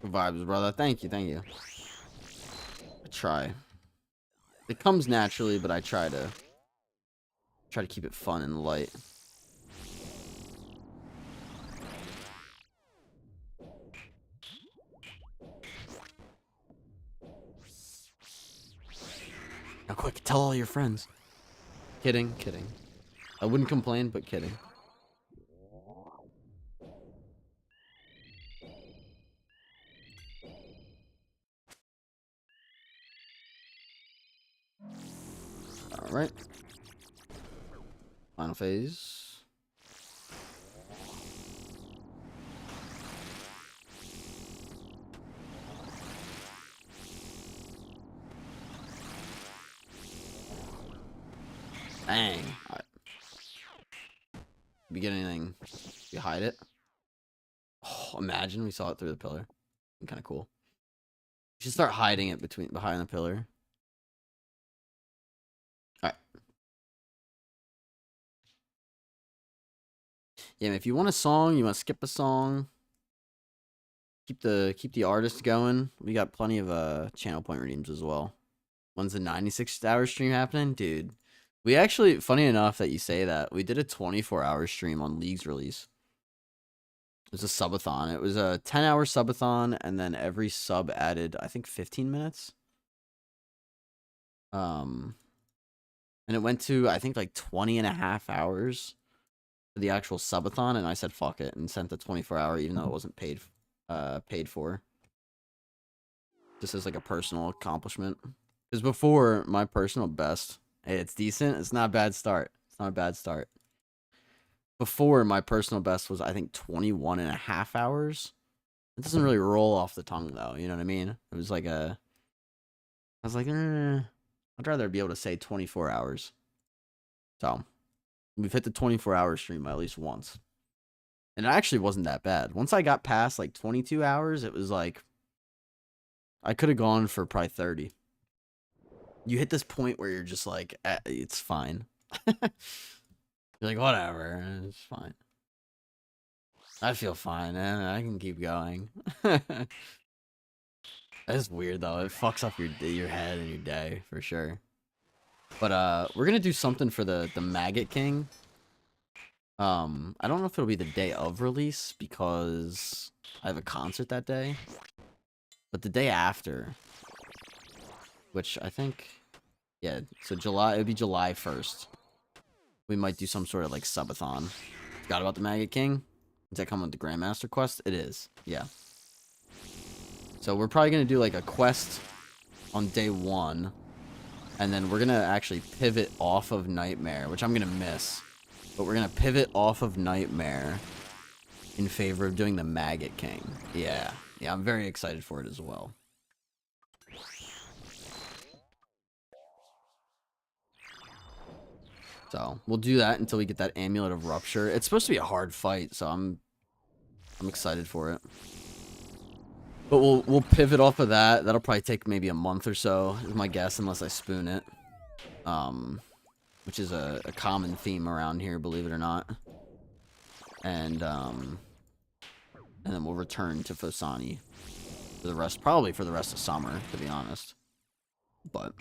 Good vibes, brother. Thank you, thank you. I try. It comes naturally, but I try to keep it fun and light. Now quick, tell all your friends. Kidding, kidding. I wouldn't complain, but kidding. Alright. Final phase. Bang. Alright. We get anything? You hide it? Oh, imagine we saw it through the pillar. Kind of cool. You should start hiding it behind the pillar. Alright. Yeah, if you want a song, you want to skip a song. Keep the artist going. We got plenty of channel point redeems as well. When's the 96-hour stream happening? Dude. We actually, funny enough that you say that, we did a 24-hour stream on League's release. It was a subathon. It was a 10-hour subathon, and then every sub added, I think, 15 minutes. And it went to, I think, like 20 and a half hours for the actual subathon, and I said fuck it, and sent the 24-hour, even though it wasn't paid for. Just as like a personal accomplishment. Because before, my personal best... Hey, it's decent. It's not a bad start. It's not a bad start. Before, my personal best was, I think, 21 and a half hours. It doesn't really roll off the tongue, though. You know what I mean? It was like I was like, I'd rather be able to say 24 hours. So, we've hit the 24-hour stream at least once. And it actually wasn't that bad. Once I got past, like, 22 hours, it was like... I could have gone for probably 30. You hit this point where you're just like, it's fine. You're like, whatever, it's fine. I feel fine, and I can keep going. That's weird, though. It fucks up your head and your day, for sure. But, we're gonna do something for the Maggot King. I don't know if it'll be the day of release, because I have a concert that day. But the day after, which I think... Yeah, so it would be July 1st. We might do some sort of, like, subathon. Forgot about the Maggot King? Does that come with the Grandmaster quest? It is, yeah. So we're probably going to do, like, a quest on day 1. And then we're going to actually pivot off of Nightmare, which I'm going to miss. But we're going to pivot off of Nightmare in favor of doing the Maggot King. Yeah, yeah, I'm very excited for it as well. So we'll do that until we get that Amulet of Rupture. It's supposed to be a hard fight, so I'm excited for it. But we'll pivot off of that. That'll probably take maybe a month or so, is my guess, unless I spoon it. Which is a common theme around here, believe it or not. And then we'll return to Fosani for the rest, probably for the rest of summer, to be honest. But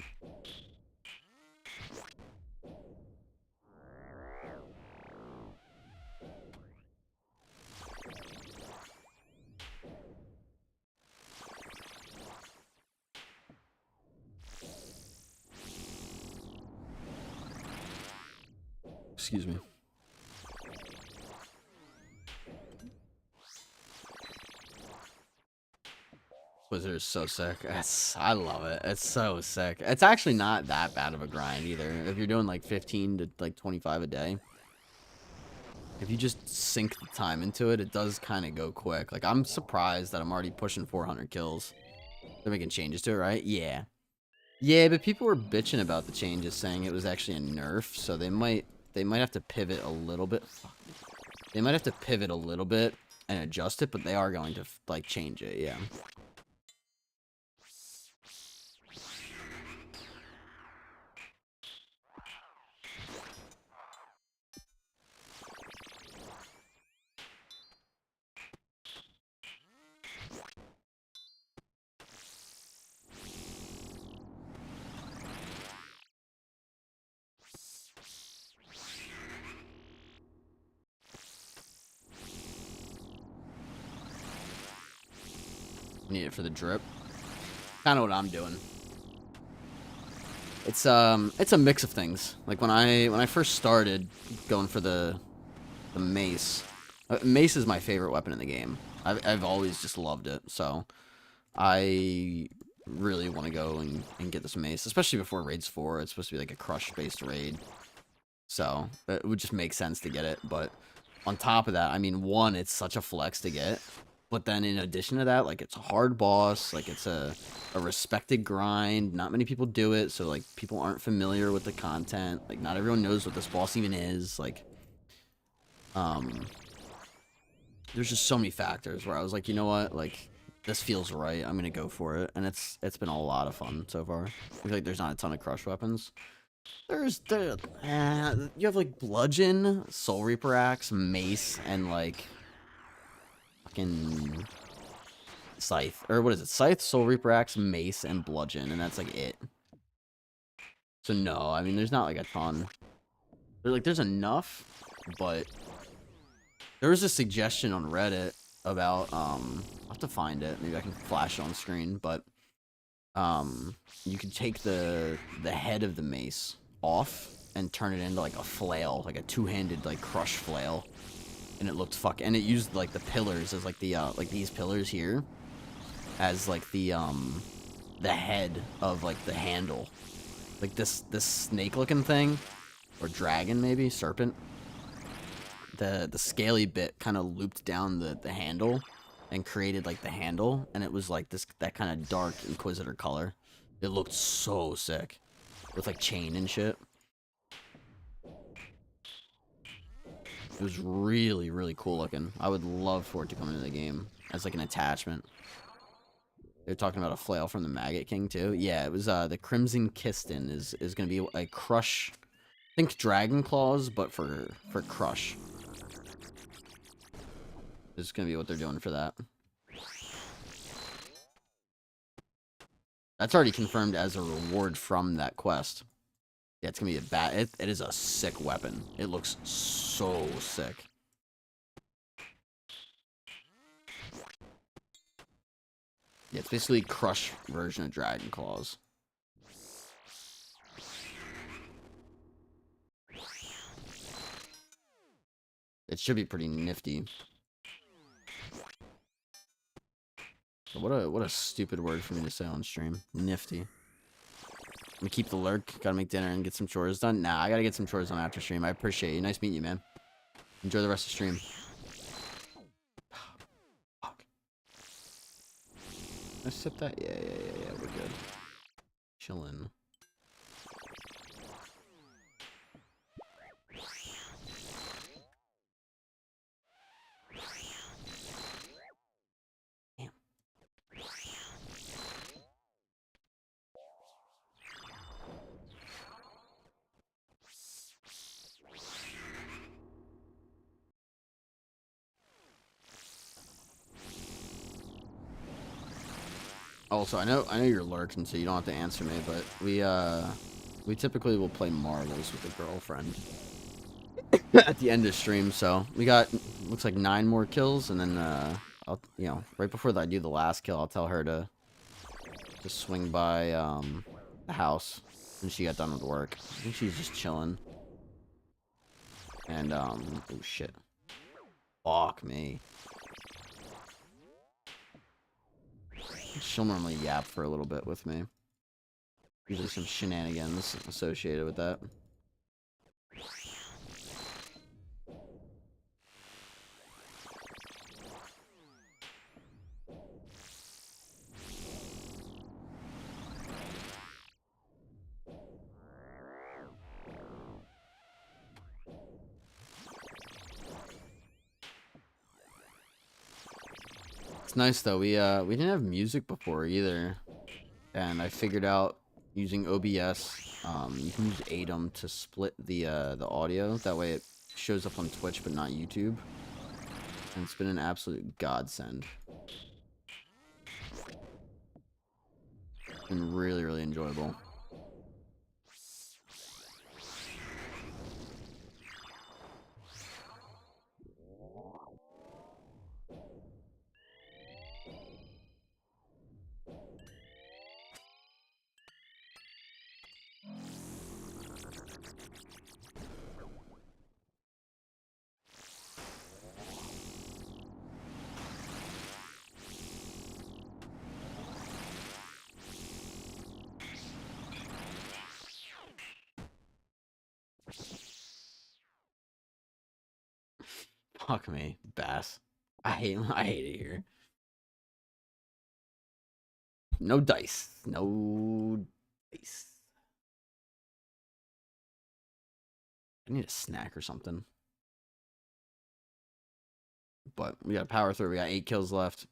excuse me. Inquisitor is so sick. I love it. It's so sick. It's actually not that bad of a grind either. If you're doing like 15 to like 25 a day, if you just sink the time into it, it does kind of go quick. Like, I'm surprised that I'm already pushing 400 kills. They're making changes to it, right? Yeah. Yeah, but people were bitching about the changes, saying it was actually a nerf, so they might have to pivot a little bit. They might have to pivot a little bit and adjust it, but they are going to like change it, yeah. Need it for the drip. Kind of what I'm doing. It's a mix of things. Like when I first started going for the mace. Mace is my favorite weapon in the game. I've always just loved it. So I really want to go and get this mace, especially before raids 4. It's supposed to be like a crush based raid. So it would just make sense to get it. But on top of that, I mean, one, it's such a flex to get. But then in addition to that, like, it's a hard boss, like, it's a respected grind. Not many people do it, so, like, people aren't familiar with the content. Like, not everyone knows what this boss even is. Like, there's just so many factors where I was like, you know what? Like, this feels right. I'm gonna go for it. And it's been a lot of fun so far. I feel like there's not a ton of crush weapons. You have, like, Bludgeon, Soul Reaper Axe, Mace, and, like, fucking Scythe, or what is it? Scythe, Soul Reaper Axe, Mace, and Bludgeon, and that's like it. So no, I mean, there's not like a ton. There's enough, but there was a suggestion on Reddit about I'll have to find it. Maybe I can flash it on screen, but you could take the head of the mace off and turn it into like a flail, like a two-handed like crush flail. And it looked and it used like the pillars as like the like these pillars here as like the head of like the handle, like this snake looking thing, or dragon, maybe serpent. The scaly bit kind of looped down the handle and created like the handle, and it was like that kind of dark Inquisitor color. It looked so sick with like chain and shit. It was really, really cool looking. I would love for it to come into the game as like an attachment. They're talking about a flail from the Maggot King too. Yeah, it was the Crimson Kiston is gonna be a crush. Think Dragon Claws, but for crush. This is gonna be what they're doing for that. That's already confirmed as a reward from that quest. Yeah, it's gonna be it is a sick weapon. It looks so sick. Yeah, it's basically crush version of Dragon Claws. It should be pretty nifty. What a stupid word for me to say on stream. Nifty. I'm gonna keep the lurk. Gotta make dinner and get some chores done. Nah, I gotta get some chores done after stream. I appreciate you. Nice meeting you, man. Enjoy the rest of the stream. Fuck. I sip that? Yeah, we're good. Chillin'. Damn. Also, I know you're lurking, so you don't have to answer me, but we typically will play marbles with a girlfriend at the end of stream. So we got looks like 9 more kills, and then I'll right before I do the last kill, I'll tell her to swing by the house when she got done with work. I think she's just chilling. And oh shit, fuck me. She'll normally yap for a little bit with me. Usually some shenanigans associated with that. It's nice though. We didn't have music before either, and I figured out using OBS. You can use Atom to split the audio. That way it shows up on Twitch but not YouTube. And it's been an absolute godsend. It's been really, really enjoyable. Fuck me, Bass. I hate it here. No dice. No dice. I need a snack or something. But we got to power through. We got 8 kills left.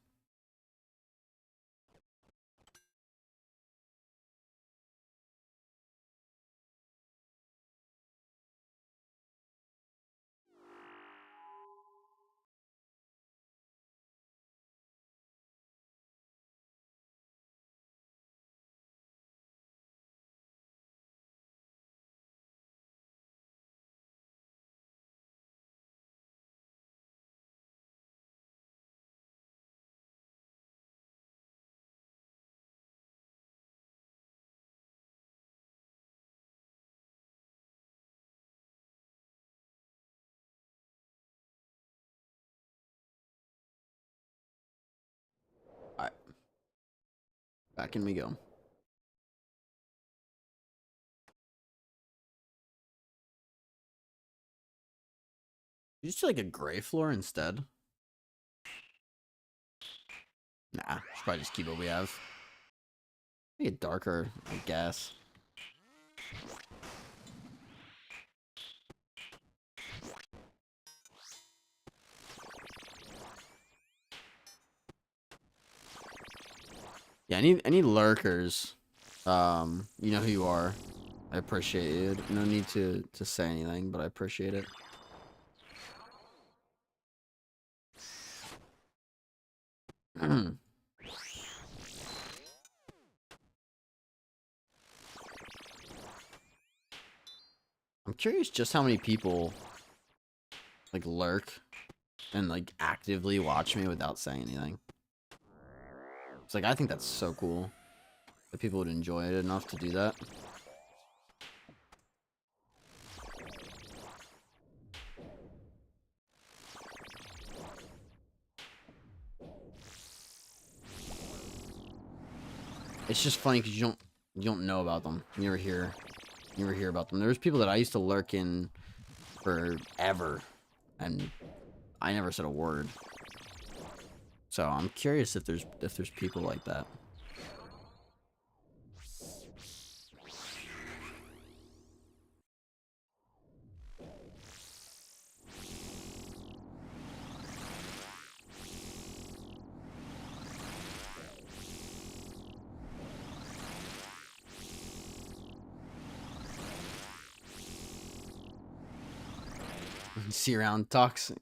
Alright. Back in we go. You just do like a gray floor instead? Nah, should probably just keep what we have. Make it darker, I guess. Yeah, I need lurkers. You know who you are. I appreciate it. No need to say anything, but I appreciate it. I'm curious just how many people like lurk and like actively watch me without saying anything. It's like I think that's so cool that people would enjoy it enough to do that. It's just funny because you don't know about them. You never hear about them. There's people that I used to lurk in forever, and I never said a word. So I'm curious if there's people like that. See around talks.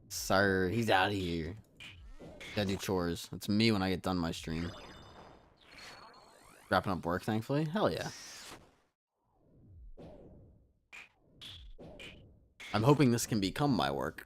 Sir, he's out of here. Gotta do chores. That's me when I get done my stream. Wrapping up work, thankfully. Hell yeah. I'm hoping this can become my work.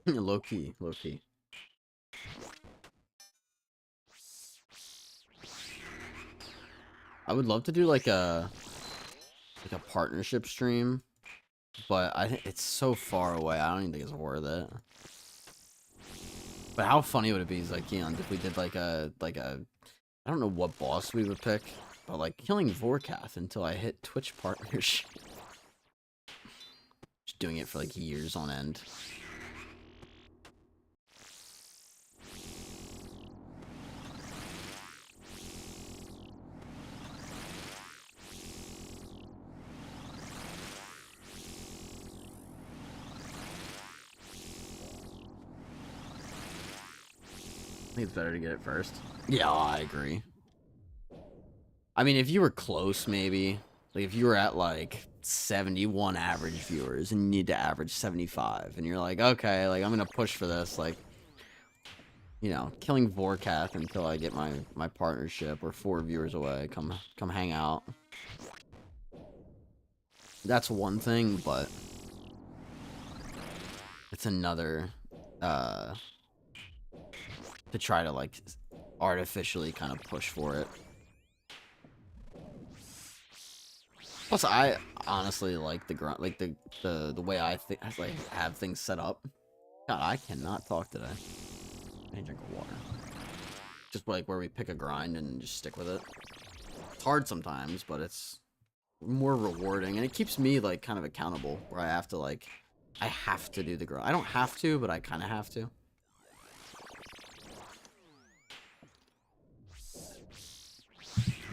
Low key, low key. I would love to do like a partnership stream, but I think it's so far away. I don't even think it's worth it. But how funny would it be? Is like, you know, if we did like a I don't know what boss we would pick, but like killing Vorkath until I hit Twitch partnership. Just doing it for like years on end. I think it's better to get it first. Yeah, I agree. I mean, if you were close, maybe. Like, if you were at, like, 71 average viewers and you need to average 75, and you're like, okay, like, I'm gonna push for this, like, you know, killing Vorkath until I get my partnership, or 4 viewers away, come hang out. That's one thing, but it's another, to try to, like, artificially kind of push for it. Plus, I honestly like the grunt, like the way I think, like, have things set up. God, I cannot talk today. I need to drink water. Just like where we pick a grind and just stick with it. It's hard sometimes, but it's more rewarding, and it keeps me like kind of accountable. Where I have to I have to do the grind. I don't have to, but I kind of have to.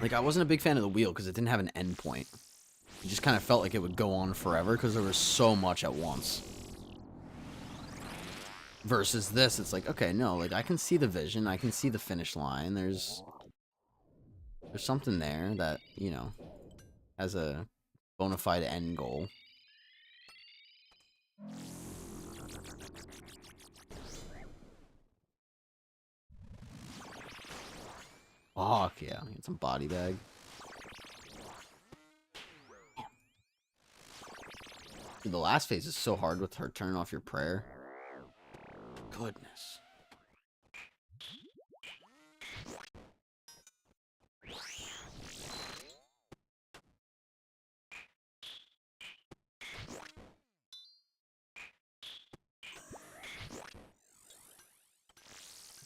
Like, I wasn't a big fan of the wheel because it didn't have an end point. It just kind of felt like it would go on forever because there was so much at once. Versus this, it's like, okay, no, like, I can see the vision, I can see the finish line. There's something there that, you know, has a bona fide end goal. Fuck yeah, get some body bag. Dude, the last phase is so hard with her turning off your prayer. Goodness.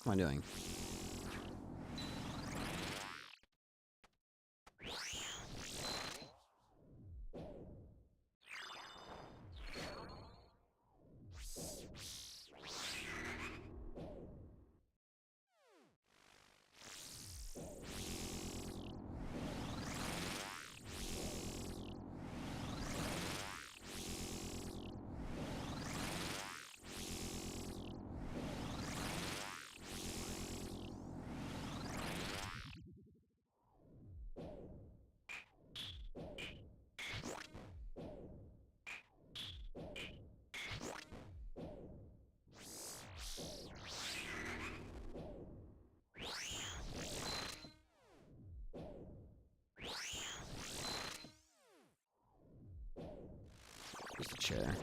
What am I doing? Just a chair.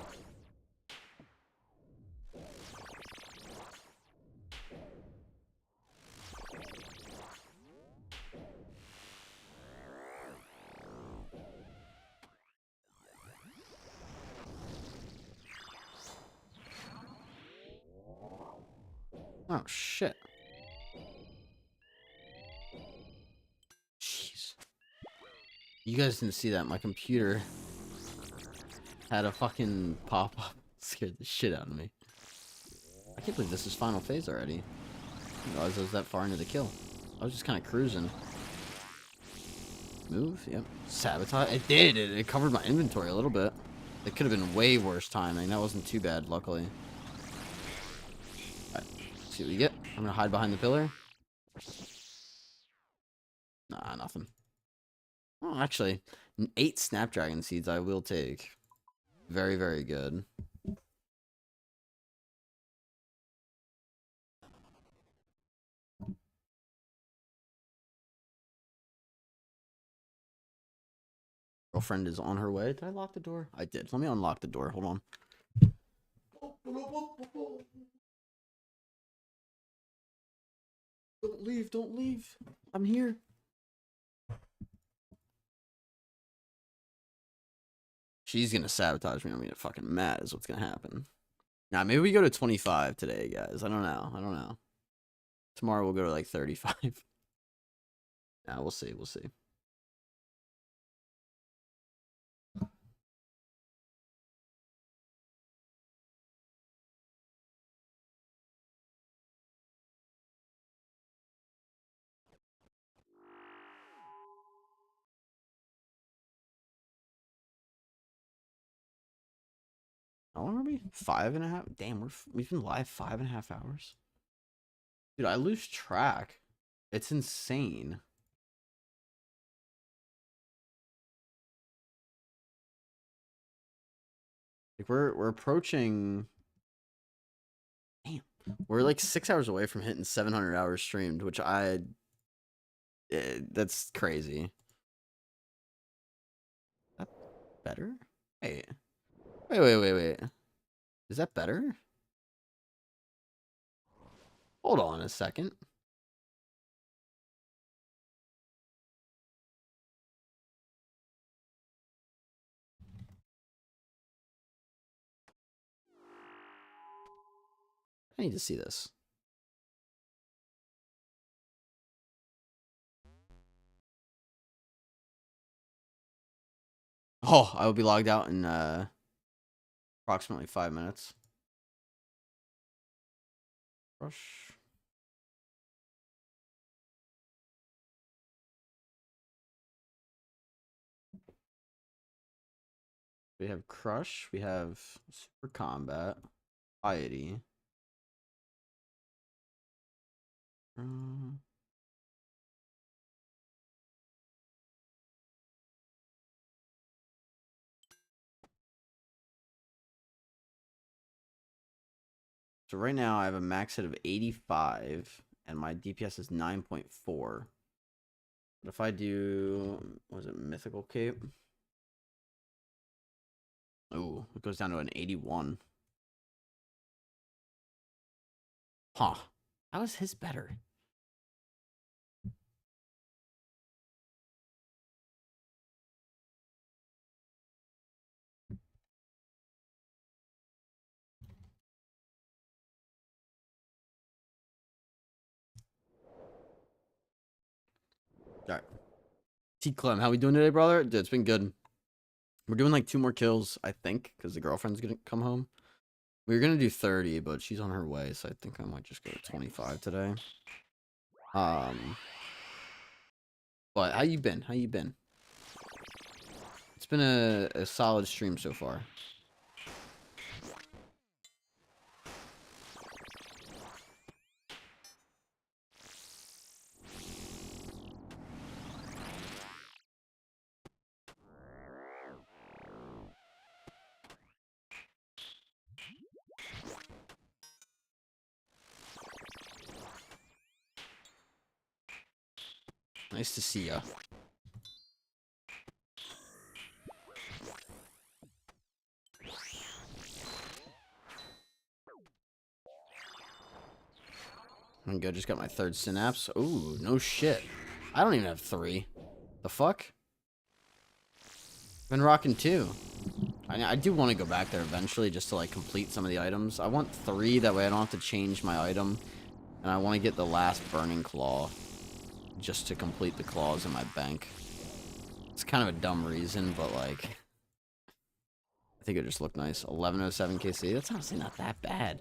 Oh, shit. Jeez. You guys didn't see that. My computer had a fucking pop-up. Scared the shit out of me. I can't believe this is final phase already. I didn't realize I was that far into the kill. I was just kind of cruising. Move? Yep. Sabotage? It did. It covered my inventory a little bit. It could have been way worse timing. That wasn't too bad, luckily. Alright. See what we get. I'm gonna hide behind the pillar. Nah, nothing. Oh, actually, 8 Snapdragon seeds I will take. Very, very good. Girlfriend is on her way. Did I lock the door? I did. Let me unlock the door. Hold on. Don't leave. Don't leave. I'm here. She's gonna sabotage me. I'm gonna get fucking mad is what's gonna happen. Nah, maybe we go to 25 today, guys. I don't know. I don't know. Tomorrow we'll go to like 35. Nah, we'll see. We'll see. How long are we? 5.5? Damn, we've been live 5.5 hours. Dude, I lose track. It's insane. Like we're approaching. Damn, we're like 6 hours away from hitting 700 hours streamed, which that's crazy. That better? Wait. Wait. Is that better? Hold on a second. I need to see this. Oh, I will be logged out in approximately 5 minutes. Crush. We have Crush. We have Super Combat. Piety. So right now I have a max hit of 85 and my DPS is 9.4. But if I do, was it Mythical Cape? Oh, it goes down to an 81. Huh. How is his better? Alright. T Clem, how we doing today, brother? Dude, it's been good. We're doing like 2 more kills, I think, because the girlfriend's gonna come home. We were gonna do 30, but she's on her way, so I think I might just go to 25 today. But how you been? How you been? It's been a solid stream so far. Nice to see ya. I'm good. Just got my 3rd synapse. Ooh, no shit. I don't even have 3. The fuck? Been rocking 2. I do want to go back there eventually just to like complete some of the items. I want 3, that way I don't have to change my item And I want to get the last burning claw just to complete the claws in my bank. It's kind of a dumb reason, but like, I think it just looked nice. 1107 KC. That's honestly not that bad.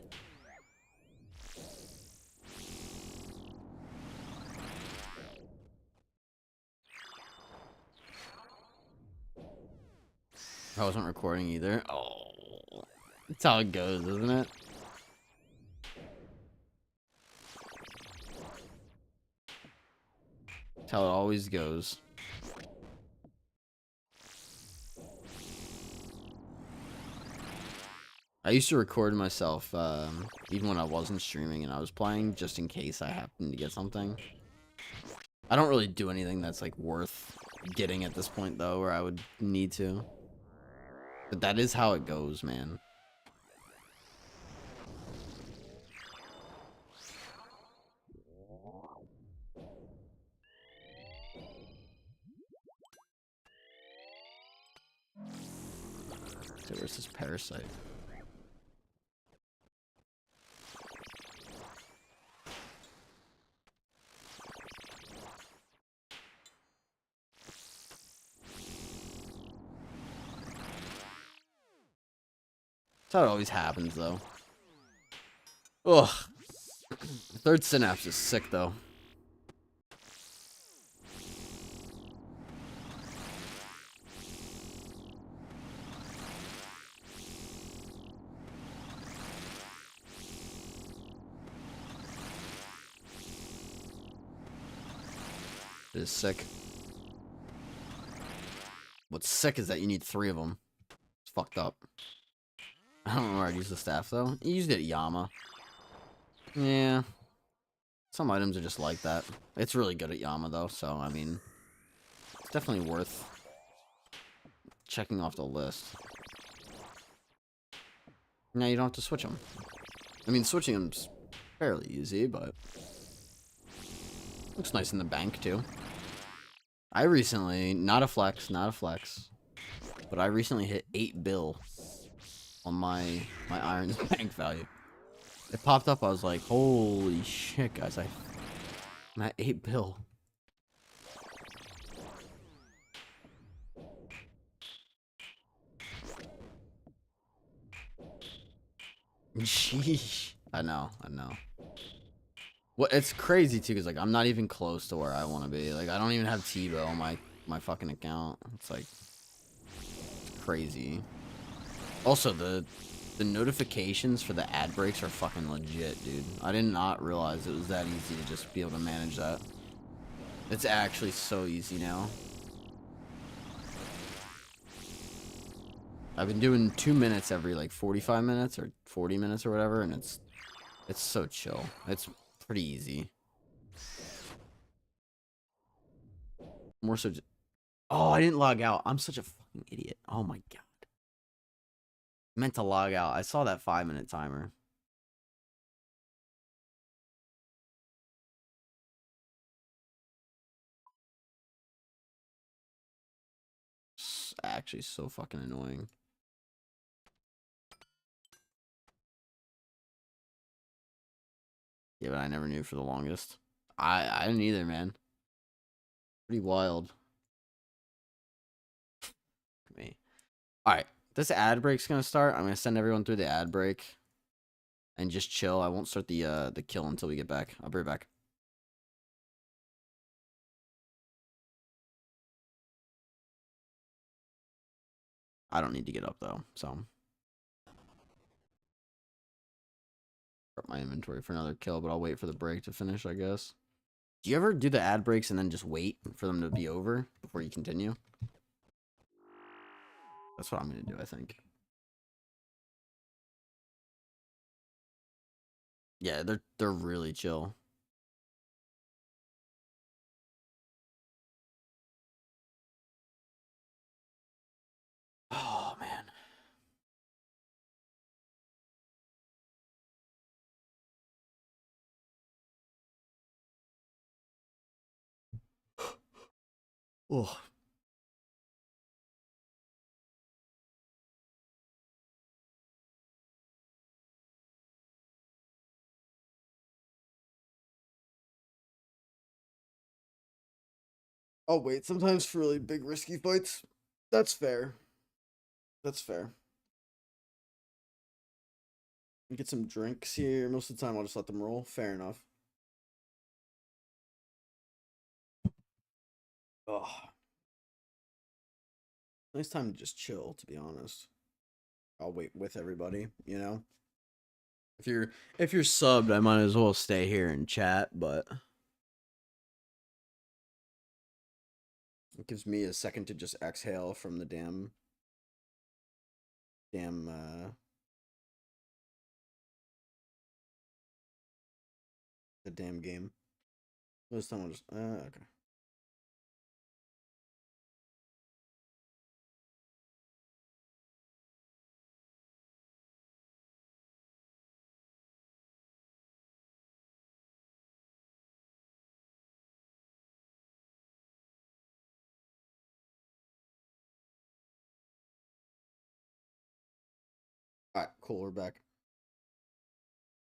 I wasn't recording either. Oh, that's how it goes, isn't it? That's how it always goes. I used to record myself, even when I wasn't streaming and I was playing, just in case I happened to get something. I don't really do anything that's, like, worth getting at this point, though, or I would need to. But that is how it goes, man. So where's this parasite? That's how it always happens, though. Ugh. The third synapse is sick, though. It is sick. What's sick is that you need 3 of them. It's fucked up. I don't know where I'd use the staff, though. You used it at Yama. Yeah. Some items are just like that. It's really good at Yama, though, so, I mean, it's definitely worth checking off the list. Now you don't have to switch them. I mean, switching them's fairly easy, but looks nice in the bank, too. I recently, not a flex, but I recently hit 8 bill on my Iron bank value. It popped up, I was like, holy shit, guys, I'm at 8 bill. Sheesh. I know. Well, it's crazy, too, because, like, I'm not even close to where I want to be. Like, I don't even have T-Bow on my fucking account. It's, like, crazy. Also, the notifications for the ad breaks are fucking legit, dude. I did not realize it was that easy to just be able to manage that. It's actually so easy now. I've been doing 2 minutes every, like, 45 minutes or 40 minutes or whatever, and it's so chill. It's pretty easy. More so just... Oh, I didn't log out. I'm such a fucking idiot. Oh my god. I meant to log out. I saw that 5-minute timer. It's actually so fucking annoying. Yeah, but I never knew for the longest. I didn't either, man. Pretty wild. Me. Alright. This ad break's gonna start. I'm gonna send everyone through the ad break. And just chill. I won't start the kill until we get back. I'll be right back. I don't need to get up though, so up my inventory for another kill, but I'll wait for the break to finish, I guess. Do you ever do the ad breaks and then just wait for them to be over before you continue? That's what I'm gonna do, I think. Yeah, they're really chill. Oh man. Oh. I'll wait sometimes for really big risky fights. That's fair. That's fair. Get some drinks here. Most of the time I'll just let them roll. Fair enough. Oh. Nice time to just chill, to be honest. I'll wait with everybody, you know? If you're subbed, I might as well stay here and chat, but it gives me a second to just exhale from the damn the damn game. This time I'll just okay. Alright, cool, we're back.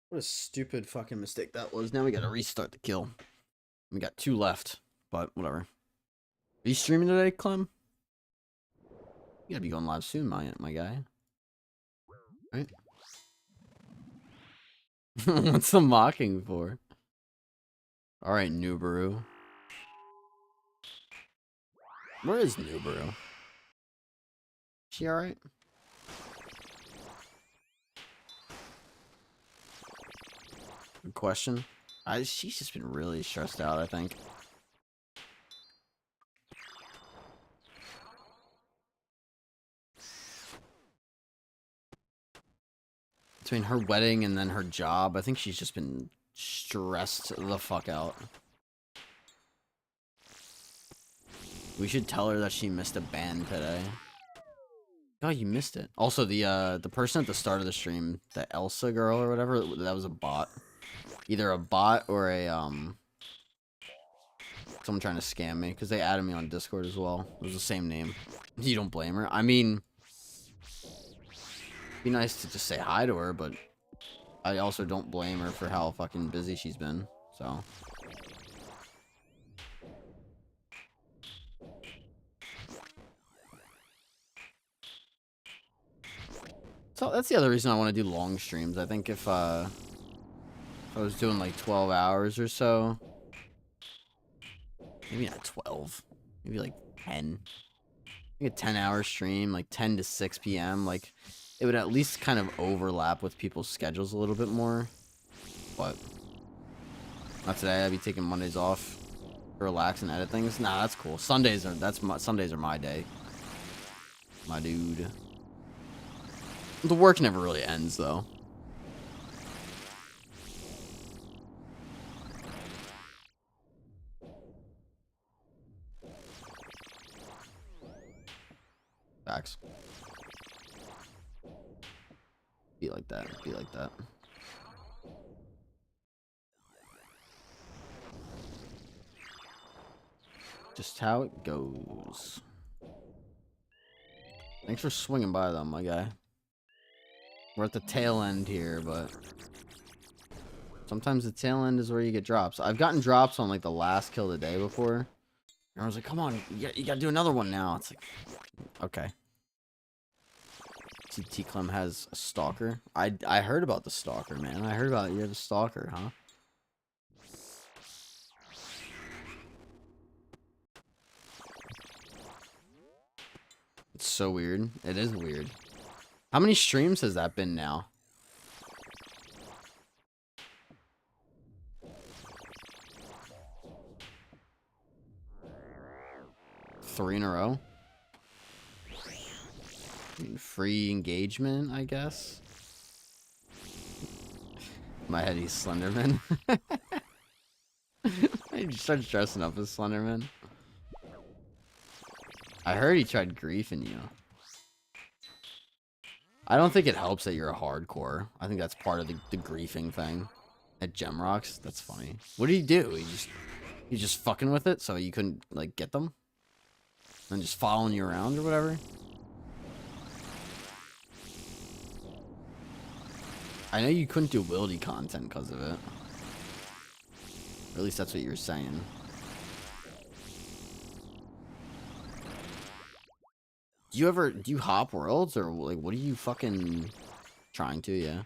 What a stupid fucking mistake that was. Now we gotta restart the kill. We got 2 left, but whatever. Are you streaming today, Clem? You gotta be going live soon, my guy. Right? What's the mocking for? Alright, Nubaru. Where is Nubaru? She alright? Good question. She's just been really stressed out, I think. Between her wedding and then her job, I think she's just been stressed the fuck out. We should tell her that she missed a ban today. Oh, you missed it. Also, the person at the start of the stream, the Elsa girl or whatever, that was a bot. Either a bot or a someone trying to scam me, because they added me on Discord as well. It was the same name. You don't blame her. I mean, it'd be nice to just say hi to her, but I also don't blame her for how fucking busy she's been. So that's the other reason I want to do long streams. I think if I was doing like 12 hours or so, maybe not 12, maybe like 10. Like a 10-hour stream, like 10 to 6 p.m. Like, it would at least kind of overlap with people's schedules a little bit more. But not today. I'd be taking Mondays off to relax and edit things. Nah, that's cool. Sundays are my day. My dude. The work never really ends though. Facts. Be like that. Be like that. Just how it goes. Thanks for swinging by though, my guy. We're at the tail end here, but sometimes the tail end is where you get drops. I've gotten drops on like the last kill of the day before. And I was like, come on, you gotta do another one now. It's like, okay. T Clem has a stalker. I heard about the stalker, man. I heard about it. You're the stalker, huh? It's so weird. It is weird. How many streams has that been now? 3 in a row? Free engagement, I guess. In my head, he's Slenderman. He starts dressing up as Slenderman. I heard he tried griefing you. I don't think it helps that you're a hardcore. I think that's part of the griefing thing. At Gemrocks, that's funny. What did he do? He's just fucking with it so you couldn't like get them? And just following you around or whatever? I know you couldn't do wildy content because of it. Or at least that's what you were saying. Do you hop worlds or like what are you fucking trying to? Yeah.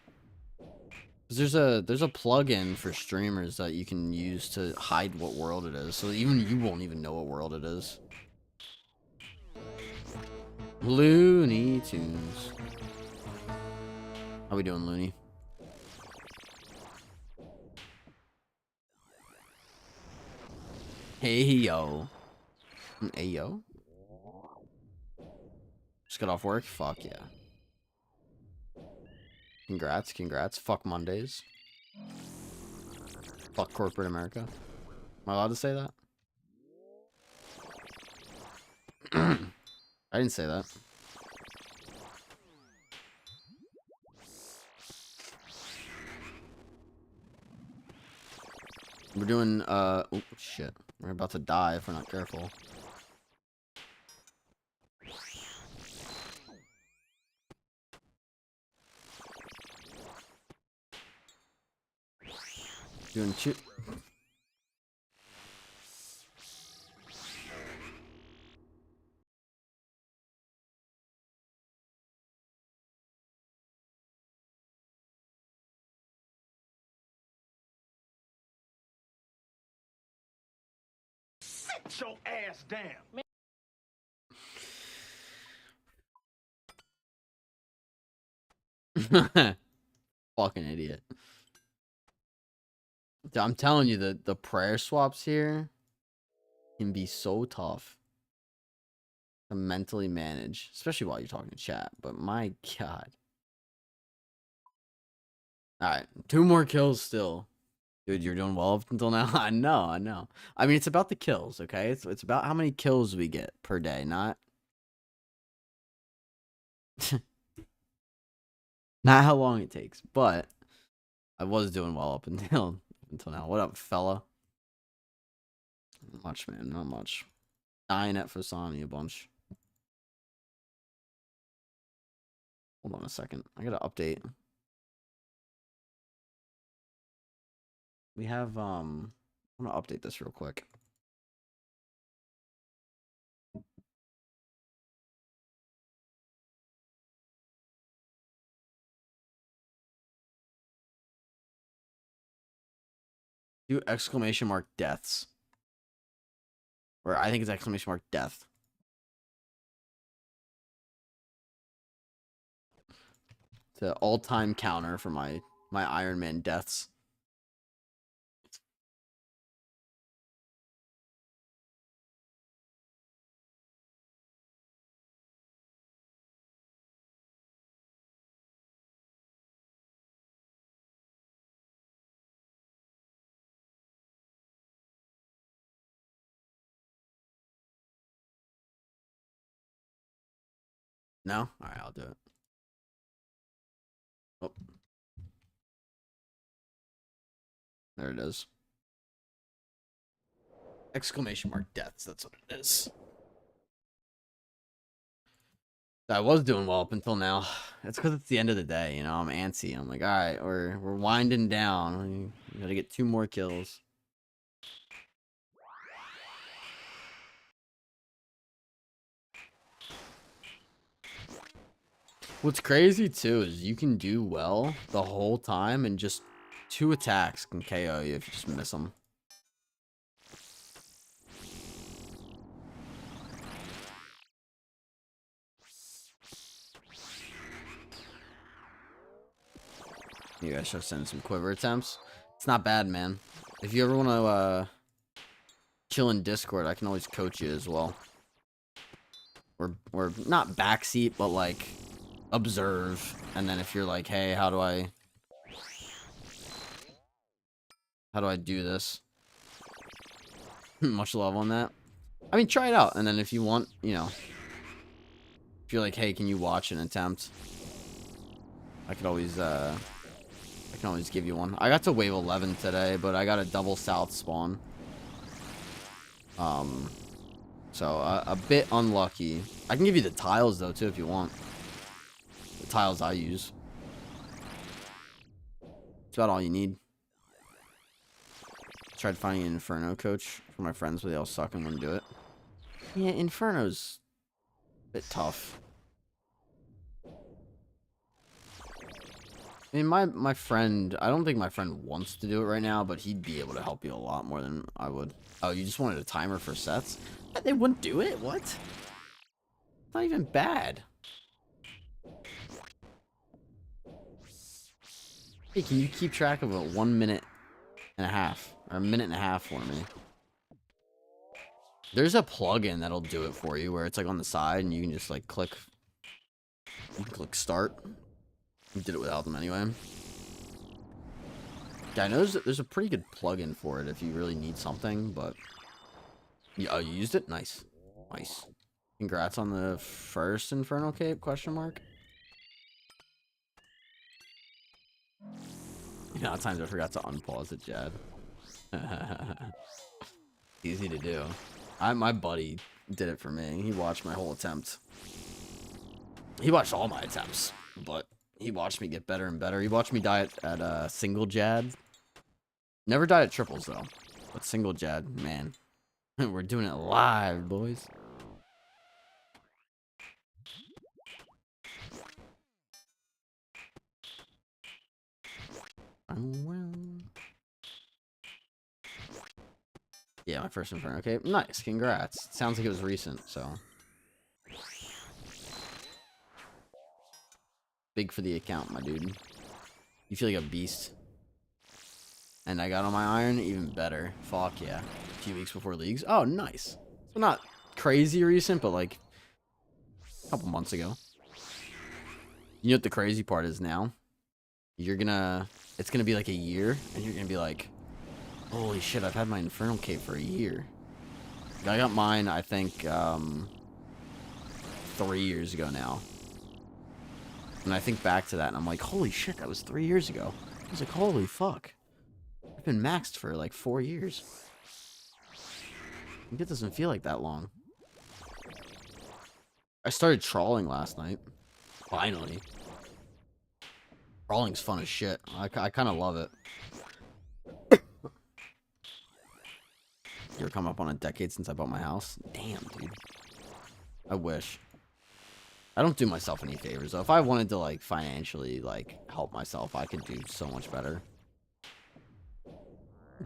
'Cause there's a plugin for streamers that you can use to hide what world it is, so even you won't even know what world it is. Looney Tunes. How we doing, Looney? Hey yo. Hey yo. Just got off work? Fuck yeah. Congrats, congrats. Fuck Mondays. Fuck corporate America. Am I allowed to say that? I didn't say that. We're doing, oh, shit. We're about to die if we're not careful. Doing two. Sit your ass down. Fucking idiot. Dude, I'm telling you, the prayer swaps here can be so tough to mentally manage, especially while you're talking to chat. But my god. Alright, 2 more kills still. Dude, you're doing well up until now. I know, I know. I mean, it's about the kills, okay? It's about how many kills we get per day, not not how long it takes. But I was doing well up until now. What up, fella? Not much, man. Not much. Dying at Fasani a bunch. Hold on a second. I gotta update. We have I'm gonna update this real quick. Do exclamation mark deaths. Or I think it's exclamation mark death. It's an all-time counter for my Ironman deaths. No? Alright, I'll do it. Oh. There it is. Exclamation mark deaths, that's what it is. I was doing well up until now. It's because it's the end of the day, you know. I'm antsy. I'm like, all right, we're winding down. We gotta get 2 more kills. What's crazy too is you can do well the whole time, and just 2 attacks can KO you if you just miss them. You guys should send some quiver attempts. It's not bad, man. If you ever want to chill in Discord, I can always coach you as well. Or not backseat, but like observe. And then if you're like, hey, how do I do this? Much love on that. I mean, try it out, and then if you want, you know, if you're like, hey, can you watch an attempt? I can always give you one. I got to wave 11 today, but I got a double south spawn. So a bit unlucky. I can give you the tiles though too if you want. The tiles I use. It's about all you need. Tried finding an Inferno coach for my friends, but they all suck and wouldn't do it. Yeah, Inferno's a bit tough. I mean, my friend, I don't think my friend wants to do it right now, but he'd be able to help you a lot more than I would. Oh, you just wanted a timer for sets? They wouldn't do it? What? It's not even bad. Hey, can you keep track of a 1 minute and a half? Or a minute and a half for me? There's a plugin that'll do it for you where it's like on the side and you can just like click. You can click start. You did it without them anyway. Yeah, I know there's a pretty good plugin for it if you really need something, but... Yeah, oh, you used it? Nice. Nice. Congrats on the first Infernal Cape, question mark? You know, at times I forgot to unpause it, Jad. Easy to do. My buddy did it for me. He watched my whole attempt. He watched all my attempts, but he watched me get better and better. He watched me die at single Jad. Never died at triples, though. But single Jad, man. We're doing it live, boys. Yeah, my first Inferno. Okay, nice. Congrats. Sounds like it was recent, so. Big for the account, my dude. You feel like a beast. And I got on my iron, even better. Fuck yeah. A few weeks before leagues. Oh, nice. So not crazy recent, but like a couple months ago. You know what the crazy part is now? It's gonna be like a year, and you're gonna be like, holy shit, I've had my Infernal Cape for a year. I got mine, I think, 3 years ago now. And I think back to that, and I'm like, holy shit, that was 3 years ago. I was like, holy fuck. I've been maxed for like 4 years. I think it doesn't feel like that long. I started trawling last night. Finally. Trawling's fun as shit. I kind of love it. You're coming up on a decade since I bought my house? Damn, dude. I wish. I don't do myself any favors, though. If I wanted to, like, financially, like, help myself, I could do so much better.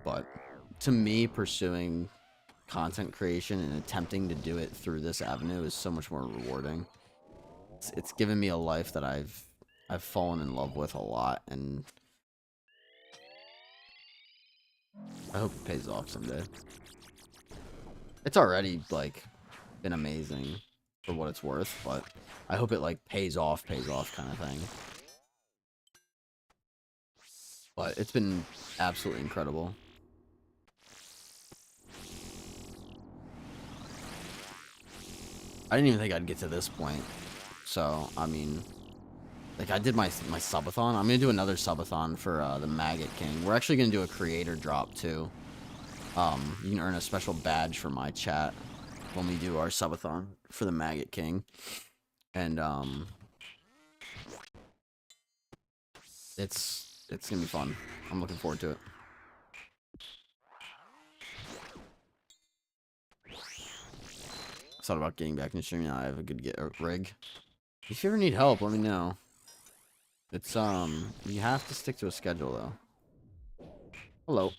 But, to me, pursuing content creation and attempting to do it through this avenue is so much more rewarding. It's given me a life that I've fallen in love with a lot, and I hope it pays off someday. It's already, like, been amazing for what it's worth, but I hope it, like, pays off kind of thing. But it's been absolutely incredible. I didn't even think I'd get to this point. So, I mean, like, I did my subathon. I'm going to do another subathon for the Maggot King. We're actually going to do a creator drop, too. You can earn a special badge for my chat when we do our subathon for the Maggot King. And, it's going to be fun. I'm looking forward to it. I thought about getting back in streaming. I have a good rig. If you ever need help, let me know. It's, you have to stick to a schedule, though. Hello.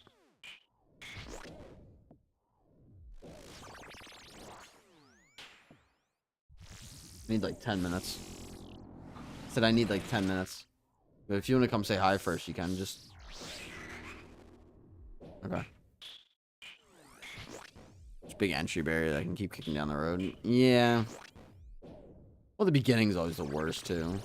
I need like 10 minutes. Said I need like 10 minutes. But if you want to come say hi first, you can just... Okay. It's a big entry barrier that I can keep kicking down the road. Yeah. Well, the beginning's always the worst, too.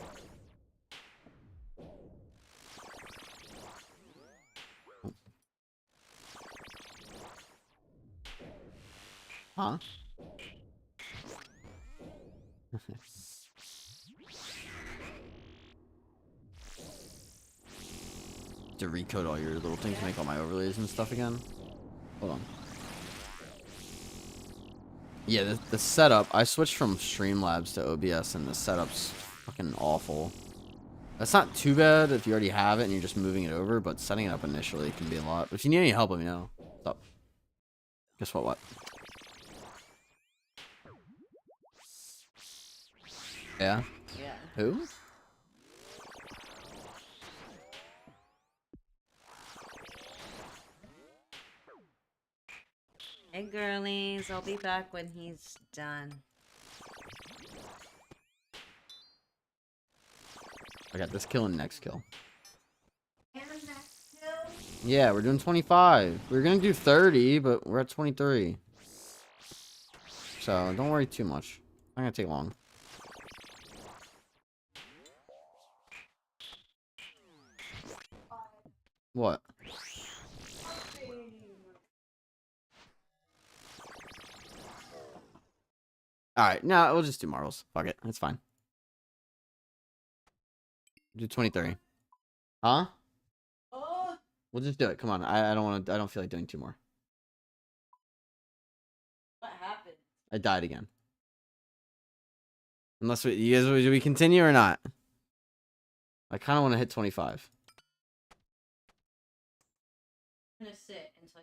Huh? To recode all your little things, make all my overlays and stuff again. Hold on. Yeah, the setup, I switched from Streamlabs to OBS, and the setup's fucking awful. That's not too bad if you already have it and you're just moving it over, but setting it up initially can be a lot. But if you need any help, let me know. What's up? Guess what? Yeah. Yeah. Who? Hey, girlies. I'll be back when he's done. I got this kill and next kill. And next kill? Yeah, we're doing 25. We were gonna do 30, but we're at 23. So don't worry too much. Not gonna take long. What? Alright, no, we'll just do marbles. Fuck it. That's fine. Do 23. Huh? Oh! We'll just do it. Come on. I don't feel like doing 2 more. What happened? I died again. Unless you guys, do we continue or not? I kind of want to hit 25. I'm gonna sit until.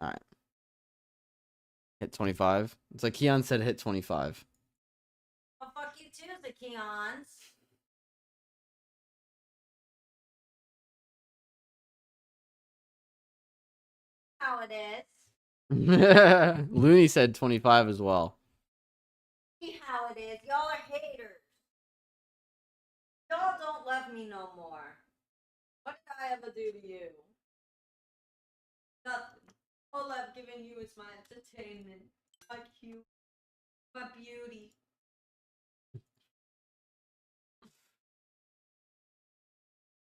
Alright. Hit 25. It's like Keon said, hit 25. Oh, fuck you too, the Keons. How it is. Looney said 25 as well. See how it is. Y'all are haters. Y'all don't love me no more. What did I ever do to you? Nothing. All I've given you is my entertainment, my cute, my beauty.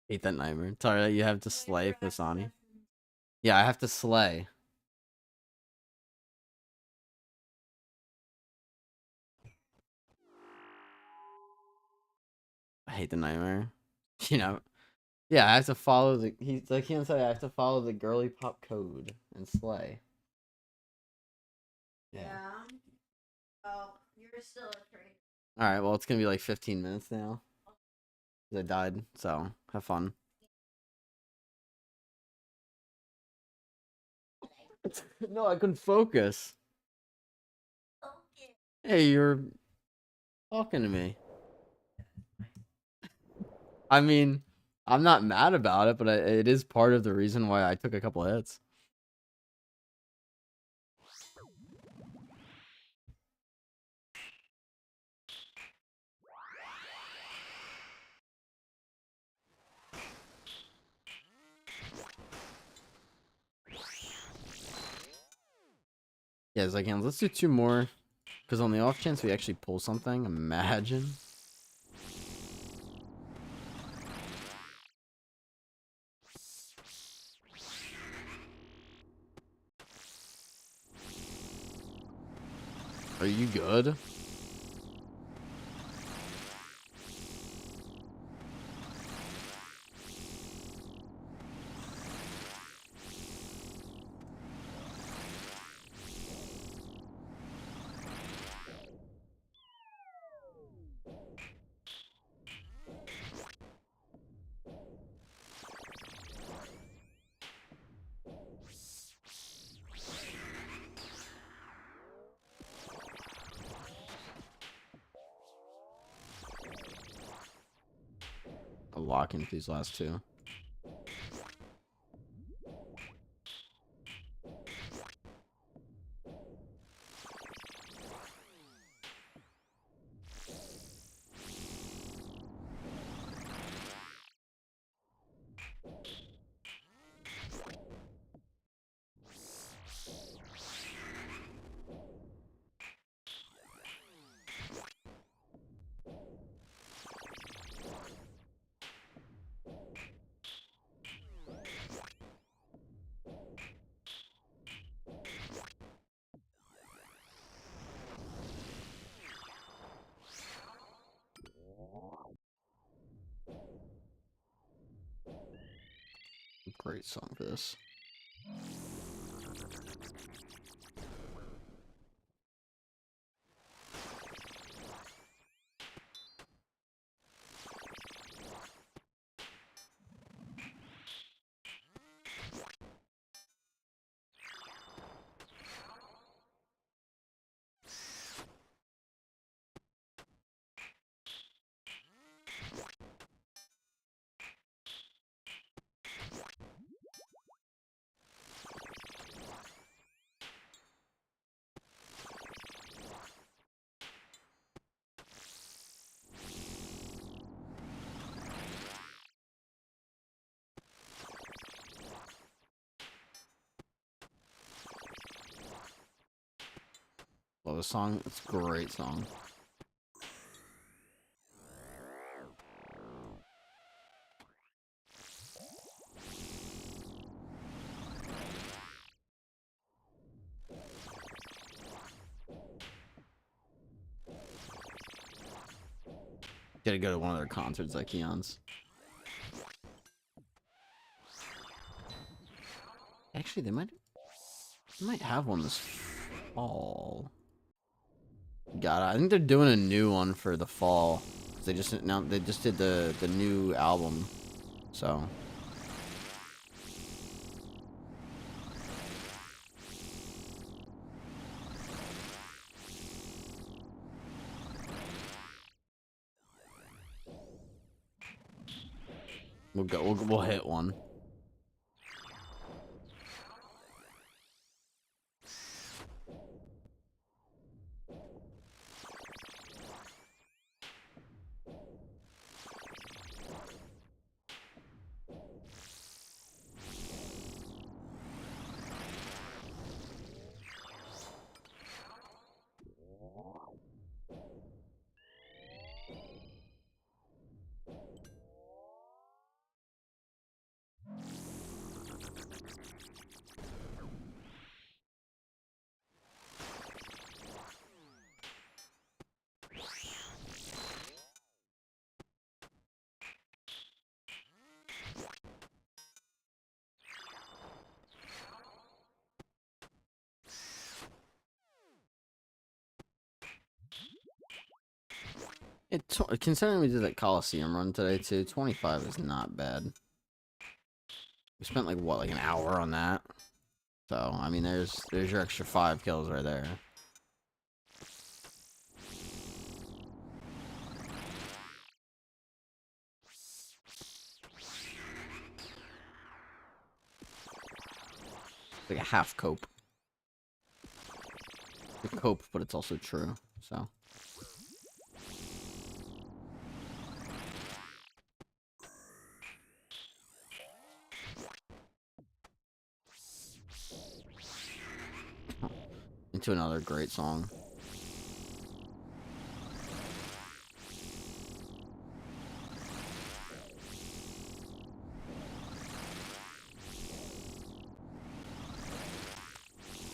Hate that nightmare. Sorry that you have to slay Fasani. Yeah, I have to slay. I hate the nightmare. You know. Yeah, I have to follow the. He's like Keon said, I have to follow the girly pop code and slay. Yeah. Oh, you're still a traitor. All right. Well, it's gonna be like 15 minutes now. 'Cause I died. So have fun. No, I couldn't focus. Okay. Hey, you're talking to me. I mean, I'm not mad about it, but it is part of the reason why I took a couple hits. Yeah, Zycans, let's do 2 more. Because on the off chance we actually pull something, imagine. Are you good? I'll lock into these last 2. Great song for this. love this song. It's a great song. Gotta go to one of their concerts like Keon's. Actually, they might have one this fall. I think they're doing a new one for the fall. They just did the new album, so. We'll hit one. Considering we did that Coliseum run today too, 25 is not bad. We spent like what, like an hour on that. So I mean, there's your extra 5 kills right there. Like a half cope. It's a cope, but it's also true. So. Into another great song.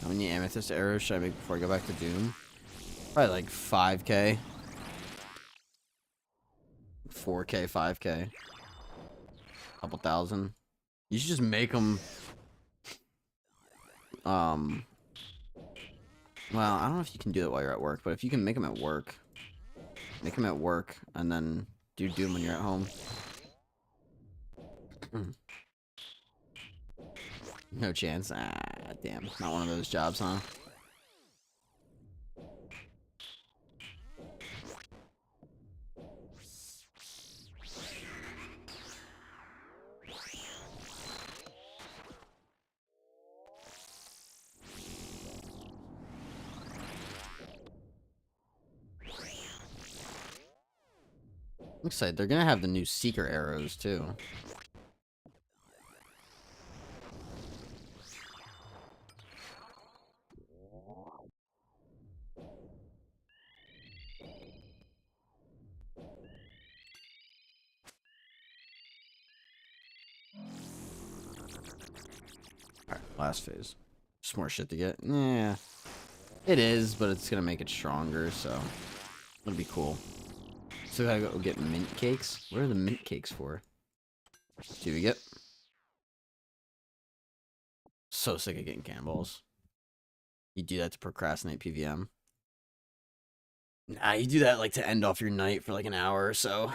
How many amethyst arrows should I make before I go back to Doom? Probably like 5k. 4k, 5k. Couple thousand. You should just make them. Well, I don't know if you can do it while you're at work, but if you can make them at work, and then do Doom when you're at home. No chance. Ah, damn. Not one of those jobs, huh? I'm excited. They're gonna have the new Seeker arrows, too. Alright, last phase. Just more shit to get. Yeah. It is, but it's gonna make it stronger, so it'll be cool. So I gotta go get mint cakes? What are the mint cakes for? Do we get? So sick of getting cannonballs. You do that to procrastinate PVM. Nah, you do that like to end off your night for like an hour or so.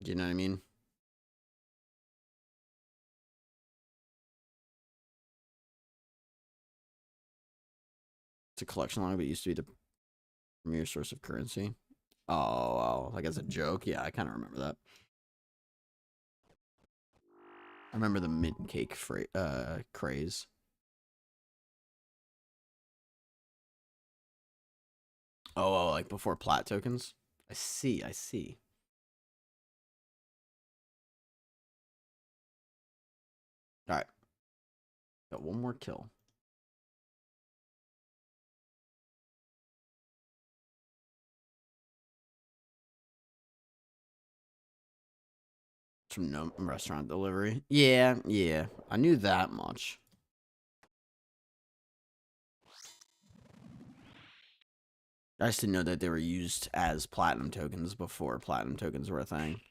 Do you know what I mean? It's a collection log, but it used to be the premier source of currency. Oh, like as a joke? Yeah, I kind of remember that. I remember the mint cake craze. Oh, like before plat tokens? I see. Alright. Got one more kill. From no restaurant delivery. Yeah, yeah. I knew that much. I just didn't know that they were used as platinum tokens before platinum tokens were a thing.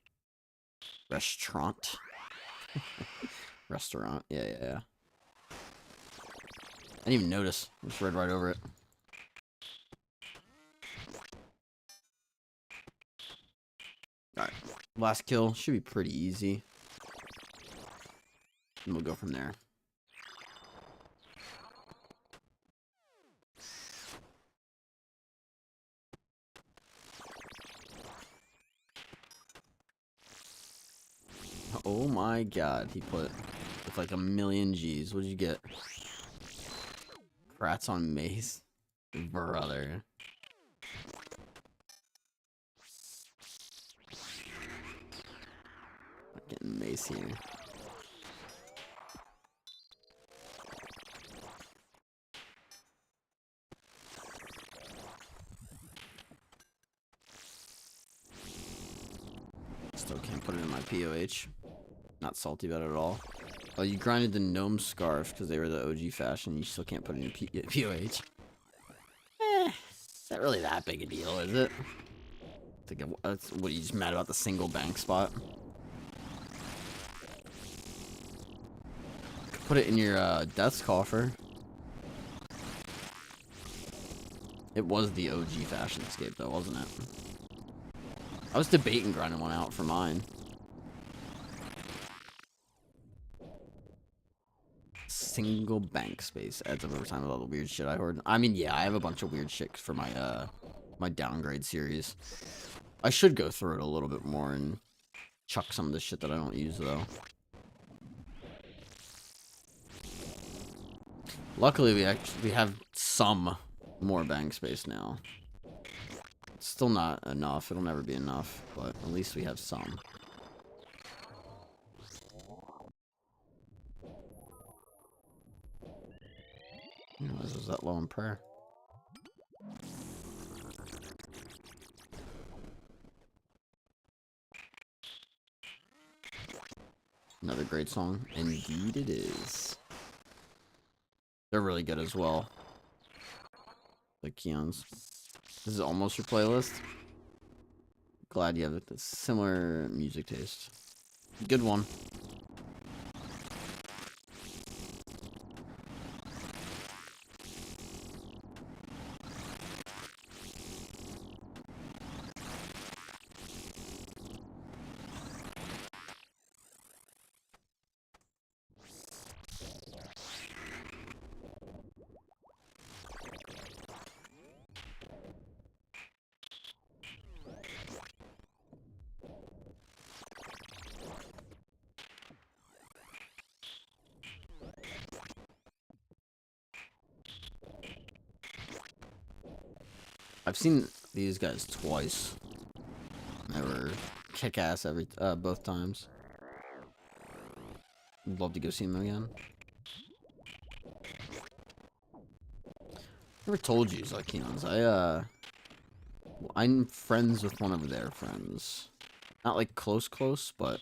Restaurant. Restaurant. Yeah, yeah, yeah. I didn't even notice. I just read right over it. Alright. Last kill. Should be pretty easy. And we'll go from there. Oh my god, he put with like 1,000,000 G's. What did you get? Rats on Mace? Brother. I'm getting Mace here. Still can't put it in my POH. Not salty about it at all. Oh, you grinded the gnome scarf because they were the OG fashion. You still can't put it in POH. Is that really that big a deal, is it? What, are you just mad about the single bank spot? Put it in your death's coffer. It was the OG fashion escape though, wasn't it? I was debating grinding one out for mine. Single bank space adds up over time with all the weird shit I hoard. I mean, yeah, I have a bunch of weird shit for my my downgrade series. I should go through it a little bit more and chuck some of the shit that I don't use though. Luckily, we have some more bank space now. It's still not enough. It'll never be enough, but at least we have some. This was that low in prayer. Another great song. Indeed it is. They're really good as well. The Keons. This is almost your playlist. Glad you have a similar music taste. Good one. I've seen these guys twice. They were kick-ass both times. I'd love to go see them again. Never told you, Zakians. I'm friends with one of their friends. Not like close, but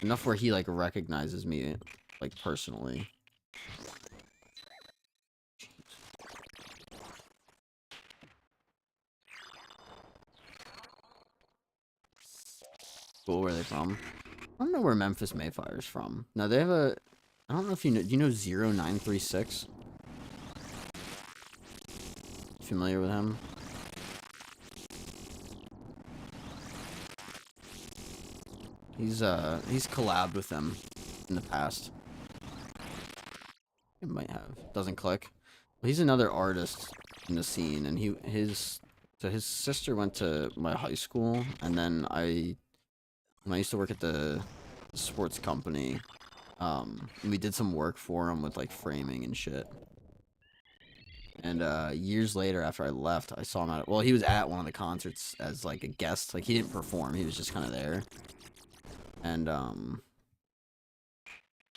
enough where he like recognizes me, like personally. Cool, where are they from? I don't know where Memphis Mayfire's from. No, they have a... I don't know if you know... Do you know 0936? Familiar with him? He's collabed with them in the past. It might have. Doesn't click. But he's another artist in the scene, and so his sister went to my high school, and then when I used to work at the sports company, we did some work for him with like framing and shit. And years later, after I left, I saw him well, he was at one of the concerts as like a guest. Like he didn't perform; he was just kind of there. And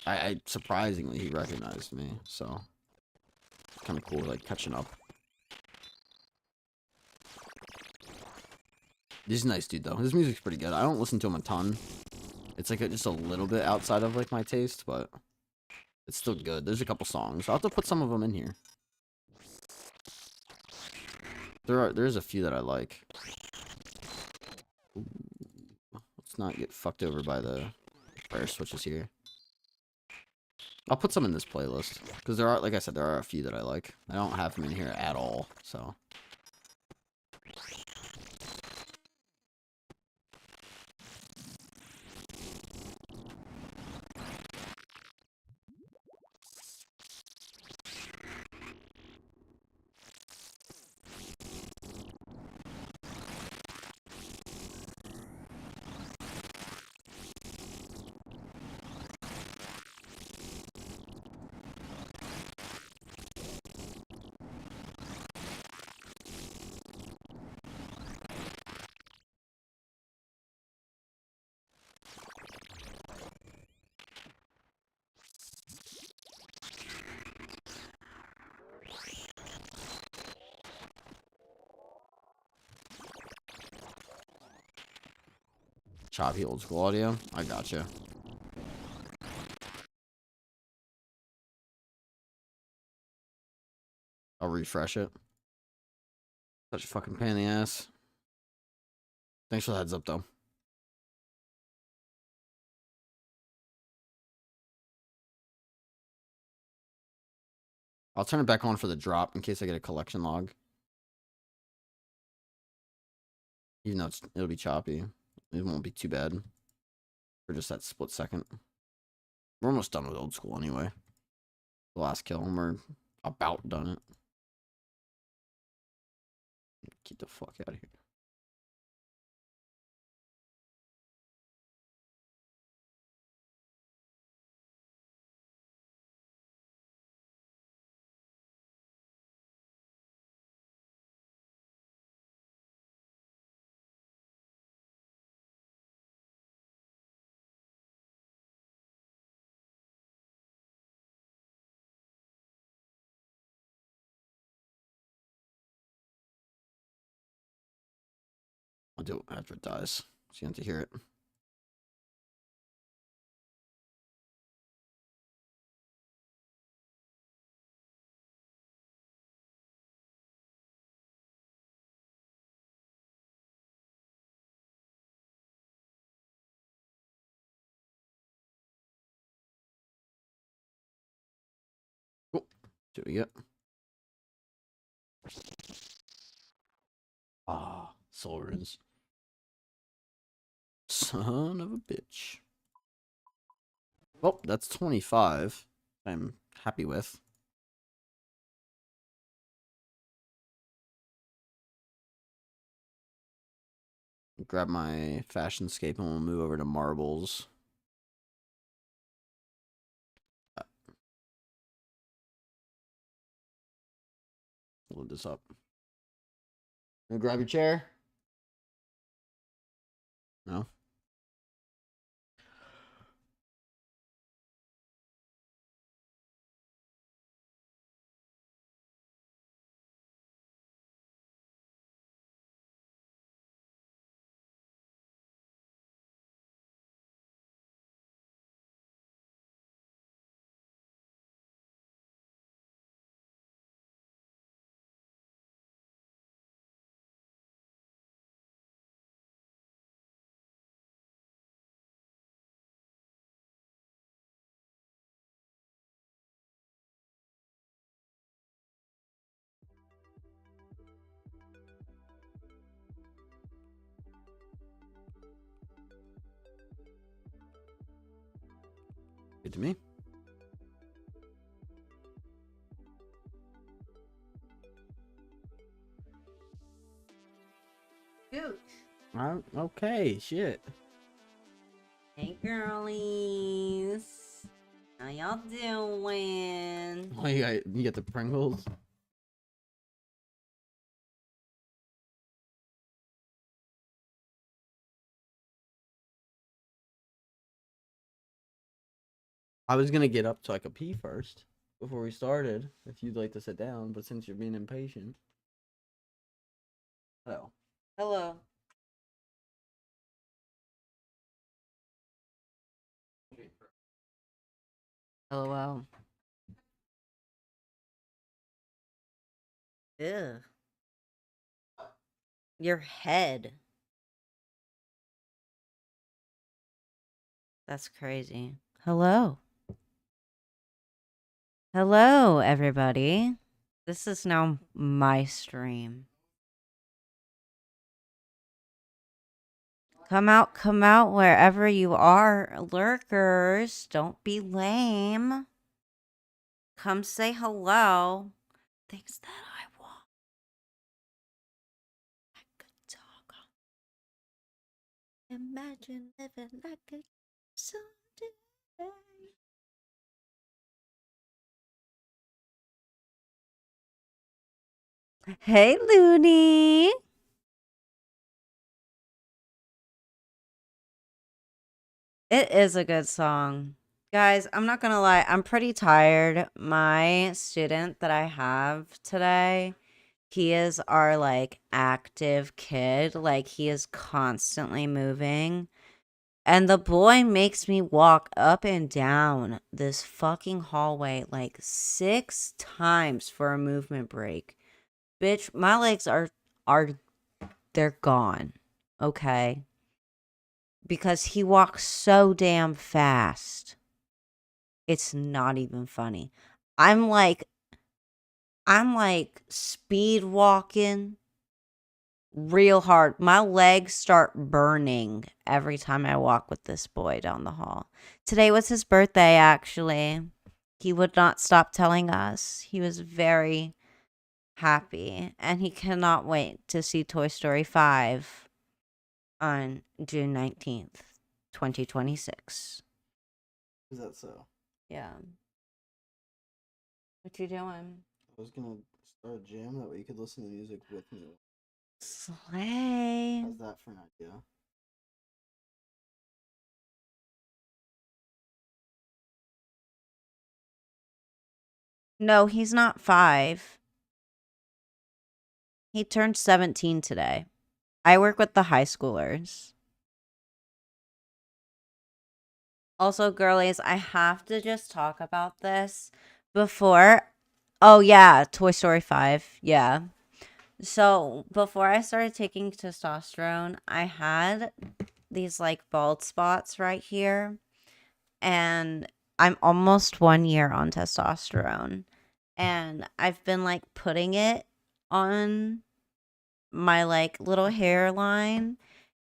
I surprisingly he recognized me, so kind of cool, like catching up. He's a nice dude though. His music's pretty good. I don't listen to him a ton. It's like just a little bit outside of like my taste, but it's still good. There's a couple songs. I'll have to put some of them in here. There's a few that I like. Ooh, let's not get fucked over by the fire switches here. I'll put some in this playlist because there are, like I said, there are a few that I like. I don't have them in here at all, so. Choppy old school audio. I gotcha. I'll refresh it. Such a fucking pain in the ass. Thanks for the heads up, though. I'll turn it back on for the drop in case I get a collection log. Even though it'll be choppy. It won't be too bad. For just that split second. We're almost done with old school anyway. The last kill, and we're about done it. Get the fuck out of here. I'll do it after it dies. So you have to hear it. Cool. See what we get. Ah, soul runes. Son of a bitch. Well, that's 25. I'm happy with. Grab my fashion scape and we'll move over to marbles. Load this up. You grab your chair? No? Good to me. Gooch. Okay, shit. Hey, girlies. How y'all doing? Oh, you get the Pringles? I was gonna get up so I could pee first before we started, if you'd like to sit down, but since you're being impatient. Hello. Hello. LOL. Ew. Your head. That's crazy. Hello. Hello, everybody. This is now my stream. Come out wherever you are, lurkers. Don't be lame. Come say hello. Things that I want. Like a dog. Imagine living like a someday. Hey, Looney. It is a good song. Guys, I'm not gonna lie, I'm pretty tired. My student that I have today, he is our like active kid. Like he is constantly moving. And the boy makes me walk up and down this fucking hallway like 6 times for a movement break. Bitch, my legs are they're gone. Okay? Because he walks so damn fast. It's not even funny. I'm like speed walking real hard. My legs start burning every time I walk with this boy down the hall. Today was his birthday, actually. He would not stop telling us. He was very happy, and he cannot wait to see Toy Story 5 on June 19th, 2026. Is that so? Yeah. What you doing? I was gonna start a jam that way you could listen to music with me. Slay. How's that for an idea? No, he's not 5. He turned 17 today. I work with the high schoolers. Also, girlies, I have to just talk about this before. Oh, yeah, Toy Story 5. Yeah. So, before I started taking testosterone, I had these like bald spots right here. And I'm almost 1 year on testosterone. And I've been like putting it on my like little hairline,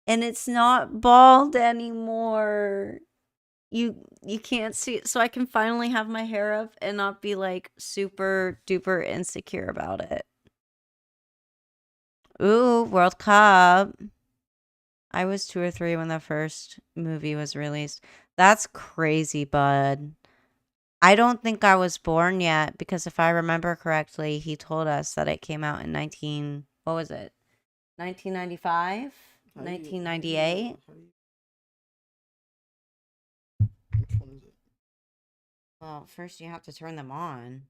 and it's not bald anymore. You can't see it, so I can finally have my hair up and not be like super duper insecure about it. Ooh, World Cup. I was 2 or 3 when the first movie was released. That's crazy, bud. I don't think I was born yet, because if I remember correctly, he told us that it came out in what was it? 1995? 1998? Which one is it? Well, first you have to turn them on.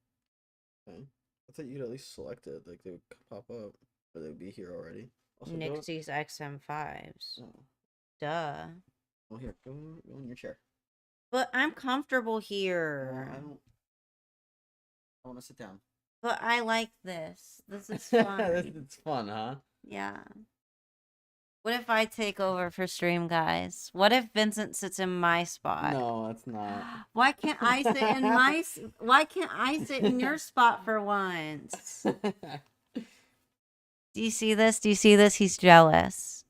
Okay. I thought you'd at least select it. Like they would pop up, or they'd be here already. Also, Nixie's XM5s. Oh. Duh. Well, here, go in your chair. But I'm comfortable Well, here. I don't. I want to sit down. But I like this. This is fun. It's fun, huh? Yeah. What if I take over for stream, guys? What if Vincent sits in my spot? No, that's not. Why can't I sit in Why can't I sit in your spot for once? Do you see this? Do you see this? He's jealous.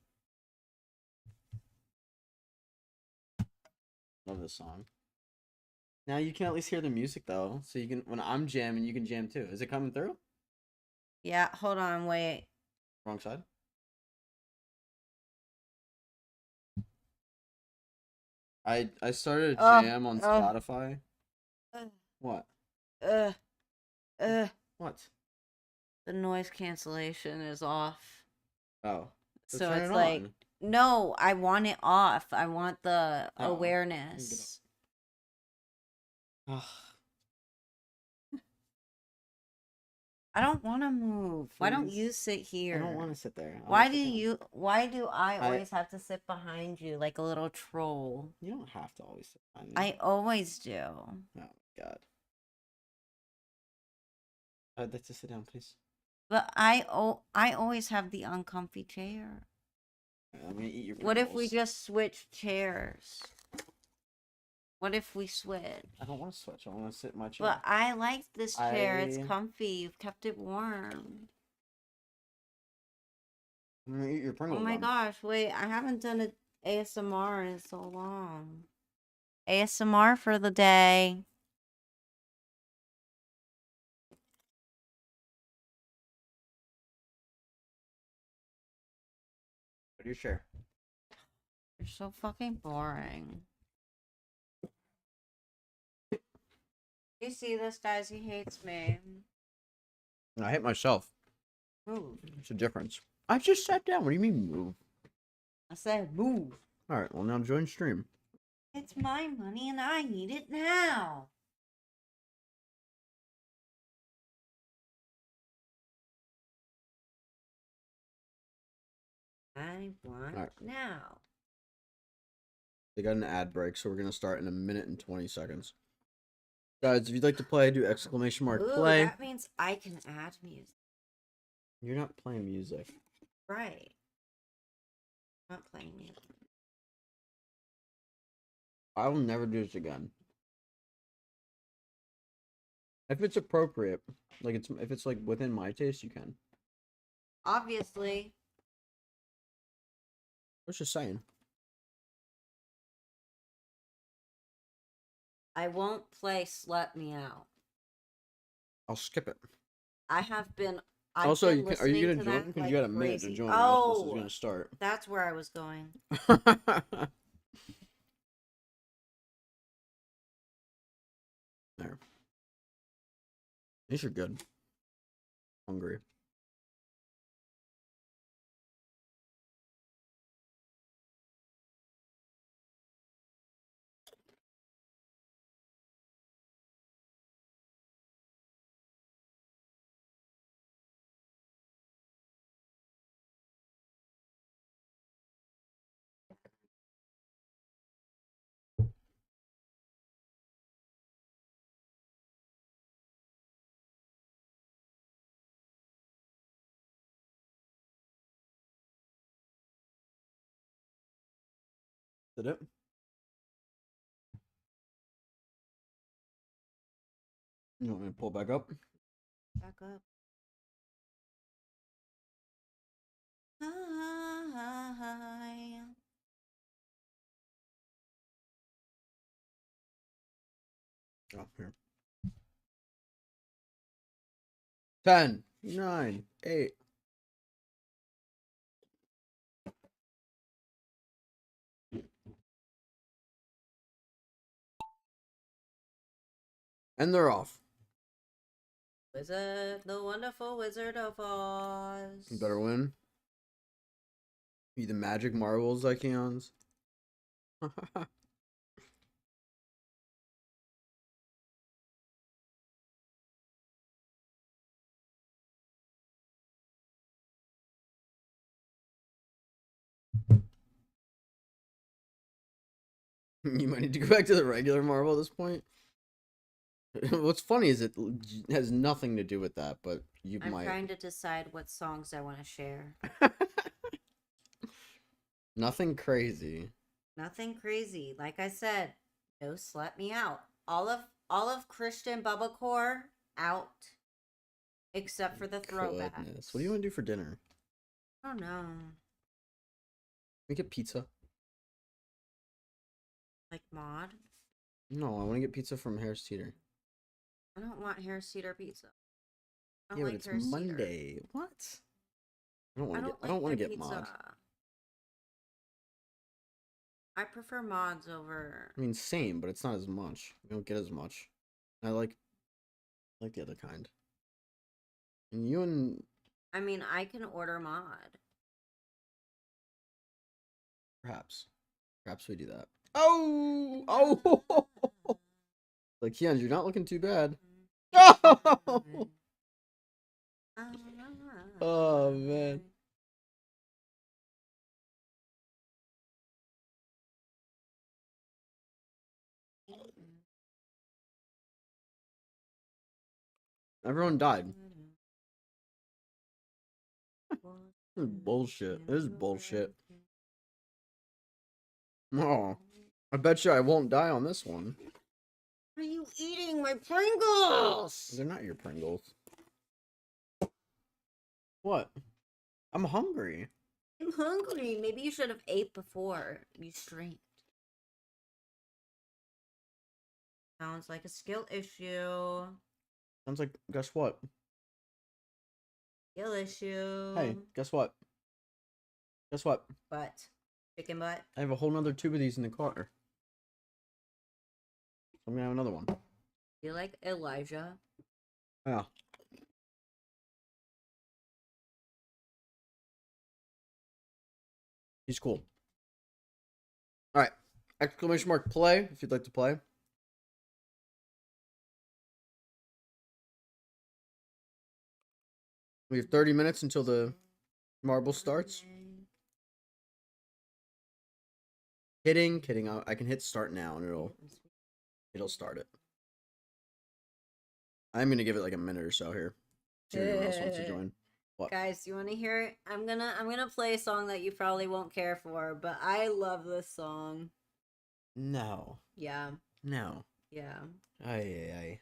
Love this song. Now you can at least hear the music though, so you can when I'm jamming, you can jam too. Is it coming through? Yeah, hold on, wait. Wrong side. I started a jam on Spotify. What? What? The noise cancellation is off. Oh. So it's like, no, I want it off. I want the awareness. Ugh. I don't want to move. Why don't you sit here? I don't want to sit there. Why do I always have to sit behind you like a little troll? You don't have to always sit behind me. I always do. No. God. I'd like to sit down, please. But I always have the uncomfy chair. I'm gonna eat your What if we Pringles. just switch chairs? What if we switch? I don't want to switch. I want to sit in my chair. But I like this chair. It's I- comfy. You've kept it warm. I'm gonna eat your Oh Pringles. my then. gosh, wait, I haven't done an ASMR in so long. ASMR for the day. What do you share? You're so fucking boring. You see this, guys? He hates me. I hate myself. Move. It's a difference. I just sat down. What do you mean move? I said move. All right. Well, now join stream. It's my money and I need it now. I want Alright. now. They got an ad break, so we're gonna start in a minute and 20 seconds. Guys, if you'd like to play, do exclamation mark Ooh, play. that means I can add music. You're not playing music. Right. I'm not playing music. I will never do this again. If it's appropriate, like if it's like within my taste, you can. Obviously. I was just saying. I won't play Slut Me Out. I'll skip it. I have been. I've Also, been you can, are you listening gonna to join? that Because like you got a minute to crazy. join. Or else this is Oh, gonna start. that's where I was going. There. These are good. Hungry. Is that it? You want me to pull back up? Back up. Hi. Oh, here. 10, 9, 8. And they're off. Wizard, the wonderful Wizard of Oz. You better win. Be the magic marbles, Ikeons. You might need to go back to the regular marble at this point. What's funny is it has nothing to do with that, but you I'm might. trying to decide what songs I want to share. Nothing crazy. Nothing crazy. Like I said, no Slut Me Out. All of Christian Bubblecore out. Except for the throwbacks. Goodness. What do you want to do for dinner? I don't know. We get pizza. Like Maud? No, I want to get pizza from Harris Teeter. I don't want Hair Cedar pizza. I don't Yeah, like but it's Hair Cedar. Monday. What? I don't I want to don't get. I don't like want to their get pizza. mod. I prefer mods over. I mean, same, but it's not as much. You don't get as much. I like the other kind. And you and I mean, I can order mod. perhaps we do that. Oh. Like Keon, you're not looking too bad. Oh man. Everyone died. This is bullshit. This is bullshit. Oh, I bet you I won't die on this one. Are you eating my Pringles? They're not your Pringles. What? I'm hungry. I'm hungry. Maybe you should have ate before you streamed. Sounds like a skill issue. Sounds like, guess what? Skill issue. Hey, guess what? Guess what? Butt. Chicken butt. I have a whole nother tube of these in the car. I'm gonna have another one. You like Elijah? Yeah. He's cool. Alright. Exclamation mark play if you'd like to play. We have 30 minutes until the marble starts. Kidding. I can hit start now and it'll start it. I'm gonna give it like a minute or so here. See if anyone else wants to join. What? Guys, you want to hear it? I'm gonna play a song that you probably won't care for, but I love this song. No. Yeah. No. Yeah. Aye.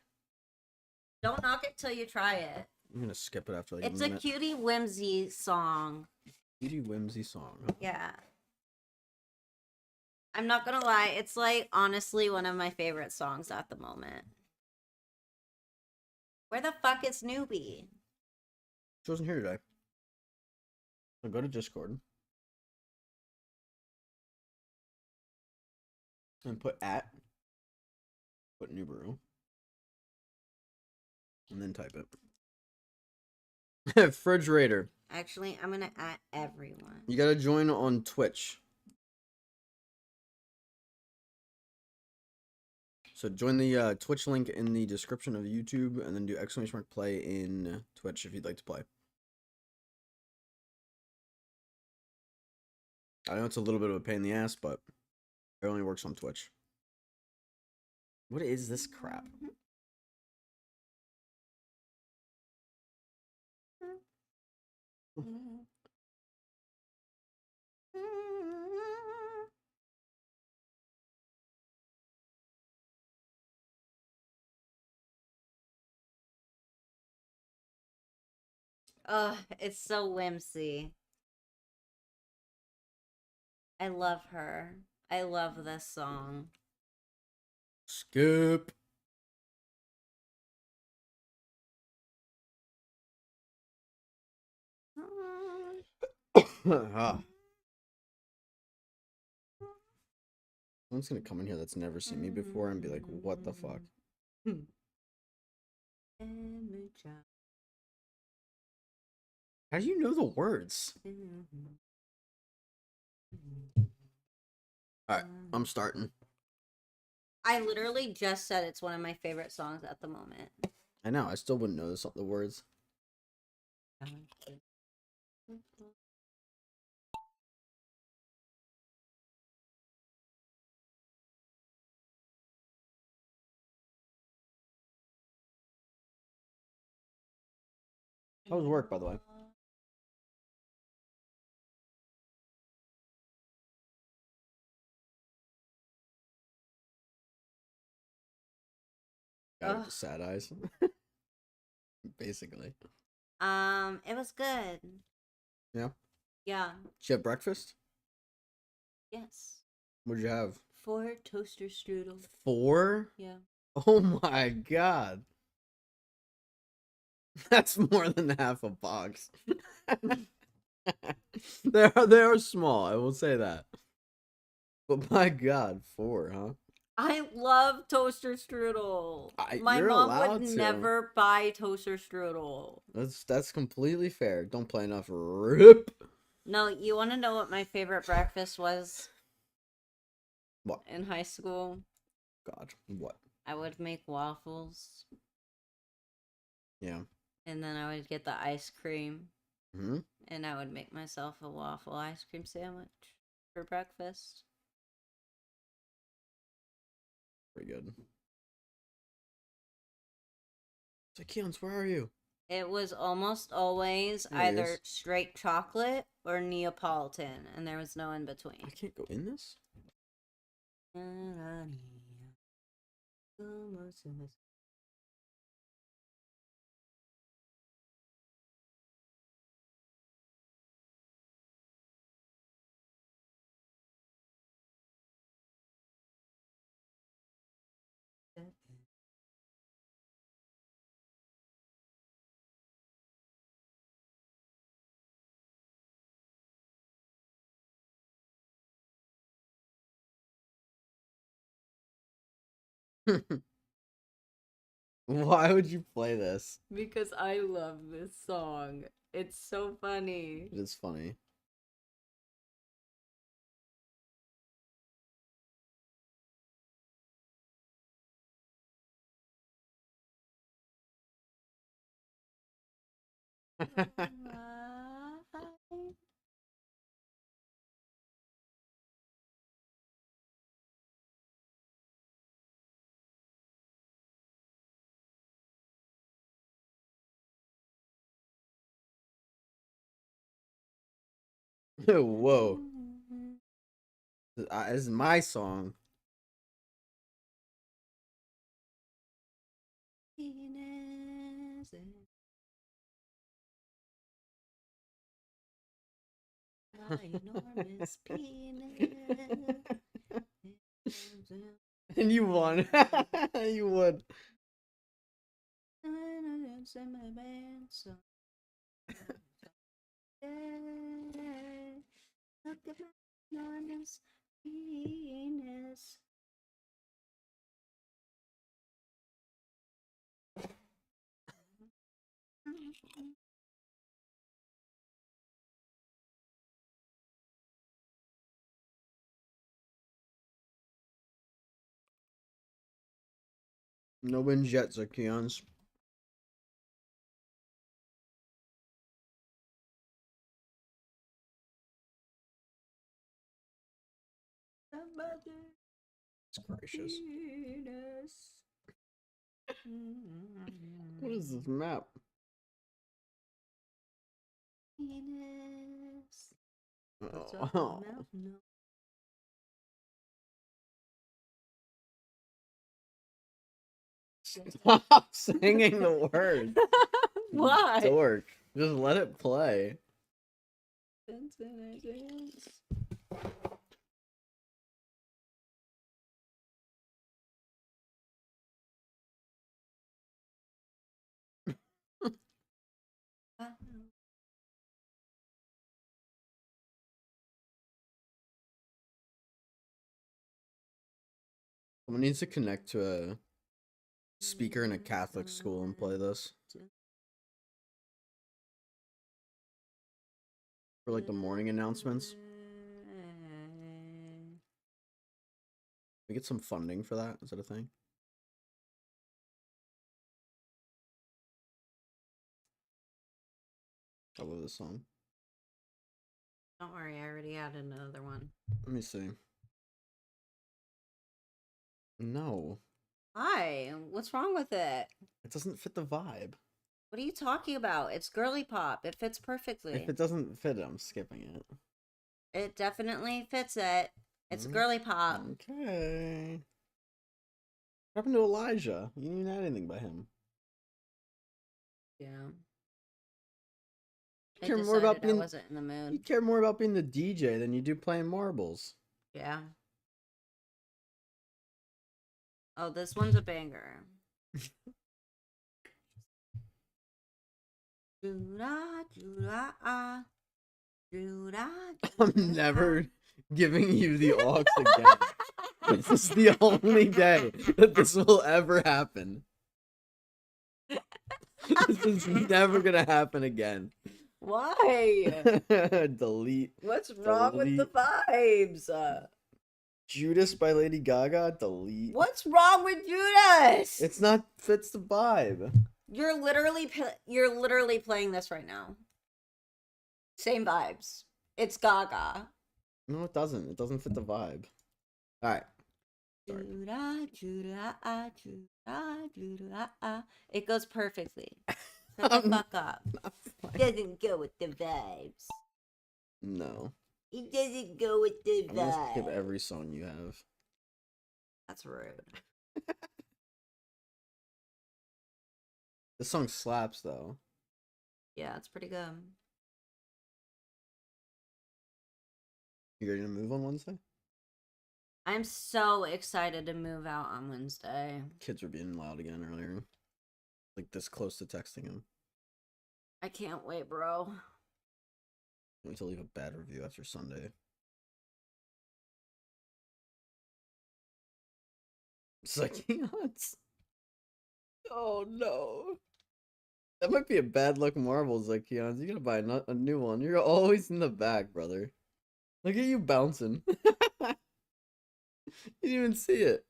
Don't knock it till you try it. I'm gonna skip it after like It's a a minute. cutie whimsy song. Cutie whimsy song. Yeah. I'm not gonna lie, it's like honestly one of my favorite songs at the moment. Where the fuck is Newbie? She wasn't here today. So go to Discord. And put Nubaru. And then type it. Refrigerator. Actually, I'm gonna add everyone. You gotta join on Twitch. So join the Twitch link in the description of YouTube, and then do exclamation mark play in Twitch if you'd like to play. I know it's a little bit of a pain in the ass, but it only works on Twitch. What is this crap? Oh, it's so whimsy. I love her. I love this song. Skip. Ah. Someone's gonna come in here that's never seen me before and be like, what the fuck? How do you know the words? Alright, I'm starting. I literally just said it's one of my favorite songs at the moment. I know, I still wouldn't know the words. How was work, by the way? Got with the sad eyes. Basically. It was good. Yeah? Yeah. Did you have breakfast? Yes. What'd you have? 4 toaster strudel. 4? Yeah. Oh my god. That's more than half a box. they are small, I will say that. But my god, 4, huh? I love toaster strudel. My You're mom allowed would to. never buy toaster strudel. That's completely fair. Don't play enough. Rip. No, you want to know what my favorite breakfast was? What? In high school? God, what? I would make waffles. Yeah. And then I would get the ice cream. Mm-hmm. And I would make myself a waffle ice cream sandwich for breakfast. Pretty good. It's like, Keons, where are you? It was almost always There he either is. straight chocolate or Neapolitan, and there was no in between. I can't go in this? Why would you play this? Because I love this song. It's so funny. It is funny. Whoa. This is my song. Enormous penis. And you won. You would. Look at my enormous penis. No win jets are Keons. It's gracious. What is this map? Penis. Oh. Stop singing the words. Why? Dork. Just let it play. Someone needs to connect to a speaker in a Catholic school and play this. For like the morning announcements. We get some funding for that? Is that a thing? I love this song. Don't worry, I already added another one. Let me see. No. Why? What's wrong with it? It doesn't fit the vibe. What are you talking about? It's girly pop. It fits perfectly. If it doesn't fit it, I'm skipping it. It definitely fits it. It's girly pop. Okay. What happened to Elijah? You didn't even add anything by him. Yeah. You I care more about decided I being wasn't in the you mood. care more about being the DJ than you do playing marbles. Yeah. Oh, this one's a banger. I'm never giving you the aux again. This is the only day that this will ever happen. This is never gonna happen again. Why? Delete. What's wrong with the vibes? Judas by Lady Gaga. Delete. What's wrong with Judas? It's not fits the vibe. You're literally playing this right now. Same vibes. It's Gaga. No, it doesn't. It doesn't fit the vibe. All right. Sorry. It goes perfectly. Shut the fuck up. Doesn't go with the vibes. No. It doesn't go with the I'm gonna skip vibes. every song you have. That's rude. This song slaps though. Yeah, it's pretty good. You ready to move on Wednesday? I'm so excited to move out on Wednesday. Kids were being loud again earlier. Like this close to texting him. I can't wait, bro. I need to leave a bad review after Sunday. Zykeons. Oh no. That might be a bad luck marble, Zykeons. You gotta buy a new one. You're always in the back, brother. Look at you bouncing. You didn't even see it.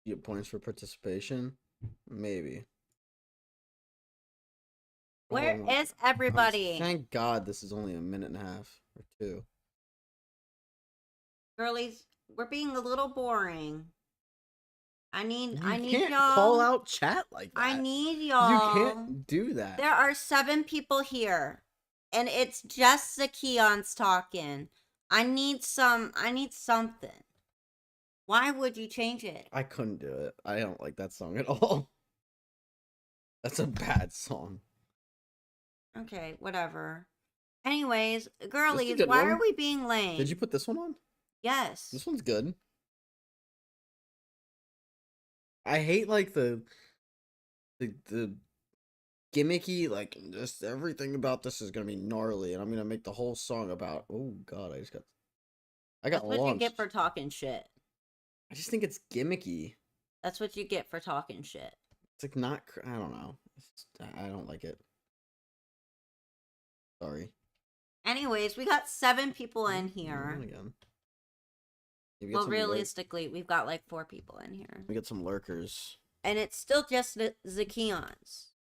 You get points for participation? Maybe. Where Oh, is everybody? thank God this is only a minute and a half or two. Girlies, we're being a little boring. I need You can't y'all. call out chat like that. I need You y'all. can't do that. There are 7 people here, and it's just the Keons talking. I need something. Why would you change it? I couldn't do it. I don't like that song at all. That's a bad song. Okay, whatever. Anyways, girlies, good why one. are we being lame? Did you put this one on? Yes. This one's good. I hate like the gimmicky, like just everything about this is gonna be gnarly, and I'm gonna make the whole song about. Oh God, I got That's what launched. you get for talking shit. I just think it's gimmicky. That's what you get for talking shit. It's like not. I don't know. I don't like it. Sorry. Anyways, we got 7 people in Moving here. on again. Maybe get Well, some realistically, we've got like 4 people in here. we get some lurkers. And it's still just the Zakions.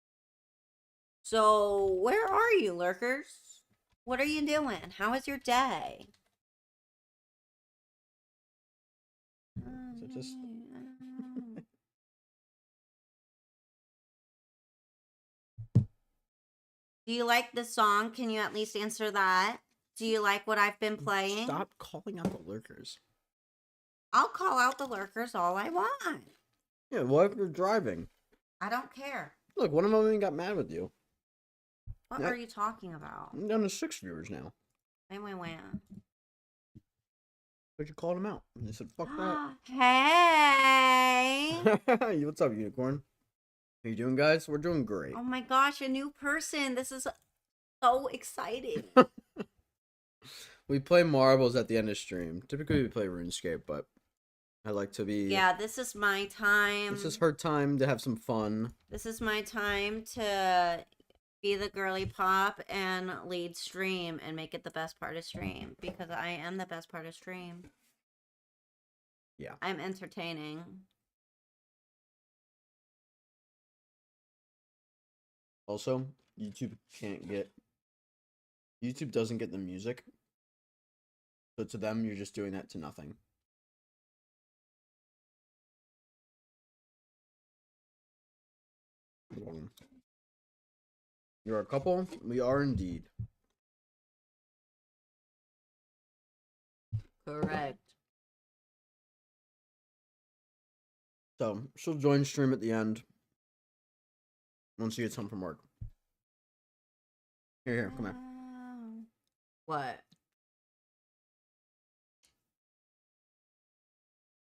So, where are you, lurkers? What are you doing? How was your day? So just Do you like the song? Can you at least answer that? Do you like what I've been playing? stop calling out the lurkers. I'll call out the lurkers all I want. Yeah, what if you're driving? I don't care. Look, one of them even got mad with you. What Yeah. are you talking about? I'm down to 6 viewers now. Wait. But you called them out. And they said, fuck that. Hey! What's up, unicorn? How you doing, guys? We're doing great. Oh my gosh, a new person. This is so exciting. We play marbles at the end of stream. Typically, we play RuneScape, but I like to be... Yeah, this is my time. This is her time to have some fun. This is my time to be the girly pop and lead stream and make it the best part of stream because I am the best part of stream. Yeah. I'm entertaining. Also, YouTube doesn't get the music. So to them, you're just doing that to nothing. You're a couple? We are indeed. Correct. So, she'll join stream at the end. Once she gets home from work. Here, come here. What?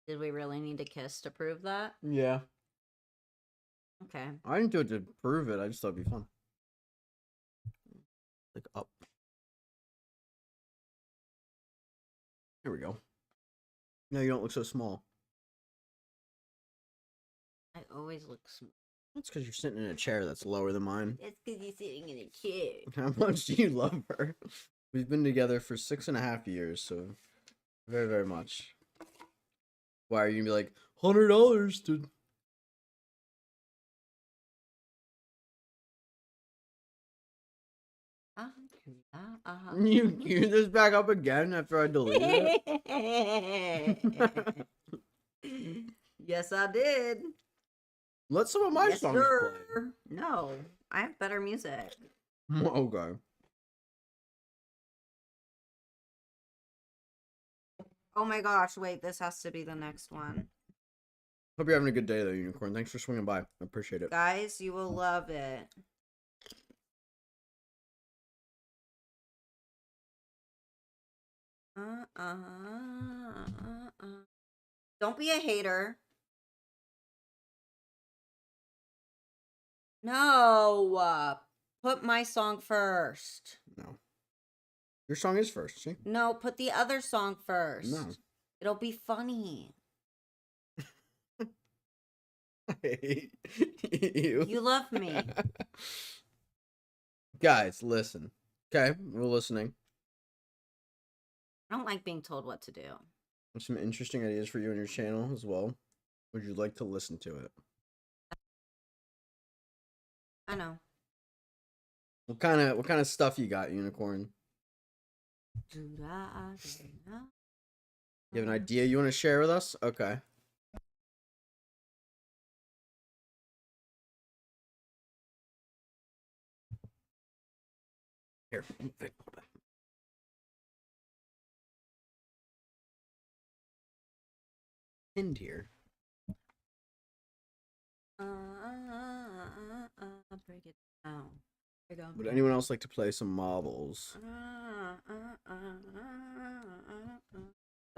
Did we really need to kiss to prove that? Yeah. Okay. I didn't do it to prove it. I just thought it'd be fun. Like up. Here we go. No, you don't look so small. I always look small. That's because you're sitting in a chair that's lower than mine. It's because you're sitting in a chair. How much do you love her? We've been together for 6.5 years, so very, very much. Why are you gonna be like $100, dude? You queue this back up again after I delete it? Yes, I did. Let some of my Yes, songs sir. No, I have better music. play. Okay. Oh my gosh, wait, this has to be the next one. Hope you're having a good day, though, Unicorn. Thanks for swinging by. I appreciate it. Guys, you will love it. Don't be a hater. No, put my song first. No. Your song is first, see? No, put the other song first. No. It'll be funny. I hate you. You love me. Guys, listen. Okay, we're listening. I don't like being told what to do. There's some interesting ideas for you on your channel as well. Would you like to listen to it? I know. What kind of stuff you got, Unicorn? You have an idea you want to share with us? Okay. Here. Pinned here. Break it down. Would anyone else like to play some marbles?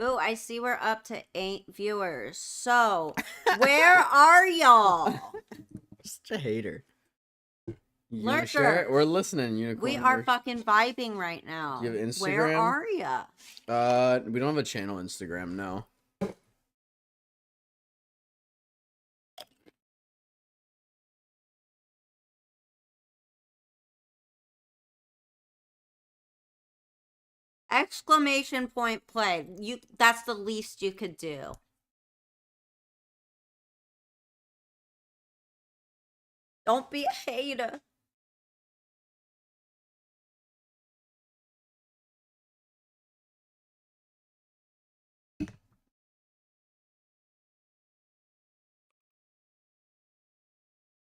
Ooh, I see we're up to 8 viewers. So, where are y'all? Such a hater. You wanna share it? We're listening, Unicorn. We are fucking vibing right now. You have Instagram? Where are ya? We don't have a channel Instagram, no. Exclamation point play. That's the least you could do. Don't be a hater.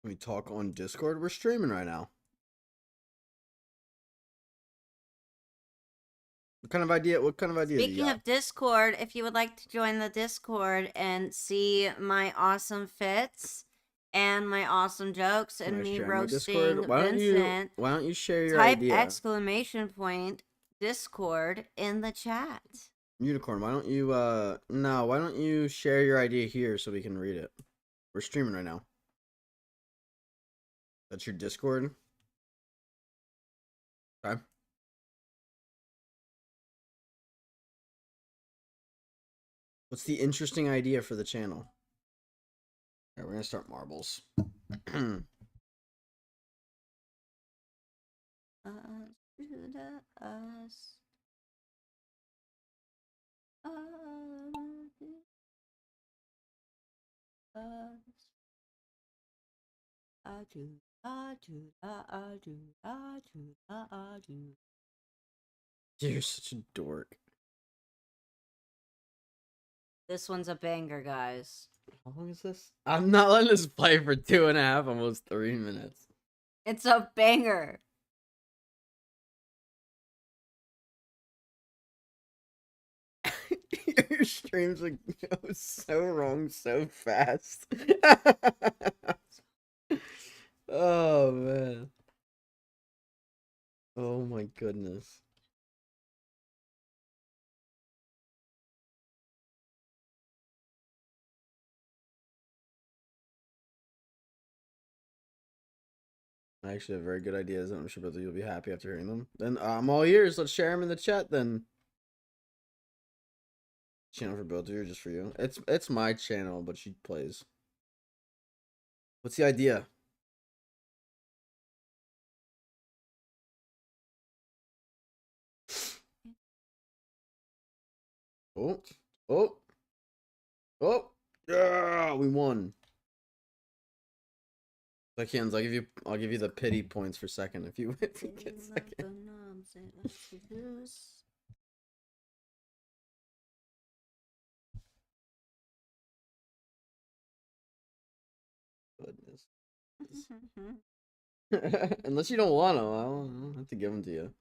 We talk on Discord. We're streaming right now. What kind of idea do you Speaking got? of Discord, if you would like to join the Discord and see my awesome fits and my awesome jokes and Can I me share my roasting Discord? Why don't you share your type idea? exclamation point Discord in the chat. Unicorn, why don't you share your idea here so we can read it? We're streaming right now. That's your Discord? Okay. What's the interesting idea for the channel? Alright, we're gonna start marbles. You're such a dork. This one's a banger, guys. How long is this? I'm not letting this play for 2.5, almost 3 minutes. It's a banger. Your streams like go so wrong so fast. Oh man. Oh my goodness. I actually have very good ideas, and I'm sure both of you will be happy after hearing them. Then I'm all ears. Let's share them in the chat then. Channel for both of you, or just for you? It's my channel, but she plays. What's the idea? Oh, oh, oh! Yeah, we won. Seconds. I'll give you the pity points for second if you get second. Goodness. Unless you don't want them, I don't have to give them to you.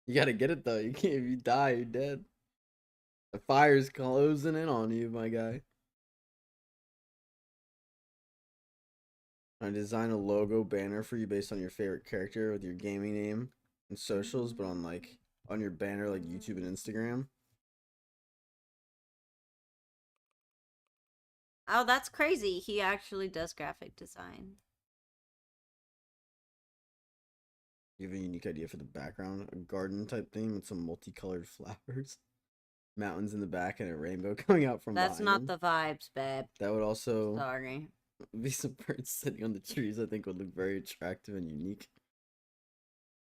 You gotta get it though. You can't. If you die, you're dead. The fire's closing in on you, my guy. I design a logo banner for you based on your favorite character with your gaming name and socials, but on your banner like YouTube and Instagram. Oh, that's crazy. He actually does graphic design. You have a unique idea for the background, a garden type theme with some multicolored flowers, mountains in the back, and a rainbow coming out from That's behind not them. the vibes, babe. That would also Sorry. be some birds sitting on the trees. I think would look very attractive and unique.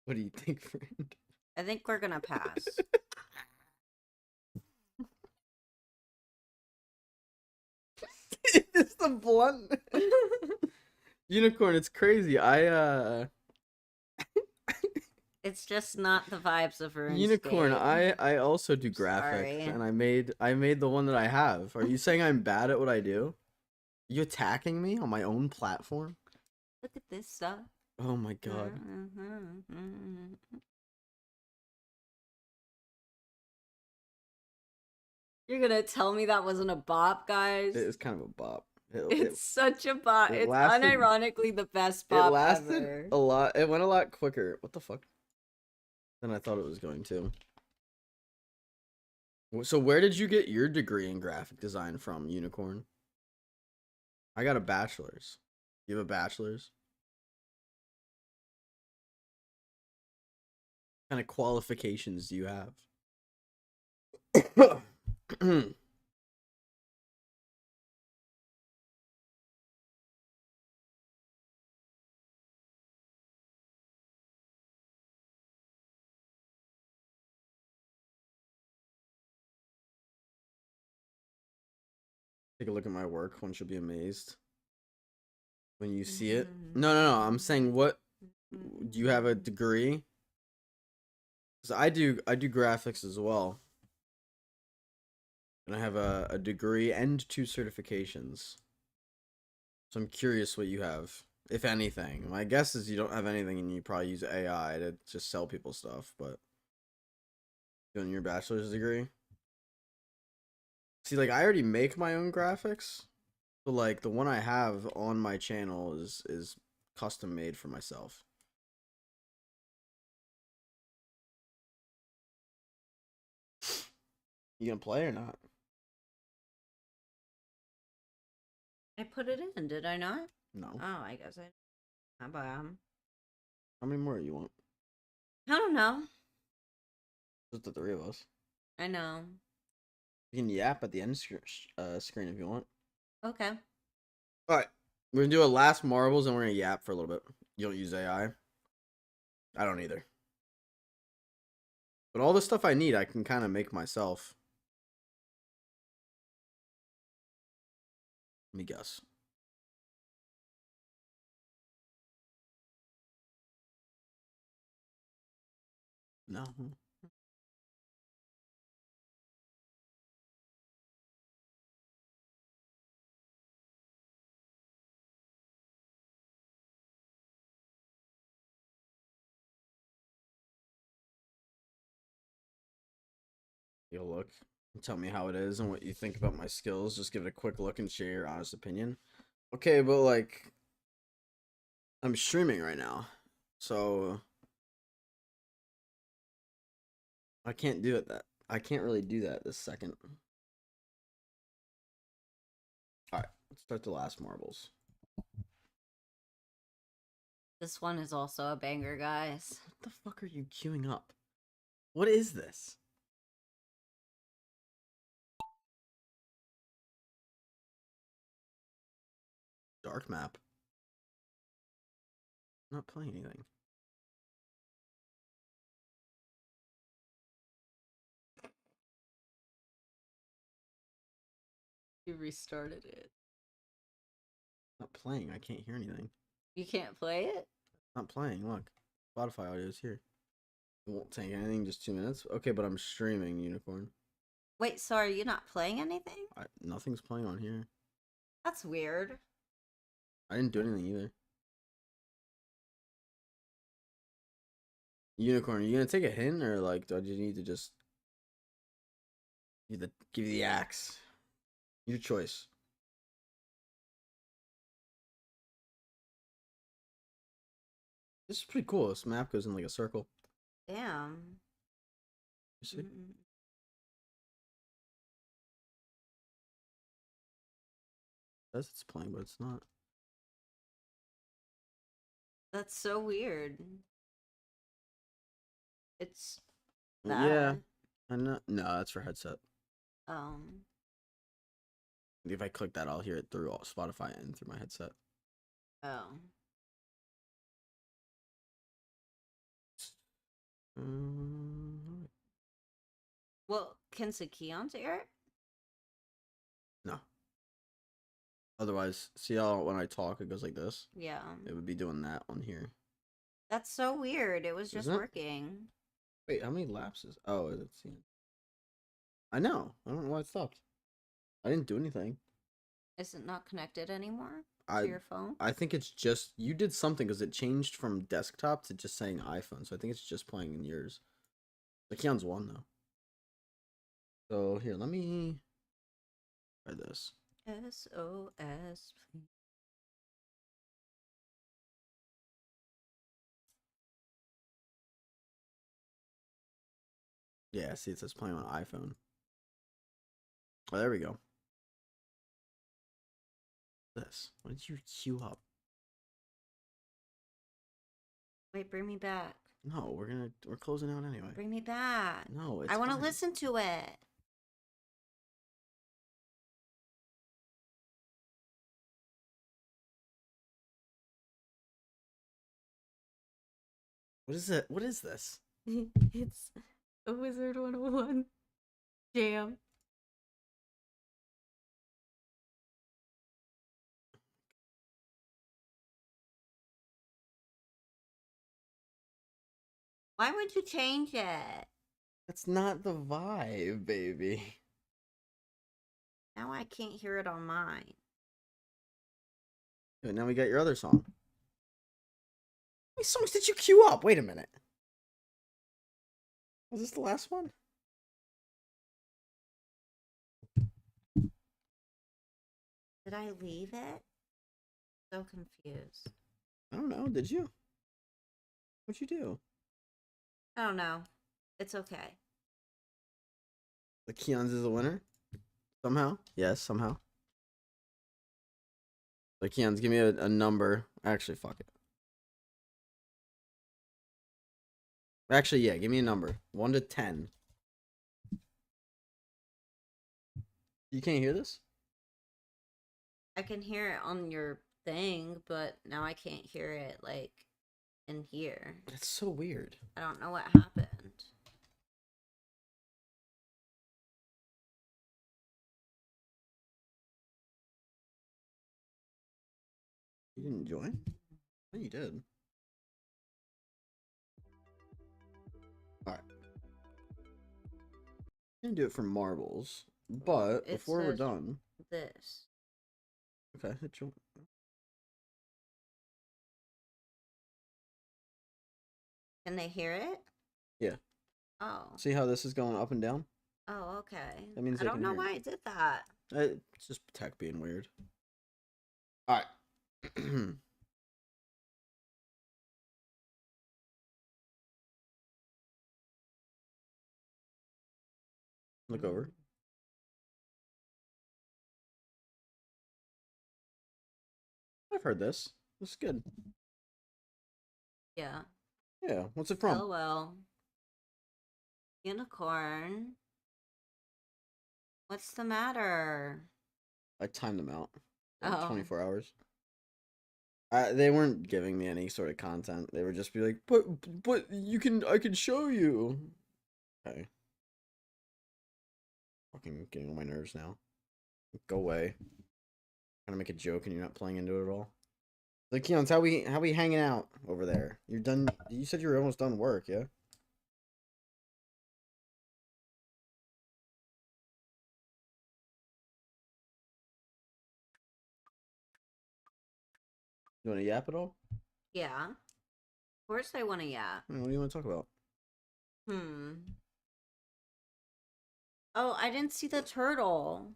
What do you think, friend? I think we're gonna pass. It's the blunt unicorn. It's crazy. It's just not the vibes of RuneScape. Unicorn. I also do graphics, Sorry. and I made the one that I have. Are you saying I'm bad at what I do? You attacking me on my own platform? Look at this stuff. Oh my god. You're gonna tell me that wasn't a bop, guys? It is kind of a bop. It's such a bop. it It's lasted- unironically the best It bop lasted ever. a lot. It went a lot quicker. What the fuck? Than I thought it was going to. So where did you get your degree in graphic design from, Unicorn? I got a bachelor's. You have a bachelor's? What kind of qualifications do you have? Take a look at my work. One should be amazed when you see it. No. I'm saying, what do you have a degree? Because I do graphics as well, and I have a degree and 2 certifications. So I'm curious what you have, if anything. My guess is you don't have anything, and you probably use AI to just sell people stuff. But doing your bachelor's degree. See, like, I already make my own graphics, but like the one I have on my channel is custom made for myself. You gonna play or not? I put it in, did I not? No. Oh, I guess I. How about How many more do you want? I don't know. Just the 3 of us. I know. You can yap at the end screen if you want. Okay. All right, we're gonna do a last marbles, and we're gonna yap for a little bit. You don't use AI. I don't either. But all the stuff I need, I can kind of make myself. Let me guess. No. You'll look and tell me how it is and what you think about my skills. Just give it a quick look and share your honest opinion. Okay, but like, I'm streaming right now, so I can't do it. I can't really do that this second. All right, let's start the last marbles. This one is also a banger, guys. What the fuck are you queuing up? What is this? Dark map. I'm not playing anything. You restarted it. Not playing. I can't hear anything. You can't play it? Not playing. Look, Spotify audio is here. It won't take anything. Just 2 minutes. Okay, but I'm streaming Unicorn. Wait, so are you not playing anything? Nothing's playing on here. That's weird. I didn't do anything either. Unicorn, are you gonna take a hint, or like, do you need to just give you the axe? Your choice. This is pretty cool. This map goes in like a circle. Damn. You see? Mm-mm. It says it's playing, but it's not. That's so weird. It's Yeah, that. I know. No, that's for headset. Um. If I click that, I'll hear it through Spotify and through my headset. Oh. Mm, Well, can Sakion hear it? no. Otherwise, see how when I talk it goes like this? Yeah. It would be doing that on here. That's so weird. It was just Isn't it? working. Wait, how many lapses? Oh, it's the end. I know. I don't know why it stopped. I didn't do anything. Is it not connected anymore to I your phone? I think it's just you did something because it changed from desktop to just saying iPhone. So I think it's just playing in yours. The Keon's one though. So here, let me try this. SOS, please. Yeah, see, it says playing on iPhone. Oh, there we go. This. What did you queue up? Wait, bring me back. No, we're closing out anyway. Bring me back. No, it's I want to fine. listen to it. What is it? What is this? It's a Wizard 101 jam. Why would you change it? That's not the vibe, baby. Now I can't hear it on mine. Good, now we got your other song. How many songs did you queue up? Wait a minute. Was this the last one? Did I leave it? So confused. I don't know. Did you? What'd you do? I don't know. It's okay. The Keon's is the winner? Somehow? Yes, somehow. The Keon's, give me a number. Actually, fuck it. Actually, yeah, give me a number. 1 to 10. You can't hear this? I can hear it on your thing, but now I can't hear it, like, in here. That's so weird. I don't know what happened. You didn't join? Oh, you did. Alright. I'm gonna do it for marbles. But It before we're says done. This. Okay, hit you. Can they hear it? Yeah. Oh. See how this is going up and down? Oh, okay. That means I they don't can know hear why I did that. It's just tech being weird. Alright. Look over. I've heard this. This is good. Yeah. Yeah. What's it from? LOL. Unicorn. What's the matter? I timed them out. Oh. 24 hours. They weren't giving me any sort of content. They would just be like, but I can show you. Okay. Fucking getting on my nerves now. Go away. Trying to make a joke and you're not playing into it at all. Like, Keon, how we hanging out over there? You're done. You said you were almost done work, yeah? You want to yap at all? Yeah. Of course I want to, yeah. What do you want to talk about? Oh, I didn't see the turtle.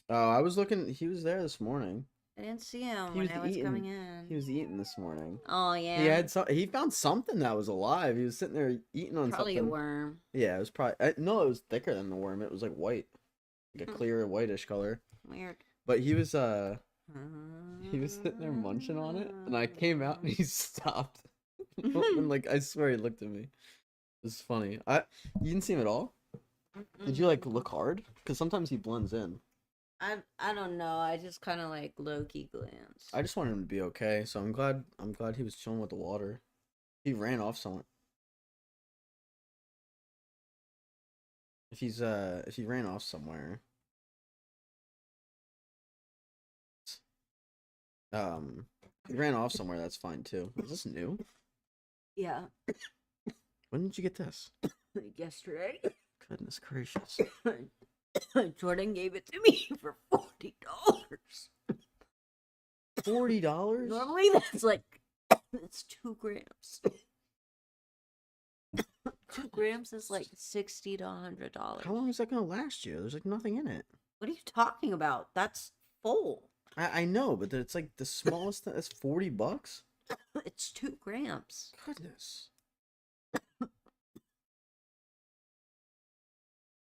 Oh, I was looking. He was there this morning. I didn't see him He when was I was eating. coming in. He was eating this morning. Oh, yeah. He had He found something that was alive. He was sitting there eating on Probably something. a worm. Yeah, it was probably no. It was thicker than the worm. It was like white, like a clear whitish color. Weird. But he was sitting there munching on it, and I came out and he stopped. And like I swear he looked at me. It was funny. You didn't see him at all? Did you like look hard? Because sometimes he blends in. I don't know. I just kind of like low-key glance. I just wanted him to be okay, so I'm glad he was chilling with the water. He ran off somewhere. If he ran off somewhere. If he ran off somewhere, that's fine too. Is this new? Yeah. When did you get this? Yesterday. Goodness gracious. Jordan gave it to me for $40. $40? Normally that's like it's 2 grams. 2 grams is like $60 to $100. How long is that gonna last you? There's like nothing in it. What are you talking about? That's full. I know, but it's like the smallest thing. That's $40? It's 2 grams. Goodness.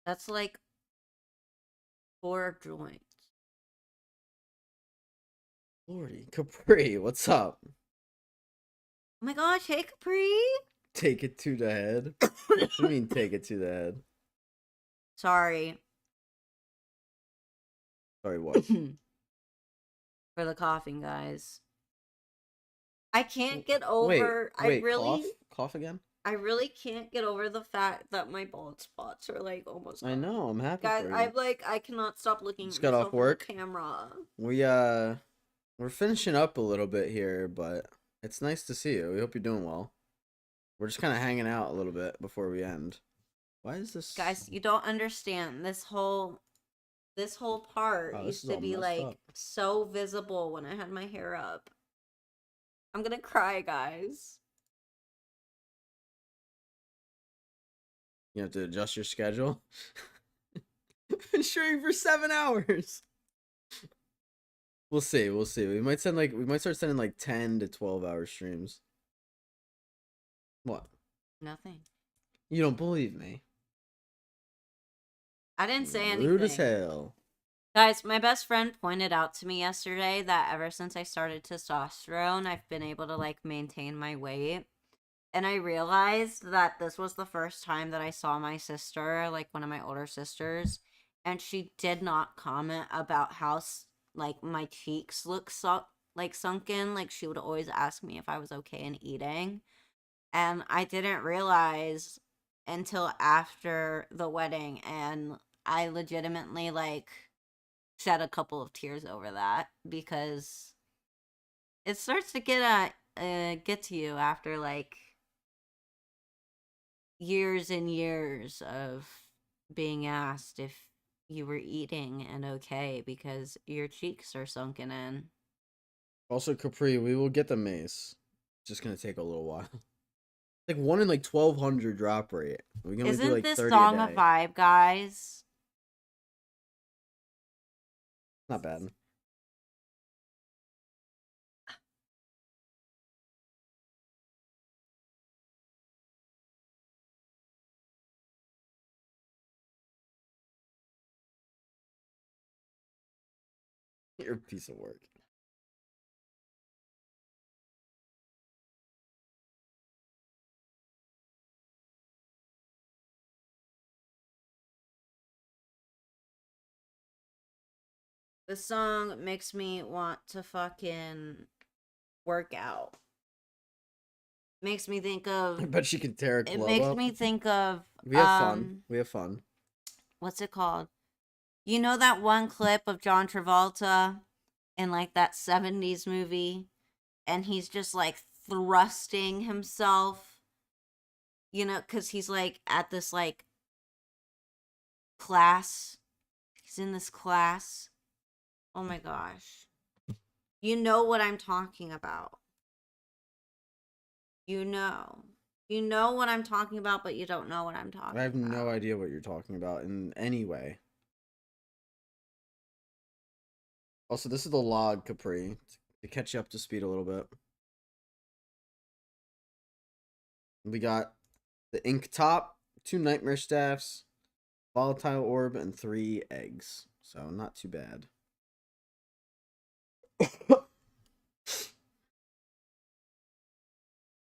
That's like 4 joints. Lordy. Capri, what's up? Oh my gosh, hey Capri. Take it to the head? What do you mean take it to the head? Sorry. Sorry, what? For the coughing, guys. I can't get over. Wait, I really cough again? I really can't get over the fact that my bald spots are like almost I gone. know, I'm happy Guys, for you. I cannot stop looking Just at got myself off work? on the camera. We're finishing up a little bit here, but it's nice to see you. We hope you're doing well. We're just kind of hanging out a little bit before we end. Why is this? Guys, you don't understand. This whole part Oh, this used is to all be messed like up. so visible when I had my hair up. I'm gonna cry, guys. You have to adjust your schedule. Been streaming for 7 hours. We'll see. We might start sending like 10 to 12 hour streams. What? Nothing. You don't believe me? I didn't say anything. Rude as hell. Guys, my best friend pointed out to me yesterday that ever since I started testosterone, I've been able to like maintain my weight. And I realized that this was the first time that I saw my sister, like one of my older sisters, and she did not comment about how like my cheeks look like sunken. Like she would always ask me if I was okay in eating. And I didn't realize until after the wedding, and I legitimately like shed a couple of tears over that because it starts to get to you after like years and years of being asked if you were eating and okay because your cheeks are sunken in. Also, Capri, we will get the mace. It's just gonna take a little while. Like 1 in like 1,200 drop rate. We're gonna Isn't do like this 30 song a a day. vibe, guys? Not bad. You're a piece of work. The song makes me want to fucking work out. Makes me think I of. bet she can tear a It club makes up. me think of. We have fun. We have fun. What's it called? You know that one clip of John Travolta in like that 70s movie, and he's just like thrusting himself, you know, because he's like at this like class. He's in this class. Oh my gosh. You know what I'm talking about. You know. You know what I'm talking about, but you don't know what I'm talking about. I have no idea what you're talking about in any way. Also, this is the log, Capri, to catch you up to speed a little bit. We got the ink top, 2 nightmare staffs, volatile orb, and 3 eggs. So not too bad.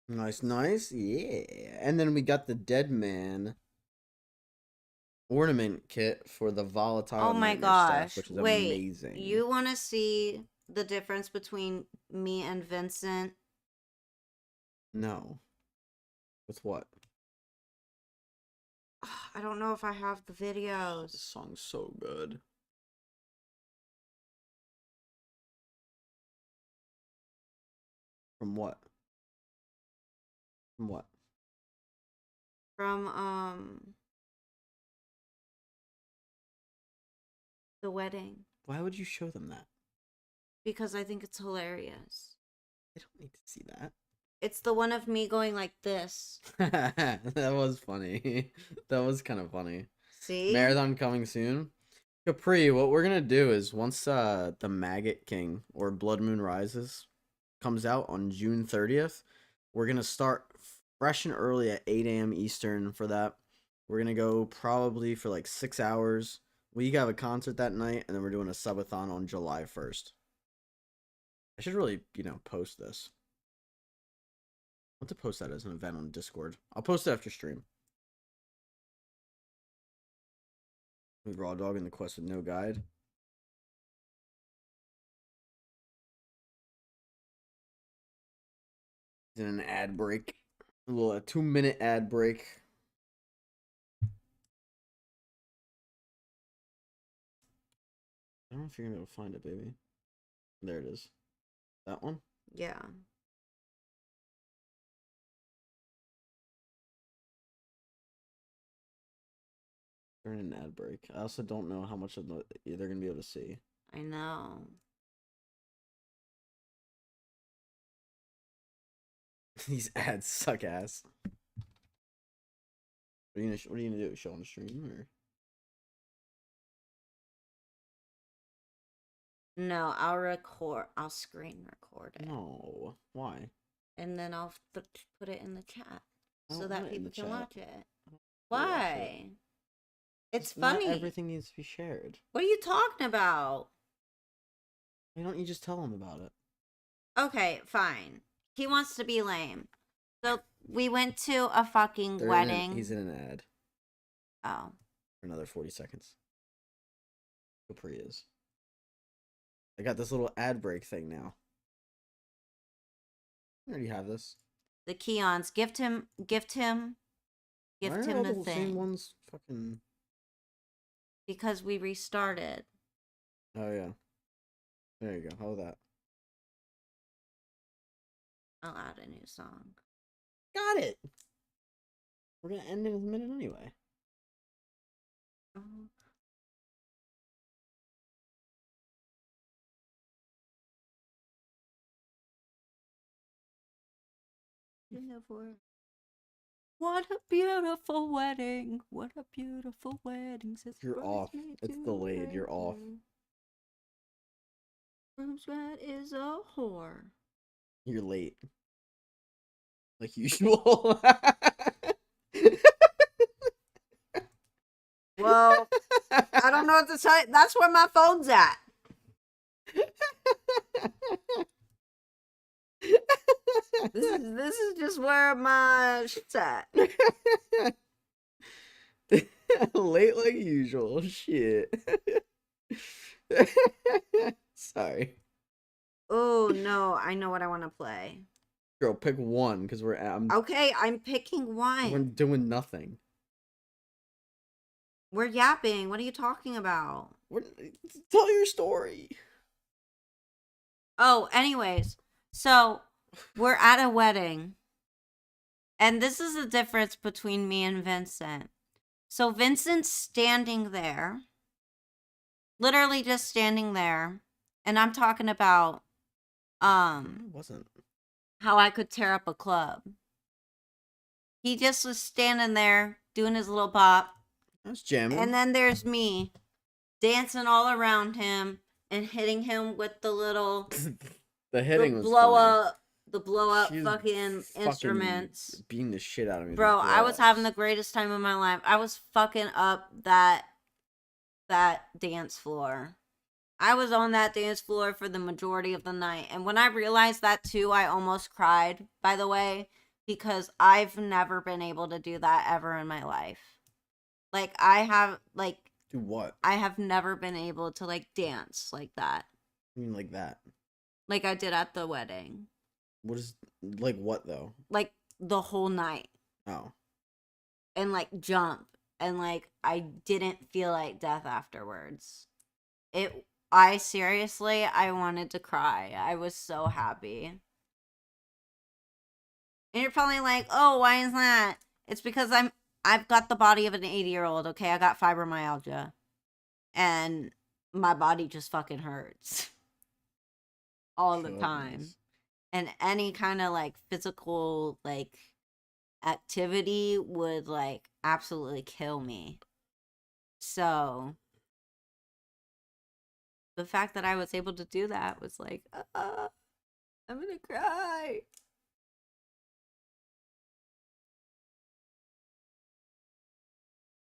Nice, nice. Yeah. And then we got the Dead Man ornament kit for the volatile Oh my nightmare staff, gosh. which is Wait, amazing. you want to see the difference between me and Vincent? No. With what? I don't know if I have the This videos. song's so good. From what? From what? From the wedding, Why would you show them that? because I think it's hilarious. They don't need to see that. It's the one of me going like this. That was funny. That was kind of funny. See? Marathon coming soon. Capri, what we're gonna do is once the Maggot King or Blood Moon Rises comes out on June 30th, we're gonna start fresh and early at 8 a.m. Eastern for that. We're gonna go probably for like 6 hours. We have a concert that night, and then we're doing a subathon on July 1st. I should really, post this. I want to post that as an event on Discord. I'll post it after stream. We raw dog in the quest with no guide. In an ad break. A 2-minute ad break. I don't know if you're gonna be able to find it, baby. There it is. That one? Yeah. During an ad break. I also don't know how much of they're gonna be able to see. I know. These ads suck ass. What are you gonna do? Show on the stream or? No, I'll screen record it. No. Why? And then I'll put it in the chat I so don't that want it in people the can chat. watch it. Watch it. Why? It's Not funny. everything needs to be shared. What are you talking about? Why don't you just tell them about it? Okay, fine. He wants to be lame. So we went to a fucking wedding. He's in an ad Oh. for another 40 seconds. Capri is. I got this little ad break thing now. I already have this. The Keons. Gift him Why are him all the Same thing. ones fucking. Because we restarted. Oh yeah. There you go. How about that? I'll add a new song. Got it. We're gonna end in a minute anyway. Oh. What a beautiful wedding. What a beautiful wedding. Says You're off. It's delayed. You're off. Groomsman is a whore. You're late. Like usual. Well, I don't know what to say. That's where my phone's at. This is just where my shit's at. Late like usual. Shit. Sorry. Oh no, I know what I want to play. Girl, pick one because I'm Okay, I'm picking one. doing nothing. We're yapping. What are you talking about? Tell your story. Oh, anyways. So, we're at a wedding. And this is the difference between me and Vincent. So, Vincent's standing there. Literally just standing there. And I'm talking about It wasn't. how I could tear up a club. He just was standing there doing his little bop. I was jamming. And then there's me dancing all around him and hitting him with the little the hitting was blow funny. up She was fucking instruments. Beating the shit out of me. Bro, with I was gloves. having the greatest time of my life. I was fucking up that dance floor. I was on that dance floor for the majority of the night. And when I realized that too, I almost cried, by the way, because I've never been able to do that ever in my life. Like, I have, like... Do what? I have never been able to, like, dance like that. I mean, like that. Like I did at the wedding. What is... Like what, though? Like, the whole night. Oh. And, like, jump. And, like, I didn't feel like death afterwards. I seriously, I wanted to cry. I was so happy. And you're probably like, oh, why is that? It's because I've got the body of an 80-year-old, okay? I got fibromyalgia. And my body just fucking hurts. All the time. And any kind of, like, physical, like, activity would, like, absolutely kill me. So... the fact that I was able to do that was like, I'm gonna cry.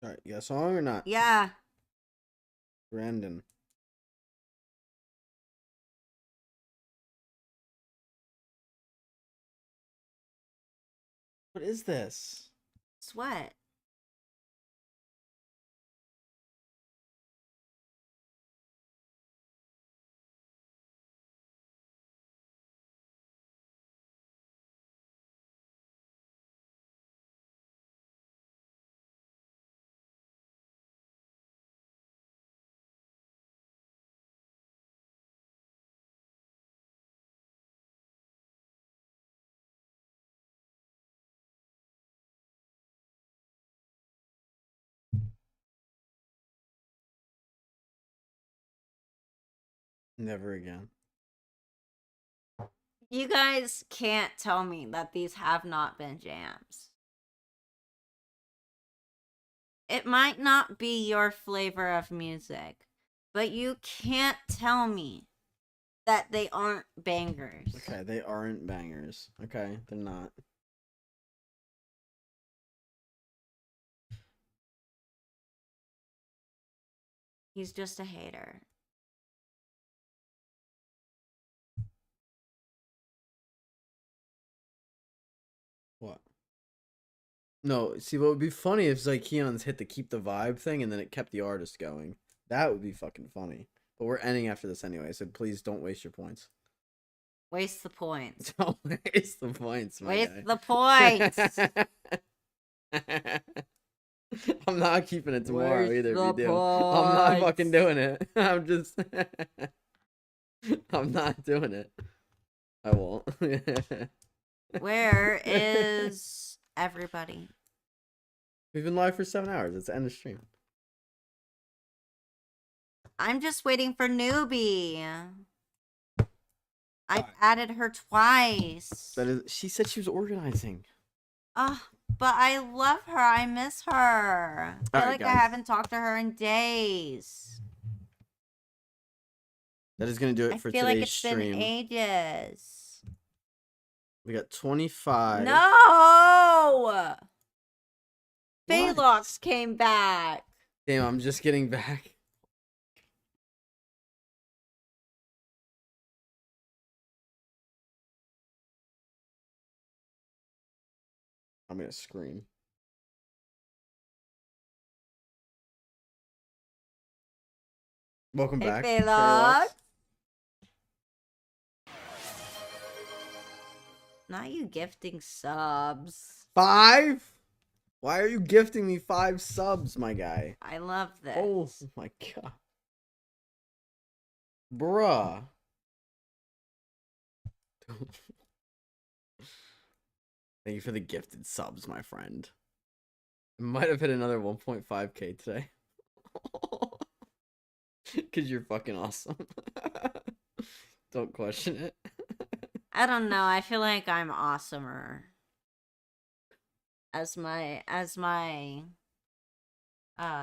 Alright, you got a song or not? Yeah. Brandon. What is this? Sweat. Never again. You guys can't tell me that these have not been jams. It might not be your flavor of music, but you can't tell me that they aren't bangers. Okay, they aren't bangers. Okay, they're not. He's just a hater. What? No, see, what would be funny if like Keon's hit the keep the vibe thing and then it kept the artist going. That would be fucking funny. But we're ending after this anyway, so please don't waste your points. Waste the points. Don't waste the points, my Waste guy. the points. I'm not keeping it tomorrow Waste either if the you do. I'm not points. fucking doing it. I'm just... I'm not doing it. I won't. Where is everybody? We've been live for 7 hours. It's the end of stream. I'm just waiting for Newbie. I've added her twice. That is, she said she was organizing. Oh, but I love her. I miss her. I feel Alright, like I guys. haven't talked to her in days. That is going to do it I for feel like today's it's stream. been ages. We got 25. No! What? Phaylocks came back. Damn, I'm just getting back. I'm going to scream. Welcome Hey, back. Phaylocks. Not you gifting subs. 5? Why are you gifting me 5 subs, my guy? I love this. Oh my god. Bruh. Thank you for the gifted subs, my friend. Might have hit another 1.5k today. Because you're fucking awesome. Don't question it. I don't know. I feel like I'm awesomer. As my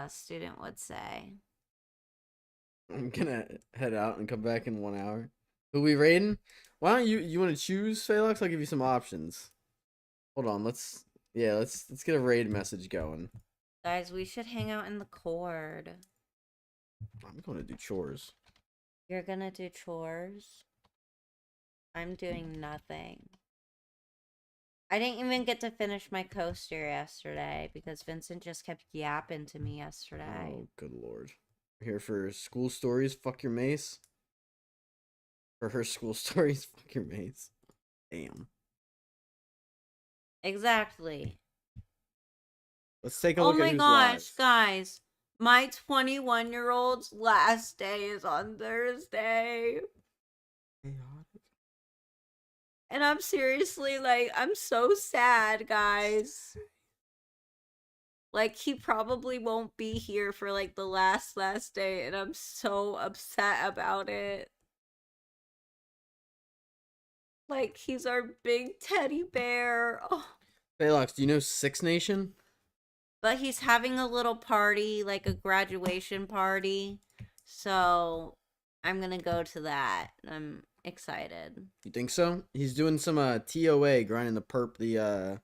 student would say. I'm gonna head out and come back in 1 hour. Who we raiding? Why don't you want to choose, Phalux? I'll give you some options. Hold on, let's get a raid message going. Guys, we should hang out in the cord. I'm gonna do chores. You're gonna do chores? I'm doing nothing. I didn't even get to finish my coaster yesterday because Vincent just kept yapping to me yesterday. Oh, good lord. We're here for school stories, fuck your Mace. For her school stories, fuck your Mace. Damn. Exactly. Let's take a Oh look at my who's gosh, live. guys. My 21-year-old's last day is on Thursday. And I'm seriously, like, I'm so sad, guys. Like, he probably won't be here for, like, the last day, and I'm so upset about it. Like, he's our big teddy bear. Oh. Phalux, do you know Six Nation? But he's having a little party, like a graduation party. So, I'm gonna go to that. I'm excited. You think so? He's doing some TOA, grinding the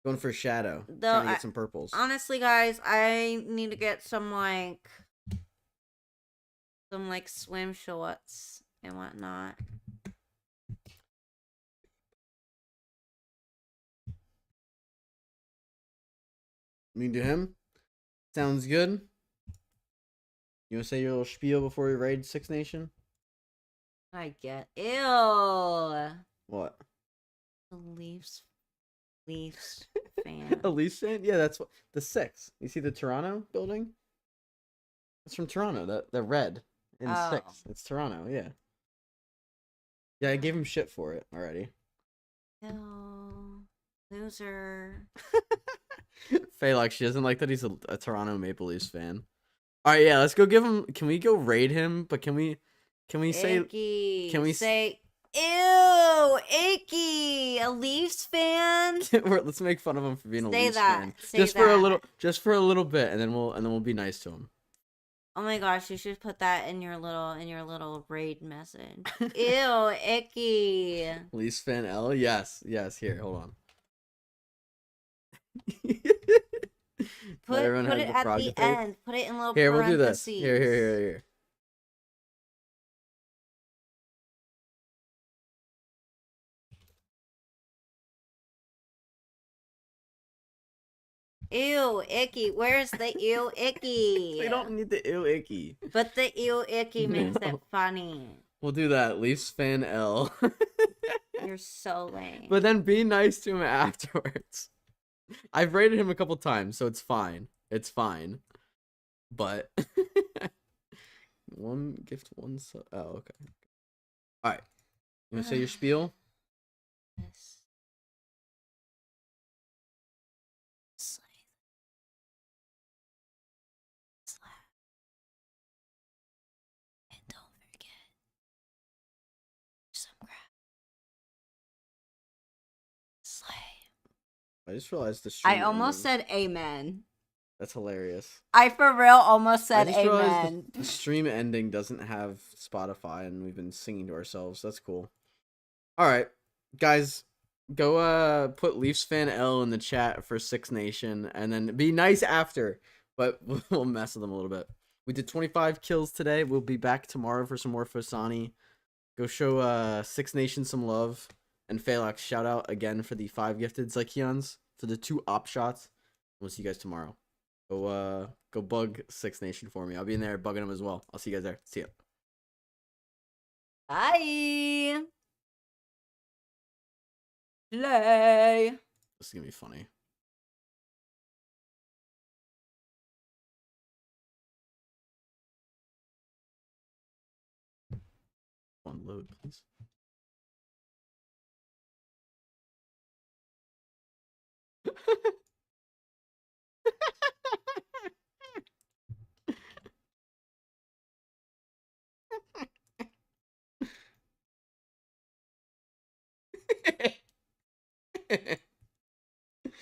going for shadow. Though Trying to get some purples. Honestly, guys, I need to get some swim shorts and whatnot. Me to him? Sounds good. You wanna say your little spiel before we raid Six Nation? I get ew. What? The Leafs fan. A Leafs fan? Yeah, that's what the Six. You see the Toronto building? That's from Toronto. That red in Oh. 6. It's Toronto. Yeah. Yeah, I gave him shit for it already. No, loser. Phalux, she doesn't like that he's a Toronto Maple Leafs fan. All right, yeah, let's go give him. Can we go raid him? But can we say? Icky. Can we say ew, icky? A Leafs fan? Let's make fun of him for being a Say Leafs that. fan. Say Just for a that. little bit, and then we'll be nice to him. Oh my gosh, you should put that in your little raid message. Ew, icky. Leafs fan L? Yes. Here, hold on. Put Everyone has it at the prerogative. end. Put it in little Here, we'll do this. parentheses. Here. Ew, icky. Where's the ew, icky? We don't need the ew icky. But the ew, icky makes it No. funny. We'll do that. Leafs fan L. You're so lame. But then be nice to him afterwards. I've rated him a couple times, so it's fine. It's fine. But one gift, one sub. Oh, okay. All right. You want to say your spiel? Yes. And don't forget some crap. Slay. I just realized the stream I almost ending. said amen. That's hilarious. I for real almost I said just realized amen. the stream ending doesn't have Spotify, and we've been singing to ourselves. That's cool. All right, guys, go put Leafs fan L in the chat for Six Nation, and then be nice after. But we'll mess with them a little bit. We did 25 kills today. We'll be back tomorrow for some more Fosani. Go show Six Nation some love. And Phalux, shout out again for the 5 gifted Zykeons for the 2 op shots. We'll see you guys tomorrow. Go bug Six Nation for me. I'll be in there bugging them as well. I'll see you guys there. See ya. Bye. Slay. This is gonna be funny. unload, please.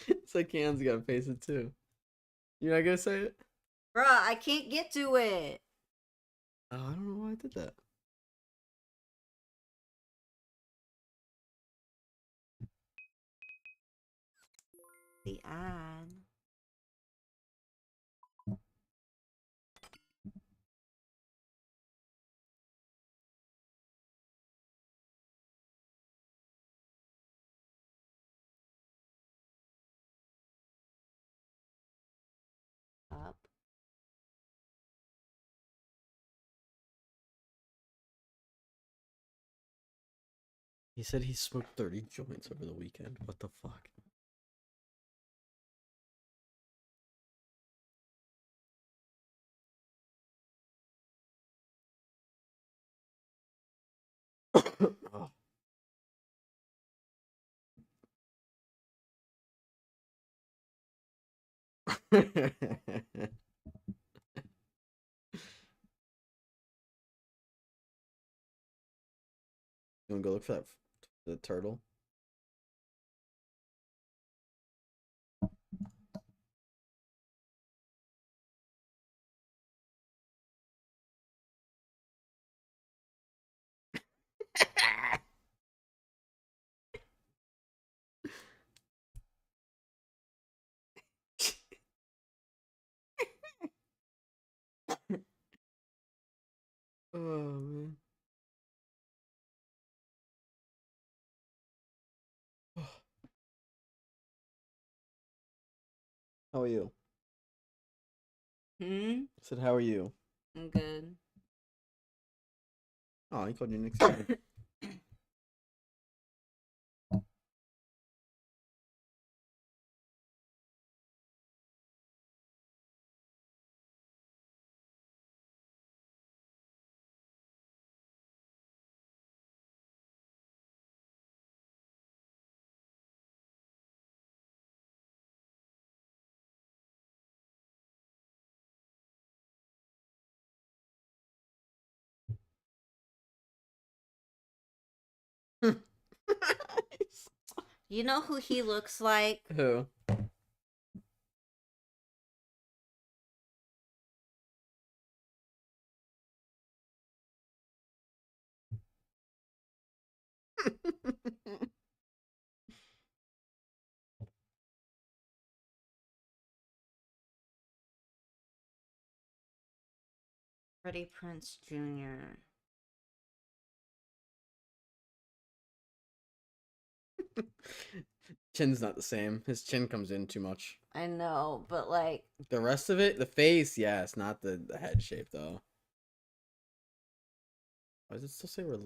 It's like Can's gotta face it too. You're not gonna say it? Bruh, I can't get to it. Oh, I don't know why I did that. The ad. Up. He said he smoked 30 joints over the weekend. What the fuck? Oh. You wanna go look for that the turtle? Oh man. How are you? Hmm? I said, how are you? I'm good. Oh, he called you Nick's name. You know who he looks like? Who? Freddie Prince Jr. Chin's not the same. His chin comes in too much. I know, but like, The rest of it, the face, yes, not the head shape though. Why does it still say we're live?